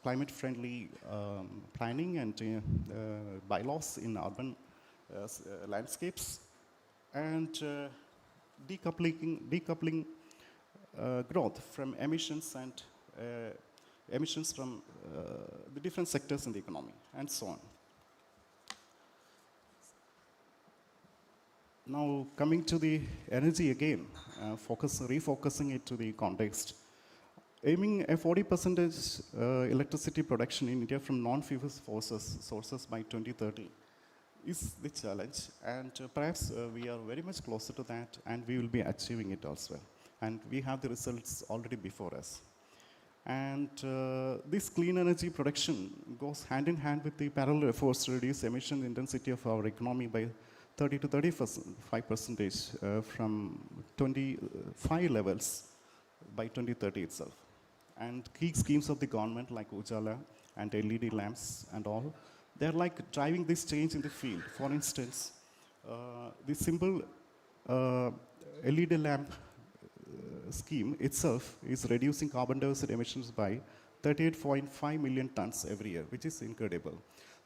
climate-friendly planning and bylaws in urban landscapes, and decoupling growth from emissions and emissions from the different sectors in the economy, and so on. Now, coming to the energy again, refocusing it to the context, aiming a 40% electricity production in India from non-fuel sources by 2030 is the challenge, and perhaps we are very much closer to that, and we will be achieving it as well. and we have the results already before us. And this clean energy production goes hand in hand with the parallel efforts to reduce emission intensity of our economy by 30 to 35 percentage from 25 levels by 2030 itself. And key schemes of the government like Ujala and LED lamps and all, they're like driving this change in the field. For instance, the simple LED lamp scheme itself is reducing carbon dioxide emissions by 38.5 million tons every year, which is incredible.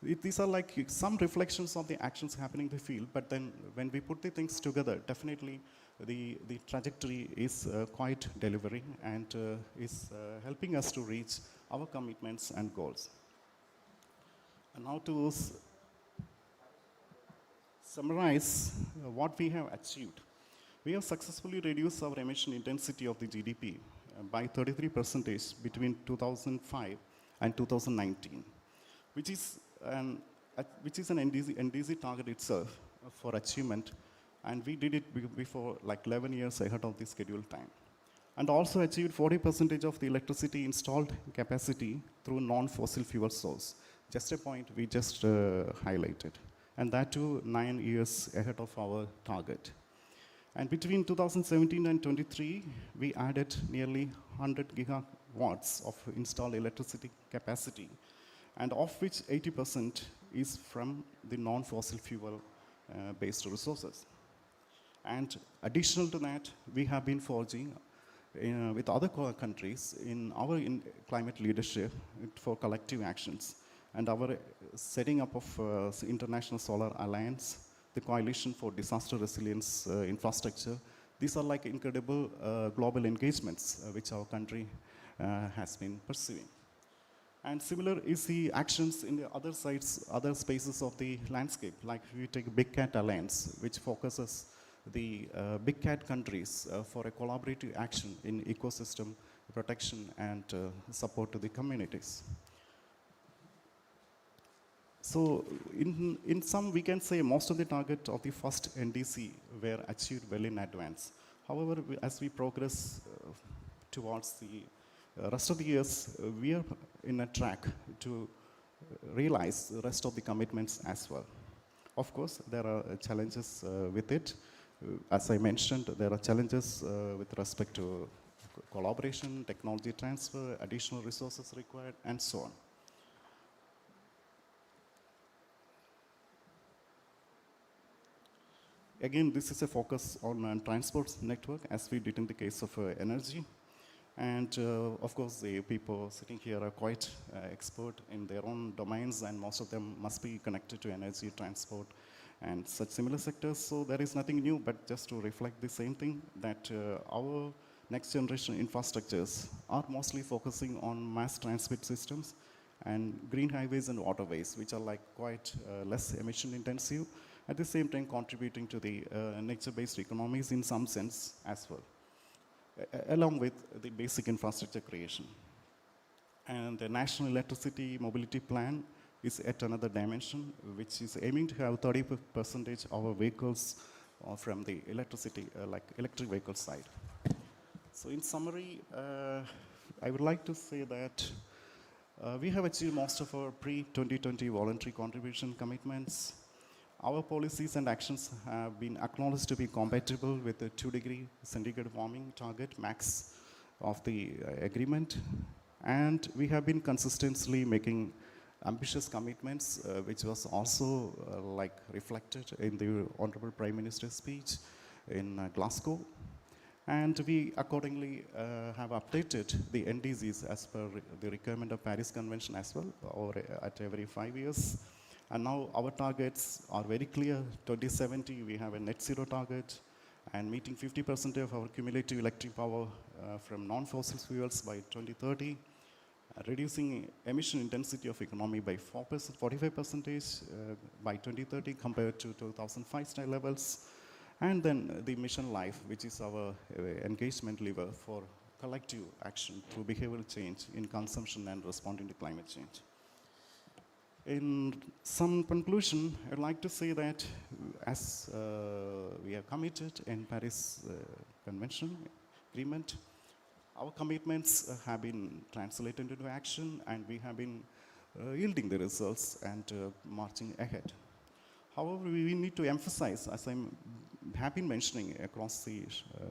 These are like some reflections of the actions happening in the field, but then when we put the things together, definitely the trajectory is quite delivering and is helping us to reach our commitments and goals. And now to summarize what we have achieved. We have successfully reduced our emission intensity of the GDP by 33% between 2005 and 2019, which is an NDC target itself for achievement, and we did it before like 11 years ahead of the scheduled time. And also achieved 40% of the electricity installed capacity through non-fossil fuel source. Just a point we just highlighted. And that too 9 years ahead of our target. And between 2017 and 23, we added nearly 100 gigawatts of installed electricity capacity, and of which 80% is from the non-fossil fuel based resources. And additional to that, we have been forging with other countries in our climate leadership for collective actions, and our setting up of International Solar Alliance, the Coalition for Disaster Resilience Infrastructure. These are like incredible global engagements which our country has been pursuing. And similar is the actions in the other sides, other spaces of the landscape, like if you take Big Cat Alliance, which focuses the Big Cat countries for a collaborative action in ecosystem protection and support to the communities. So in sum, we can say most of the target of the first NDC were achieved well in advance. However, as we progress towards the rest of the years, we are in a track to realize the rest of the commitments as well. Of course, there are challenges with it. As I mentioned, there are challenges with respect to collaboration, technology transfer, additional resources required, and so on. Again, this is a focus on transport network, as we did in the case of energy. And of course, the people sitting here are quite expert in their own domains, and most of them must be connected to energy, transport, and such similar sectors. So there is nothing new, but just to reflect the same thing, that our next generation infrastructures are mostly focusing on mass transit systems and green highways and waterways, which are like quite less emission intensive, at the same time contributing to the nature-based economies in some sense as well, along with the basic infrastructure creation. And the National Electricity Mobility Plan is yet another dimension, which is aiming to have 30% of our vehicles from the electricity, like electric vehicle side. So in summary, I would like to say that we have achieved most of our pre-2020 voluntary contribution commitments. Our policies and actions have been acknowledged to be compatible with the 2-degree centigrade warming target max of the agreement. And we have been consistently making ambitious commitments, which was also like reflected in the Honorable Prime Minister's speech in Glasgow. And we accordingly have updated the NDCs as per the requirement of Paris Convention as well, or at every 5 years. And now our targets are very clear. 2070, we have a net zero target, and meeting 50% of our cumulative electric power from non-fossil fuels by 2030, reducing emission intensity of economy by 45% by 2030 compared to 2005 style levels, and then the mission life, which is our engagement lever for collective action through behavioral change in consumption and responding to climate change. In some conclusion, I'd like to say that as we are committed in Paris Convention, agreement. Our commitments have been translated into action, and we have been yielding the results and marching ahead. However, we need to emphasize, as I have been mentioning across the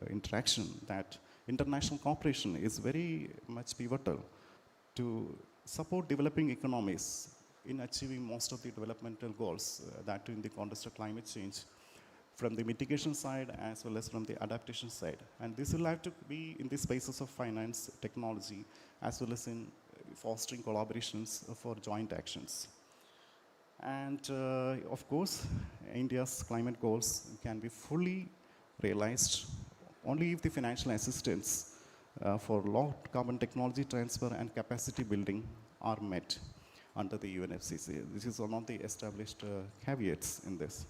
interaction, that international cooperation is very much pivotal to support developing economies in achieving most of the developmental goals, that in the context of climate change, from the mitigation side as well as from the adaptation side. And this will have to be in the spaces of finance, technology, as well as in fostering collaborations for joint actions. And of course, India's climate goals can be fully realized only if the financial assistance for low carbon technology transfer and capacity building are met under the UNFCCC. This is one of the established caveats in this.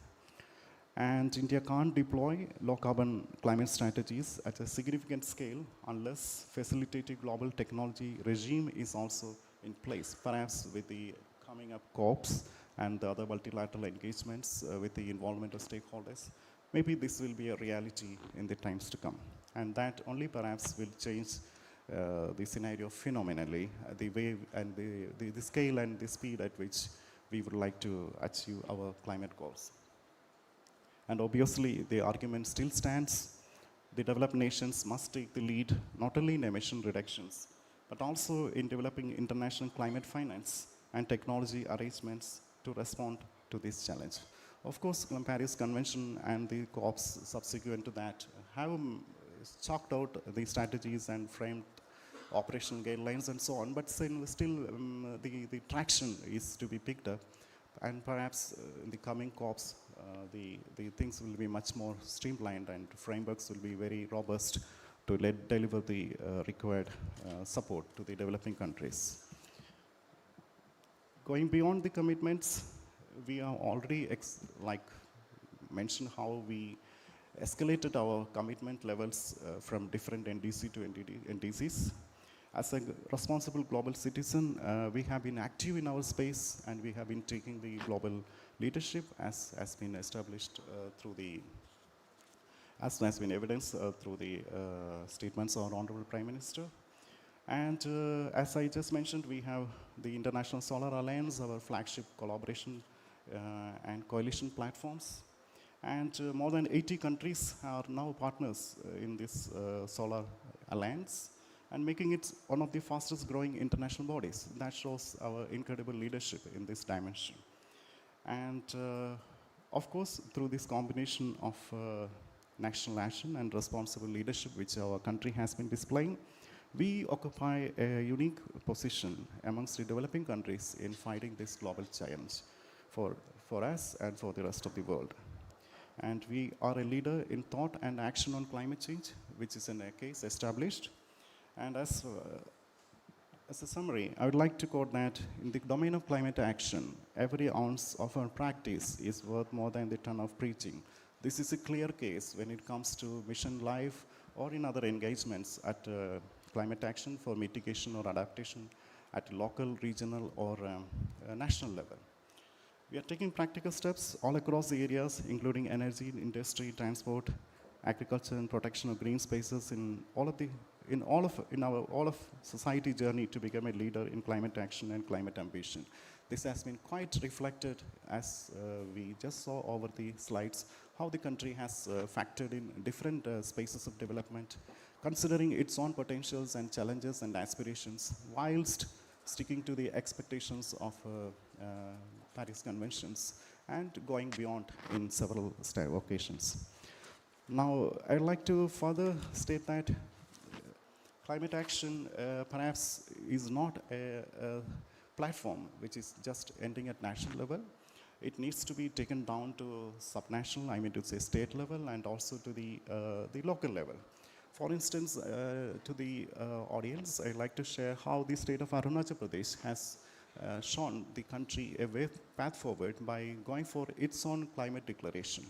And India can't deploy low carbon climate strategies at a significant scale unless facilitating global technology regime is also in place, perhaps with the coming up COPs and the other multilateral engagements with the involvement of stakeholders. Maybe this will be a reality in the times to come. And that only perhaps will change the scenario phenomenally, the way and the scale and the speed at which we would like to achieve our climate goals. And obviously, the argument still stands. The developed nations must take the lead, not only in emission reductions, but also in developing international climate finance and technology arrangements to respond to this challenge. Of course, the Paris Convention and the COPs subsequent to that have chalked out the strategies and framed operational guidelines and so on, but still the traction is to be picked up. And perhaps in the coming COPs, the things will be much more streamlined and frameworks will be very robust to deliver the required support to the developing countries. Going beyond the commitments, we have already mentioned how we escalated our commitment levels from different NDC to NDCs. As a responsible global citizen, we have been active in our space and we have been taking the global leadership as has been established through the, as has been evidenced through the statements of our Honorable Prime Minister. And as I just mentioned, we have the International Solar Alliance, our flagship collaboration and coalition platforms. And more than 80 countries are now partners in this Solar Alliance, and making it one of the fastest growing international bodies. That shows our incredible leadership in this dimension. And of course, through this combination of national action and responsible leadership which our country has been displaying, we occupy a unique position amongst the developing countries in fighting this global challenge for us and for the rest of the world. And we are a leader in thought and action on climate change, which is in a case established. And as a summary, I would like to quote that in the domain of climate action, every ounce of our practice is worth more than the ton of preaching. This is a clear case when it comes to mission life or in other engagements at climate action for mitigation or adaptation at local, regional, or national level. We are taking practical steps all across the areas, including energy, industry, transport, agriculture, and protection of green spaces in all of society journey to become a leader in climate action and climate ambition. This has been quite reflected as we just saw over the slides, how the country has factored in different spaces of development, considering its own potentials and challenges and aspirations, whilst sticking to the expectations of Paris Conventions and going beyond in several occasions. Now, I'd like to further state that climate action perhaps is not a platform which is just ending at national level. It needs to be taken down to subnational, I mean to say state level, and also to the local level. For instance, to the audience, I'd like to share how the state of Arunachal Pradesh has shown the country a path forward by going for its own climate declaration.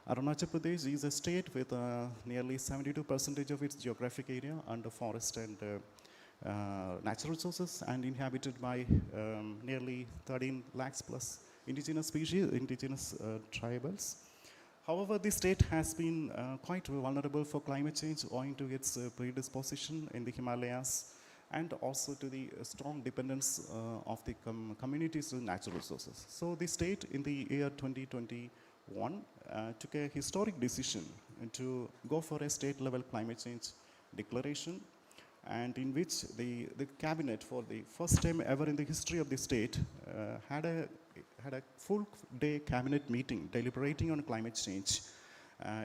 Arunachal Pradesh is a state with nearly 72% of its geographic area under forest and natural resources, and inhabited by nearly 13 lakhs plus indigenous species, indigenous tribals. However, the state has been quite vulnerable for climate change owing to its predisposition in the Himalayas and also to the strong dependence of the communities to natural resources. So the state in the year 2021 took a historic decision to go for a state-level climate change declaration, and in which the cabinet, for the first time ever in the history of the state, had a full day cabinet meeting deliberating on climate change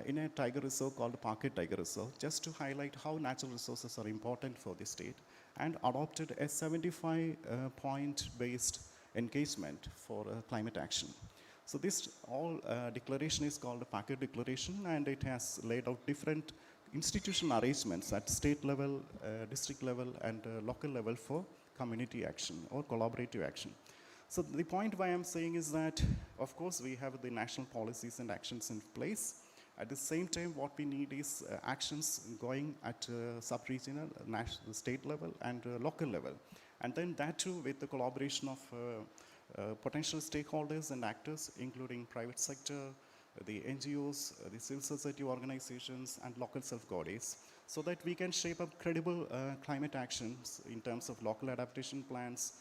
in a tiger reserve called Parket Tiger Reserve, just to highlight how natural resources are important for the state, and adopted a 75-point based engagement for climate action. So this all declaration is called a Packet Declaration, and it has laid out different institutional arrangements at state level, district level, and local level for community action or collaborative action. So the point why I'm saying is that, of course, we have the national policies and actions in place. At the same time, what we need is actions going at sub-regional, national, state level, and local level. And then that too with the collaboration of potential stakeholders and actors, including private sector, the NGOs, the civil society organizations, and local self-guardians, so that we can shape up credible climate actions in terms of local adaptation plans,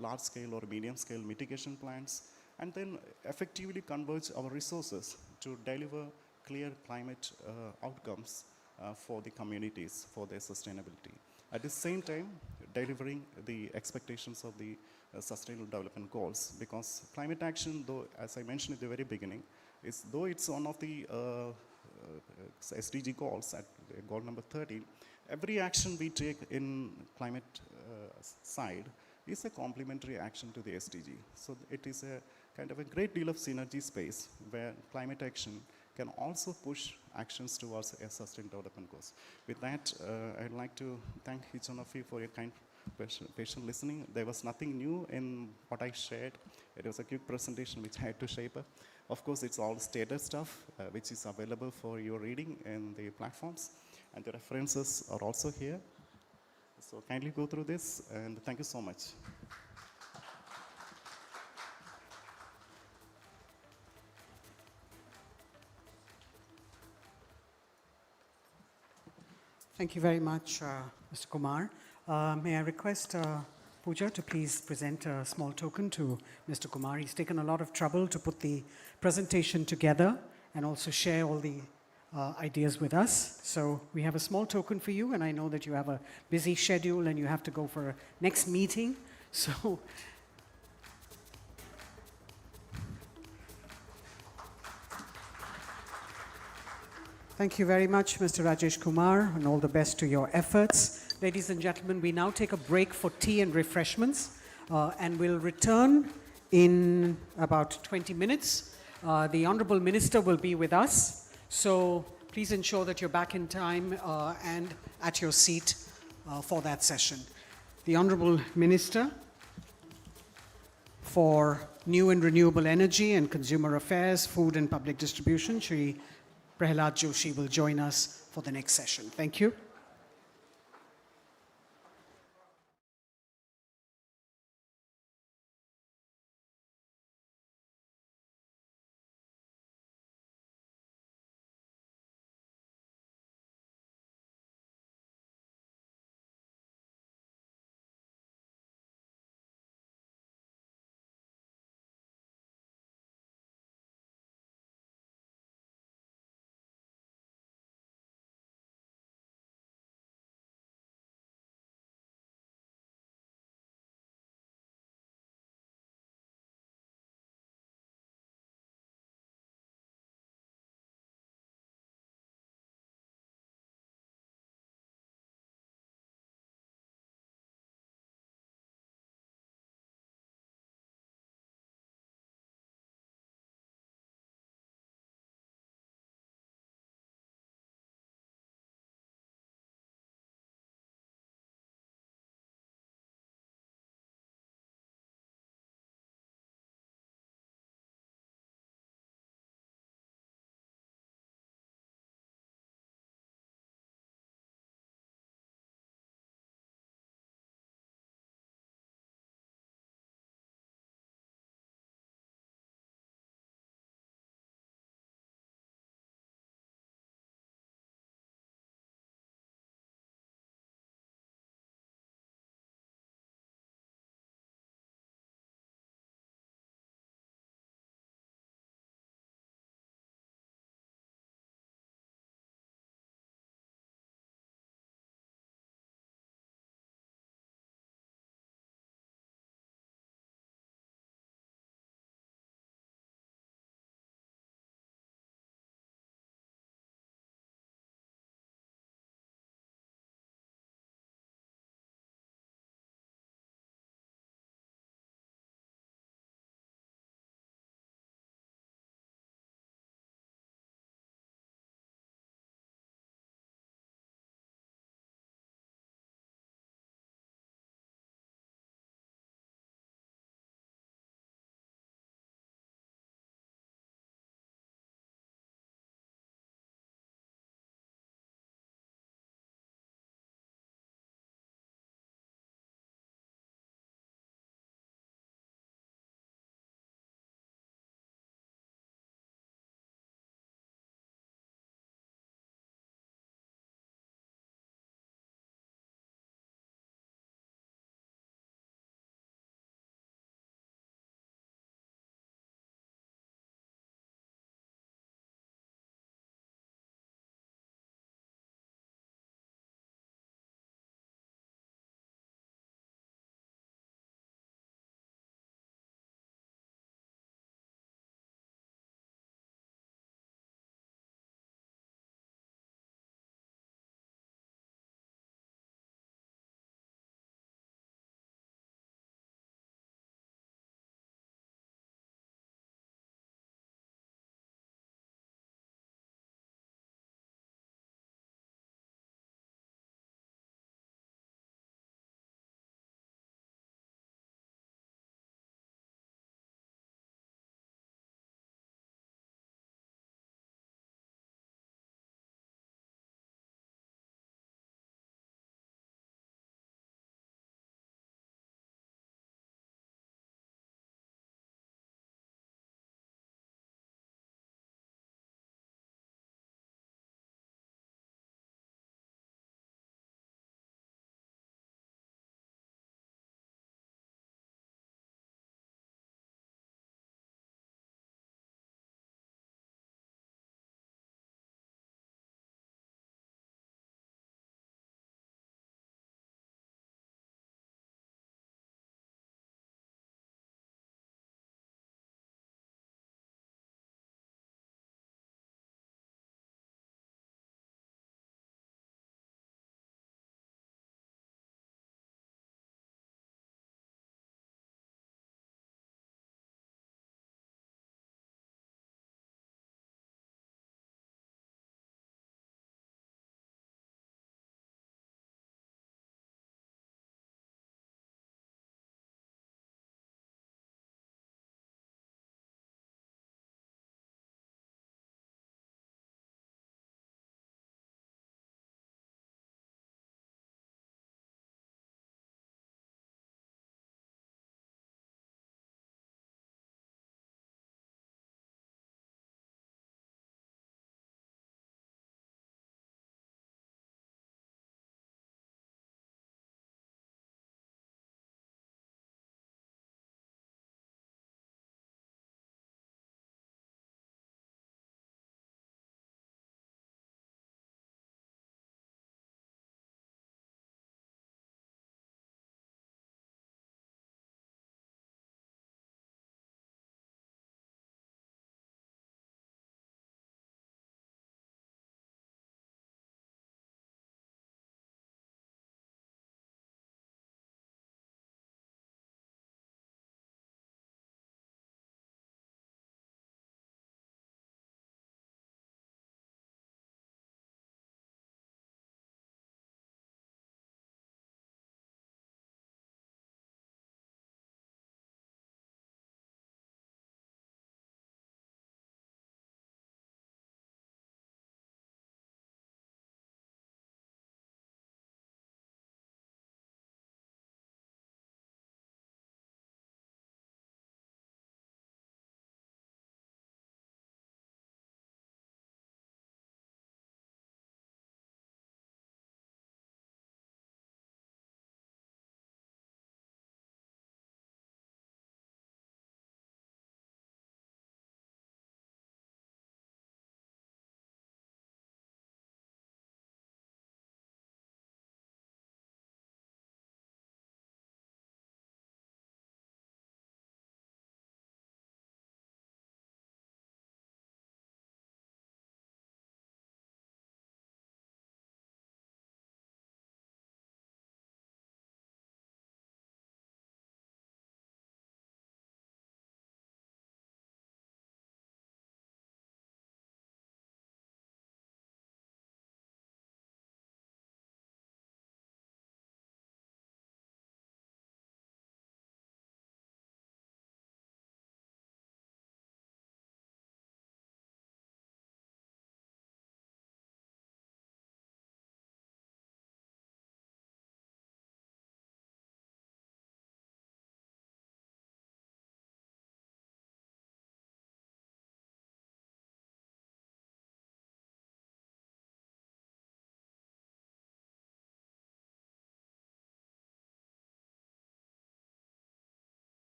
large-scale or medium-scale mitigation plans, and then effectively converge our resources to deliver clear climate outcomes for the communities, for their sustainability. At the same time, delivering the expectations of the Sustainable Development Goals, because climate action, though, as I mentioned at the very beginning, though it's one of the SDG goals, at goal number 13, every action we take in climate side is a complementary action to the SDG. So it is a kind of a great deal of synergy space where climate action can also push actions towards a sustainable development goals. With that, I'd like to thank each one of you for your kind patient listening. There was nothing new in what I shared. It was a quick presentation which I had to shape up. Of course, it's all stated stuff, which is available for your reading in the platforms. And the references are also here. So kindly go through this, and thank you so much. Thank you very much, Mr. Kumar. May I request Pooja to please present a small token to Mr. Kumar. He's taken a lot of trouble to put the presentation together and also share all the ideas with us. So we have a small token for you, and I know that you have a busy schedule and you have to go for a next meeting. So thank you very much, Mr. Rajesh Kumar, and all the best to your efforts. Ladies and gentlemen, we now take a break for tea and refreshments, and we'll return in about 20 minutes. The Honorable Minister will be with us, so please ensure that you're back in time and at your seat for that session. The Honorable Minister for New and Renewable Energy and Consumer Affairs, Food and Public Distribution, Shri Prahlad Joshi, will join us for the next session. Thank you.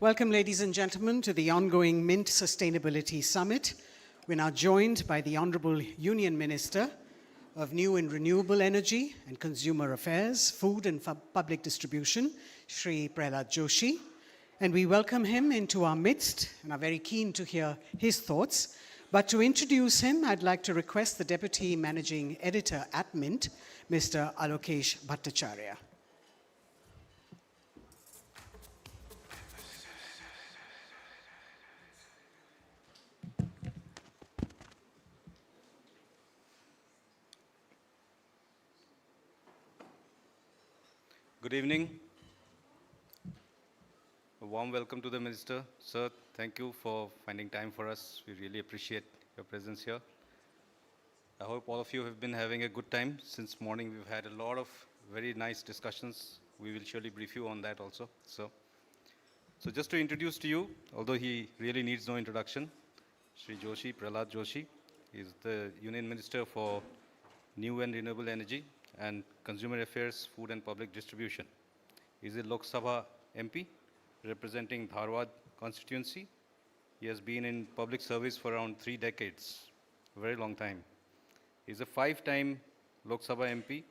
Welcome, ladies and gentlemen, to the ongoing Mint Sustainability Summit. We're now joined by the Honorable Union Minister of New and Renewable Energy and Consumer Affairs, Food and Public Distribution, Shri Prahlad Joshi. And we welcome him into our midst and are very keen to hear his thoughts. But to introduce him, I'd like to request the Deputy Managing Editor at Mint, Mr. Alokesh Bhattacharya. Good evening. A warm welcome to the Minister. Sir, thank you for finding time for us. We really appreciate your presence here. I hope all of you have been having a good time. Since morning, we've had a lot of very nice discussions. We will surely brief you on that also. So just to introduce to you, although he really needs no introduction, Shri Joshi, Prahlad Joshi, is the Union Minister for New and Renewable Energy and Consumer Affairs, Food and Public Distribution. He is a Lok Sabha MP representing Dharwad constituency. He has been in public service for around 3 decades, a very long time. He is a 5-time Lok Sabha MP.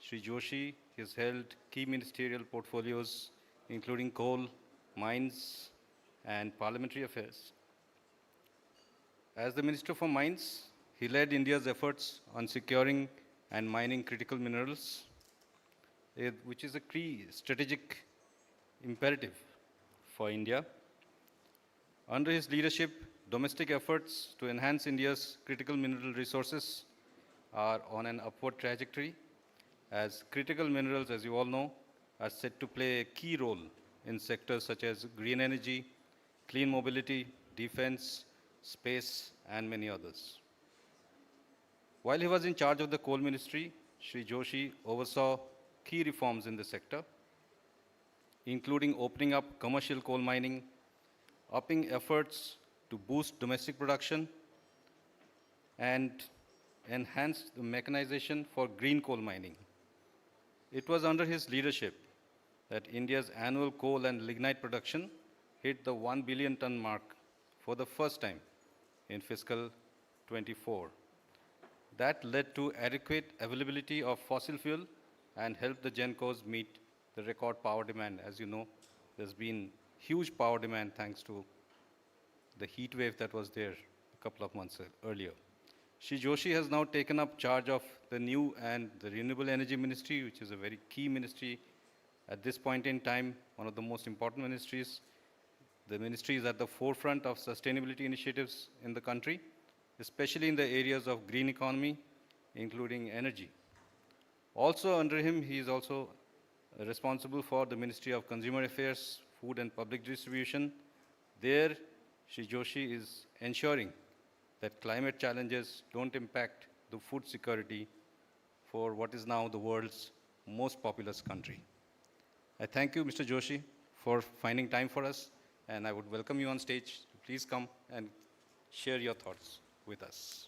Shri Joshi has held key ministerial portfolios including coal, mines, and parliamentary affairs. As the Minister for Mines, he led India's efforts on securing and mining critical minerals, which is a key strategic imperative for India. Under his leadership, domestic efforts to enhance India's critical mineral resources are on an upward trajectory, as critical minerals, as you all know, are set to play a key role in sectors such as green energy, clean mobility, defense, space, and many others. While he was in charge of the coal ministry, Shri Joshi oversaw key reforms in the sector, including opening up commercial coal mining, upping efforts to boost domestic production, and enhance the mechanization for green coal mining. It was under his leadership that India's annual coal and lignite production hit the 1 billion ton mark for the first time in fiscal 24. That led to adequate availability of fossil fuel and helped the GenCos meet the record power demand. As you know, there's been huge power demand thanks to the heat wave that was there a couple of months earlier. Shri Joshi has now taken up charge of the new and the Renewable Energy Ministry, which is a very key ministry at this point in time, one of the most important ministries. The ministry is at the forefront of sustainability initiatives in the country, especially in the areas of green economy, including energy. Also under him, he is also responsible for the Ministry of Consumer Affairs, Food and Public Distribution. There, Shri Joshi is ensuring that climate challenges don't impact the food security for what is now the world's most populous country. I thank you, Mr. Joshi, for finding time for us, and I would welcome you on stage. Please come and share your thoughts with us.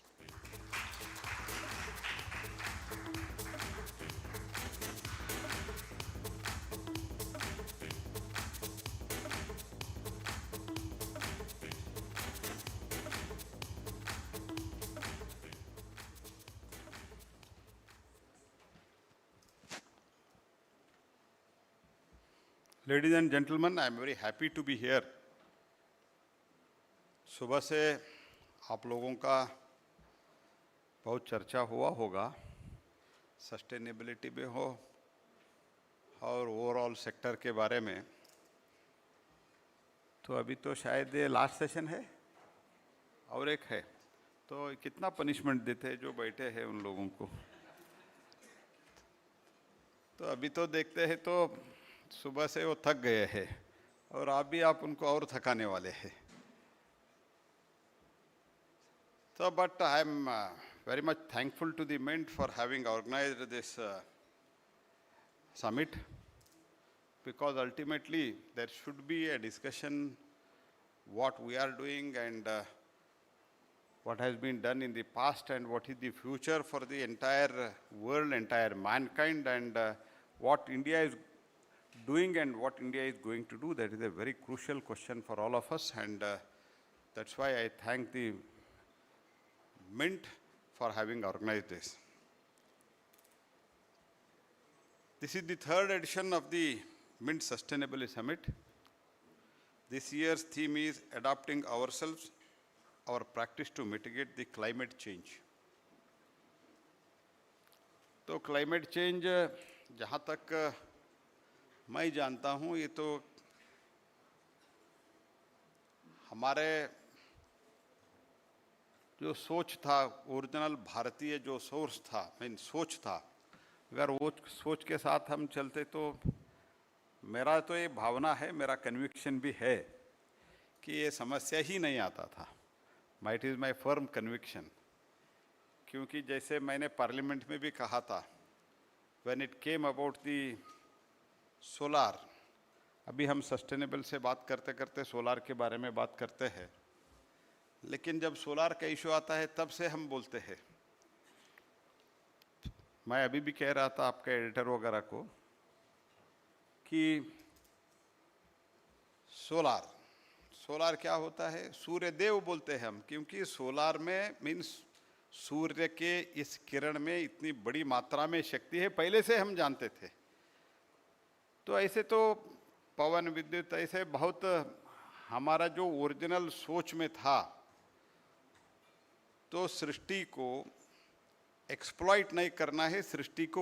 Ladies and gentlemen, I am very happy to be here. सुबह से आप लोगों का बहुत चर्चा हुआ होगा, sustainability में हो और ओवरऑल सेक्टर के बारे में। तो अभी तो शायद ये लास्ट सेशन है और एक है, तो कितना पनिशमेंट देते हैं जो बैठे हैं उन लोगों को। तो अभी तो देखते हैं तो सुबह से वो थक गए हैं और आप उनको और थकाने वाले हैं। So, but I am very much thankful to the Mint for having organized this summit, because ultimately there should be a discussion what we are doing and what has been done in the past and what is the future for the entire world, entire mankind, and what India is doing and what India is going to do, that is a very crucial question for all of us, and that's why I thank the Mint for having organized this. This is the third edition of the Mint Sustainability Summit. This year's theme is adapting ourselves, our practice to mitigate the climate change. तो climate change जहाँ तक मैं जानता हूँ, ये तो हमारे जो सोच था, ओरिजिनल भारतीय जो सोर्स था, सोच था, अगर वो सोच के साथ हम चलते तो मेरा तो ये भावना है, मेरा कन्विक्शन भी है कि ये समस्या ही नहीं आता था. It is my firm conviction. क्योंकि जैसे मैंने पार्लियामेंट में भी कहा था, when it came about the solar, अभी हम सस्टेनेबल से बात करते करते सोलार के बारे में बात करते हैं, लेकिन जब सोलार का इशू आता है तब से हम बोलते हैं. मैं अभी भी कह रहा था आपके एडिटर वगैरह को कि सोलार क्या होता है, सूर्य देव बोलते हैं हम, क्योंकि सोलार में मीन्स सूर्य के इस किरण में इतनी बड़ी मात्रा में शक्ति है, पहले से हम जानते थे. तो ऐसे तो पवन विद्युत ऐसे बहुत हमारा जो ओरिजिनल सोच में था, तो सृष्टि को एक्सप्लॉइट नहीं करना है, सृष्टि को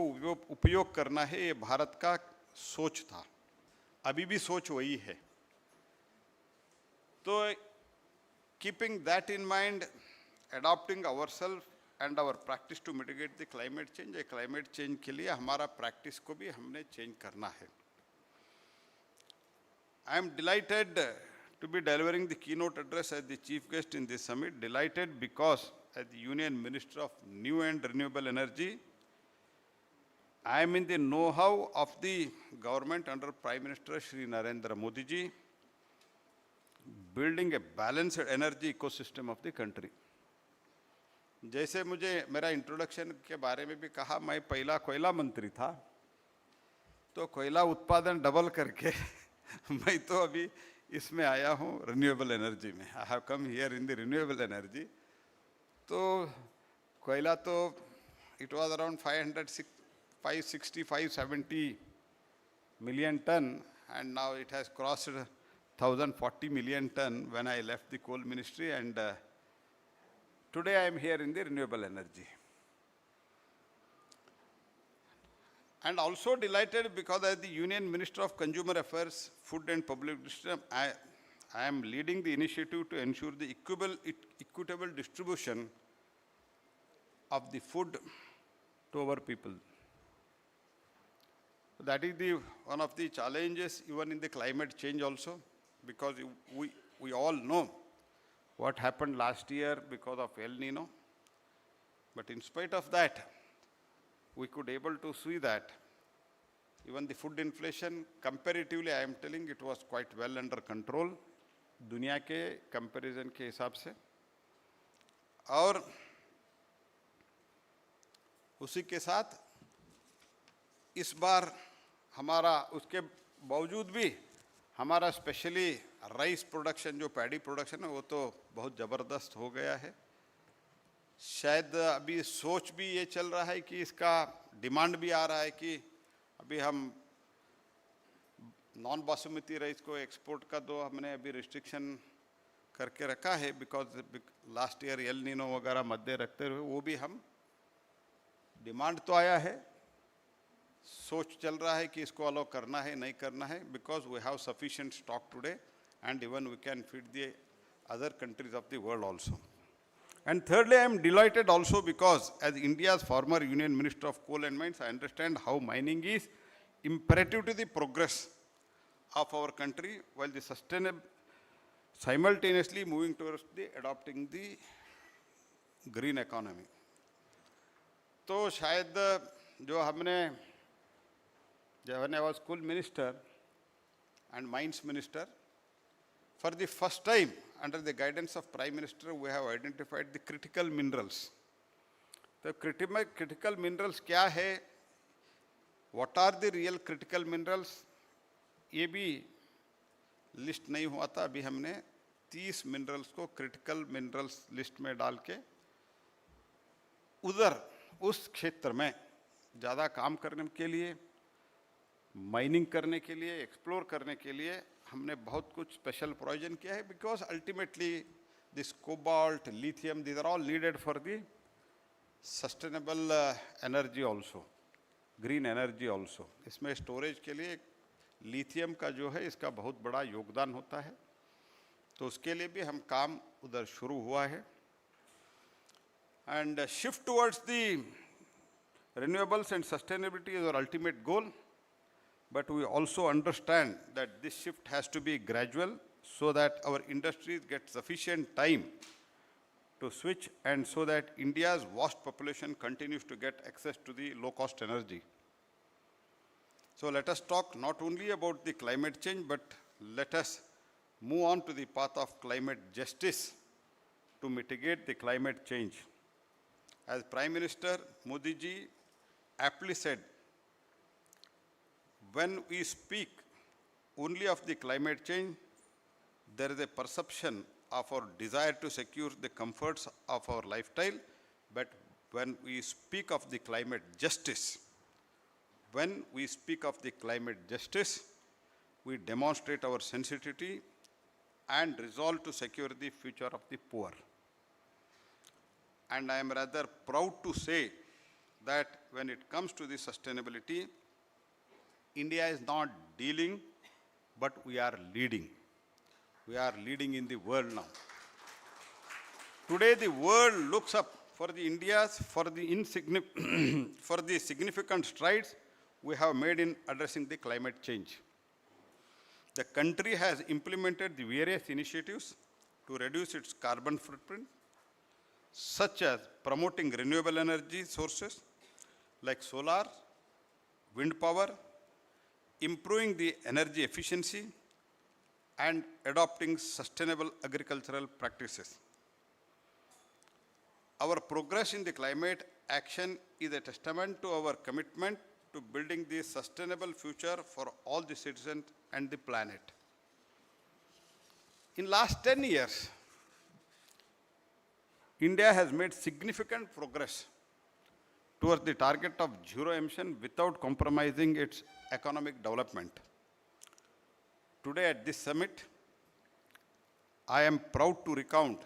उपयोग करना है, ये भारत का सोच था. अभी भी सोच वही है. तो keeping that in mind, adopting ourselves and our practice to mitigate the climate change, ये climate change के लिए हमारा practice को भी हमने change करना है. I am delighted to be delivering the keynote address as the chief guest in this summit. Delighted because as the Union Minister of New and Renewable Energy, I am in the know-how of the government under Prime Minister Shri Narendra Modi ji, building a balanced energy ecosystem of the country. जैसे मुझे मेरा introduction के बारे में भी कहा, मैं पहला कोयला मंत्री था, तो कोयला उत्पादन डबल करके मैं तो अभी इसमें आया हूँ रिन्यूएबल एनर्जी में. I have come here in the renewable energy. तो कोयला तो it was around 560-570 million ton, and now it has crossed 1040 million ton when I left the coal ministry, and today I am here in the renewable energy. And also delighted because as the Union Minister of Consumer Affairs, Food and Public Distribution, I am leading the initiative to ensure the equitable distribution of the food to our people. That is one of the challenges even in the climate change also, because we all know what happened last year because of El Nino. But in spite of that, we could able to see that even the food inflation, comparatively, I am telling, it was quite well under control, दुनिया के comparison के हिसाब से. और उसी के साथ इस बार हमारा उसके बावजूद भी हमारा स्पेशली राइस प्रोडक्शन, जो पैडी प्रोडक्शन है, वो तो बहुत ज़बरदस्त हो गया है. शायद अभी सोच भी ये चल रहा है कि इसका डिमांड भी आ रहा है कि अभी हम नॉन बासमती राइस को एक्सपोर्ट का दो हमने अभी रिस्ट्रिक्शन करके रखा है, because last year El Nino वगैरह मद्दे रखते हुए वो भी हम डिमांड तो आया है, सोच चल रहा है कि इसको अलाउ करना है नहीं करना है, because we have sufficient stock today and even we can feed the other countries of the world also. And thirdly, I am delighted also because as India's former Union Minister of Coal and Mines, I understand how mining is imperative to the progress of our country, while the sustainable simultaneously moving towards the adopting the green economy. तो शायद जो हमने, when I was coal minister and mines minister, for the first time, under the guidance of Prime Minister, we have identified the critical minerals. The critical minerals क्या है? What are the real critical minerals? ये भी list नहीं हुआ था, अभी हमने 30 minerals को क्रिटिकल मिनरल्स लिस्ट में डाल के उधर उस क्षेत्र में ज़्यादा काम करने के लिए, माइनिंग करने के लिए, एक्सप्लोर करने के लिए हमने बहुत कुछ स्पेशल प्रोविजन किया है, because ultimately this cobalt, lithium, these are all needed for the sustainable energy also, green energy also. इसमें स्टोरेज के लिए लिथियम का जो है इसका बहुत बड़ा योगदान होता है, तो उसके लिए भी हम काम उधर शुरू हुआ है। And shift towards the renewables and sustainability is our ultimate goal, but we also understand that this shift has to be gradual so that our industries get sufficient time to switch and so that India's vast population continues to get access to the low-cost energy. So let us talk not only about the climate change, but let us move on to the path of climate justice to mitigate the climate change. As Prime Minister Modi ji aptly said, when we speak only of the climate change, there is a perception of our desire to secure the comforts of our lifestyle, but when we speak of the climate justice, we demonstrate our sensitivity and resolve to secure the future of the poor. And I am rather proud to say that when it comes to the sustainability, India is not dealing, but we are leading. We are leading in the world now. Today, the world looks up for the significant strides we have made in addressing the climate change. The country has implemented the various initiatives to reduce its carbon footprint, such as promoting renewable energy sources like solar, wind power, improving the energy efficiency, and adopting sustainable agricultural practices. Our progress in the climate action is a testament to our commitment to building the sustainable future for all the citizens and the planet. In last 10 years, India has made significant progress towards the target of zero emission without compromising its economic development. Today at this summit, I am proud to recount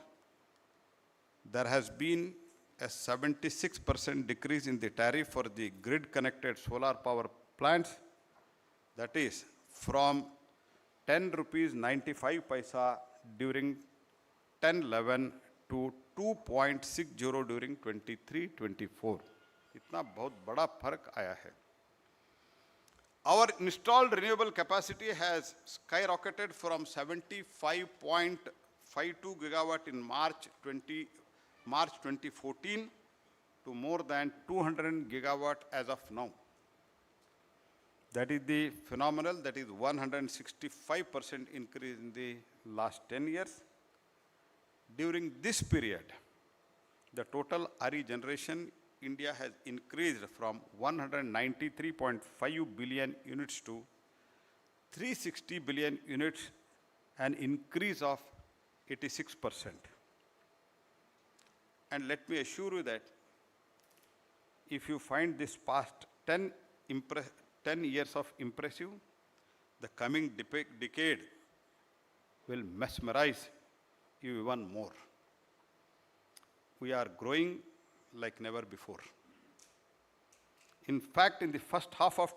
there has been a 76% decrease in the tariff for the grid-connected solar power plants, that is from 10 rupees 95 paisa during 10-11 to 2.60 during 23-24. इतना बहुत बड़ा फर्क आया है. Our installed renewable capacity has skyrocketed from 75.52 gigawatt in March 2014 to more than 200 gigawatt as of now. That is the phenomenal, that is 165% increase in the last 10 years. During this period, the total RE generation India has increased from 193.5 billion units to 360 billion units, an increase of 86%. And let me assure you that if you find this past 10 years of impressive, the coming decade will mesmerize you even more. We are growing like never before. In fact, in the first half of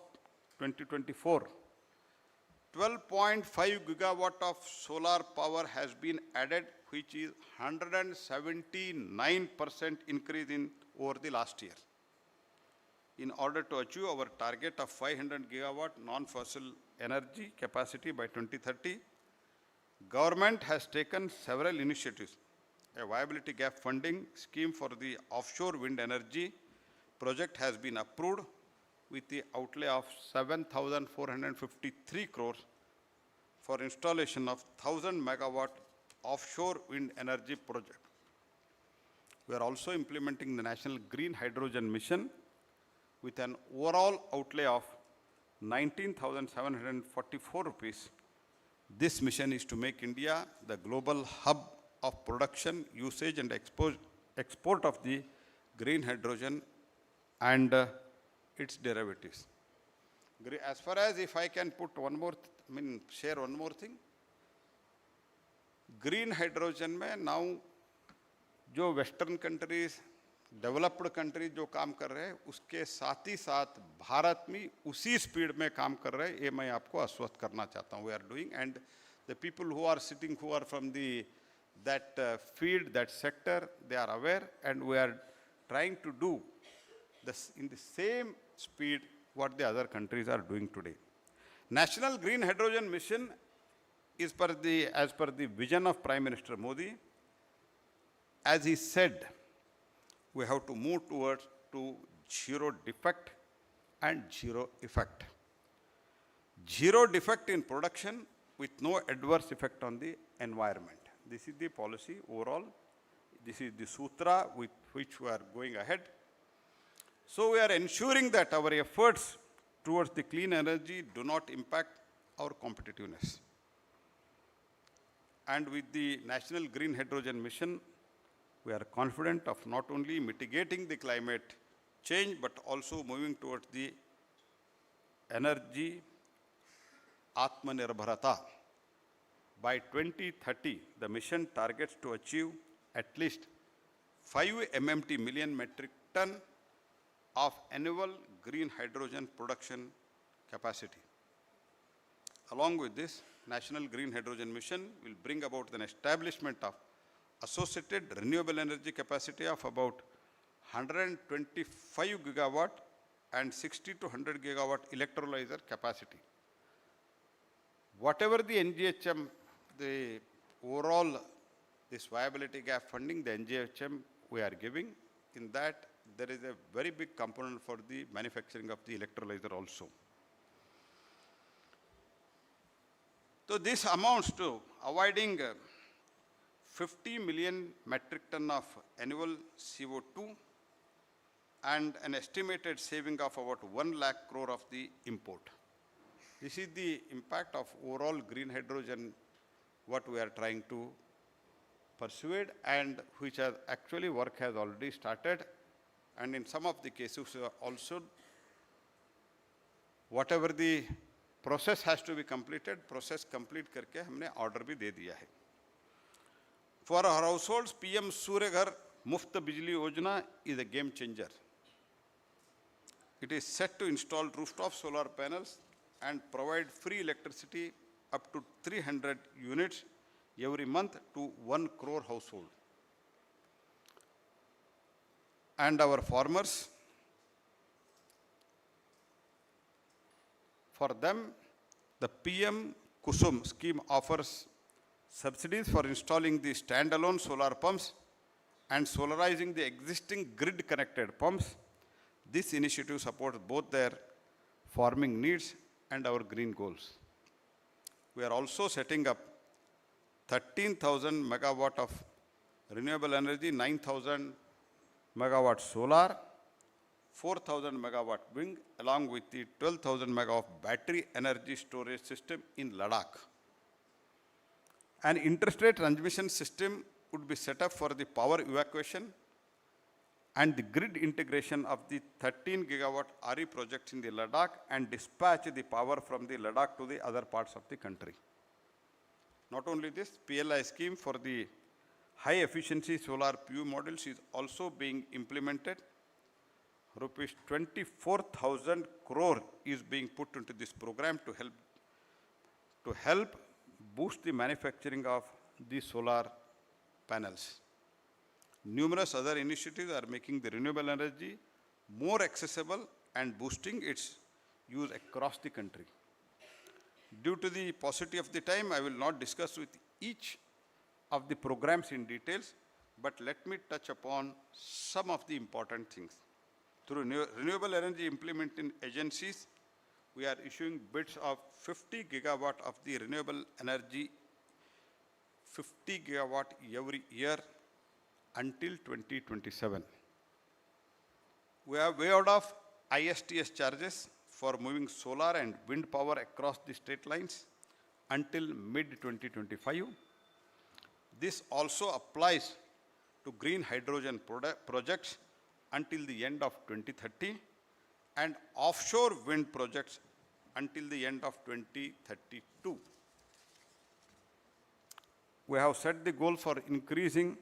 2024, 12.5 gigawatt of solar power has been added, which is 179% increase over the last year. In order to achieve our target of 500 gigawatt non-fossil energy capacity by 2030, government has taken several initiatives. A viability gap funding scheme for the offshore wind energy project has been approved with the outlay of 7,453 crores for installation of 1,000 megawatt offshore wind energy project. We are also implementing the National Green Hydrogen Mission with an overall outlay of 19,744 rupees. This mission is to make India the global hub of production, usage and export of the green hydrogen and its derivatives. As far as if I can put one more, share one more thing. Green hydrogen में now जो western countries developed countries जो काम कर रहे हैं उसके साथ ही साथ भारत में उसी स्पीड में काम कर रहे हैं, ये मैं आपको आश्वस्त करना चाहता हूँ. We are doing and the people who are sitting who are from the that field that sector they are aware and we are trying to do this in the same speed what the other countries are doing today. National Green Hydrogen Mission is as per the vision of Prime Minister Modi. As he said, we have to move towards to zero defect and zero effect. Zero defect in production with no adverse effect on the environment. This is the policy overall. This is the sutra with which we are going ahead. So we are ensuring that our efforts towards the clean energy do not impact our competitiveness. And with the National Green Hydrogen Mission, we are confident of not only mitigating the climate change, but also moving towards the energy Atmanirbharata. By 2030, the mission targets to achieve at least 5 MMT million metric ton of annual green hydrogen production capacity. Along with this, National Green Hydrogen Mission will bring about the establishment of associated renewable energy capacity of about 125 gigawatt and 60 to 100 gigawatt electrolyzer capacity. Whatever the NGHM, the overall this viability gap funding, the NGHM we are giving, in that there is a very big component for the manufacturing of the electrolyzer also. So this amounts to avoiding 50 million metric ton of annual CO2 and an estimated saving of about 1 lakh crore of the import. This is the impact of overall green hydrogen, what we are trying to persuade, and which has actually work has already started. And in some of the cases also, whatever the process has to be completed, process complete करके हमने order भी दे दिया है. For our households, PM Surya Ghar Muft Bijli Yojana is a game changer. It is set to install rooftop solar panels and provide free electricity up to 300 units every month to 1 crore household. And our farmers, for them, the PM Kusum scheme offers subsidies for installing the standalone solar pumps and solarizing the existing grid-connected pumps. This initiative supports both their farming needs and our green goals. We are also setting up 13,000 megawatt of renewable energy, 9,000 megawatt solar, 4,000 megawatt wind, along with the 12,000 megawatt battery energy storage system in Ladakh. An interstate transmission system would be set up for the power evacuation and the grid integration of the 13 gigawatt RE projects in the Ladakh and dispatch the power from the Ladakh to the other parts of the country. Not only this, PLI scheme for the high efficiency solar PV models is also being implemented. Rupees 24,000 crore is being put into this program to help boost the manufacturing of the solar panels. Numerous other initiatives are making the renewable energy more accessible and boosting its use across the country. Due to the paucity of the time, I will not discuss with each of the programs in details, but let me touch upon some of the important things. Through renewable energy implementing agencies, we are issuing bids of 50 gigawatt of the renewable energy, 50 gigawatt every year until 2027. We have waived off ISTS charges for moving solar and wind power across the state lines until mid-2025. This also applies to green hydrogen projects until the end of 2030 and offshore wind projects until the end of 2032. We have set the goal for increasing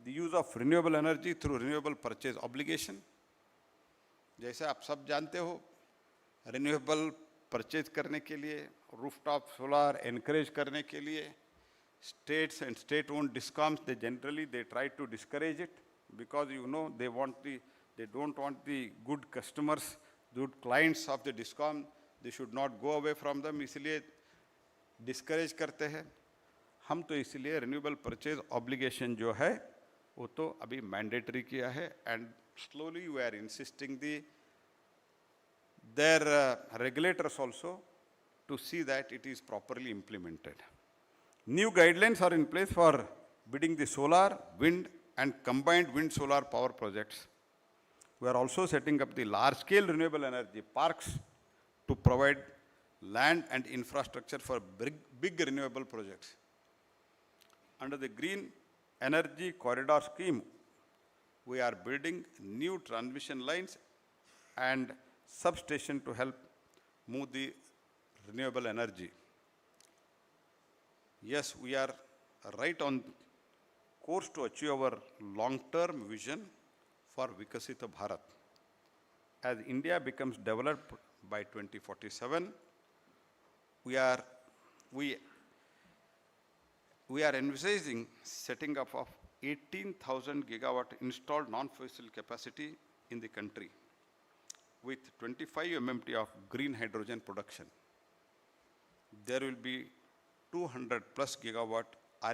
the use of renewable energy through renewable purchase obligation. जैसे आप सब जानते हो, renewable purchase करने के लिए, rooftop solar encourage करने के लिए, states and state-owned discoms, they generally try to discourage it because they don't want the good customers, good clients of the discom, they should not go away from them, इसलिए discourage करते हैं. हम तो इसलिए renewable purchase obligation जो है वो तो अभी mandatory किया है and slowly we are insisting their regulators also to see that it is properly implemented. New guidelines are in place for bidding the solar, wind and combined wind solar power projects. We are also setting up the large-scale renewable energy parks to provide land and infrastructure for big renewable projects. Under the Green Energy Corridor Scheme, we are building new transmission lines and substation to help move the renewable energy. Yes, we are right on course to achieve our long-term vision for Vikasita Bharat. As India becomes developed by 2047, we are envisaging setting up of 18,000 gigawatt installed non-fossil capacity in the country with 25 MMT of green hydrogen production. There will be 200 plus gigawatt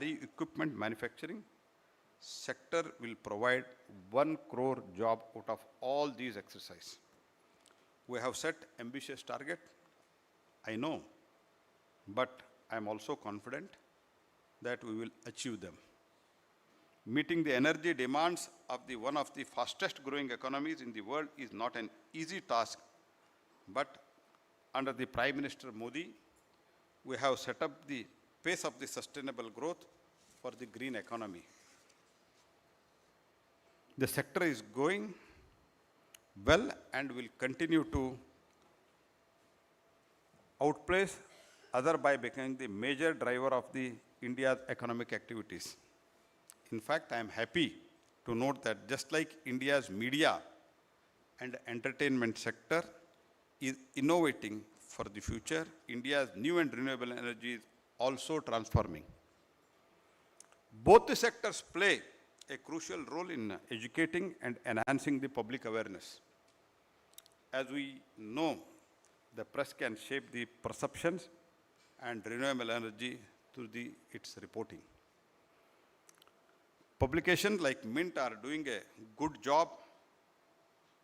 RE equipment manufacturing. Sector will provide 1 crore job out of all these exercises. We have set ambitious target, I know, but I am also confident that we will achieve them. Meeting the energy demands of one of the fastest growing economies in the world is not an easy task, but under the Prime Minister Modi, we have set up the pace of the sustainable growth for the green economy. The sector is going well and will continue to outpace other by becoming the major driver of the India's economic activities. In fact, I am happy to note that just like India's media and entertainment sector is innovating for the future, India's new and renewable energy is also transforming. Both the sectors play a crucial role in educating and enhancing the public awareness. As we know, the press can shape the perceptions and renewable energy through its reporting. Publications like Mint are doing a good job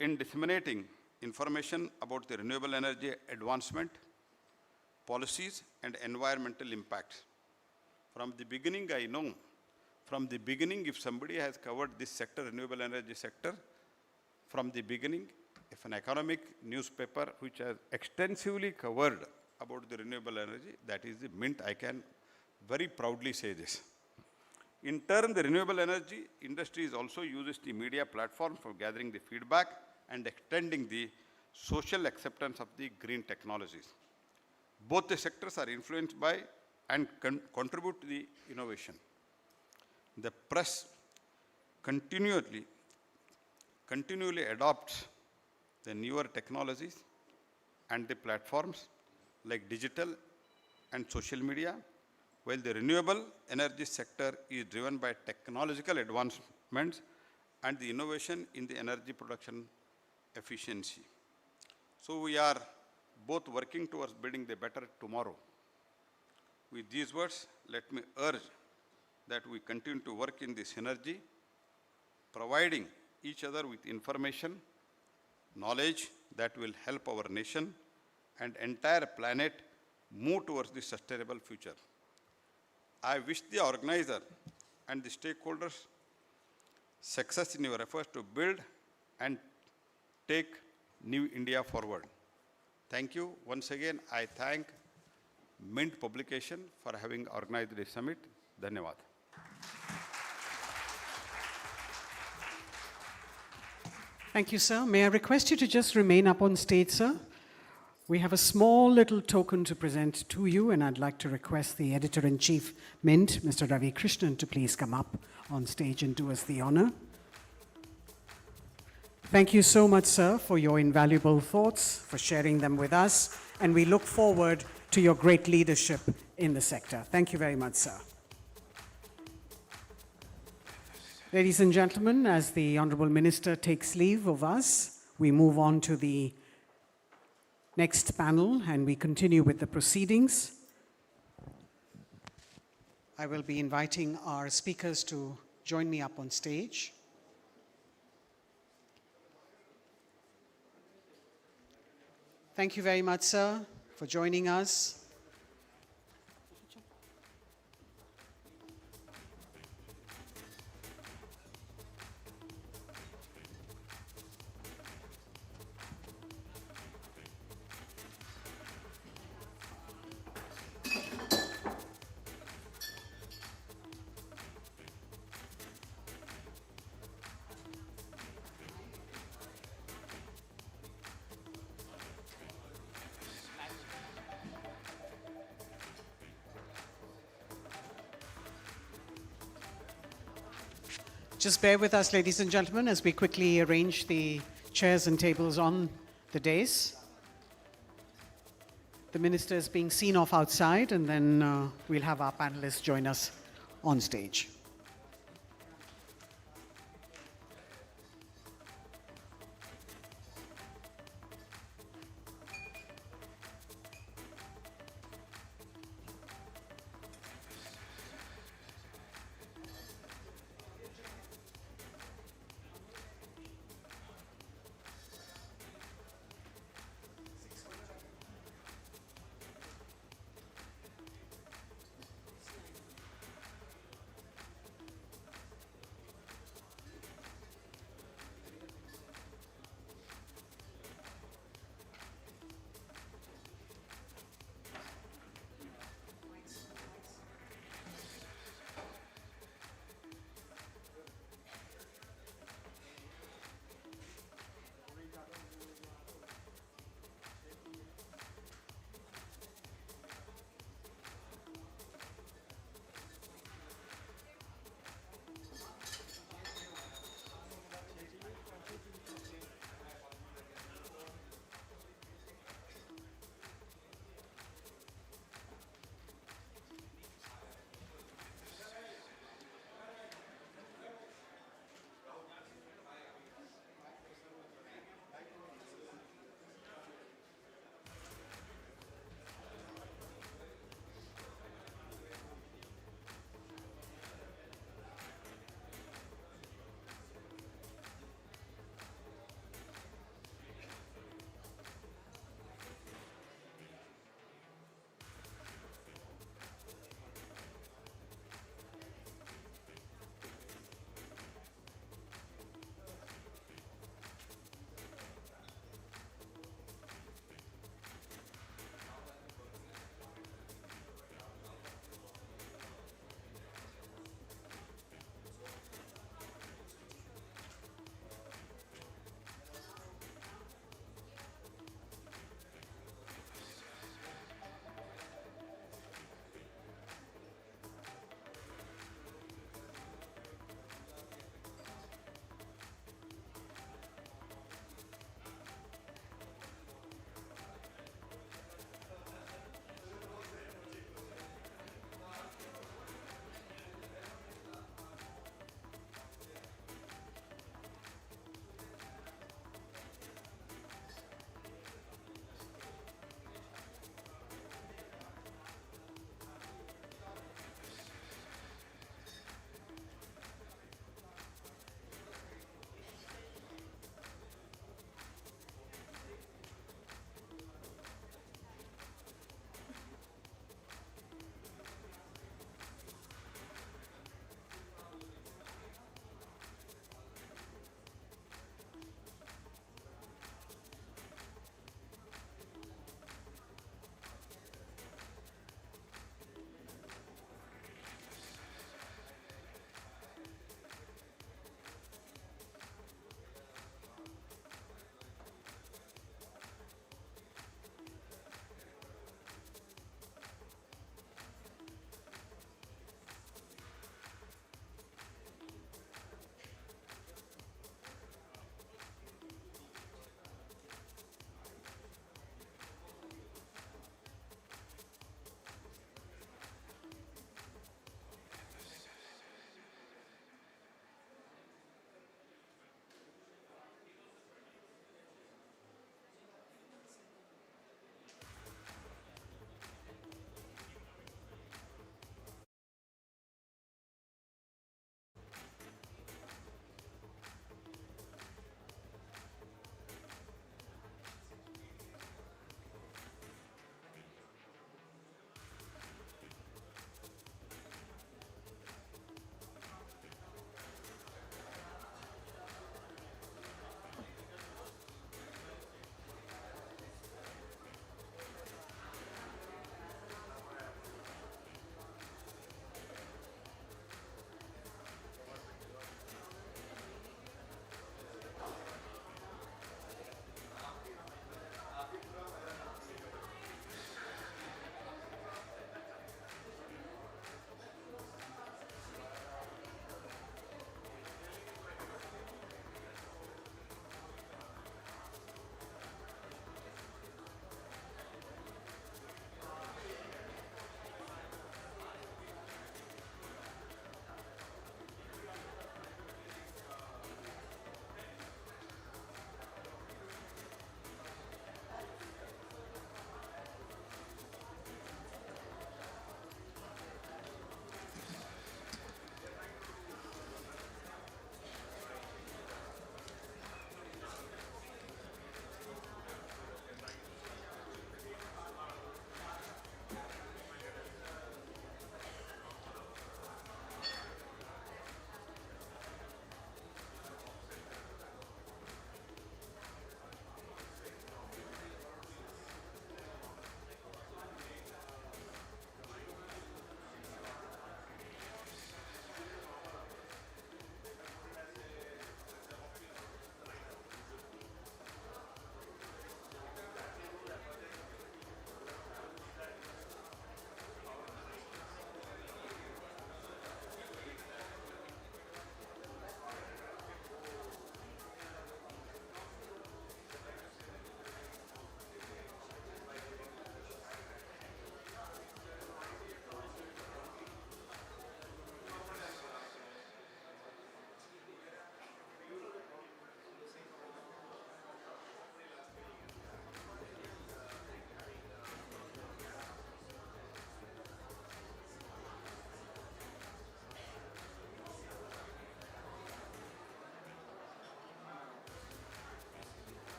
in disseminating information about the renewable energy advancement, policies, and environmental impacts. From the beginning, I know, from the beginning, if somebody has covered this sector, renewable energy sector, from the beginning, if an economic newspaper which has extensively covered about the renewable energy, that is the Mint, I can very proudly say this. In turn, the renewable energy industry also uses the media platform for gathering the feedback and extending the social acceptance of the green technologies. Both the sectors are influenced by and contribute to the innovation. The press continually adopts the newer technologies and the platforms like digital and social media, while the renewable energy sector is driven by technological advancements and the innovation in the energy production efficiency. So we are both working towards building the better tomorrow. With these words, let me urge that we continue to work in this synergy, providing each other with information, knowledge that will help our nation and entire planet move towards the sustainable future. I wish the organizer and the stakeholders success in your efforts to build and take New India forward. Thank you. Once again, I thank Mint Publication for having organized this summit. Dhanyawad. Thank you, sir. May I request you to just remain up on stage, sir? We have a small little token to present to you, and I'd like to request the Editor-in-Chief, Mint, Mr. Ravi Krishnan, to please come up on stage and do us the honor. Thank you so much, sir, for your invaluable thoughts, for sharing them with us, and we look forward to your great leadership in the sector. Thank you very much, sir. Ladies and gentlemen, as the Honorable Minister takes leave of us, we move on to the next panel and we continue with the proceedings. I will be inviting our speakers to join me up on stage. Thank you very much, sir, for joining us. Just bear with us, ladies and gentlemen, as we quickly arrange the chairs and tables on the dais. The minister is being seen off outside, and then we'll have our panelists join us on stage.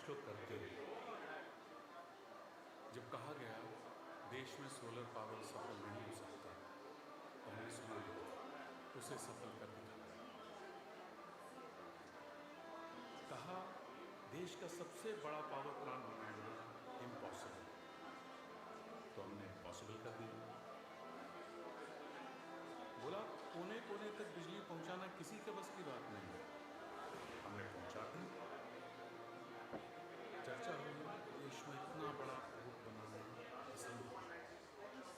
को करते हुए जब कहा गया देश में solar power सफल नहीं हो सकता तो हमने सुना उसे सफल कर दिखाया। कहा देश का सबसे बड़ा पावर प्लांट बनाना इम्पॉसिबल, तो हमने पॉसिबल कर दिया। बोला कोने कोने तक बिजली पहुंचाना किसी के बस की बात नहीं है, हमने पहुंचा दी। चर्चा हुई देश में इतना बड़ा ग्रुप बनाना असंभव,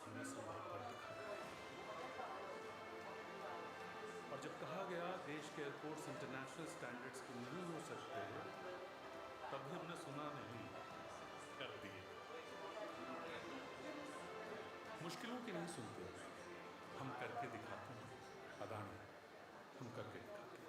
हमने संभव कर दिखाया। और जब कहा गया देश के एयरपोर्ट्स इंटरनेशनल स्टैंडर्ड्स के नहीं हो सकते, तब भी हमने सुना नहीं, कर दिए। मुश्किलों की नहीं सुनते, हम करके दिखाते हैं। अदानी, हम करके दिखाते हैं।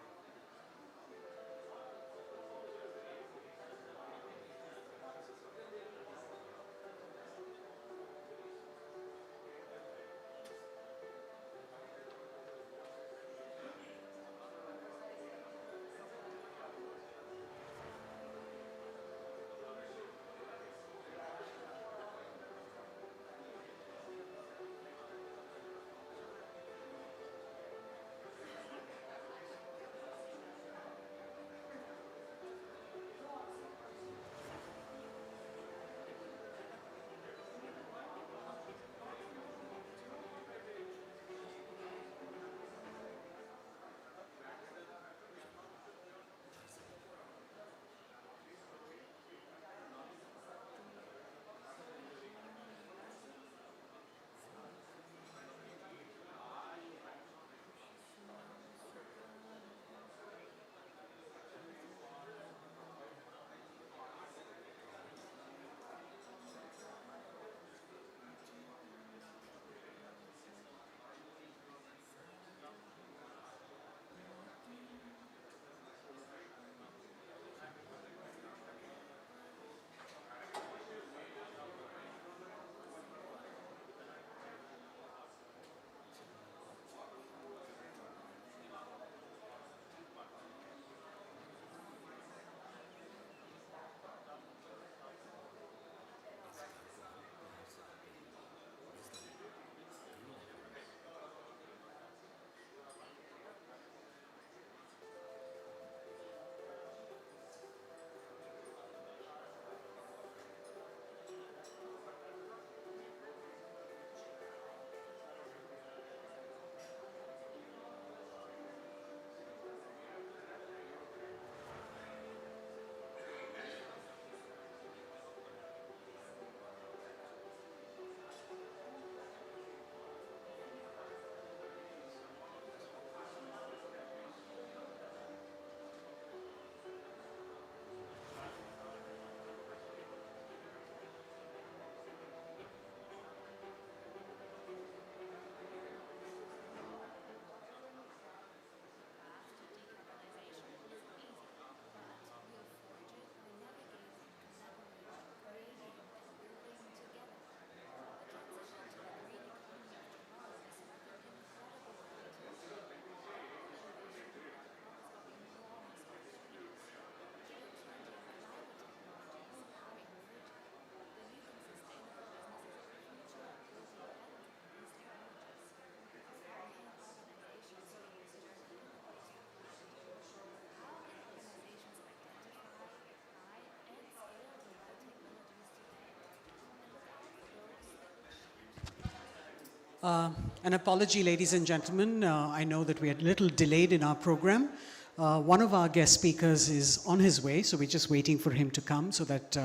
An apology, ladies and gentlemen. I know that we are a little delayed in our program. One of our guest speakers is on his way, so we're just waiting for him to come so that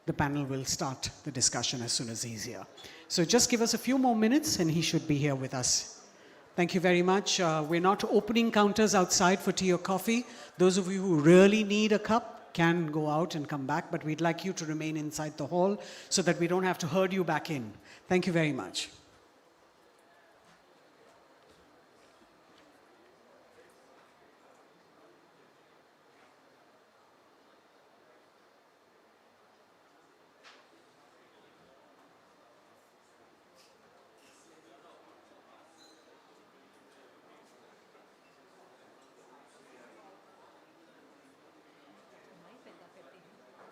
the panel will start the discussion as soon as he's here. So just give us a few more minutes and he should be here with us. Thank you very much. We're not opening counters outside for tea or coffee. Those of you who really need a cup can go out and come back, but we'd like you to remain inside the hall so that we don't have to herd you back in. Thank you very much.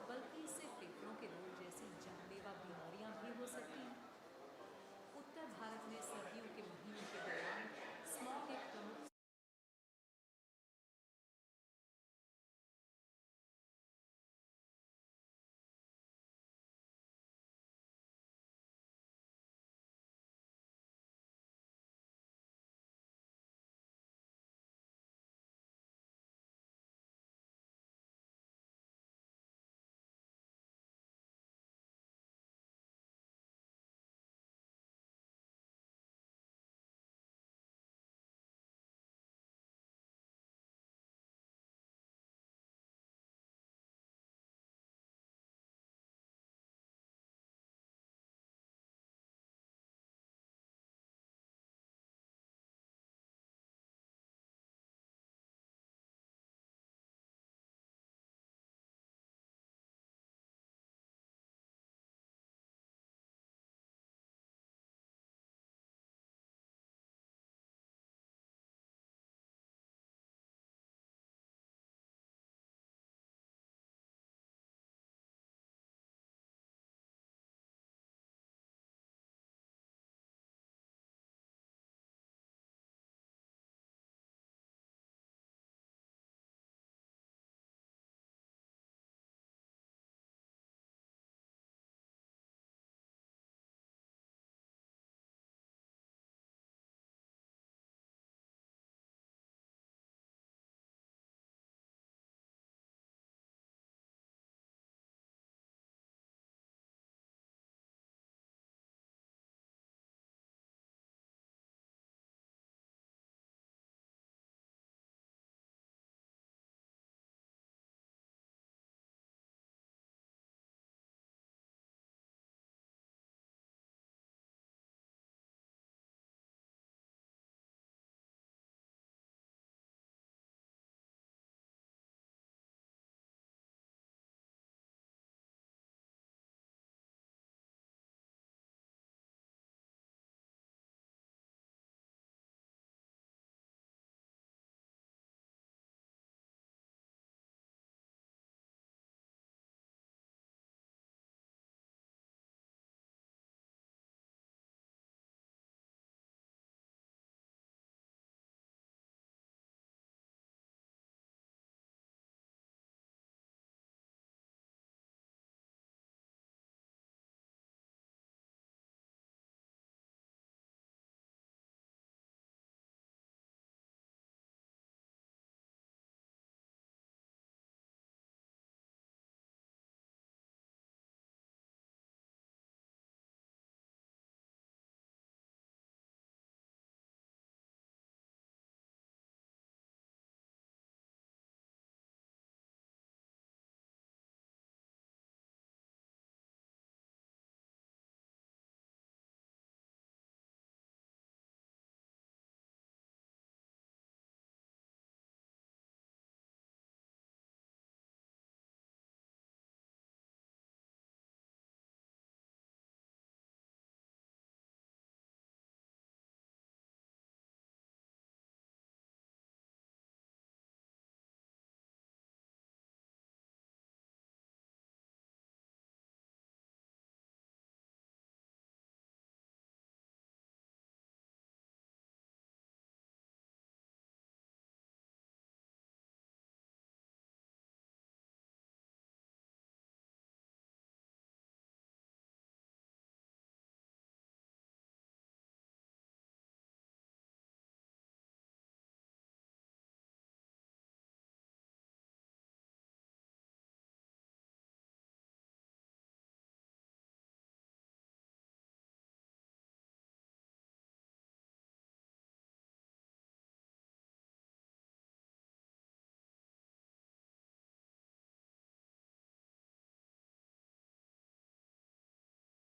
Bulb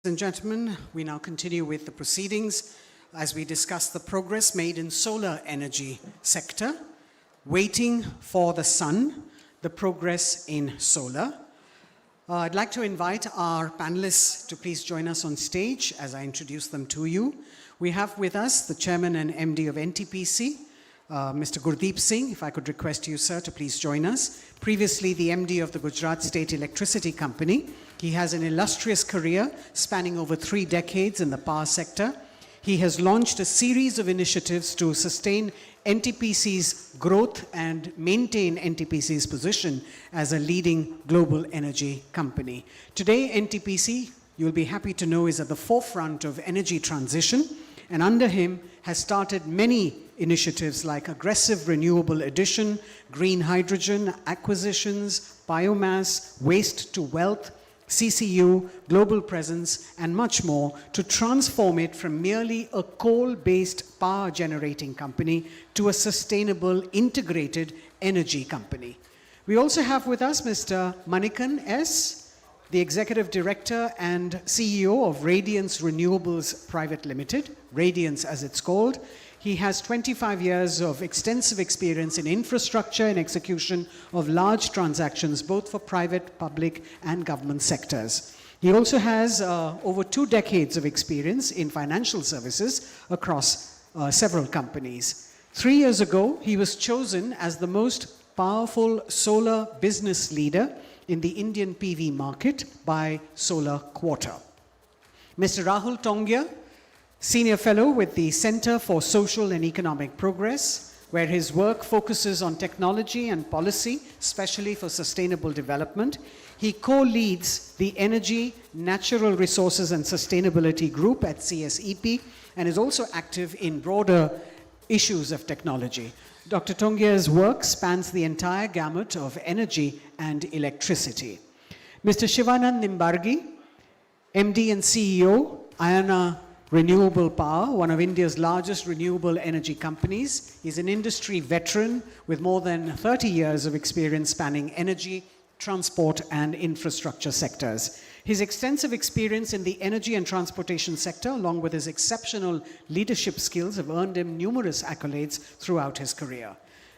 Ladies and gentlemen, we now continue with the proceedings as we discuss the progress made in solar energy sector, waiting for the sun, the progress in solar. I'd like to invite our panelists to please join us on stage as I introduce them to you. We have with us the Chairman and MD of NTPC, Mr. Gurdeep Singh. If I could request you, sir, to please join us. Previously the MD of the Gujarat State Electricity Company. He has an illustrious career spanning over 3 decades in the power sector. He has launched a series of initiatives to sustain NTPC's growth and maintain NTPC's position as a leading global energy company. Today, NTPC, you'll be happy to know, is at the forefront of energy transition, and under him has started many initiatives like aggressive renewable addition, green hydrogen acquisitions, biomass, waste to wealth, CCU, global presence, and much more to transform it from merely a coal-based power generating company to a sustainable integrated energy company. We also have with us Mr. Manikan S., the Executive Director and CEO of Radiance Renewables Private Limited, Radiance as it's called. He has 25 years of extensive experience in infrastructure and execution of large transactions, both for private, public, and government sectors. He also has over 2 decades of experience in financial services across several companies. 3 years ago, he was chosen as the most powerful solar business leader in the Indian PV market by Solar Quarter. Mr. Rahul Tongia, Senior Fellow with the Center for Social and Economic Progress, where his work focuses on technology and policy, especially for sustainable development. He co-leads the Energy, Natural Resources and Sustainability Group at CSEP and is also active in broader issues of technology. Dr. Tongia's work spans the entire gamut of energy and electricity. Mr. Shivanand Nimbargi, MD and CEO, Ayana Renewable Power, one of India's largest renewable energy companies. He's an industry veteran with more than 30 years of experience spanning energy, transport, and infrastructure sectors. His extensive experience in the energy and transportation sector, along with his exceptional leadership skills, have earned him numerous accolades throughout his career.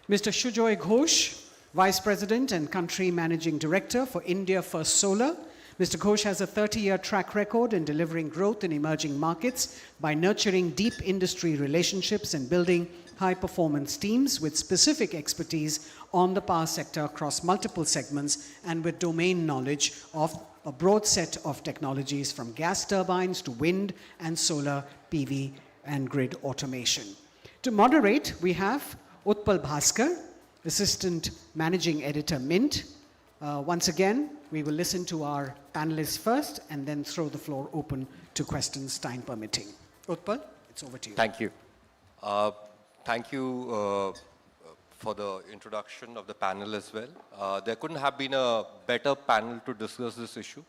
Mr. Shujoy Ghosh, Vice President and Country Managing Director for India First Solar. Mr. Ghosh has a 30-year track record in delivering growth in emerging markets by nurturing deep industry relationships and building high-performance teams with specific expertise on the power sector across multiple segments and with domain knowledge of a broad set of technologies from gas turbines to wind and solar PV and grid automation. To moderate, we have Utpal Bhaskar, Assistant Managing Editor, Mint. Once again, we will listen to our panelists first and then throw the floor open to questions, time permitting. Utpal, it's over to you. Thank you. Thank you for the introduction of the panel as well. There couldn't have been a better panel to discuss this issue.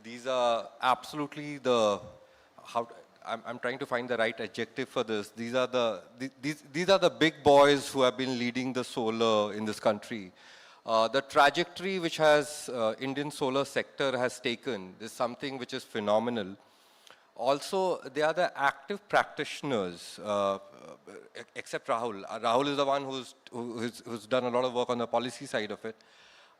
These are absolutely I'm trying to find the right adjective for this. These are the big boys who have been leading the solar in this country. The trajectory which has Indian solar sector has taken is something which is phenomenal. Also, they are the active practitioners, except Rahul. Rahul is the one who's done a lot of work on the policy side of it.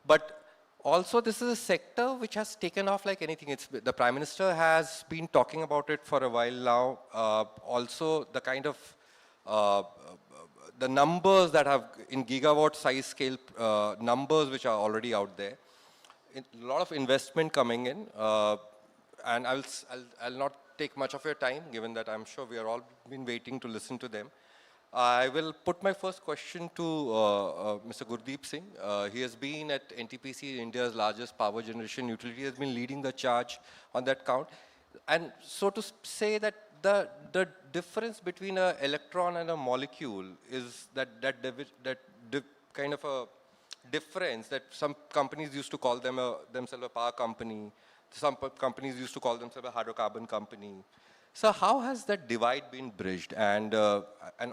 But also, this is a sector which has taken off like anything. The Prime Minister has been talking about it for a while now. Also, the kind of the numbers that have in gigawatt size scale numbers which are already out there. A lot of investment coming in, and I'll not take much of your time, given that I'm sure we are all been waiting to listen to them. I will put my first question to Mr. Gurdeep Singh. He has been at NTPC, India's largest power generation utility, has been leading the charge on that count. And so to say that the difference between an electron and a molecule is that kind of a difference that some companies used to call themselves a power company, some companies used to call themselves a hydrocarbon company. So how has that divide been bridged? And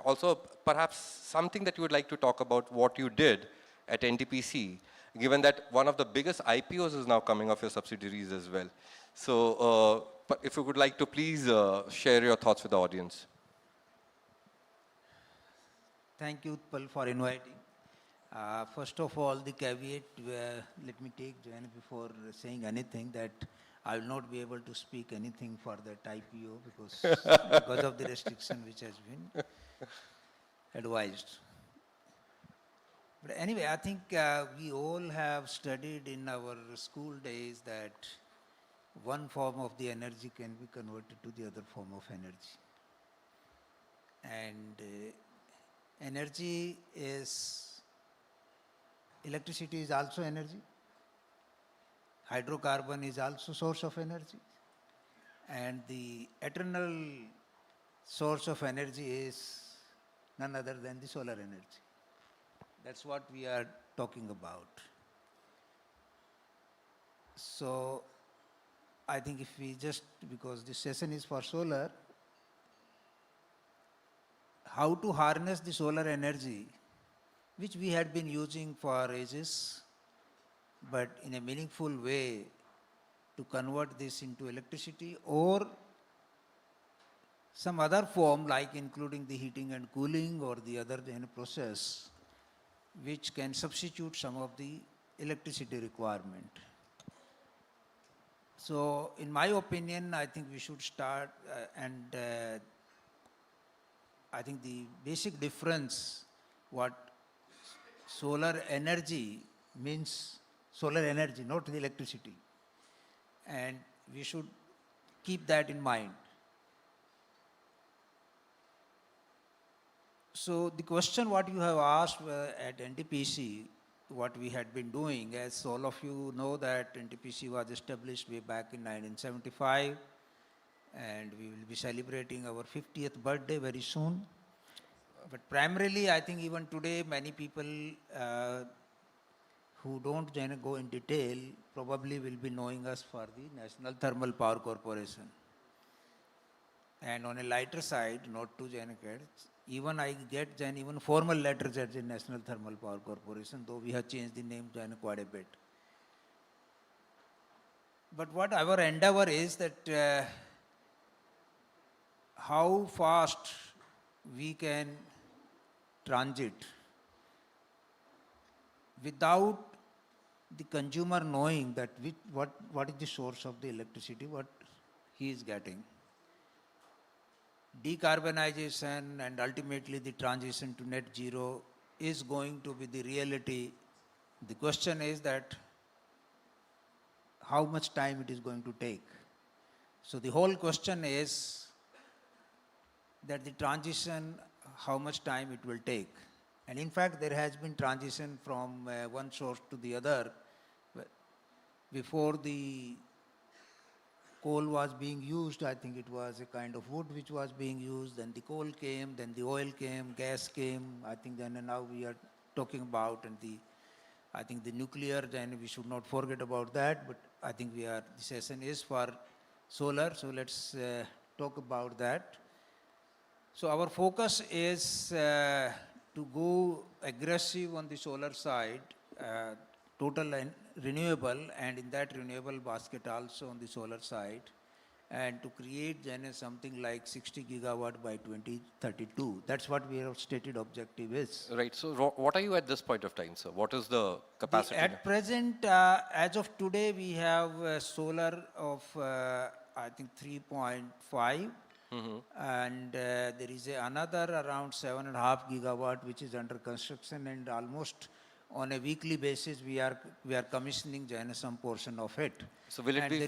also perhaps something that you would like to talk about what you did at NTPC, given that one of the biggest IPOs is now coming off your subsidiaries as well. So but if you would like to please share your thoughts with the audience. Thank you, Utpal, for inviting. First of all, the caveat, let me take Jain before saying anything, that I will not be able to speak anything for that IPO because of the restriction which has been advised. But anyway, I think we all have studied in our school days that one form of the energy can be converted to the other form of energy. And energy is, electricity is also energy. Hydrocarbon is also source of energy. And the eternal source of energy is none other than the solar energy. That's what we are talking about. So I think if we just, because this session is for solar, how to harness the solar energy, which we had been using for ages, but in a meaningful way, to convert this into electricity or some other form, like including the heating and cooling or the other process, which can substitute some of the electricity requirement. So in my opinion, I think we should start I think the basic difference, what solar energy means, solar energy, not the electricity. And we should keep that in mind. So the question what you have asked at NTPC, what we had been doing, as all of you know that NTPC was established way back in 1975, and we will be celebrating our 50th birthday very soon. But primarily, I think even today, many people who don't go in detail probably will be knowing us for the National Thermal Power Corporation. And on a lighter side, not to even I get even formal letters at the National Thermal Power Corporation, though we have changed the name quite a bit. But what our endeavor is that how fast we can transit without the consumer knowing that what is the source of the electricity, what he is getting. Decarbonization and ultimately the transition to net zero is going to be the reality. The question is that how much time it is going to take. So the whole question is that the transition, how much time it will take. And in fact, there has been transition from one source to the other. Before the coal was being used, I think it was a kind of wood which was being used, then the coal came, then the oil came, gas came, I think then and now we are talking about, and I think the nuclear, then we should not forget about that, but I think the session is for solar, so let's talk about that. So our focus is to go aggressive on the solar side, total and renewable, and in that renewable basket also on the solar side, and to create something like 60 gigawatt by 2032. That's what our stated objective is. Right. So what are you at this point of time, sir? What is the capacity? At present, as of today, we have solar of, I think, 3.5. And there is another around 7.5 gigawatt which is under construction, and almost on a weekly basis we are commissioning some portion of it. So will it be?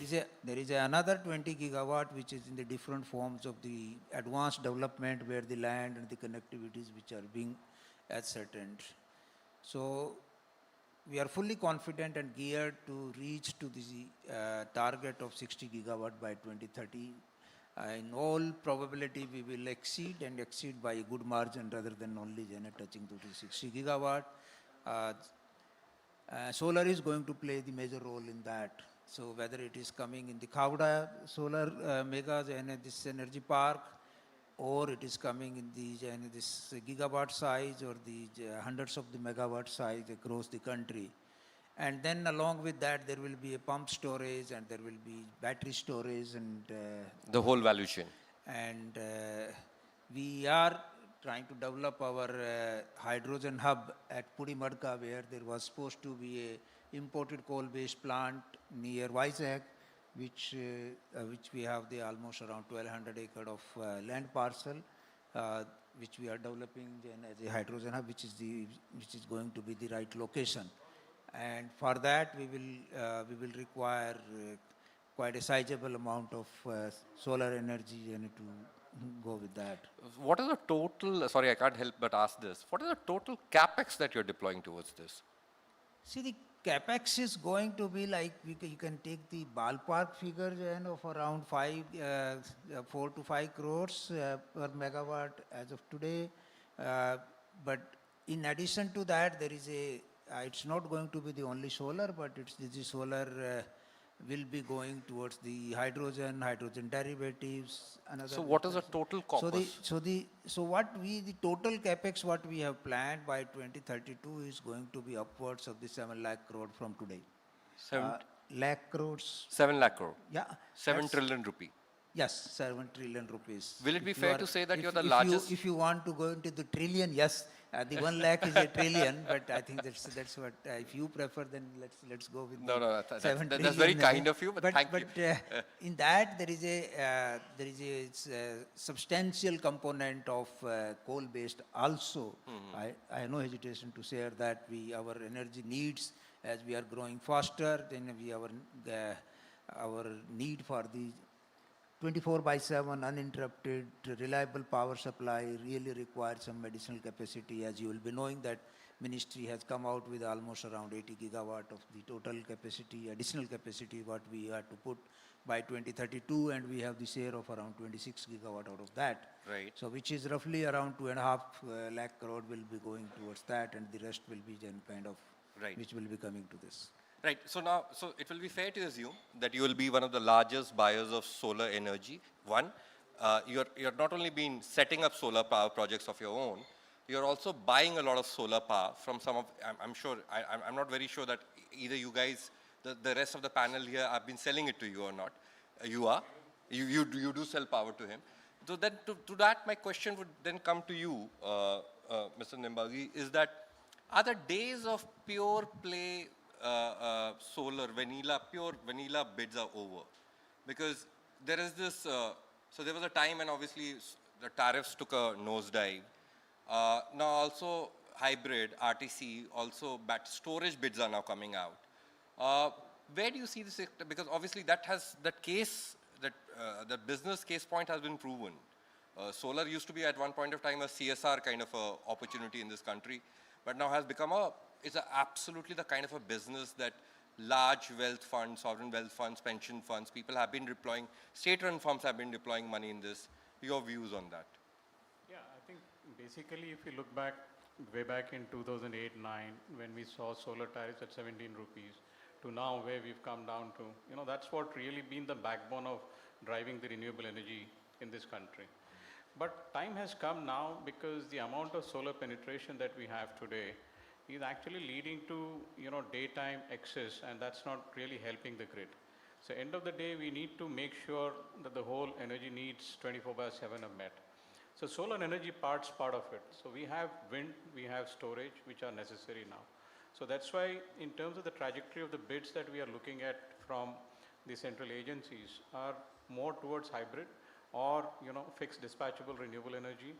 There is another 20 gigawatt which is in the different forms of the advanced development, where the land and the connectivities which are being ascertained. So we are fully confident and geared to reach to the target of 60 gigawatt by 2030. In all probability, we will exceed by a good margin rather than only touching to the 60 gigawatt. Solar is going to play the major role in that. So whether it is coming in the Khavda solar mega this energy park, or it is coming in the this gigawatt size or the hundreds of the megawatt size across the country. And then along with that, there will be a pump storage and there will be battery storage and The whole value chain. and we are trying to develop our hydrogen hub at Pudimadka, where there was supposed to be a imported coal-based plant near Vizag, which we have the almost around 1,200 acre of land parcel, which we are developing then as a hydrogen hub, which is going to be the right location. And for that, we will require quite a sizable amount of solar energy and to go with that. What is the total, sorry, I can't help but ask this. What is the total capex that you're deploying towards this? See, the capex is going to be like, you can take the ballpark figure of around 4 to 5 crores per megawatt as of today. But in addition to that, there is it's not going to be the only solar, but the solar will be going towards the hydrogen derivatives. So what is the total corpus? The total capex what we have planned by 2032 is going to be upwards of the 7 lakh crore from today. 7 lakh crores. 7 lakh crore. Yeah. 7 trillion rupee. Yes, 7 trillion rupees. Will it be If you fair are- to say that if- you're the if largest? If you want to go into the trillion, yes. The 1 lakh is a trillion, but I think that's what. If you prefer, then let's go with No, the no, that's 7 that's very trillion. kind of you, but thank you. In that there is a substantial component of coal-based also. I have no hesitation to say that our energy needs, as we are growing faster, then our need for the 24/7 uninterrupted reliable power supply really requires some additional capacity. As you will be knowing that ministry has come out with almost around 80 gigawatt of the total capacity, additional capacity what we have to put by 2032, and we have the share of around 26 gigawatt out of that. Right. So which is roughly around 2.5 lakh crore will be going towards that, and the rest will be then kind of Right. which will be coming to this. Right. So now, so it will be fair to assume that you will be one of the largest buyers of solar energy. One, you're not only been setting up solar power projects of your own, you're also buying a lot of solar power from some of, I'm sure, I'm not very sure that either you guys, the rest of the panel here have been selling it to you or not. You are. You do sell power to him. So then to that, my question would then come to you, Mr. Nimbagi, is that are the days of pure play solar, pure vanilla bids are over? Because there is this, so there was a time when obviously the tariffs took a nosedive. Now also hybrid, RTC, also storage bids are now coming out. Where do you see this? Because obviously that the business case point has been proven. Solar used to be at one point of time a CSR kind of a opportunity in this country, but now has become it's absolutely the kind of a business that large wealth funds, sovereign wealth funds, pension funds, people have been deploying, state-run firms have been deploying money in this. Your views on that? Yeah, I think basically if you look back, way back in 2008-9, when we saw solar tariffs at 17 rupees, to now where we've come down to, that's what really been the backbone of driving the renewable energy in this country. But time has come now because the amount of solar penetration that we have today is actually leading to, daytime excess, and that's not really helping the grid. So end of the day, we need to make sure that the whole energy needs 24/7 are met. So solar energy part of it. So we have wind, we have storage, which are necessary now. So that's why in terms of the trajectory of the bids that we are looking at from the central agencies are more towards hybrid or, fixed dispatchable renewable energy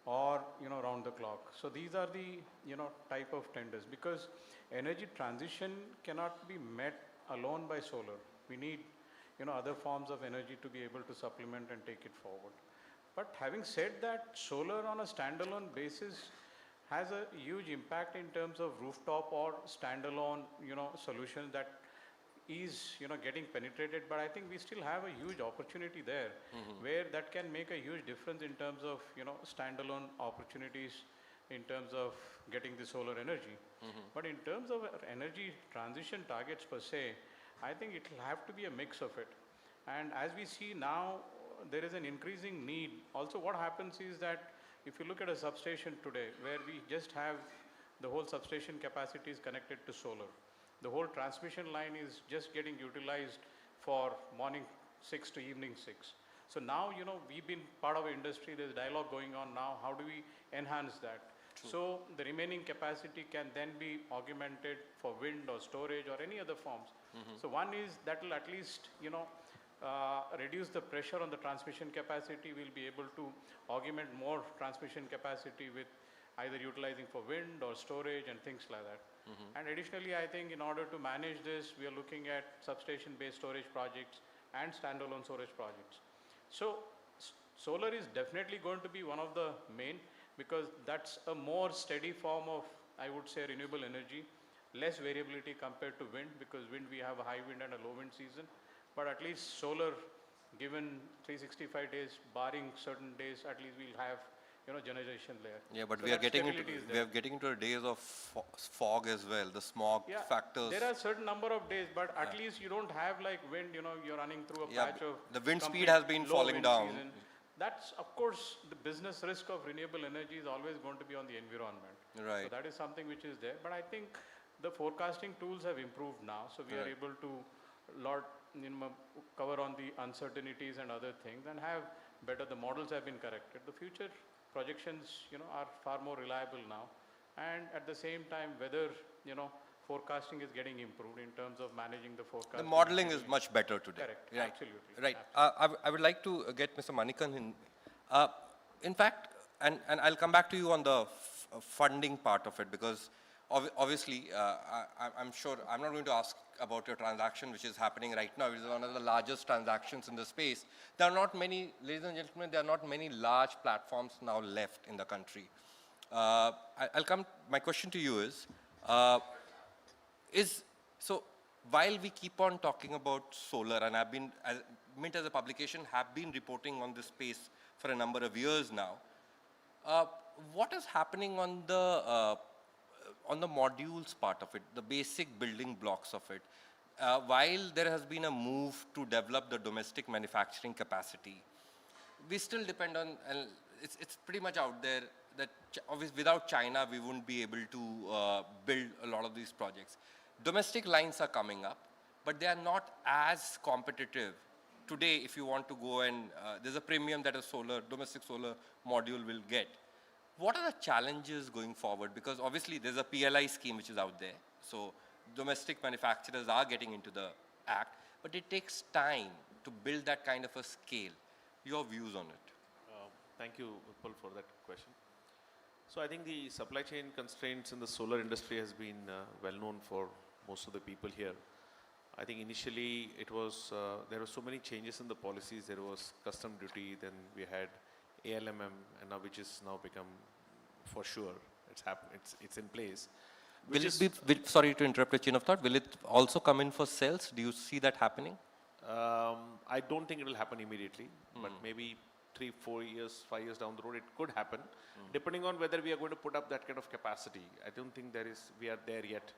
or, round the clock. So these are the, type of tenders, because energy transition cannot be met alone by solar. We need, other forms of energy to be able to supplement and take it forward. But having said that, solar on a standalone basis has a huge impact in terms of rooftop or standalone, solution that is, getting penetrated. But I think we still have a huge opportunity there, where that can make a huge difference in terms of, standalone opportunities in terms of getting the solar energy. But in terms of energy transition targets per se, I think it will have to be a mix of it. And as we see now, there is an increasing need. Also, what happens is that if you look at a substation today, where we just have the whole substation capacity is connected to solar, the whole transmission line is just getting utilized for morning 6 to evening 6. So now, we've been part of the industry, there's dialogue going on now, how do we enhance that? So the remaining capacity can then be augmented for wind or storage or any other forms. So one is that will at least, reduce the pressure on the transmission capacity. We'll be able to augment more transmission capacity with either utilizing for wind or storage and things like that. And additionally, I think in order to manage this, we are looking at substation-based storage projects and standalone storage projects. So solar is definitely going to be one of the main, because that's a more steady form of, I would say, renewable energy, less variability compared to wind, because wind we have a high wind and a low wind season, but at least solar, given 365 days, barring certain days, at least we'll have generation there. Yeah, but So we are that getting stability is we there. are getting into the days of fog as well, the smog Yeah, factors. there are certain number of days, but at least you don't have like wind, you're running through a Yeah, patch of the wind speed complete has been low falling wind down. season. That's, of course, the business risk of renewable energy is always going to be on the environment. Right. So that is something which is there. But I think the forecasting tools have improved now, so we are Right. able to cover on the uncertainties and other things and have better, the models have been corrected. The future projections, are far more reliable now. And at the same time, weather, forecasting is getting improved in terms of managing the forecast. The modeling is much better today. Correct, Right. absolutely. Right. I would like to get Mr. Manikan in. In fact, and I'll come back to you on the funding part of it, because obviously, I'm sure, I'm not going to ask about your transaction which is happening right now. It is one of the largest transactions in the space. There are not many, ladies and gentlemen, there are not many large platforms now left in the country. My question to you is, so while we keep on talking about solar, and I've been, Mint as a publication have been reporting on this space for a number of years now, what is happening on the modules part of it, the basic building blocks of it? While there has been a move to develop the domestic manufacturing capacity, we still depend on, and it's pretty much out there that obviously without China, we wouldn't be able to build a lot of these projects. Domestic lines are coming up, but they are not as competitive. Today, if you want to go and, there's a premium that a domestic solar module will get. What are the challenges going forward? Because obviously there's a PLI scheme which is out there. So domestic manufacturers are getting into the act, but it takes time to build that kind of a scale. Your views on it? Thank you, Vipul, for that question. So I think the supply chain constraints in the solar industry has been well known for most of the people here. I think initially it was, there were so many changes in the policies. There was custom duty, then we had ALMM, and now which is now become for sure. It's happened. It's in place. Will it be, sorry to interrupt the chain of thought, will it also come in for cells? Do you see that happening? I don't think it will happen immediately, but maybe 3, 4 years, 5 years down the road, it could happen, depending on whether we are going to put up that kind of capacity. I don't think we are there yet.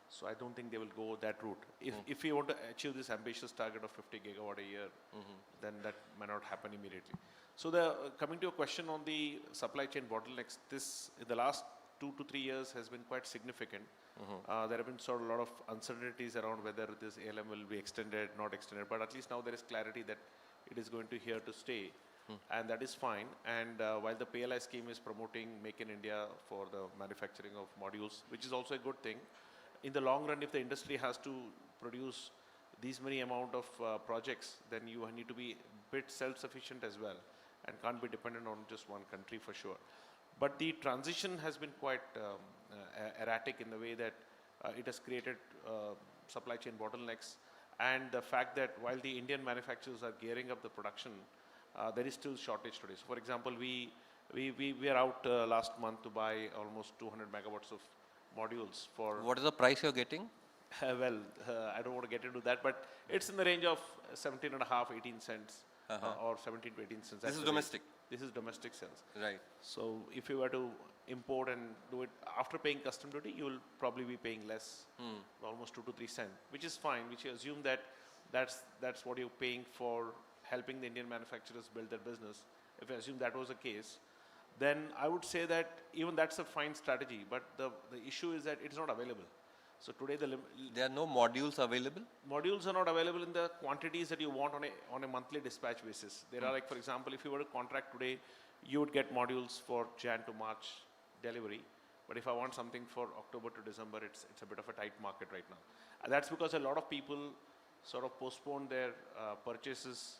So I don't think they will go that route. If we want to achieve this ambitious target of 50 gigawatt a year, then that may not happen immediately. So coming to your question on the supply chain bottlenecks, this in the last 2 to 3 years has been quite significant. There have been sort of a lot of uncertainties around whether this ALM will be extended, not extended, but at least now there is clarity that it is going to here to stay. And that is fine. And while the PLI scheme is promoting Make in India for the manufacturing of modules, which is also a good thing, in the long run, if the industry has to produce these many amount of projects, then you need to be a bit self-sufficient as well and can't be dependent on just one country for sure. But the transition has been quite erratic in the way that it has created supply chain bottlenecks, and the fact that while the Indian manufacturers are gearing up the production, there is still shortage today. So for example, we are out last month to buy almost 200 megawatts of modules for... What is the price you're getting? Well, I don't want to get into that, but it's in the range of 17.5, 18 cents or 17 to 18 cents. This is domestic? This is domestic sales. Right. So if you were to import and do it after paying custom duty, you will probably be paying less, almost 2 to 3 cents, which is fine, which you assume that that's what you're paying for helping the Indian manufacturers build their business. If I assume that was the case, then I would say that even that's a fine strategy, but the issue is that it's not available. So today there are no modules available? Modules are not available in the quantities that you want on a monthly dispatch basis. There are, like, for example, if you were to contract today, you would get modules for Jan to March delivery. But if I want something for October to December, it's a bit of a tight market right now. And that's because a lot of people sort of postponed their purchases.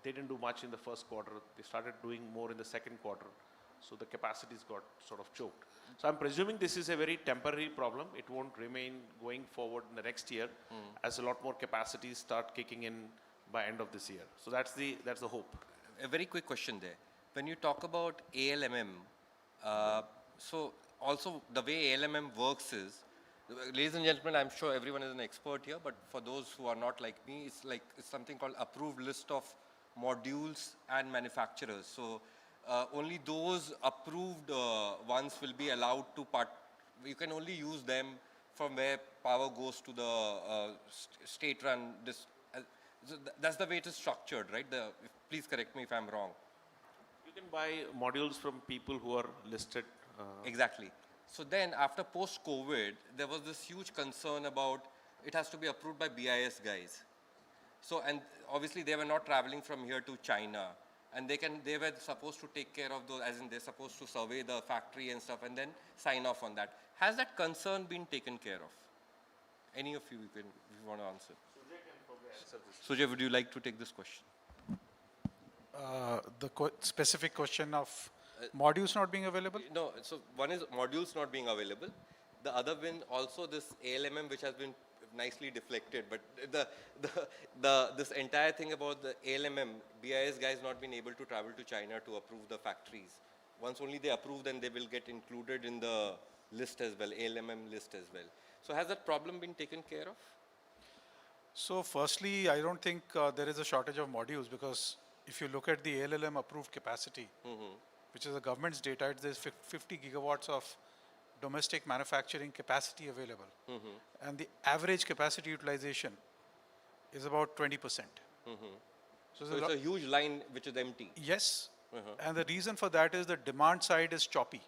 They didn't do much in the first quarter. They started doing more in the second quarter. So the capacities got sort of choked. So I'm presuming this is a very temporary problem. It won't remain going forward in the next year as a lot more capacities start kicking in by end of this year. So that's the hope. A very quick question there. When you talk about ALMM, so also the way ALMM works is, ladies and gentlemen, I'm sure everyone is an expert here, but for those who are not like me, it's something called approved list of modules and manufacturers. So only those approved ones will be allowed to you can only use them from where power goes to the state-run. So that's the way it is structured, right? Please correct me if I'm wrong. You can buy modules from people who are listed. Exactly. So then after post-COVID, there was this huge concern about it has to be approved by BIS guys. So, and obviously they were not traveling from here to China. And they were supposed to take care of those, as in they're supposed to survey the factory and stuff and then sign off on that. Has that concern been taken care of? Any of you, if you want to answer. Sujay, would you like to take this question? The specific question of modules not being available? No, so one is modules not being available. The other one also this ALMM, which has been nicely deflected, but this entire thing about the ALMM, BIS guys not being able to travel to China to approve the factories. Once only they approve, then they will get included in the list as well, ALMM list as well. So has that problem been taken care of? So firstly, I don't think there is a shortage of modules, because if you look at the ALMM approved capacity, which is the government's data, there's 50 gigawatts of domestic manufacturing capacity available. And the average capacity utilization is about 20%. So it's a huge line which is empty. Yes. And the reason for that is the demand side is choppy.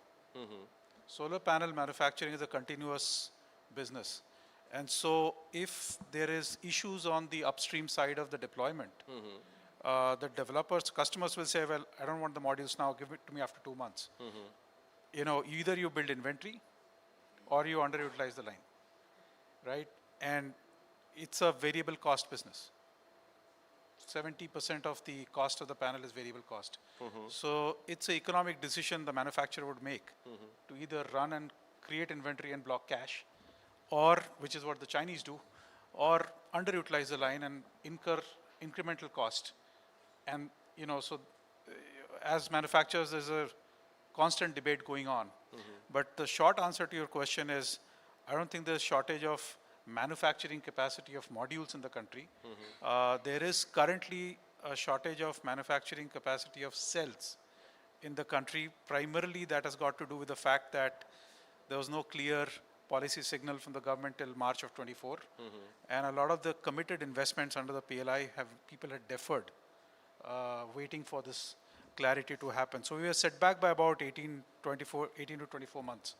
Solar panel manufacturing is a continuous business. And so if there is issues on the upstream side of the deployment, the developers, customers will say, well, I don't want the modules now, give it to me after 2 months. You know, either you build inventory or you underutilize the line, right? And it's a variable cost business. 70% of the cost of the panel is variable cost. So it's an economic decision the manufacturer would make to either run and create inventory and block cash, or, which is what the Chinese do, or underutilize the line and incur incremental cost. And, you know, so as manufacturers, there's a constant debate going on. But the short answer to your question is, I don't think there's shortage of manufacturing capacity of modules in the country. There is currently a shortage of manufacturing capacity of cells in the country. Primarily that has got to do with the fact that there was no clear policy signal from the government till March of 24. And a lot of the committed investments under the PLI people had deferred, waiting for this clarity to happen. So we were set back by about 18 to 24 months.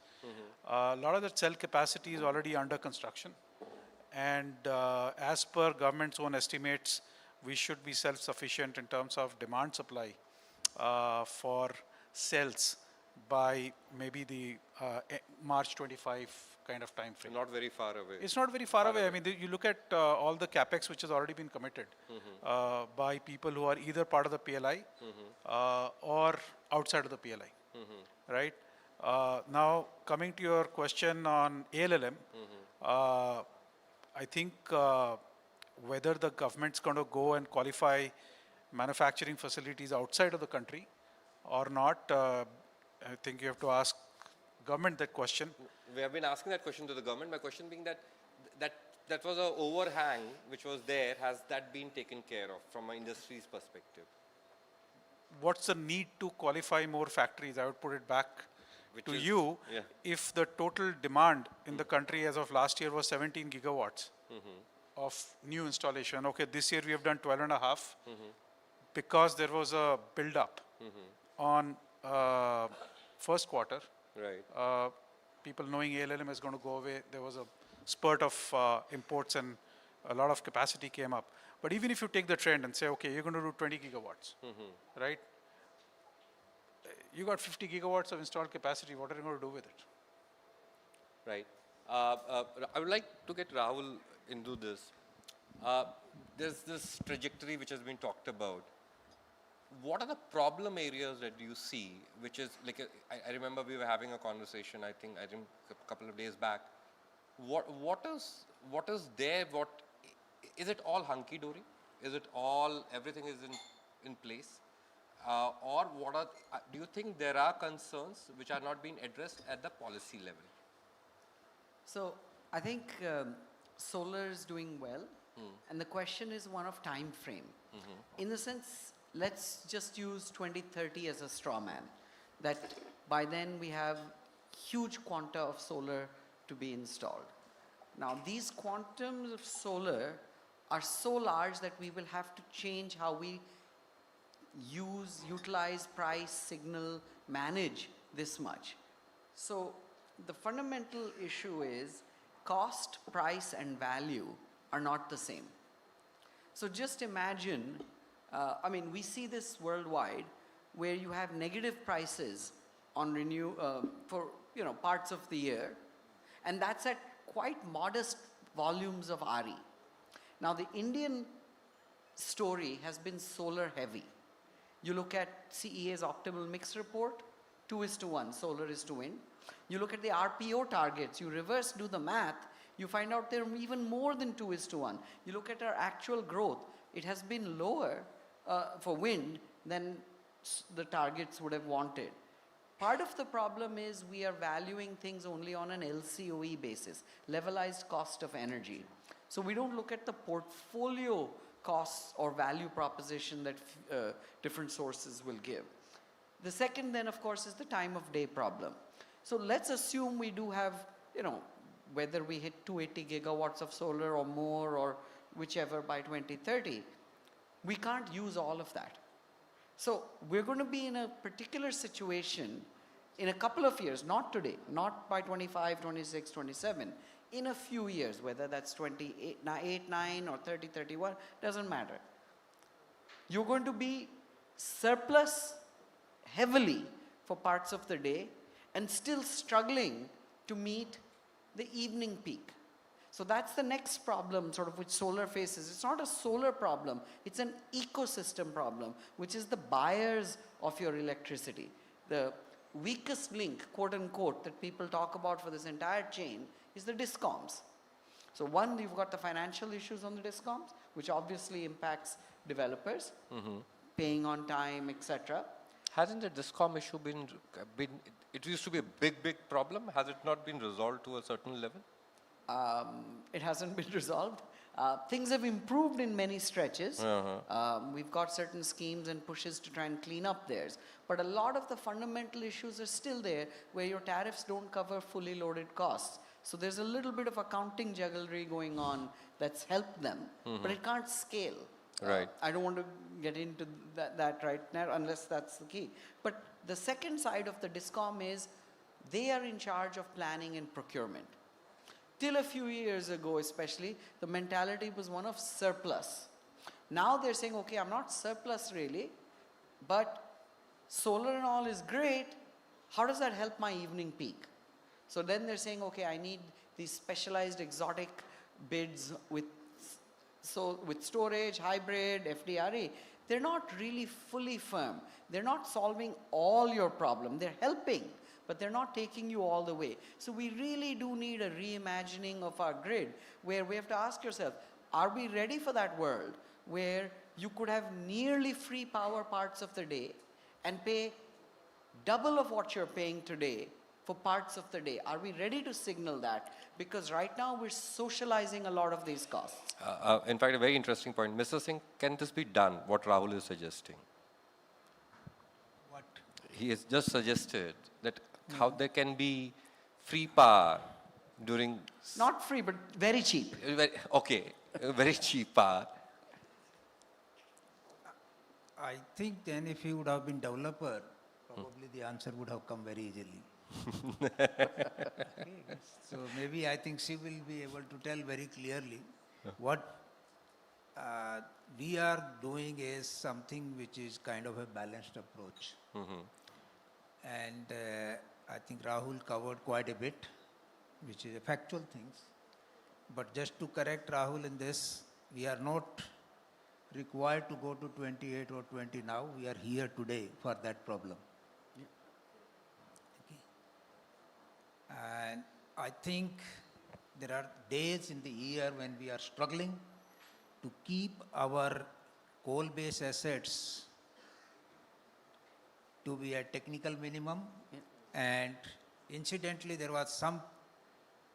A lot of the cell capacity is already under construction. And as per government's own estimates, we should be self-sufficient in terms of demand supply for cells by maybe the March 25 kind of time frame. Not very far away. It's not very far away. I mean, you look at all the capex which has already been committed by people who are either part of the PLI or outside of the PLI, right? Now, coming to your question on ALLM, I think whether the government's going to go and qualify manufacturing facilities outside of the country or not, I think you have to ask government that question. We have been asking that question to the government. My question being that was an overhang which was there. Has that been taken care of from an industry's perspective? What's the need to qualify more factories? I would put it back to you. Yeah. If the total demand in the country as of last year was 17 gigawatts of new installation. Okay, this year we have done 12.5 because there was a build-up on first quarter. Right. people knowing ALMM is going to go away, there was a spurt of imports and a lot of capacity came up. But even if you take the trend and say, okay, you're going to do 20 gigawatts, right? You got 50 gigawatts of installed capacity. What are you going to do with it? Right. I would like to get Rahul into this. There's this trajectory which has been talked about. What are the problem areas that you see, which is like, I remember we were having a conversation, I think a couple of days back. What is there, is it all hunky-dory? Is it all, everything is in place? Or do you think there are concerns which are not being addressed at the policy level? So I think solar is doing well, and the question is one of time frame. In the sense, let's just use 2030 as a straw man, that by then we have huge quanta of solar to be installed. Now these quantums of solar are so large that we will have to change how we utilize, price, signal, manage this much. So the fundamental issue is cost, price, and value are not the same. So just imagine, I mean, we see this worldwide, where you have negative prices on for parts of the year, and that's at quite modest volumes of RE. Now the Indian story has been solar heavy. You look at CEA's optimal mix report, 2:1, solar is to wind. You look at the RPO targets, you reverse do the math, you find out they're even more than 2:1. You look at our actual growth, it has been lower for wind than the targets would have wanted. Part of the problem is we are valuing things only on an LCOE basis, levelized cost of energy. So we don't look at the portfolio costs or value proposition that different sources will give. The second then, of course, is the time of day problem. So let's assume we do have, whether we hit 280 gigawatts of solar or more or whichever by 2030, we can't use all of that. So we're going to be in a particular situation in a couple of years, not today, not by 25, 26, 27, in a few years, whether that's 28, 9 or 30, 31, doesn't matter. You're going to be surplus heavily for parts of the day and still struggling to meet the evening peak. So that's the next problem sort of which solar faces. It's not a solar problem, it's an ecosystem problem, which is the buyers of your electricity. The weakest link, quote unquote, that people talk about for this entire chain is the discoms. So one, you've got the financial issues on the discoms, which obviously impacts developers, paying on time, etc. Hasn't the discom issue been, it used to be a big problem. Has it not been resolved to a certain level? It hasn't been resolved. Things have improved in many stretches. We've got certain schemes and pushes to try and clean up theirs. But a lot of the fundamental issues are still there, where your tariffs don't cover fully loaded costs. So there's a little bit of accounting jugglery going on that's helped them, but it can't scale. Right. I don't want to get into that right now unless that's the key. But the second side of the discom is they are in charge of planning and procurement. Till a few years ago especially, the mentality was one of surplus. Now they're saying, okay, I'm not surplus really, but solar and all is great. How does that help my evening peak? So then they're saying, okay, I need these specialized exotic bids with storage, hybrid, FDRE. They're not really fully firm. They're not solving all your problem. They're helping, but they're not taking you all the way. So we really do need a reimagining of our grid, where we have to ask yourself, are we ready for that world where you could have nearly free power parts of the day and pay double of what you're paying today for parts of the day? Are we ready to signal that? Because right now we're socializing a lot of these costs. In fact, a very interesting point. Mr. Singh, can this be done, what Rahul is suggesting? What? He has just suggested that how there can be free power during... Not free, but very cheap. Okay, very cheap power. I think then if he would have been developer, probably the answer would have come very easily. So maybe I think she will be able to tell very clearly what we are doing is something which is kind of a balanced approach. And I think Rahul covered quite a bit, which is a factual things. But just to correct Rahul in this, we are not required to go to 28 or 20 now. We are here today for that problem. Okay. And I think there are days in the year when we are struggling to keep our coal-based assets to be at technical minimum. And incidentally, there was some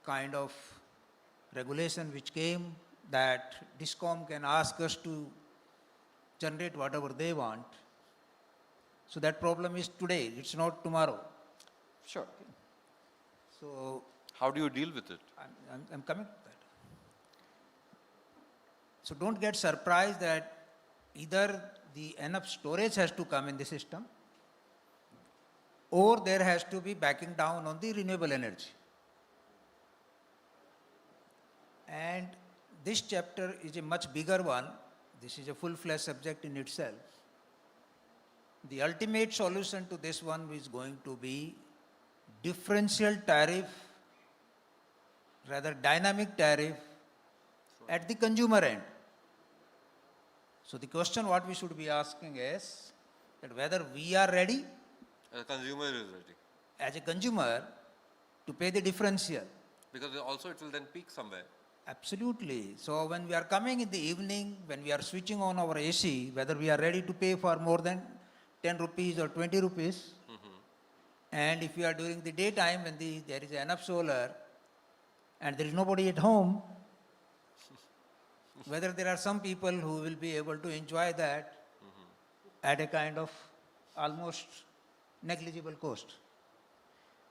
kind of regulation which came that DISCOM can ask us to generate whatever they want. So that problem is today, it's not tomorrow. Sure. So how do you deal with it? I'm coming to that. So don't get surprised that either the enough storage has to come in the system, or there has to be backing down on the renewable energy. And this chapter is a much bigger one. This is a full-fledged subject in itself. The ultimate solution to this one is going to be differential tariff, rather dynamic tariff at the consumer end. So the question what we should be asking is that whether we are ready, The consumer is ready. as a consumer, to pay the differential. Because also it will then peak somewhere. Absolutely. So when we are coming in the evening, when we are switching on our AC, whether we are ready to pay for more than 10 rupees or 20 rupees, and if we are during the daytime when there is enough solar and there is nobody at home, whether there are some people who will be able to enjoy that at a kind of almost negligible cost.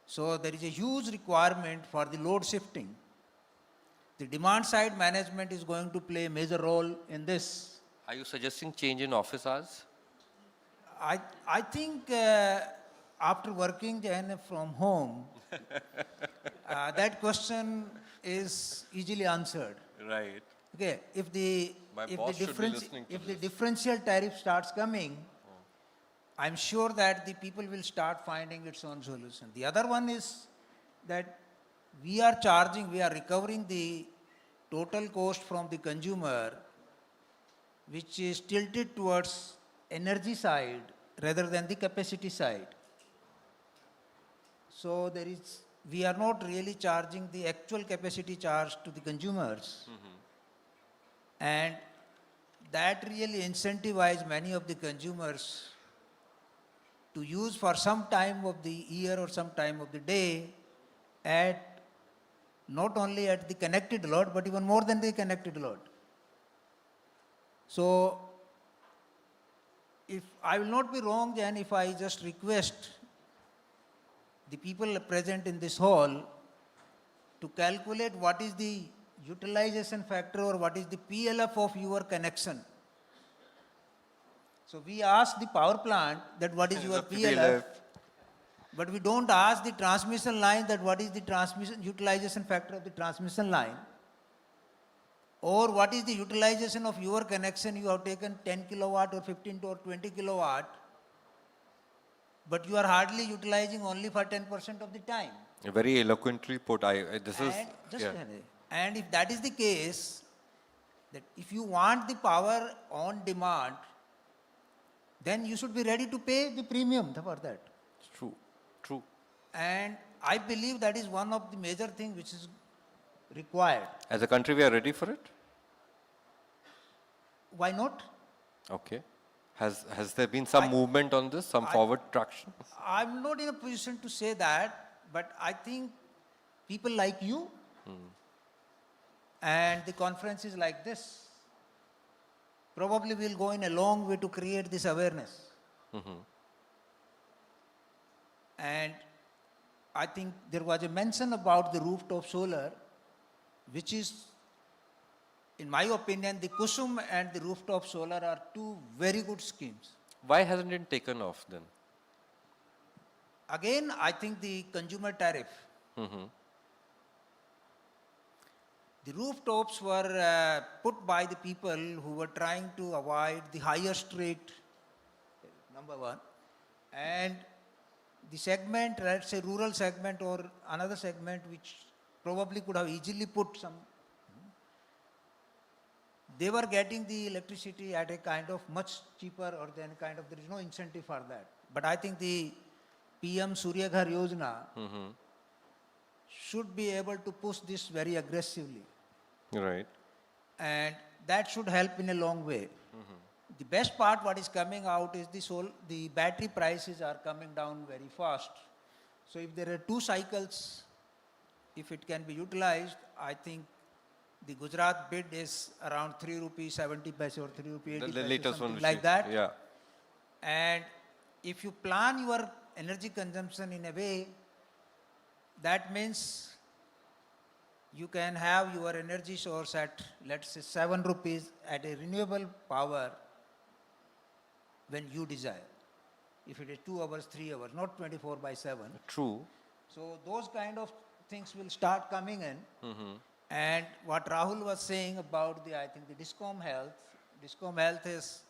So there is a huge requirement for the load shifting. The demand side management is going to play a major role in this. Are you suggesting change in office hours? I think after working from home, that question is easily answered. Right. Okay, if the listening to if the differential tariff starts coming, I'm sure that the people will start finding its own solution. The other one is that we are recovering the total cost from the consumer, which is tilted towards energy side rather than the capacity side. So we are not really charging the actual capacity charge to the consumers. And that really incentivizes many of the consumers to use for some time of the year or some time of the day at not only at the connected load, but even more than the connected load. So, if I will not be wrong then if I just request the people present in this hall to calculate what is the utilization factor or what is the PLF of your connection. So we ask the power plant that what is your PLF, but we don't ask the transmission line that what is the transmission utilization factor of the transmission line, or what is the utilization of your connection. You have taken 10 kilowatt or 15 or 20 kilowatt, but you are hardly utilizing only for 10% of the time. Very eloquently put. And if that is the case, that if you want the power on demand, then you should be ready to pay the premium for that. True, true. And I believe that is one of the major things which is required. As a country, we are ready for it? Why not? Okay. Has there been some movement on this, some forward traction? I'm not in a position to say that, but I think people like you and the conferences like this probably will go in a long way to create this awareness. And I think there was a mention about the rooftop solar, which is, in my opinion, the Kusum and the rooftop solar are two very good schemes. Why hasn't it taken off then? again, I think the consumer tariff, the rooftops were put by the people who were trying to avoid the highest rate, number one, and the segment, let's say rural segment or another segment which probably could have easily put some, they were getting the electricity at a kind of much cheaper, or then kind of, there is no incentive for that. But I think the PM Surya Ghar Yojana should be able to push this very aggressively. Right. And that should help in a long way. The best part what is coming out is the battery prices are coming down very fast. So if there are 2 cycles, if it can be utilized, I think the Gujarat bid is around 3 rupees 70 paise or 3 rupees 80 The paise, latest something one, like that. Yeah. And if you plan your energy consumption in a way, that means you can have your energy source at, let's say, 7 rupees at a renewable power when you desire. If it is 2 hours, 3 hours, not 24/7. True. So those kind of things will start coming in. And what Rahul was saying about I think the Discom health is,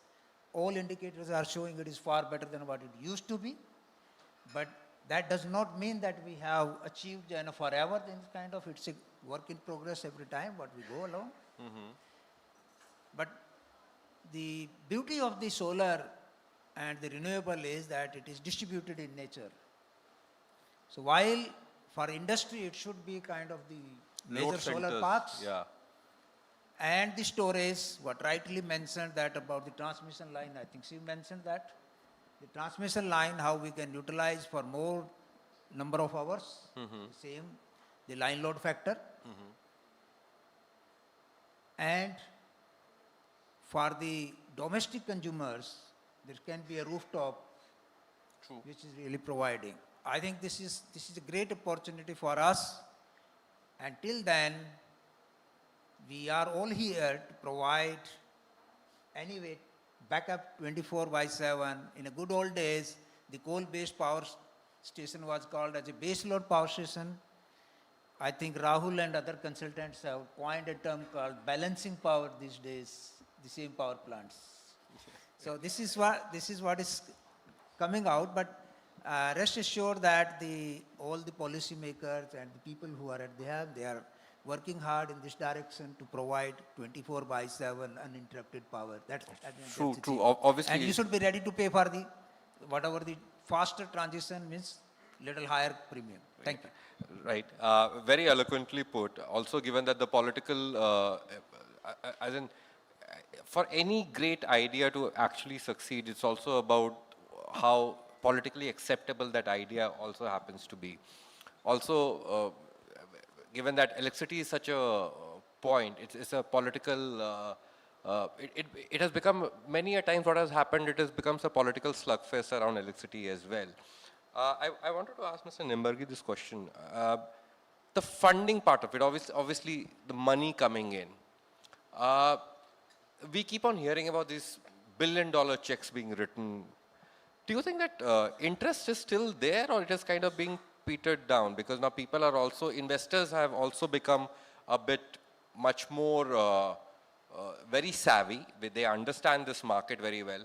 all indicators are showing it is far better than what it used to be. But that does not mean that we have achieved forever. Kind of, it's a work in progress every time what we go along. But the beauty of the solar and the renewable is that it is distributed in nature. So while for industry it should be kind of the major solar parks, and the storage, what rightly mentioned that about the transmission line, I think she mentioned that, the transmission line, how we can utilize for more number of hours, same, the line load factor. And for the domestic consumers, there can be a rooftop which is really providing. I think this is a great opportunity for us. Until then, we are all here to provide anyway backup 24/7. In the good old days, the coal-based power station was called as a base load power station. I think Rahul and other consultants have coined a term called balancing power these days, the same power plants. So this is what is coming out, but rest assured that all the policy makers and the people who are at the helm, they are working hard in this direction to provide 24/7 uninterrupted power. That's True. it. Obviously. And you should be ready to pay for whatever the faster transition means, little higher premium. Thank you. Right. Very eloquently put. Also, given that the political, as in, for any great idea to actually succeed, it's also about how politically acceptable that idea also happens to be. Also, given that electricity is such a point, it's a political, it has become, many a times what has happened, it has become a political slugfest around electricity as well. I wanted to ask Mr. Nimbargi this question. The funding part of it, obviously the money coming in. We keep on hearing about these billion-dollar checks being written. Do you think that interest is still there, or it is kind of being petered down? Because now people are also, investors have also become a bit much more very savvy. They understand this market very well.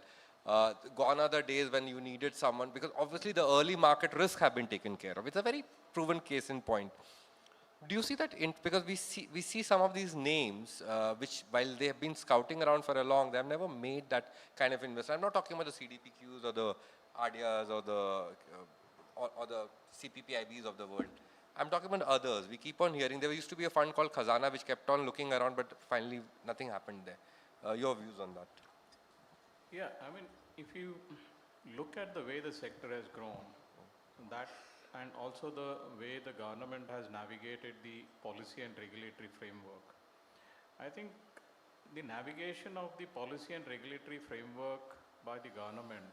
Gone are the days when you needed someone, because obviously the early market risk have been taken care of. It's a very proven case in point. Do you see that, because we see some of these names, which while they have been scouting around for a long, they have never made that kind of investment. I'm not talking about the CDPQs or the RDRs or the CPPIBs of the world. I'm talking about others. We keep on hearing, there used to be a fund called Khazana which kept on looking around, but finally nothing happened there. Your views on that? Yeah, I mean, if you look at the way the sector has grown, that and also the way the government has navigated the policy and regulatory framework, I think the navigation of the policy and regulatory framework by the government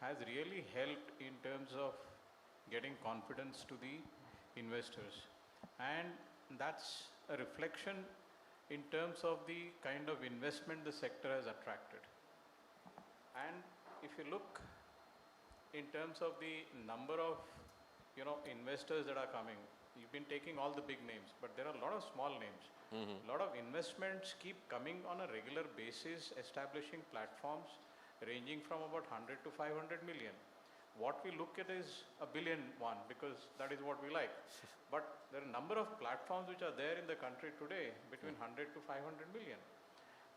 has really helped in terms of getting confidence to the investors. And that's a reflection in terms of the kind of investment the sector has attracted. And if you look in terms of the number of investors that are coming, you've been taking all the big names, but there are a lot of small names. A lot of investments keep coming on a regular basis, establishing platforms ranging from about 100 to 500 million. What we look at is a billion one, because that is what we like. But there are a number of platforms which are there in the country today between 100 to 500 million.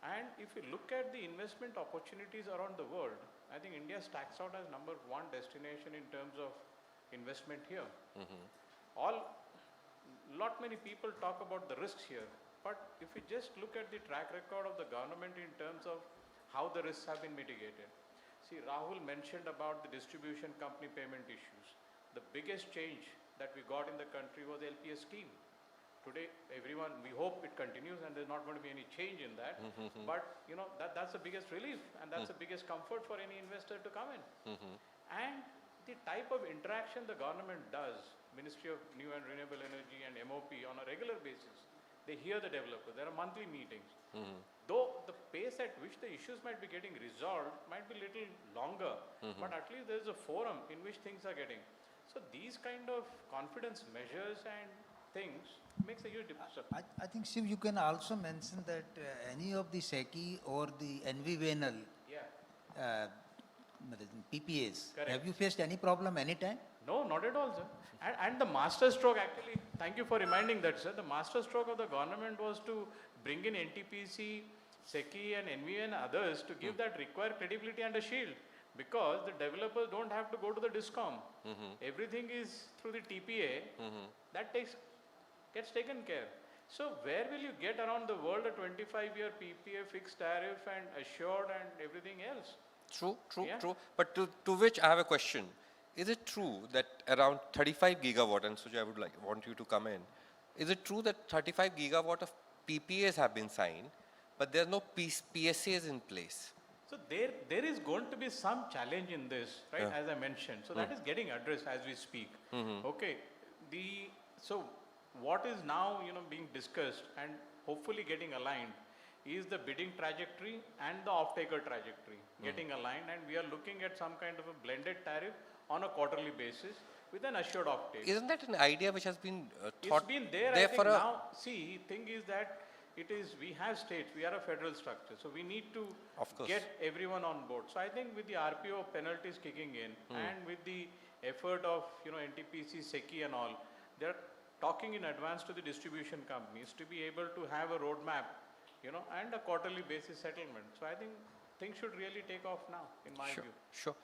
And if you look at the investment opportunities around the world, I think India stacks out as number one destination in terms of investment here. Lot many people talk about the risks here, but if you just look at the track record of the government in terms of how the risks have been mitigated. See, Rahul mentioned about the distribution company payment issues. The biggest change that we got in the country was the LPS scheme. Today, everyone, we hope it continues and there's not going to be any change in that. But, that's the biggest relief, and that's the biggest comfort for any investor to come in. And the type of interaction the government does, Ministry of New and Renewable Energy and MOP on a regular basis, they hear the developers. There are monthly meetings. Though the pace at which the issues might be getting resolved might be a little longer, but at least there is a forum in which things are getting. So these kind of confidence measures and things makes a huge difference. I think, Shiv, you can also mention that any of the SECI or the environmental PPAs, Correct. have you faced any problem anytime? No, not at all, sir. And the master stroke, actually, thank you for reminding that, sir. The master stroke of the government was to bring in NTPC, SECI and NVA and others to give that required credibility and a shield, because the developers don't have to go to the DISCOM. Everything is through the TPA. That gets taken care. So where will you get around the world a 25-year PPA, fixed tariff and assured and everything else? True. But to which I have a question. Is it true that around 35 gigawatt, and Sujay, I would want you to come in, is it true that 35 gigawatt of PPAs have been signed, but there are no PSAs in place? So there is going to be some challenge in this, right, as I mentioned. So that is getting addressed as we speak. Okay. So what is now being discussed and hopefully getting aligned is the bidding trajectory and the off-taker trajectory getting aligned, and we are looking at some kind of a blended tariff on a quarterly basis with an assured off-take. Isn't that an idea which has been thought? It's been there, I think now. See, thing is that we have states, we are a federal structure, so we need to get everyone on board. So I think with the RPO penalties kicking in and with the effort of NTPC, SECI and all, they're talking in advance to the distribution companies to be able to have a roadmap, and a quarterly basis settlement. So I think things should really take off now, in my view. Sure.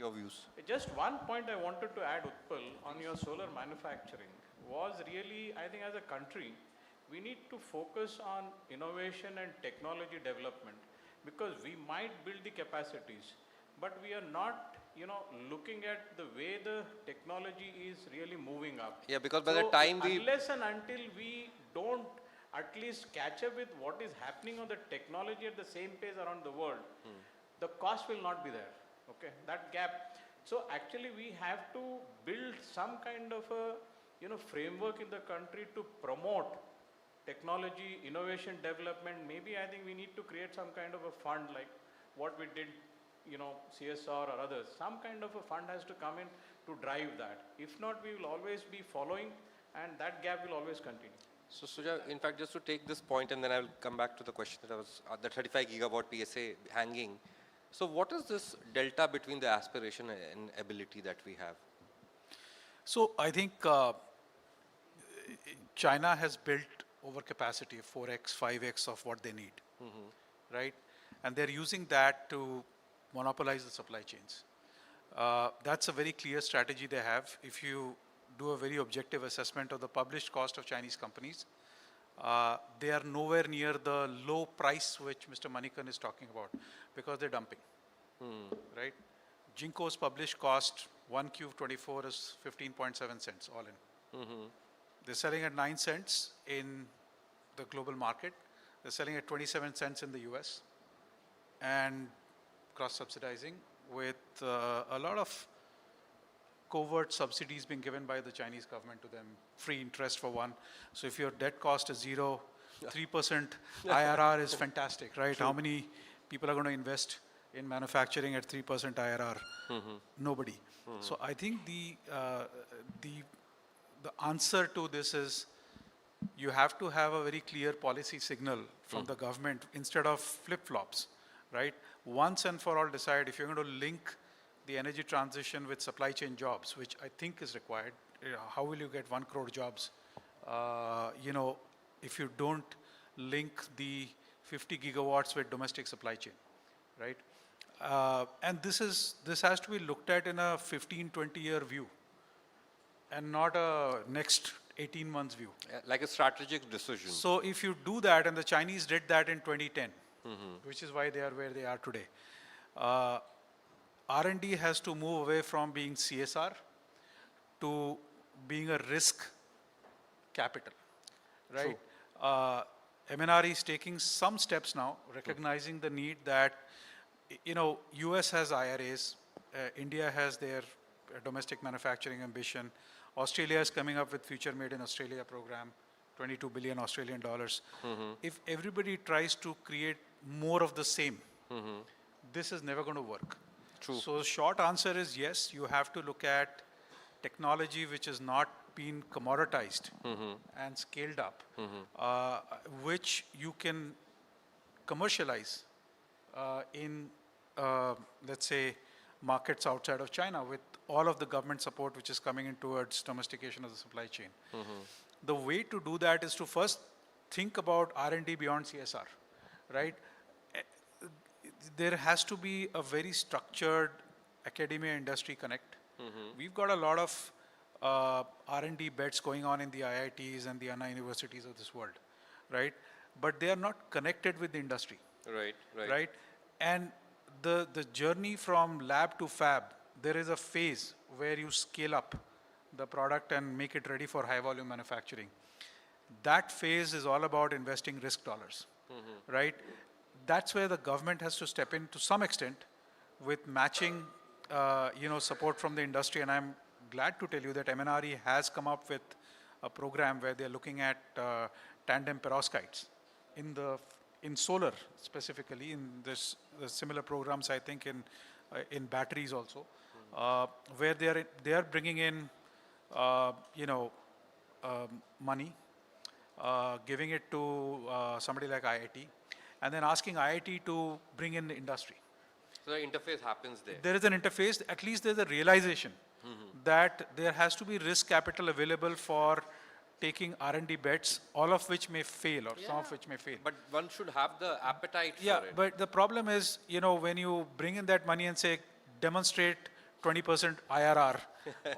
Your views. Just one point I wanted to add, Utpal, on your solar manufacturing was really, I think as a country, we need to focus on innovation and technology development, because we might build the capacities, but we are not, looking at the way the technology is really moving up. Yeah, because by the time unless and until we don't at least catch up with what is happening on the technology at the same pace around the world, the cost will not be there. Okay, that gap. So actually we have to build some kind of a framework in the country to promote technology, innovation, development. Maybe I think we need to create some kind of a fund like what we did, CSR or others. Some kind of a fund has to come in to drive that. If not, we will always be following, and that gap will always continue. So Sujay, in fact, just to take this point, and then I will come back to the question that I was, the 35 gigawatt PSA hanging. So what is this delta between the aspiration and ability that we have? So I think China has built overcapacity, 4x, 5x of what they need, right? And they're using that to monopolize the supply chains. That's a very clear strategy they have. If you do a very objective assessment of the published cost of Chinese companies, they are nowhere near the low price which Mr. Manikan is talking about, because they're dumping, right? Jinko's published cost, 1Q24 is 15.7 cents all in. They're selling at 9 cents in the global market. They're selling at 27 cents in the US, and cross-subsidizing with a lot of covert subsidies being given by the Chinese government to them, free interest for one. So if your debt cost is 0, 3% IRR is fantastic, right? How many people are going to invest in manufacturing at 3% IRR? Nobody. So I think the answer to this is you have to have a very clear policy signal from the government instead of flip-flops, right? Once and for all decide if you're going to link the energy transition with supply chain jobs, which I think is required. How will you get 1 crore jobs, if you don't link the 50 gigawatts with domestic supply chain, right? And this has to be looked at in a 15, 20-year view and not a next 18 months view. Like a strategic decision. So if you do that, and the Chinese did that in 2010, which is why they are where they are today, R&D has to move away from being CSR to being a risk capital, right? MNRE is taking some steps now, recognizing the need that, US has IRAs, India has their domestic manufacturing ambition, Australia is coming up with Future Made in Australia program, 22 billion Australian dollars. If everybody tries to create more of the same, this is never going to work. True. So the short answer is yes, you have to look at technology which has not been commoditized and scaled up, which you can commercialize in, let's say, markets outside of China with all of the government support which is coming in towards domestication of the supply chain. The way to do that is to first think about R&D beyond CSR, right? There has to be a very structured academia industry connect. We've got a lot of R&D bets going on in the IITs and the Anna universities of this world, right? But they are not connected with the industry. Right? And the journey from lab to fab, there is a phase where you scale up the product and make it ready for high volume manufacturing. That phase is all about investing risk dollars, right? That's where the government has to step in to some extent with matching, support from the industry. And I'm glad to tell you that MNRE has come up with a program where they're looking at tandem perovskites in solar specifically. In the similar programs, I think in batteries also, where they are bringing in money, giving it to somebody like IIT, and then asking IIT to bring in the industry. So the interface happens there. There is an interface. At least there's a realization that there has to be risk capital available for taking R&D bets, all of which may fail or some of which may fail. But one should have the appetite Yeah, for it. but the problem is, when you bring in that money and say, demonstrate 20% IRR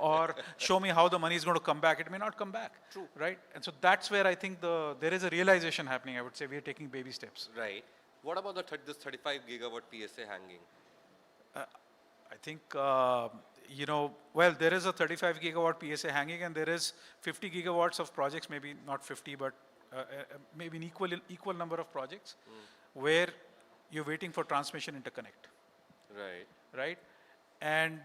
or show me how the money is going to come back, it may not come back. True. Right? And so that's where I think there is a realization happening. I would say we are taking baby steps. Right. What about this 35 gigawatt PSA hanging? I think, there is a 35 gigawatt PSA hanging and there is 50 gigawatts of projects, maybe not 50, but maybe an equal number of projects where you're waiting for transmission interconnect. Right? And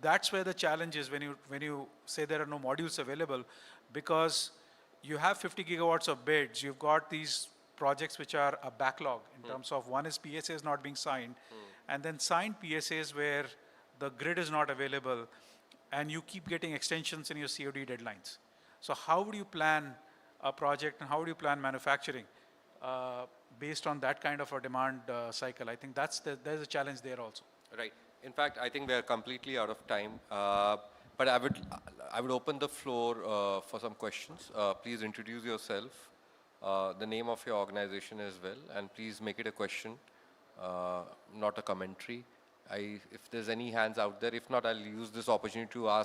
that's where the challenge is when you say there are no modules available, because you have 50 gigawatts of bids, you've got these projects which are a backlog in terms of one is PSAs not being signed, and then signed PSAs where the grid is not available, and you keep getting extensions in your COD deadlines. So how would you plan a project and how would you plan manufacturing based on that kind of a demand cycle? I think there's a challenge there also. Right. In fact, I think we are completely out of time. But I would open the floor for some questions. Please introduce yourself, the name of your organization as well, and please make it a question, not a commentary. If there's any hands out there, if not, I'll use this opportunity to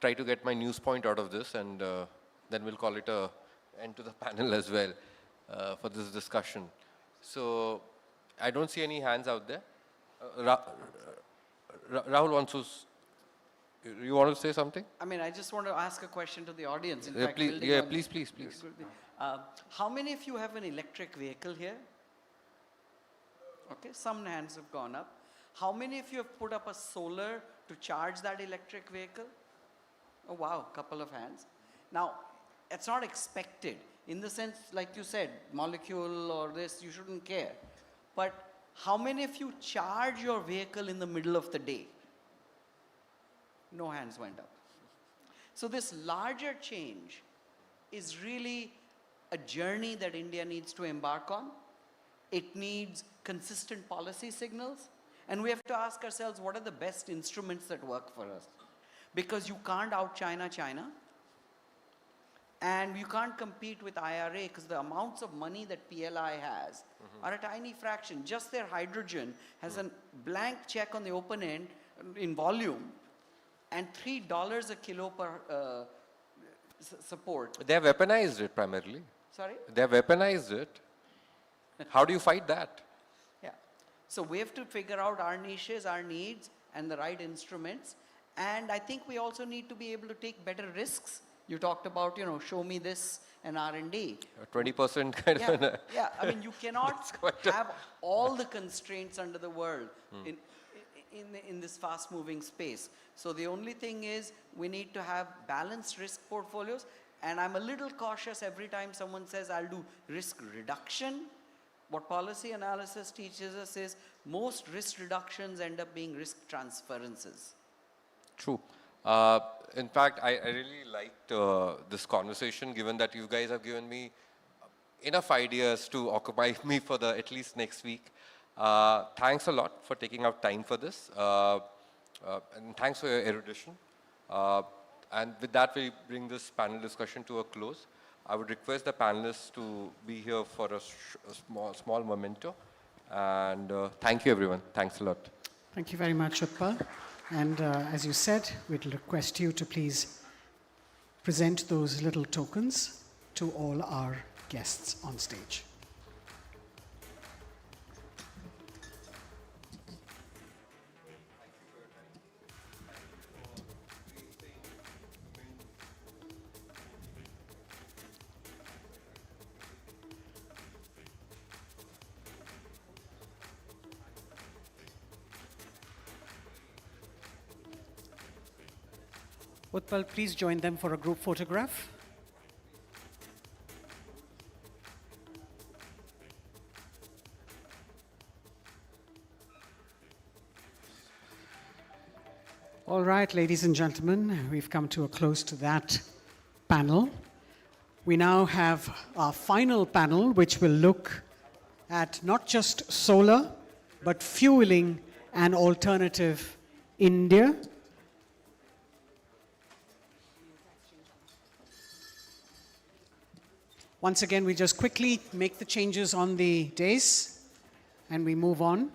try to get my news point out of this, and then we'll call it a end to the panel as well for this discussion. So I don't see any hands out there. Rahul wants to. You want to say something? I mean, I just want to ask a question to the audience. In Yeah, fact, please, building yeah, on- please. How many of you have an electric vehicle here? Okay, some hands have gone up. How many of you have put up a solar to charge that electric vehicle? Oh wow, couple of hands. Now, it's not expected. In the sense, like you said, molecule or this, you shouldn't care. But how many of you charge your vehicle in the middle of the day? No hands went up. So this larger change is really a journey that India needs to embark on. It needs consistent policy signals. And we have to ask ourselves, what are the best instruments that work for us? Because you can't out-China China. And you can't compete with IRA because the amounts of money that PLI has are a tiny fraction. Just their hydrogen has a blank check on the open end in volume and $3 a kilo per support. They have weaponized it primarily. Sorry? They have weaponized it. How do you fight that? Yeah. So we have to figure out our niches, our needs, and the right instruments. And I think we also need to be able to take better risks. You talked about, show me this and R&D. 20% kind of. Yeah, I mean, you cannot have all the constraints under the world in this fast-moving space. So the only thing is we need to have balanced risk portfolios. And I'm a little cautious every time someone says, I'll do risk reduction. What policy analysis teaches us is most risk reductions end up being risk transferences. True. In fact, I really liked this conversation, given that you guys have given me enough ideas to occupy me for at least next week. Thanks a lot for taking out time for this. And thanks for your erudition. And with that, we bring this panel discussion to a close. I would request the panelists to be here for a small memento. And thank you, everyone. Thanks a lot. Thank you very much, Utpal. And as you said, we'd request you to please present those little tokens to all our guests on stage. Utpal, please join them for a group photograph. All right, ladies and gentlemen, we've come to a close to that panel. We now have our final panel, which will look at not just solar, but fueling an alternative India. Once again, we just quickly make the changes on the dais and we move on.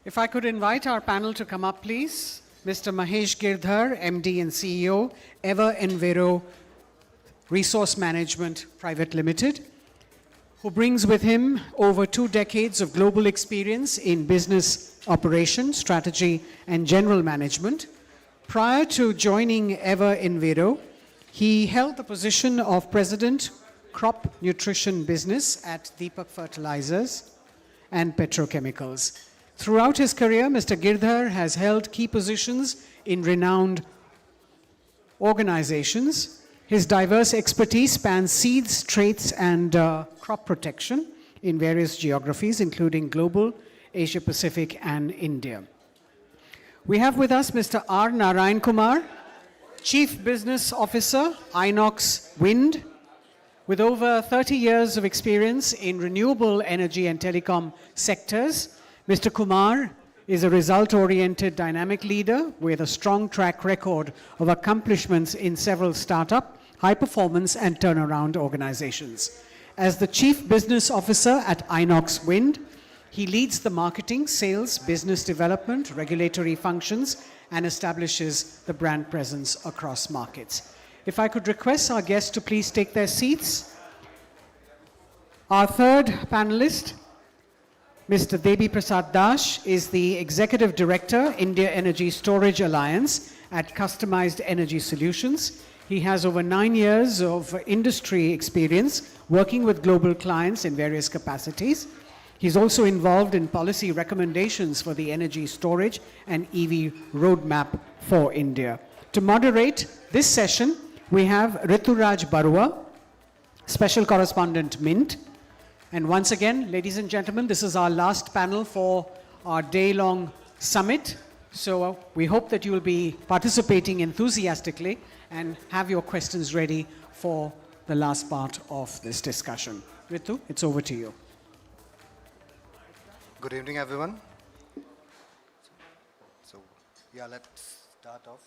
If I could invite our panel to come up, please. Mr. Mahesh Girdhar, MD and CEO, Ever Enviro Resource Management Private Limited, who brings with him over 2 decades of global experience in business operations, strategy, and general management. Prior to joining Ever Enviro, he held the position of President, Crop Nutrition Business at Deepak Fertilizers and Petrochemicals. Throughout his career, Mr. Girdhar has held key positions in renowned organizations. His diverse expertise spans seeds, traits, and crop protection in various geographies, including global, Asia-Pacific, and India. We have with us Mr. R. Narayan Kumar, Chief Business Officer, Inox Wind, with over 30 years of experience in renewable energy and telecom sectors. Mr. Kumar is a result-oriented dynamic leader with a strong track record of accomplishments in several startup, high-performance, and turnaround organizations. As the Chief Business Officer at Inox Wind, he leads the marketing, sales, business development, regulatory functions, and establishes the brand presence across markets. If I could request our guests to please take their seats. Our third panelist, Mr. Debi Prasad Das, is the Executive Director, India Energy Storage Alliance at Customized Energy Solutions. He has over 9 years of industry experience working with global clients in various capacities. He's also involved in policy recommendations for the energy storage and EV roadmap for India. To moderate this session, We have Rituraj Barua, Special Correspondent Mint. And once again, ladies and gentlemen, this is our last panel for our day-long summit. So we hope that you will be participating enthusiastically and have your questions ready for the last part of this discussion. Ritu, it's over to you. Good evening, everyone. So, yeah, let's start off.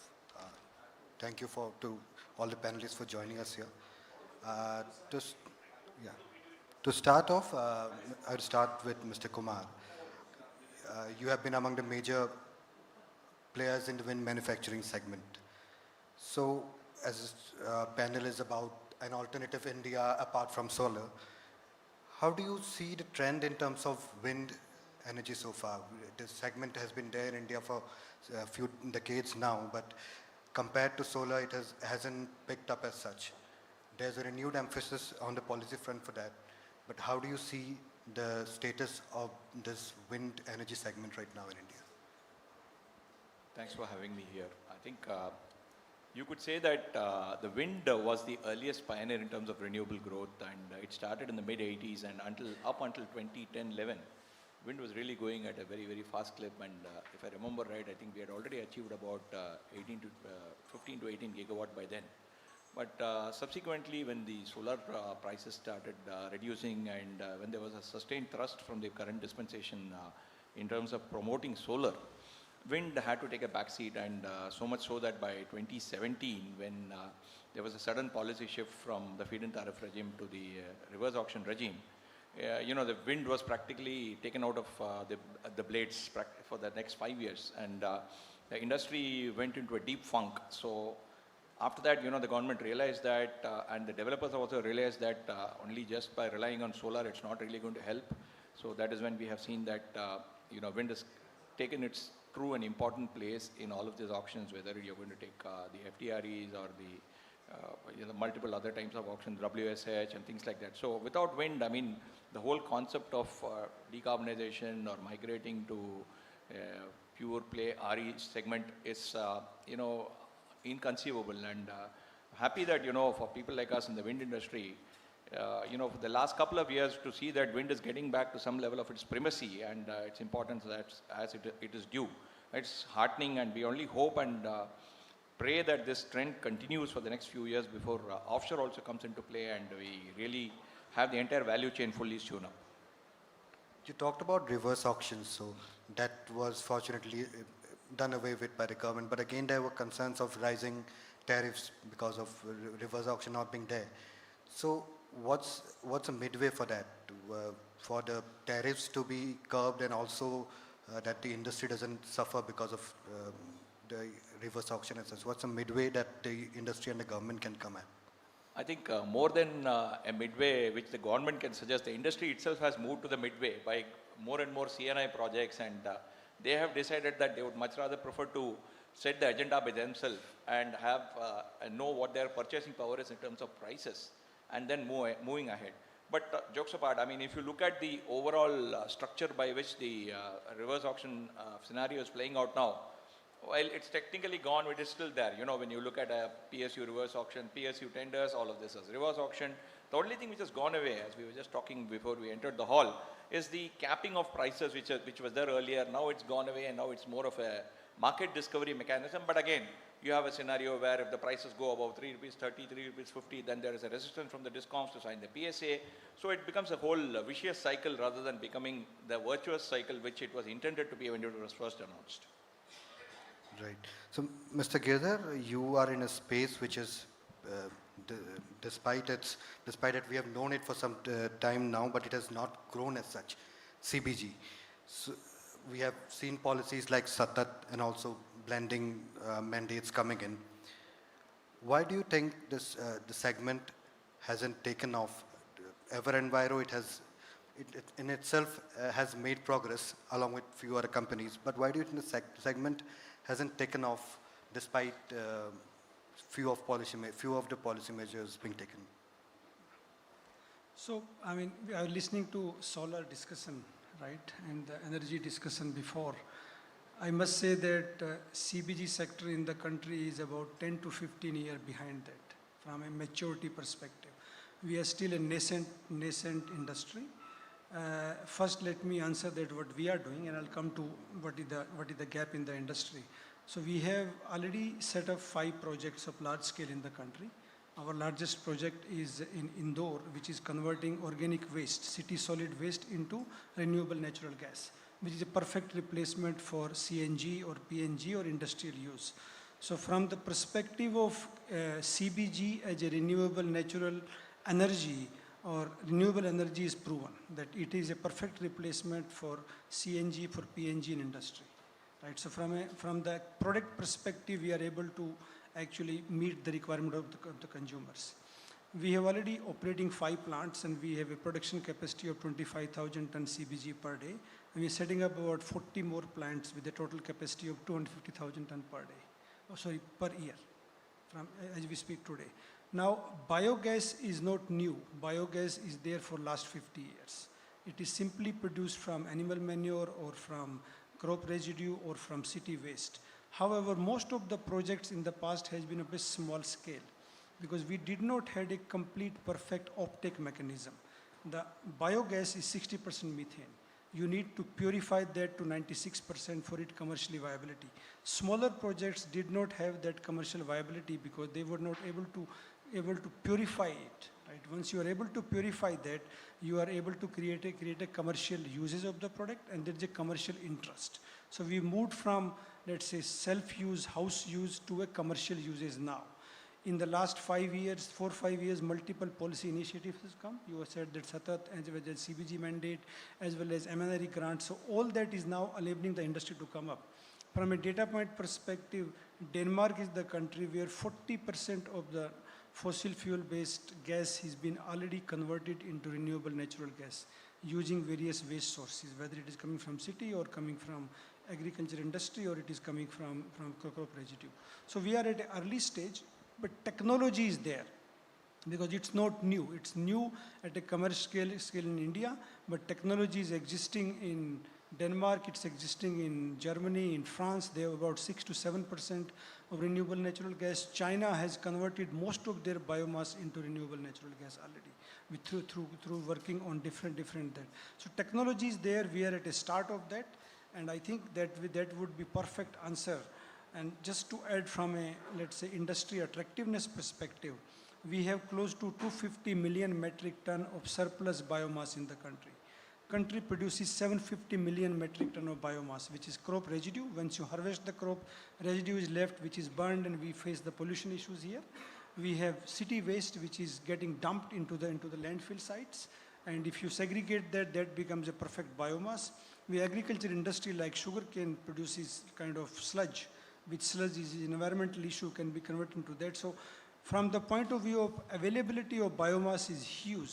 Thank you to all the panelists for joining us here. To start off, I'll start with Mr. Kumar. You have been among the major players in the wind manufacturing segment. So, as a panel is about an alternative India apart from solar, how do you see the trend in terms of wind energy so far? This segment has been there in India for a few decades now, but compared to solar, it hasn't picked up as such. There's a renewed emphasis on the policy front for that. But how do you see the status of this wind energy segment right now in India? Thanks for having me here. I think you could say that the wind was the earliest pioneer in terms of renewable growth, and it started in the mid-80s, and up until 2010-11, wind was really going at a very, very fast clip. And if I remember right, I think we had already achieved about 15 to 18 gigawatt by then. But subsequently, when the solar prices started reducing, and when there was a sustained thrust from the current dispensation in terms of promoting solar, wind had to take a backseat, and so much so that by 2017, when there was a sudden policy shift from the feed-in tariff regime to the reverse auction regime, the wind was practically taken out of the blades for the next 5 years, and the industry went into a deep funk. So after that, the government realized that, and the developers also realized that only just by relying on solar, it's not really going to help. So that is when we have seen that, wind has taken its true and important place in all of these auctions, whether you're going to take the FDREs or the multiple other types of auctions, WSH and things like that. So without wind, I mean, the whole concept of decarbonization or migrating to pure play RE segment is, inconceivable. And happy that, for people like us in the wind industry, for the last couple of years to see that wind is getting back to some level of its primacy and its importance as it is due. It's heartening, and we only hope and pray that this trend continues for the next few years before offshore also comes into play and we really have the entire value chain fully tuned up. You talked about reverse auctions, so that was fortunately done away with by the government. But again, there were concerns of rising tariffs because of reverse auction not being there. So what's a midway for that, for the tariffs to be curbed and also that the industry doesn't suffer because of the reverse auction and such? What's a midway that the industry and the government can come at? I think more than a midway which the government can suggest, the industry itself has moved to the midway by more and more CNI projects, and they have decided that they would much rather prefer to set the agenda by themselves and have know what their purchasing power is in terms of prices, and then moving ahead. But jokes apart, I mean, if you look at the overall structure by which the reverse auction scenario is playing out now, while it's technically gone, it is still there. When you look at a PSU reverse auction, PSU tenders, all of this is reverse auction. The only thing which has gone away, as we were just talking before we entered the hall, is the capping of prices, which was there earlier. Now it's gone away, and now it's more of a market discovery mechanism. But again, you have a scenario where if the prices go above 3 rupees 30, 3 rupees 50, then there is a resistance from the discoms to sign the PSA. So it becomes a whole vicious cycle rather than becoming the virtuous cycle which it was intended to be when it was first announced. Right. So, Mr. Girdhar, you are in a space which is, despite it, we have known it for some time now, but it has not grown as such, CBG. So, we have seen policies like Satat and also blending mandates coming in. Why do you think this the segment hasn't taken off? EverEnviro, it in itself has made progress along with few other companies, but why do you think the segment hasn't taken off despite few of the policy measures being taken? So, I mean, we are listening to solar discussion, right, and the energy discussion before. I must say that CBG sector in the country is about 10 to 15 years behind that. from a maturity perspective. We are still a nascent industry. First, let me answer that what we are doing, and I'll come to what is the gap in the industry. So we have already set up 5 projects of large scale in the country. Our largest project is in Indore, which is converting organic waste, city solid waste, into renewable natural gas, which is a perfect replacement for CNG or PNG or industrial use. So from the perspective of CBG as a renewable natural energy, or renewable energy is proven that it is a perfect replacement for CNG, for PNG in industry. Right? So from the product perspective, we are able to actually meet the requirement of the consumers. We have already operating 5 plants, and we have a production capacity of 25,000 ton CBG per day. And we're setting up about 40 more plants with a total capacity of 250,000 ton per day, per year, as we speak today. Now, biogas is not new. Biogas is there for last 50 years. It is simply produced from animal manure or from crop residue or from city waste. However, most of the projects in the past has been a bit small scale because we did not have a complete perfect uptake mechanism. The biogas is 60% methane. You need to purify that to 96% for it commercially viability. Smaller projects did not have that commercial viability because they were not able to purify it. Right? Once you are able to purify that, you are able to create a commercial uses of the product, and there is a commercial interest. So we moved from, let's say, self-use, house use to a commercial uses now. In the last 5 years, 4 or 5 years, multiple policy initiatives has come. You have said that Satat, as well as CBG mandate, as well as MNRE grants. So all that is now enabling the industry to come up. From a data point perspective, Denmark is the country where 40% of the fossil fuel-based gas has been already converted into renewable natural gas using various waste sources, whether it is coming from city or coming from agriculture industry or it is coming from crop residue. So we are at an early stage, but technology is there because it's not new. It's new at a commercial scale in India, but technology is existing in Denmark, it's existing in Germany, in France. They have about 6 to 7% of renewable natural gas. China has converted most of their biomass into renewable natural gas already through working on different that. So technology is there. We are at a start of that, and I think that would be perfect answer. And just to add from a, let's say, industry attractiveness perspective, we have close to 250 million metric ton of surplus biomass in the country. Country produces 750 million metric ton of biomass, which is crop residue. Once you harvest the crop, residue is left, which is burned, and we face the pollution issues here. We have city waste, which is getting dumped into the landfill sites. And if you segregate that, that becomes a perfect biomass. The agriculture industry, like sugarcane, produces kind of sludge, which sludge is an environmental issue, can be converted into that. So from the point of view of availability of biomass is huge.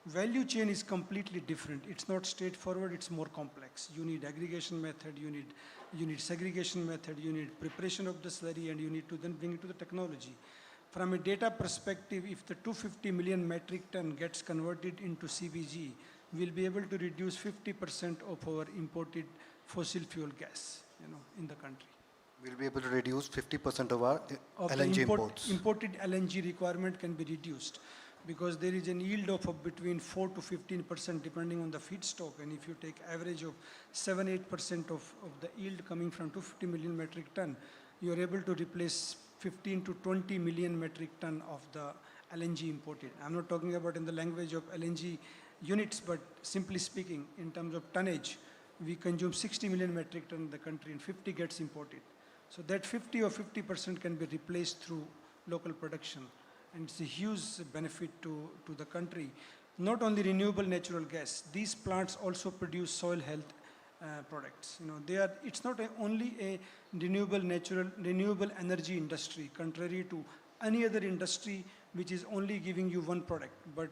Value chain is completely different. It's not straightforward, it's more complex. You need aggregation method, you need segregation method, you need preparation of the slurry, and you need to then bring it to the technology. From a data perspective, if the 250 million metric ton gets converted into CBG, we'll be able to reduce 50% of our imported fossil fuel gas, in the country. We'll be able to reduce 50% of our LNG imports. Imported LNG requirement can be reduced, because there is an yield of between 4 to 15% depending on the feedstock. And if you take average of 7-8% of the yield coming from 250 million metric ton, you are able to replace 15 to 20 million metric ton of the LNG imported. I'm not talking about in the language of LNG units, but simply speaking, in terms of tonnage, we consume 60 million metric ton in the country and 50 gets imported. So that 50 or 50% can be replaced through local production. And it's a huge benefit to the country. Not only renewable natural gas, these plants also produce soil health products. It's not only a renewable energy industry, contrary to any other industry which is only giving you one product. But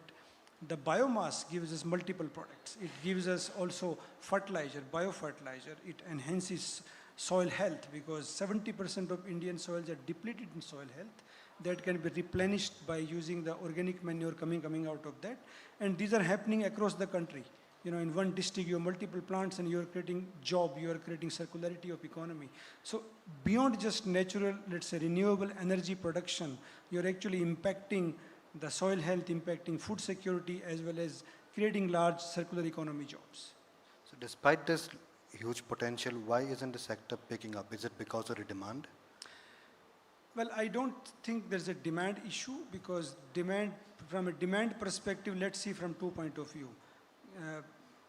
the biomass gives us multiple products. It gives us also fertilizer, biofertilizer. It enhances soil health, because 70% of Indian soils are depleted in soil health. That can be replenished by using the organic manure coming out of that. And these are happening across the country. In one district, you have multiple plants and you're creating job, you're creating circularity of economy. So beyond just natural, let's say, renewable energy production, you're actually impacting the soil health, impacting food security, as well as creating large circular economy jobs. So despite this huge potential, why isn't the sector picking up? Is it because of the demand? Well, I don't think there's a demand issue, because from a demand perspective, let's see from 2 points of view.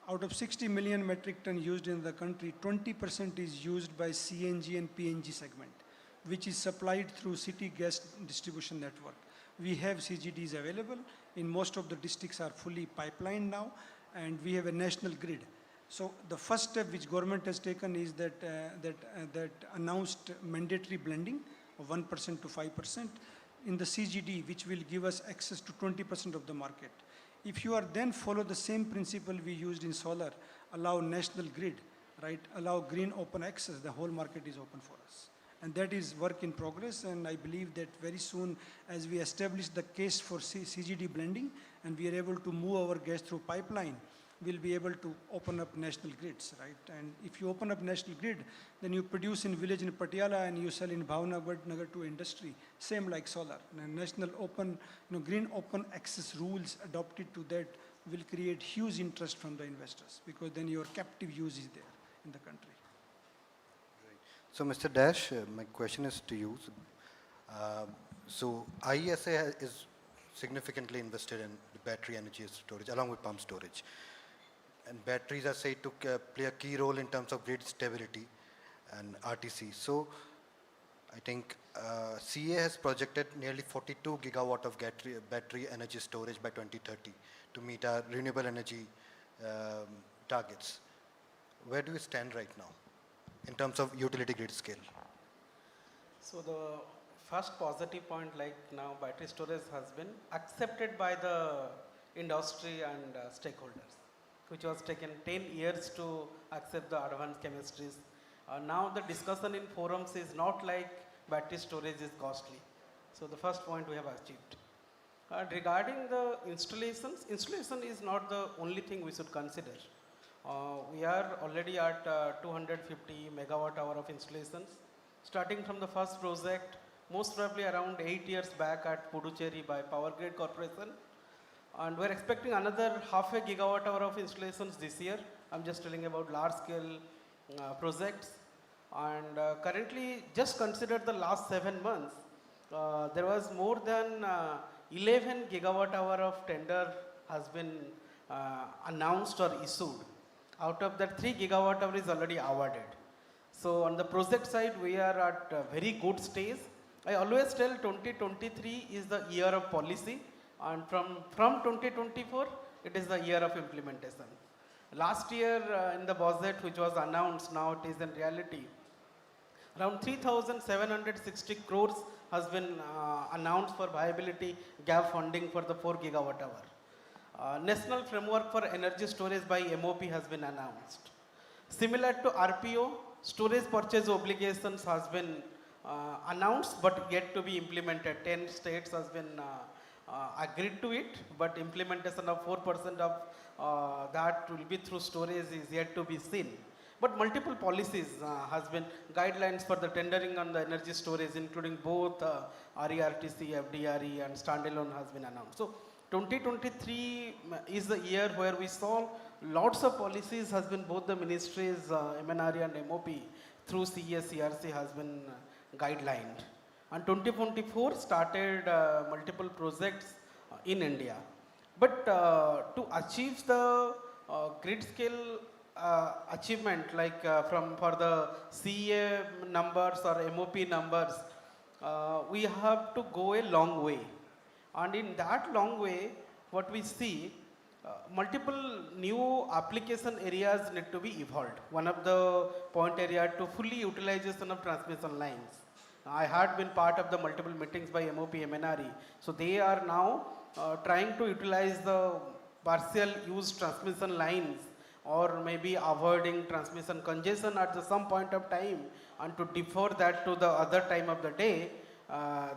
Out of 60 million metric ton used in the country, 20% is used by CNG and PNG segment, which is supplied through city gas distribution network. We have CGDs available. In most of the districts are fully pipelined now, and we have a national grid. So the first step which government has taken is that announced mandatory blending of 1% to 5% in the CGD, which will give us access to 20% of the market. If you are then follow the same principle we used in solar, allow national grid, right, allow green open access, the whole market is open for us. And that is work in progress, and I believe that very soon, as we establish the case for CGD blending, and we are able to move our gas through pipeline, we'll be able to open up national grids, right? And if you open up national grid, then you produce in village in Patiala and you sell in Bhavnagar to industry, same like solar. And national open, green open access rules adopted to that will create huge interest from the investors, because then your captive use is there in the country. So Mr. Dash, my question is to you. So IESA is significantly invested in the battery energy storage along with pump storage. And batteries are said to play a key role in terms of grid stability and RTC. So I think CA has projected nearly 42 gigawatt of battery energy storage by 2030 to meet our renewable energy targets. Where do we stand right now in terms of utility grid scale? So the first positive point, like now battery storage has been accepted by the industry and stakeholders, which was taken 10 years to accept the advanced chemistries. Now the discussion in forums is not like battery storage is costly. So the first point we have achieved. Regarding the installation is not the only thing we should consider. We are already at 250 megawatt hour of installations. Starting from the first project, most probably around 8 years back at Puducherry by Power Grid Corporation. And we're expecting another half a gigawatt hour of installations this year. I'm just telling about large scale projects. And currently, just consider the last 7 months, there was more than 11 gigawatt hour of tender has been announced or issued. Out of that, 3 gigawatt hour is already awarded. So on the project side, we are at a very good stage. I always tell 2023 is the year of policy, and from 2024, it is the year of implementation. Last year in the budget which was announced, now it is in reality, around 3,760 crores has been announced for viability gap funding for the 4 gigawatt hour. National Framework for Energy Storage by MOP has been announced. Similar to RPO, storage purchase obligations has been announced but yet to be implemented. 10 states has been agreed to it, but implementation of 4% of that will be through storage is yet to be seen. But multiple policies has been guidelines for the tendering on the energy storage, including both RERTC, FDRE and standalone has been announced. So 2023 is the year where we saw lots of policies has been both the ministries, MNRE and MOP through CES, CRC has been guidelined. And 2024 started multiple projects in India. But to achieve the grid scale achievement, like for the CEA numbers or MOP numbers, we have to go a long way. And in that long way, what we see, multiple new application areas need to be evolved. One of the point area to fully utilization of transmission lines. I had been part of the multiple meetings by MOP, MNRE. So they are now trying to utilize the partial use transmission lines or maybe avoiding transmission congestion at some point of time, and to defer that to the other time of the day,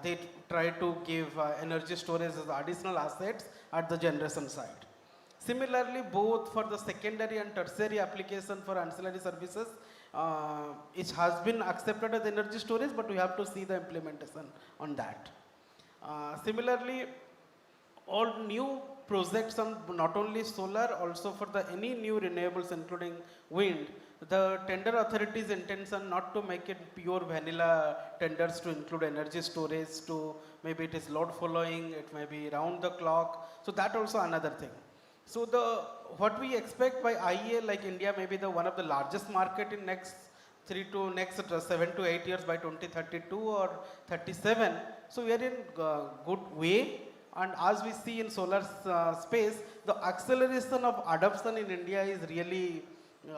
they try to give energy storage as additional assets at the generation side. Similarly, both for the secondary and tertiary application for ancillary services, it has been accepted as energy storage, but we have to see the implementation on that. Similarly, all new projects on not only solar, also for the any new renewables, including wind, the tender authorities' intention not to make it pure vanilla tenders to include energy storage, to maybe it is load following, it may be round the clock. So that also another thing. So the what we expect by IEA, like India may be the one of the largest market in next 7 to 8 years by 2032 or 37. So we are in good way. And as we see in solar space, the acceleration of adoption in India is really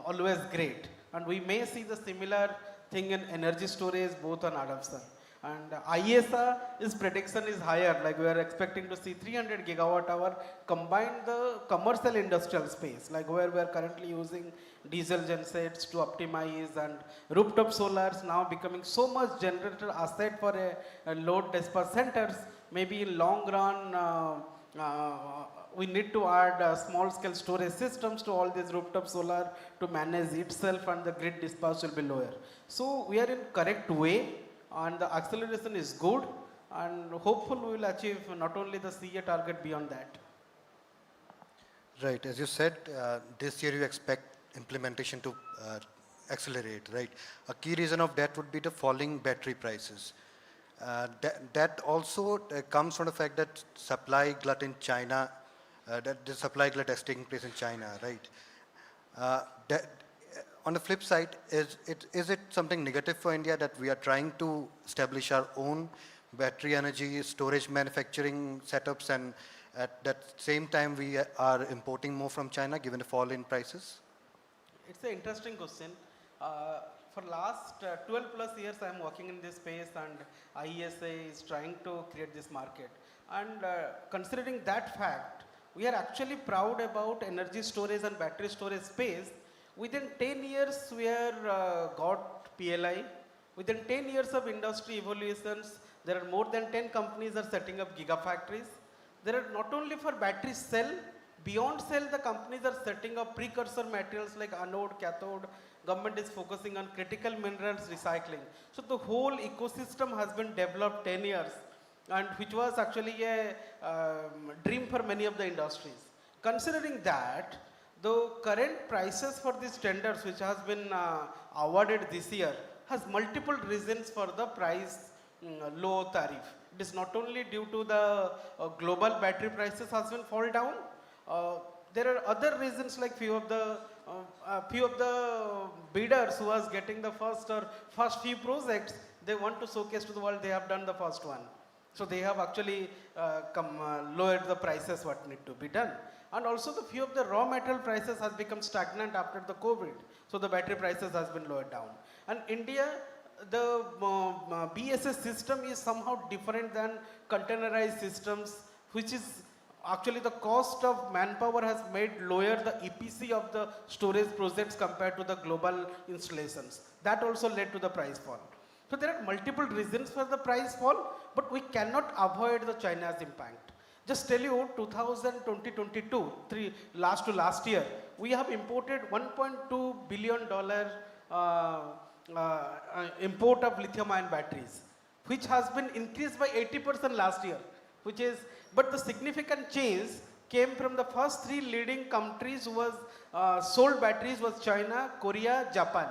always great. And we may see the similar thing in energy storage, both on adoption. And IESA prediction is higher, like we are expecting to see 300 gigawatt hour combined the commercial industrial space, like where we are currently using diesel gensets to optimize, and rooftop solars now becoming so much generator asset for a load dispatch centers. Maybe in long run, we need to add small scale storage systems to all these rooftop solar to manage itself, and the grid dispatch will be lower. So we are in correct way, and the acceleration is good, and hopefully we will achieve not only the CA target, beyond that. Right, as you said, this year you expect implementation to accelerate, right? A key reason of that would be the falling battery prices. That also comes from the fact that supply glut in China, that the supply glut is taking place in China, right? On the flip side, is it something negative for India that we are trying to establish our own battery energy storage manufacturing setups, and at that same time we are importing more from China given the fall in prices? It's an interesting question. For last 12 plus years I am working in this space, and IESA is trying to create this market. And considering that fact, we are actually proud about energy storage and battery storage space. Within 10 years, we are got PLI. Within 10 years of industry evolutions, there are more than 10 companies are setting up gigafactories. There are not only for battery cell, beyond cell, the companies are setting up precursor materials like anode, cathode. Government is focusing on critical minerals recycling. So the whole ecosystem has been developed 10 years, and which was actually a dream for many of the industries. Considering that, the current prices for these tenders which has been awarded this year has multiple reasons for the price low tariff. It is not only due to the global battery prices has been fall down. There are other reasons, like few of the bidders who was getting the first few projects, they want to showcase to the world they have done the first one. So they have actually lowered the prices what need to be done. And also the few of the raw material prices has become stagnant after the COVID. So the battery prices has been lowered down. And India, the BSS system is somehow different than containerized systems, which is actually the cost of manpower has made lower the EPC of the storage projects compared to the global installations. That also led to the price fall. So there are multiple reasons for the price fall, but we cannot avoid the China's impact. Just tell you, 2022, last year, we have imported $1.2 billion import of lithium-ion batteries, which has been increased by 80% last year, but the significant change came from the first three leading countries who was sold batteries was China, Korea, Japan.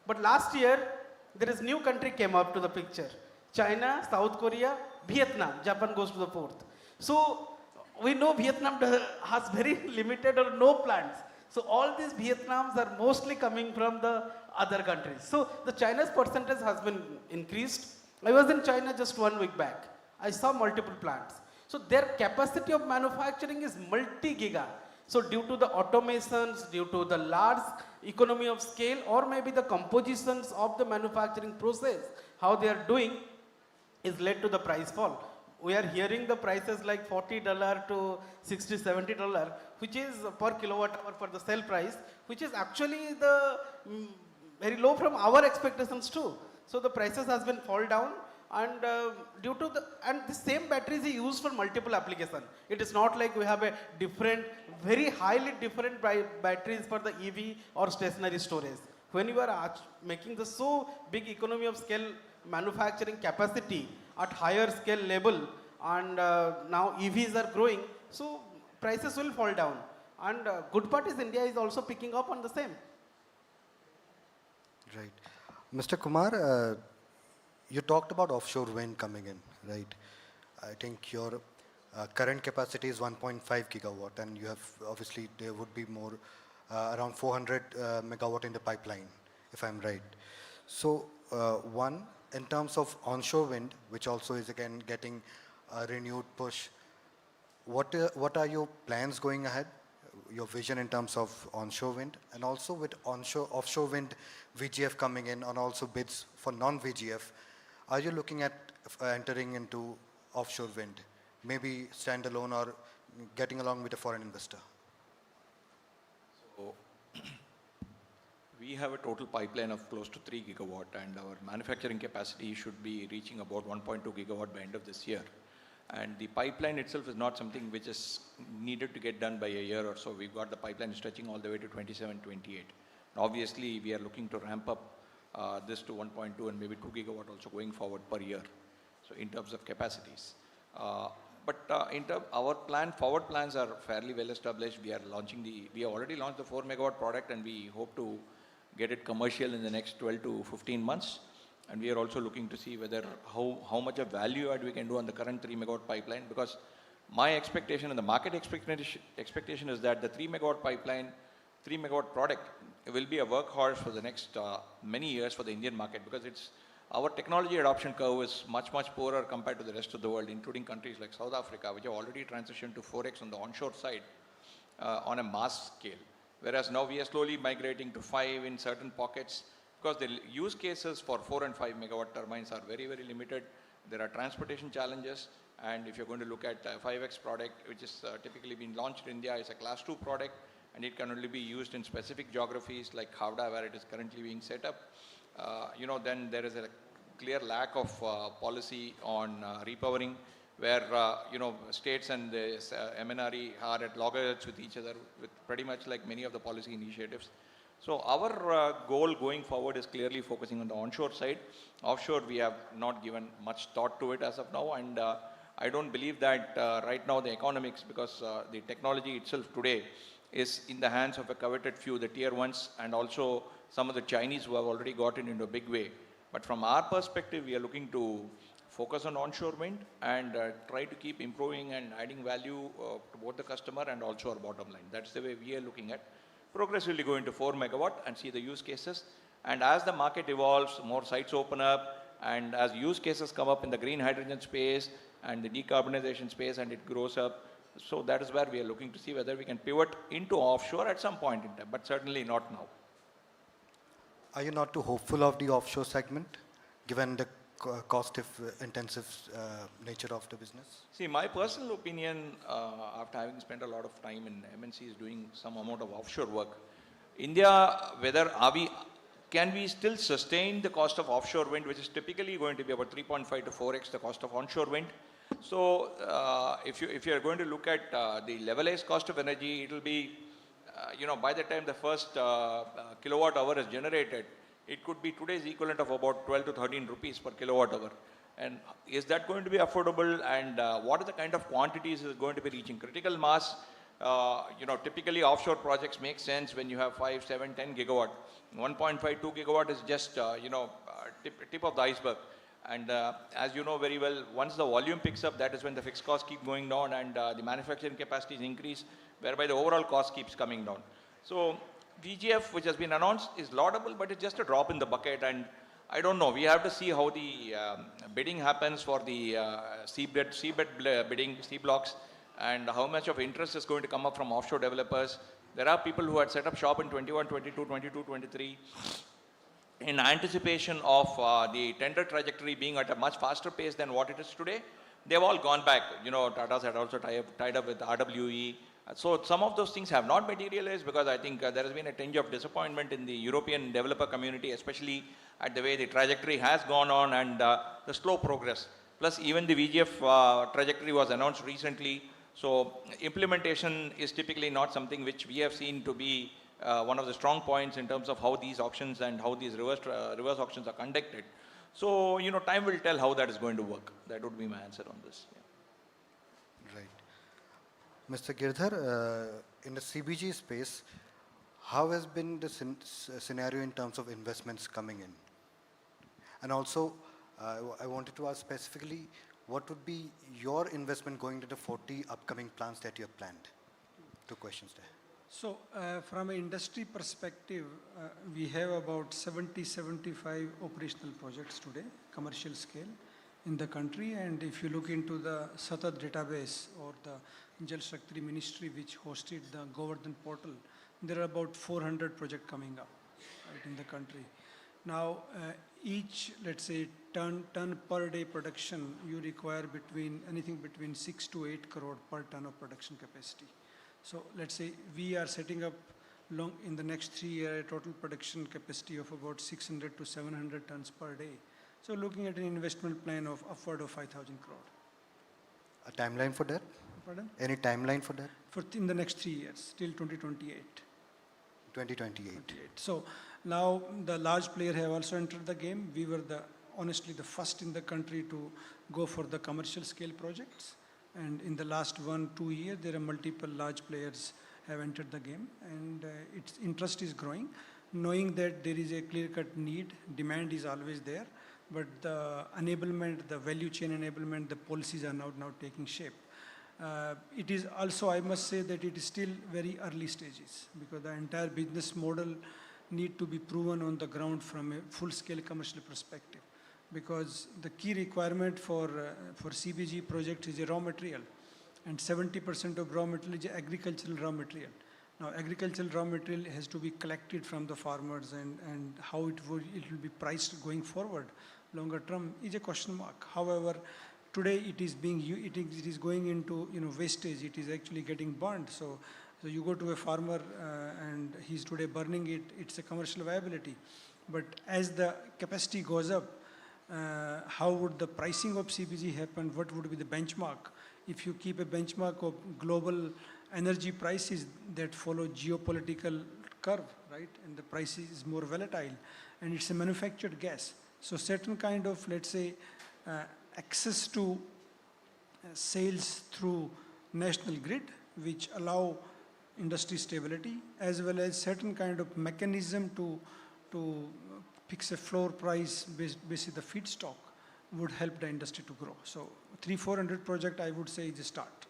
But last year, there is new country came up to the picture. China, South Korea, Vietnam. Japan goes to the fourth. So we know Vietnam has very limited or no plants. So all these Vietnams are mostly coming from the other countries. So the China's percentage has been increased. I was in China just 1 week back. I saw multiple plants. So their capacity of manufacturing is multi-giga. So due to the automations, due to the large economy of scale, or maybe the compositions of the manufacturing process, how they are doing is led to the price fall. We are hearing the prices like $40 to $60, $70, which is per kilowatt hour for the cell price, which is actually the very low from our expectations too. So the prices has been fall down, and due to the same batteries are used for multiple applications. It is not like we have a different, very highly different batteries for the EV or stationary storage. When you are making the so big economy of scale manufacturing capacity at higher scale level, and now EVs are growing, so prices will fall down. And good part is India is also picking up on the same. Right. Mr. Kumar, you talked about offshore wind coming in, right? I think your current capacity is 1.5 gigawatt, and you have obviously there would be more around 400 megawatt in the pipeline, if I'm right. So one, in terms of onshore wind, which also is again getting a renewed push, what are your plans going ahead? Your vision in terms of onshore wind, and also with offshore wind VGF coming in, and also bids for non-VGF, are you looking at entering into offshore wind, maybe standalone or getting along with a foreign investor? So we have a total pipeline of close to 3 gigawatt, and our manufacturing capacity should be reaching about 1.2 gigawatt by end of this year. And the pipeline itself is not something which is needed to get done by a year or so. We've got the pipeline stretching all the way to 27, 28. Obviously, we are looking to ramp up this to 1.2 and maybe 2 gigawatt also going forward per year. So in terms of capacities. Our forward plans are fairly well established. We have already launched the 4 megawatt product, and we hope to get it commercial in the next 12 to 15 months. And we are also looking to see whether how much of value add we can do on the current 3 megawatt pipeline, because my expectation and the market expectation is that the 3 megawatt pipeline, 3 megawatt product will be a workhorse for the next many years for the Indian market, because our technology adoption curve is much, much poorer compared to the rest of the world, including countries like South Africa, which have already transitioned to 4x on the onshore side on a mass scale. Whereas now we are slowly migrating to 5 in certain pockets, because the use cases for 4 and 5 megawatt turbines are very, very limited. There are transportation challenges, and if you're going to look at 5x product, which is typically being launched in India, is a class 2 product, and it can only be used in specific geographies like Havda, where it is currently being set up. Then there is a clear lack of policy on repowering, where states and the MNRE are at loggerheads with each other, with pretty much like many of the policy initiatives. So our goal going forward is clearly focusing on the onshore side. Offshore, we have not given much thought to it as of now, and I don't believe that right now the economics, because the technology itself today is in the hands of a coveted few, the tier ones, and also some of the Chinese who have already gotten into a big way. But from our perspective, we are looking to focus on onshore wind and try to keep improving and adding value to both the customer and also our bottom line. That's the way we are looking at. Progressively going to 4 megawatt and see the use cases. And as the market evolves, more sites open up, and as use cases come up in the green hydrogen space and the decarbonization space, and it grows up. So that is where we are looking to see whether we can pivot into offshore at some point in time, but certainly not now. Are you not too hopeful of the offshore segment, given the cost-intensive nature of the business? See, my personal opinion, after having spent a lot of time in MNCs doing some amount of offshore work, India, can we still sustain the cost of offshore wind, which is typically going to be about 3.5 to 4x the cost of onshore wind? So if you are going to look at the levelized cost of energy, it will be, by the time the first kilowatt hour is generated, it could be today's equivalent of about 12 to 13 rupees per kilowatt hour. And is that going to be affordable? And what are the kind of quantities is going to be reaching? Critical mass, typically offshore projects make sense when you have 5, 7, 10 gigawatt. 1.5, 2 gigawatt is just, tip of the iceberg. And as you know very well, once the volume picks up, that is when the fixed costs keep going down and the manufacturing capacities increase, whereby the overall cost keeps coming down. So VGF, which has been announced, is laudable, but it's just a drop in the bucket. And I don't know. We have to see how the bidding happens for the seabed bidding, sea blocks, and how much of interest is going to come up from offshore developers. There are people who had set up shop in 21, 22, 22, 23. In anticipation of the tender trajectory being at a much faster pace than what it is today, they've all gone back. Tata's had also tied up with RWE. So some of those things have not materialized, because I think there has been a tinge of disappointment in the European developer community, especially at the way the trajectory has gone on and the slow progress. Plus even the VGF trajectory was announced recently. So implementation is typically not something which we have seen to be one of the strong points in terms of how these auctions and how these reverse auctions are conducted. So, time will tell how that is going to work. That would be my answer on this. Yeah. Mr. Girdhar, in the CBG space, how has been the scenario in terms of investments coming in? And also, I wanted to ask specifically, what would be your investment going to the 40 upcoming plants that you have planned? Two questions there. So from an industry perspective, we have about 75 operational projects today, commercial scale in the country. And if you look into the Satat database or the Jal Shakti Ministry, which hosted the Govardhan portal, there are about 400 projects coming up right, in the country. Now, each, let's say, ton per day production, you require anything between 6 to 8 crore per ton of production capacity. So let's say we are setting up in the next 3 years a total production capacity of about 600 to 700 tons per day. So looking at an investment plan of upward of 5,000 crore. A timeline for that? Pardon? Any timeline for that? In the next 3 years, till 2028. 2028. So now the large player have also entered the game. We were honestly the first in the country to go for the commercial scale projects. And in the last 1-2 years, there are multiple large players have entered the game, and its interest is growing, knowing that there is a clear-cut need, demand is always there, but the enablement, the value chain enablement, the policies are now taking shape. It is also, I must say that it is still very early stages, because the entire business model need to be proven on the ground from a full-scale commercial perspective. Because the key requirement for CBG project is a raw material, and 70% of raw material is agricultural raw material. Now, agricultural raw material has to be collected from the farmers, and how it will be priced going forward, longer term, is a question mark. However, today it is going into wastage. It is actually getting burned. So you go to a farmer and he's today burning it. It's a commercial viability, but as the capacity goes up, how would the pricing of CBG happen? What would be the benchmark? If you keep a benchmark of global energy prices that follow geopolitical curve, right? And the price is more volatile, and it's a manufactured gas. So certain kind of, let's say, access to sales through national grid, which allow industry stability, as well as certain kind of mechanism to fix a floor price based on the feedstock would help the industry to grow. So 300-400 project, I would say, is a start.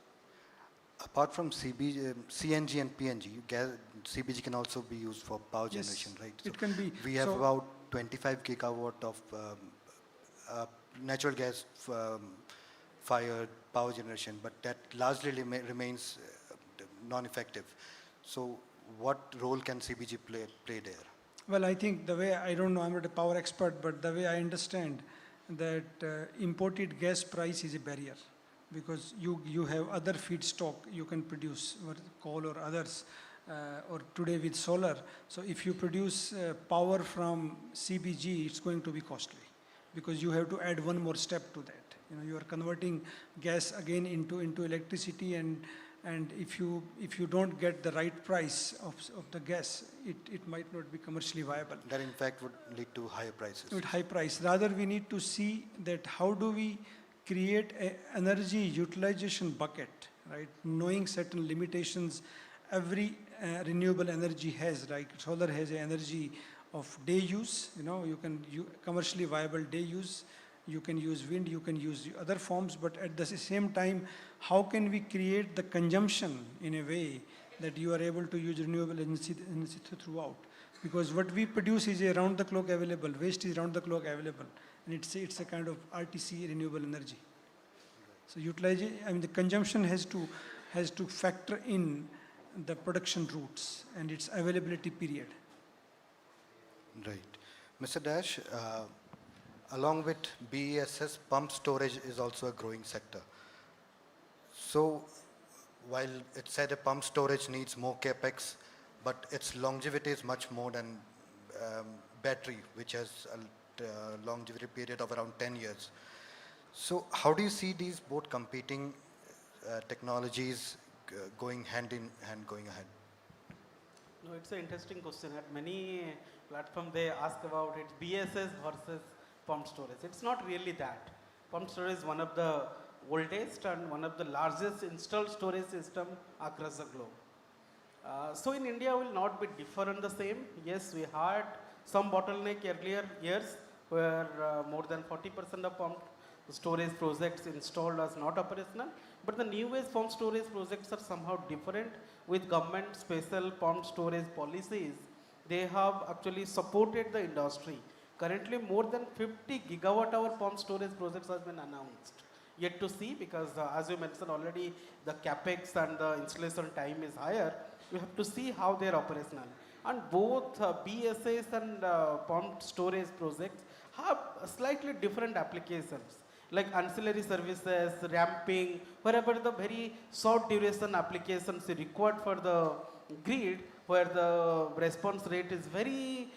Apart from CNG and PNG, CBG can also be used for power generation, right? So it can be. We have about 25 gigawatt of natural gas fired power generation, but that largely remains non-effective. So what role can CBG play there? Well, I think the way, I don't know, I'm not a power expert, but the way I understand that imported gas price is a barrier, because you have other feedstock you can produce, coal or others, or today with solar. So if you produce power from CBG, it's going to be costly, because you have to add one more step to that. You are converting gas again into electricity, and if you don't get the right price of the gas, it might not be commercially viable. That in fact would lead to higher prices. With high price. Rather, we need to see that how do we create an energy utilization bucket, right? Knowing certain limitations every renewable energy has, like solar has an energy of day use, you can commercially viable day use. You can use wind, you can use other forms, but at the same time, how can we create the consumption in a way that you are able to use renewable energy throughout? Because what we produce is around the clock available, waste is around the clock available, and it's a kind of RTC, renewable energy. So utilization, the consumption has to factor in the production routes and its availability period. Right. Mr. Dash, along with BESS, pump storage is also a growing sector. So while it said a pump storage needs more capex, but its longevity is much more than battery, which has a longevity period of around 10 years. So how do you see these both competing technologies going hand in hand going ahead? No, it's an interesting question. At many platforms, they ask about it, BSS versus pumped storage. It's not really that. Pumped storage is one of oldest and one of the largest installed storage system across the globe. So in India will not be different the same. Yes, we had some bottleneck earlier years where more than 40% of pumped storage projects installed was not operational. But the new age pumped storage projects are somehow different with government special pumped storage policies. They have actually supported the industry. Currently more than 50 gigawatt hour pumped storage projects have been announced. Yet to see, because as you mentioned already, the capex and the installation time is higher. We have to see how they are operational. And both BSS and pumped storage projects have slightly different applications, like ancillary services, ramping, wherever the very short duration applications are required for the grid, where the response rate is very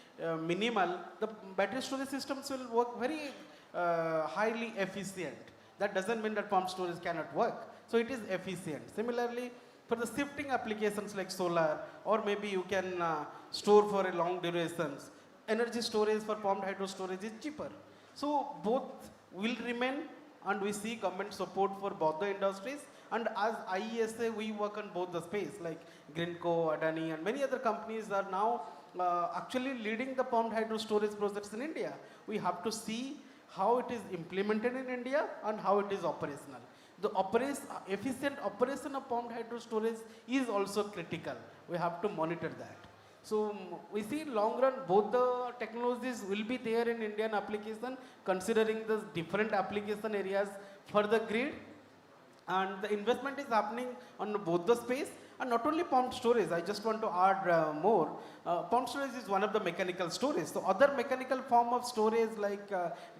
minimal, the battery storage systems will work very highly efficient. That doesn't mean that pump storage cannot work. So it is efficient. Similarly, for the shifting applications like solar, or maybe you can store for a long durations, energy storage for pumped hydro storage is cheaper. So both will remain, and we see government support for both the industries. And as IESA, we work on both the space, like Greenco, Adani, and many other companies are now actually leading the pumped hydro storage projects in India. We have to see how it is implemented in India and how it is operational. The efficient operation of pumped hydro storage is also critical. We have to monitor that. So we see in long run both the technologies will be there in Indian application, considering the different application areas for the grid, and the investment is happening on both the space. And not only pumped storage, I just want to add more. Pumped storage is one of the mechanical storage. So other mechanical form of storage like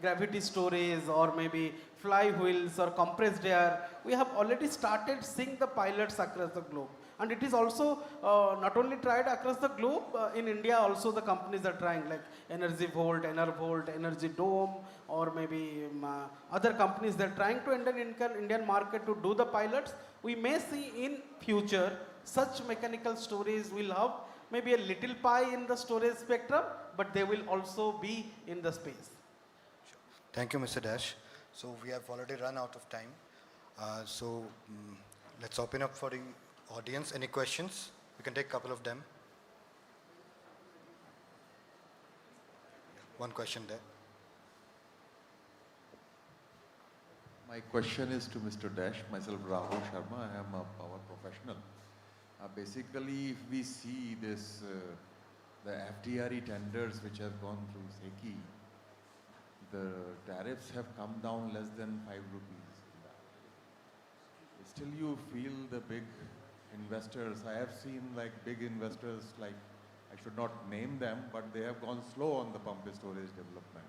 gravity storage or maybe flywheels or compressed air, we have already started seeing the pilots across the globe. And it is also not only tried across the globe, in India also the companies are trying, like Energy Volt, Enervolt, Energy Dome, or maybe other companies that are trying to enter Indian market to do the pilots. We may see in future such mechanical storage will have maybe a little pie in the storage spectrum, but they will also be in the space. Thank you, Mr. Dash. So we have already run out of time. Let's open up for the audience. Any questions? We can take a couple of them. One question there. My question is to Mr. Dash. Myself, Rahul Sharma. I am a power professional. Basically, if we see this, the FDRE tenders which have gone through SECI, the tariffs have come down less than 5 rupees. Still you feel the big investors, I have seen like big investors, like I should not name them, but they have gone slow on the pumped storage development.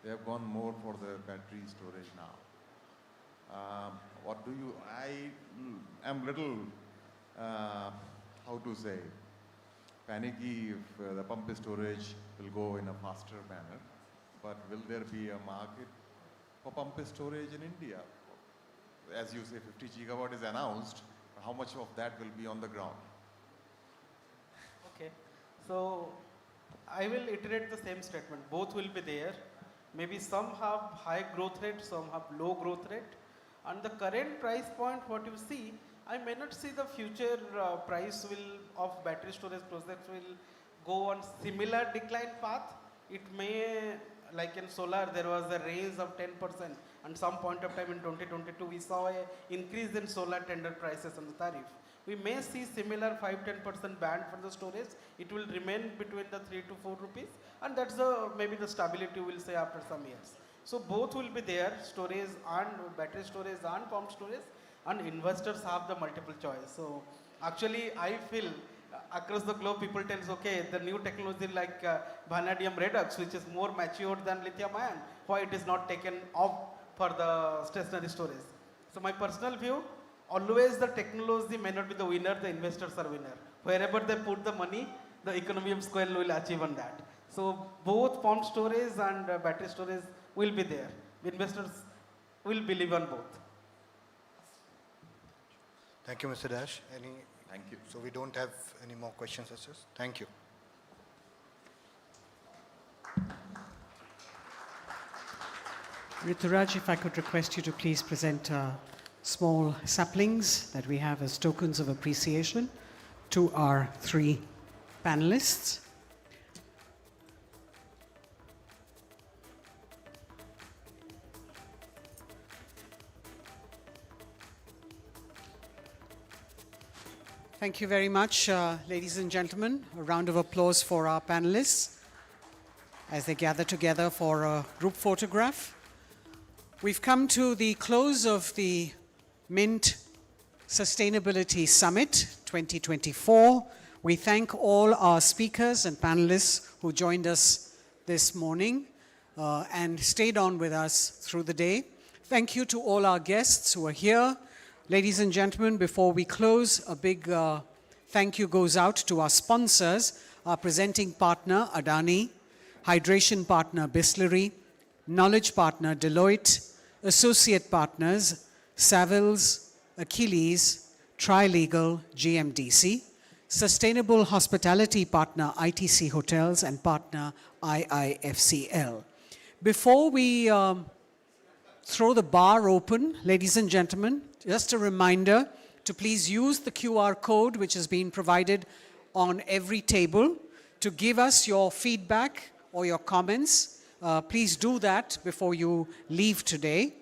They have gone more for the battery storage now. What do you, I am little, how to say, panicky if the pumped storage will go in a faster manner, but will there be a market for pumped storage in India? As you say, 50 gigawatt is announced, how much of that will be on the ground? Okay, so I will iterate the same statement. Both will be there. Maybe some have high growth rate, some have low growth rate. And the current price point, what you see, I may not see the future price of battery storage projects will go on similar decline path. It may, like in solar, there was a raise of 10%. And some point of time in 2022, we saw an increase in solar tender prices on the tariff. We may see similar 5-10% band for the storage. It will remain between the 3 to 4 rupees. And that's maybe the stability we'll say after some years. So both will be there, storage and battery storage and pumped storage. And investors have the multiple choice. So actually, I feel across the globe, people tell us, okay, the new technology like vanadium redox, which is more matured than lithium ion, why it is not taken off for the stationary storage. So my personal view, always the technology may not be the winner, the investors are winner. Wherever they put the money, the economy of scale will achieve on that. So both pumped storage and battery storage will be there. Investors will believe on both. Thank you, Mr. Dash. Thank you. So we don't have any more questions, sisters. Thank you. Rituraj, if I could request you to please present small saplings that we have as tokens of appreciation to our 3 panelists. Thank you very much, ladies and gentlemen. A round of applause for our panelists as they gather together for a group photograph. We've come to the close of the Mint Sustainability Summit 2024. We thank all our speakers and panelists who joined us this morning and stayed on with us through the day. Thank you to all our guests who are here. Ladies and gentlemen, before we close, a big thank you goes out to our sponsors, our presenting partner, Adani, hydration partner, Bisleri, knowledge partner, Deloitte, associate partners, Savills, Achilles, Trilegal, GMDC, sustainable hospitality partner, ITC Hotels, and partner, IIFCL. Before we throw the bar open, ladies and gentlemen, just a reminder to please use the QR code which has been provided on every table to give us your feedback or your comments. Please do that before you leave today.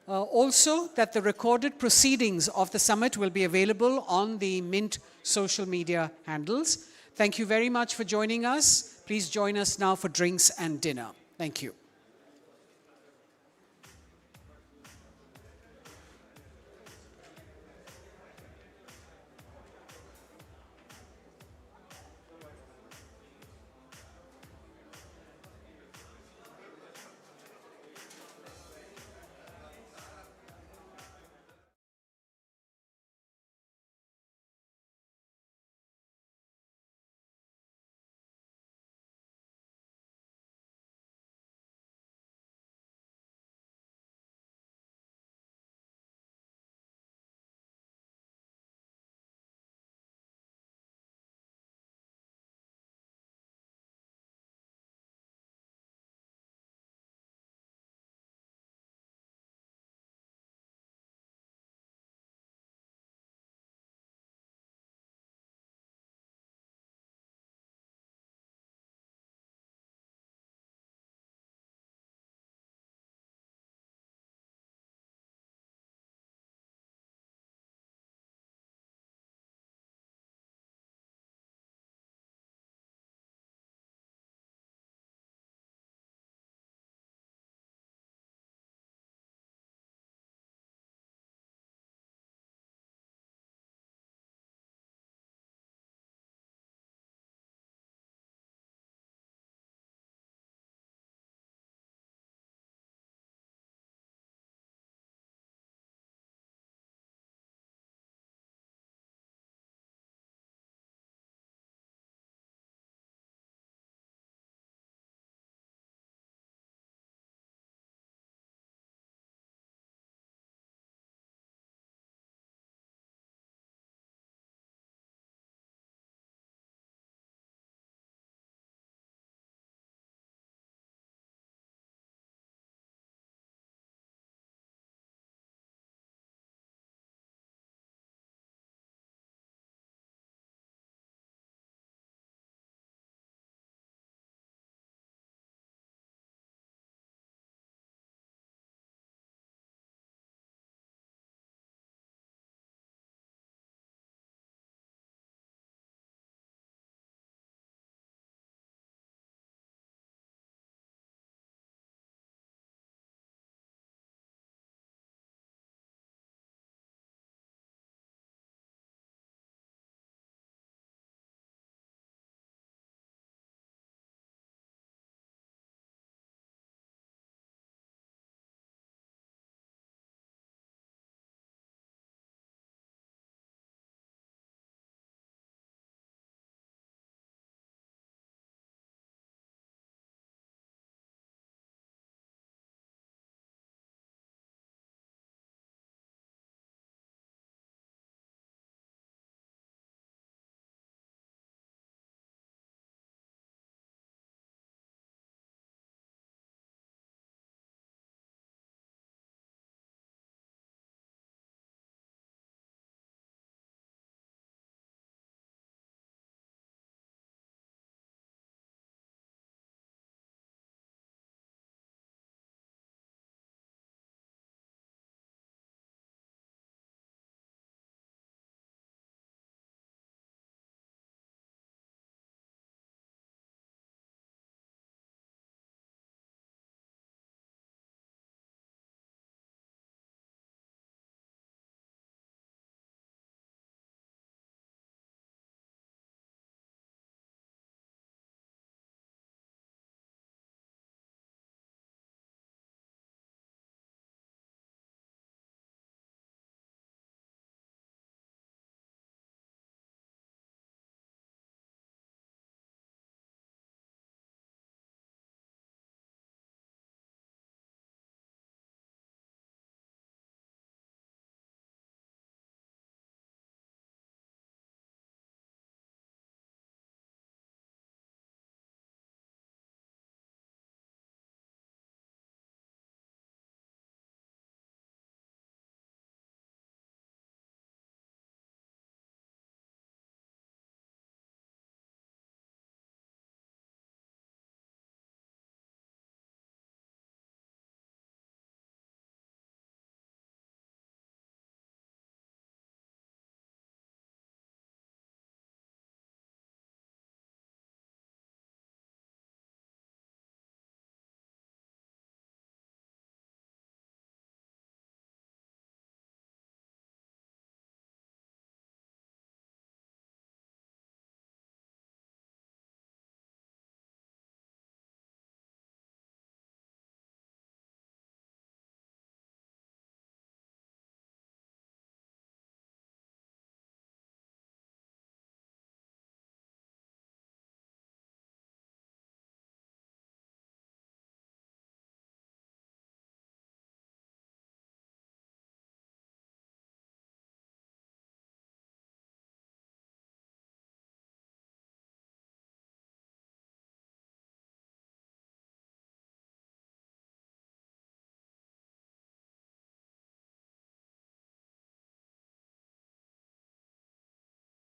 Also, that the recorded proceedings of the summit will be available on the Mint social media handles. Thank you very much for joining us. Please join us now for drinks and dinner. Thank you.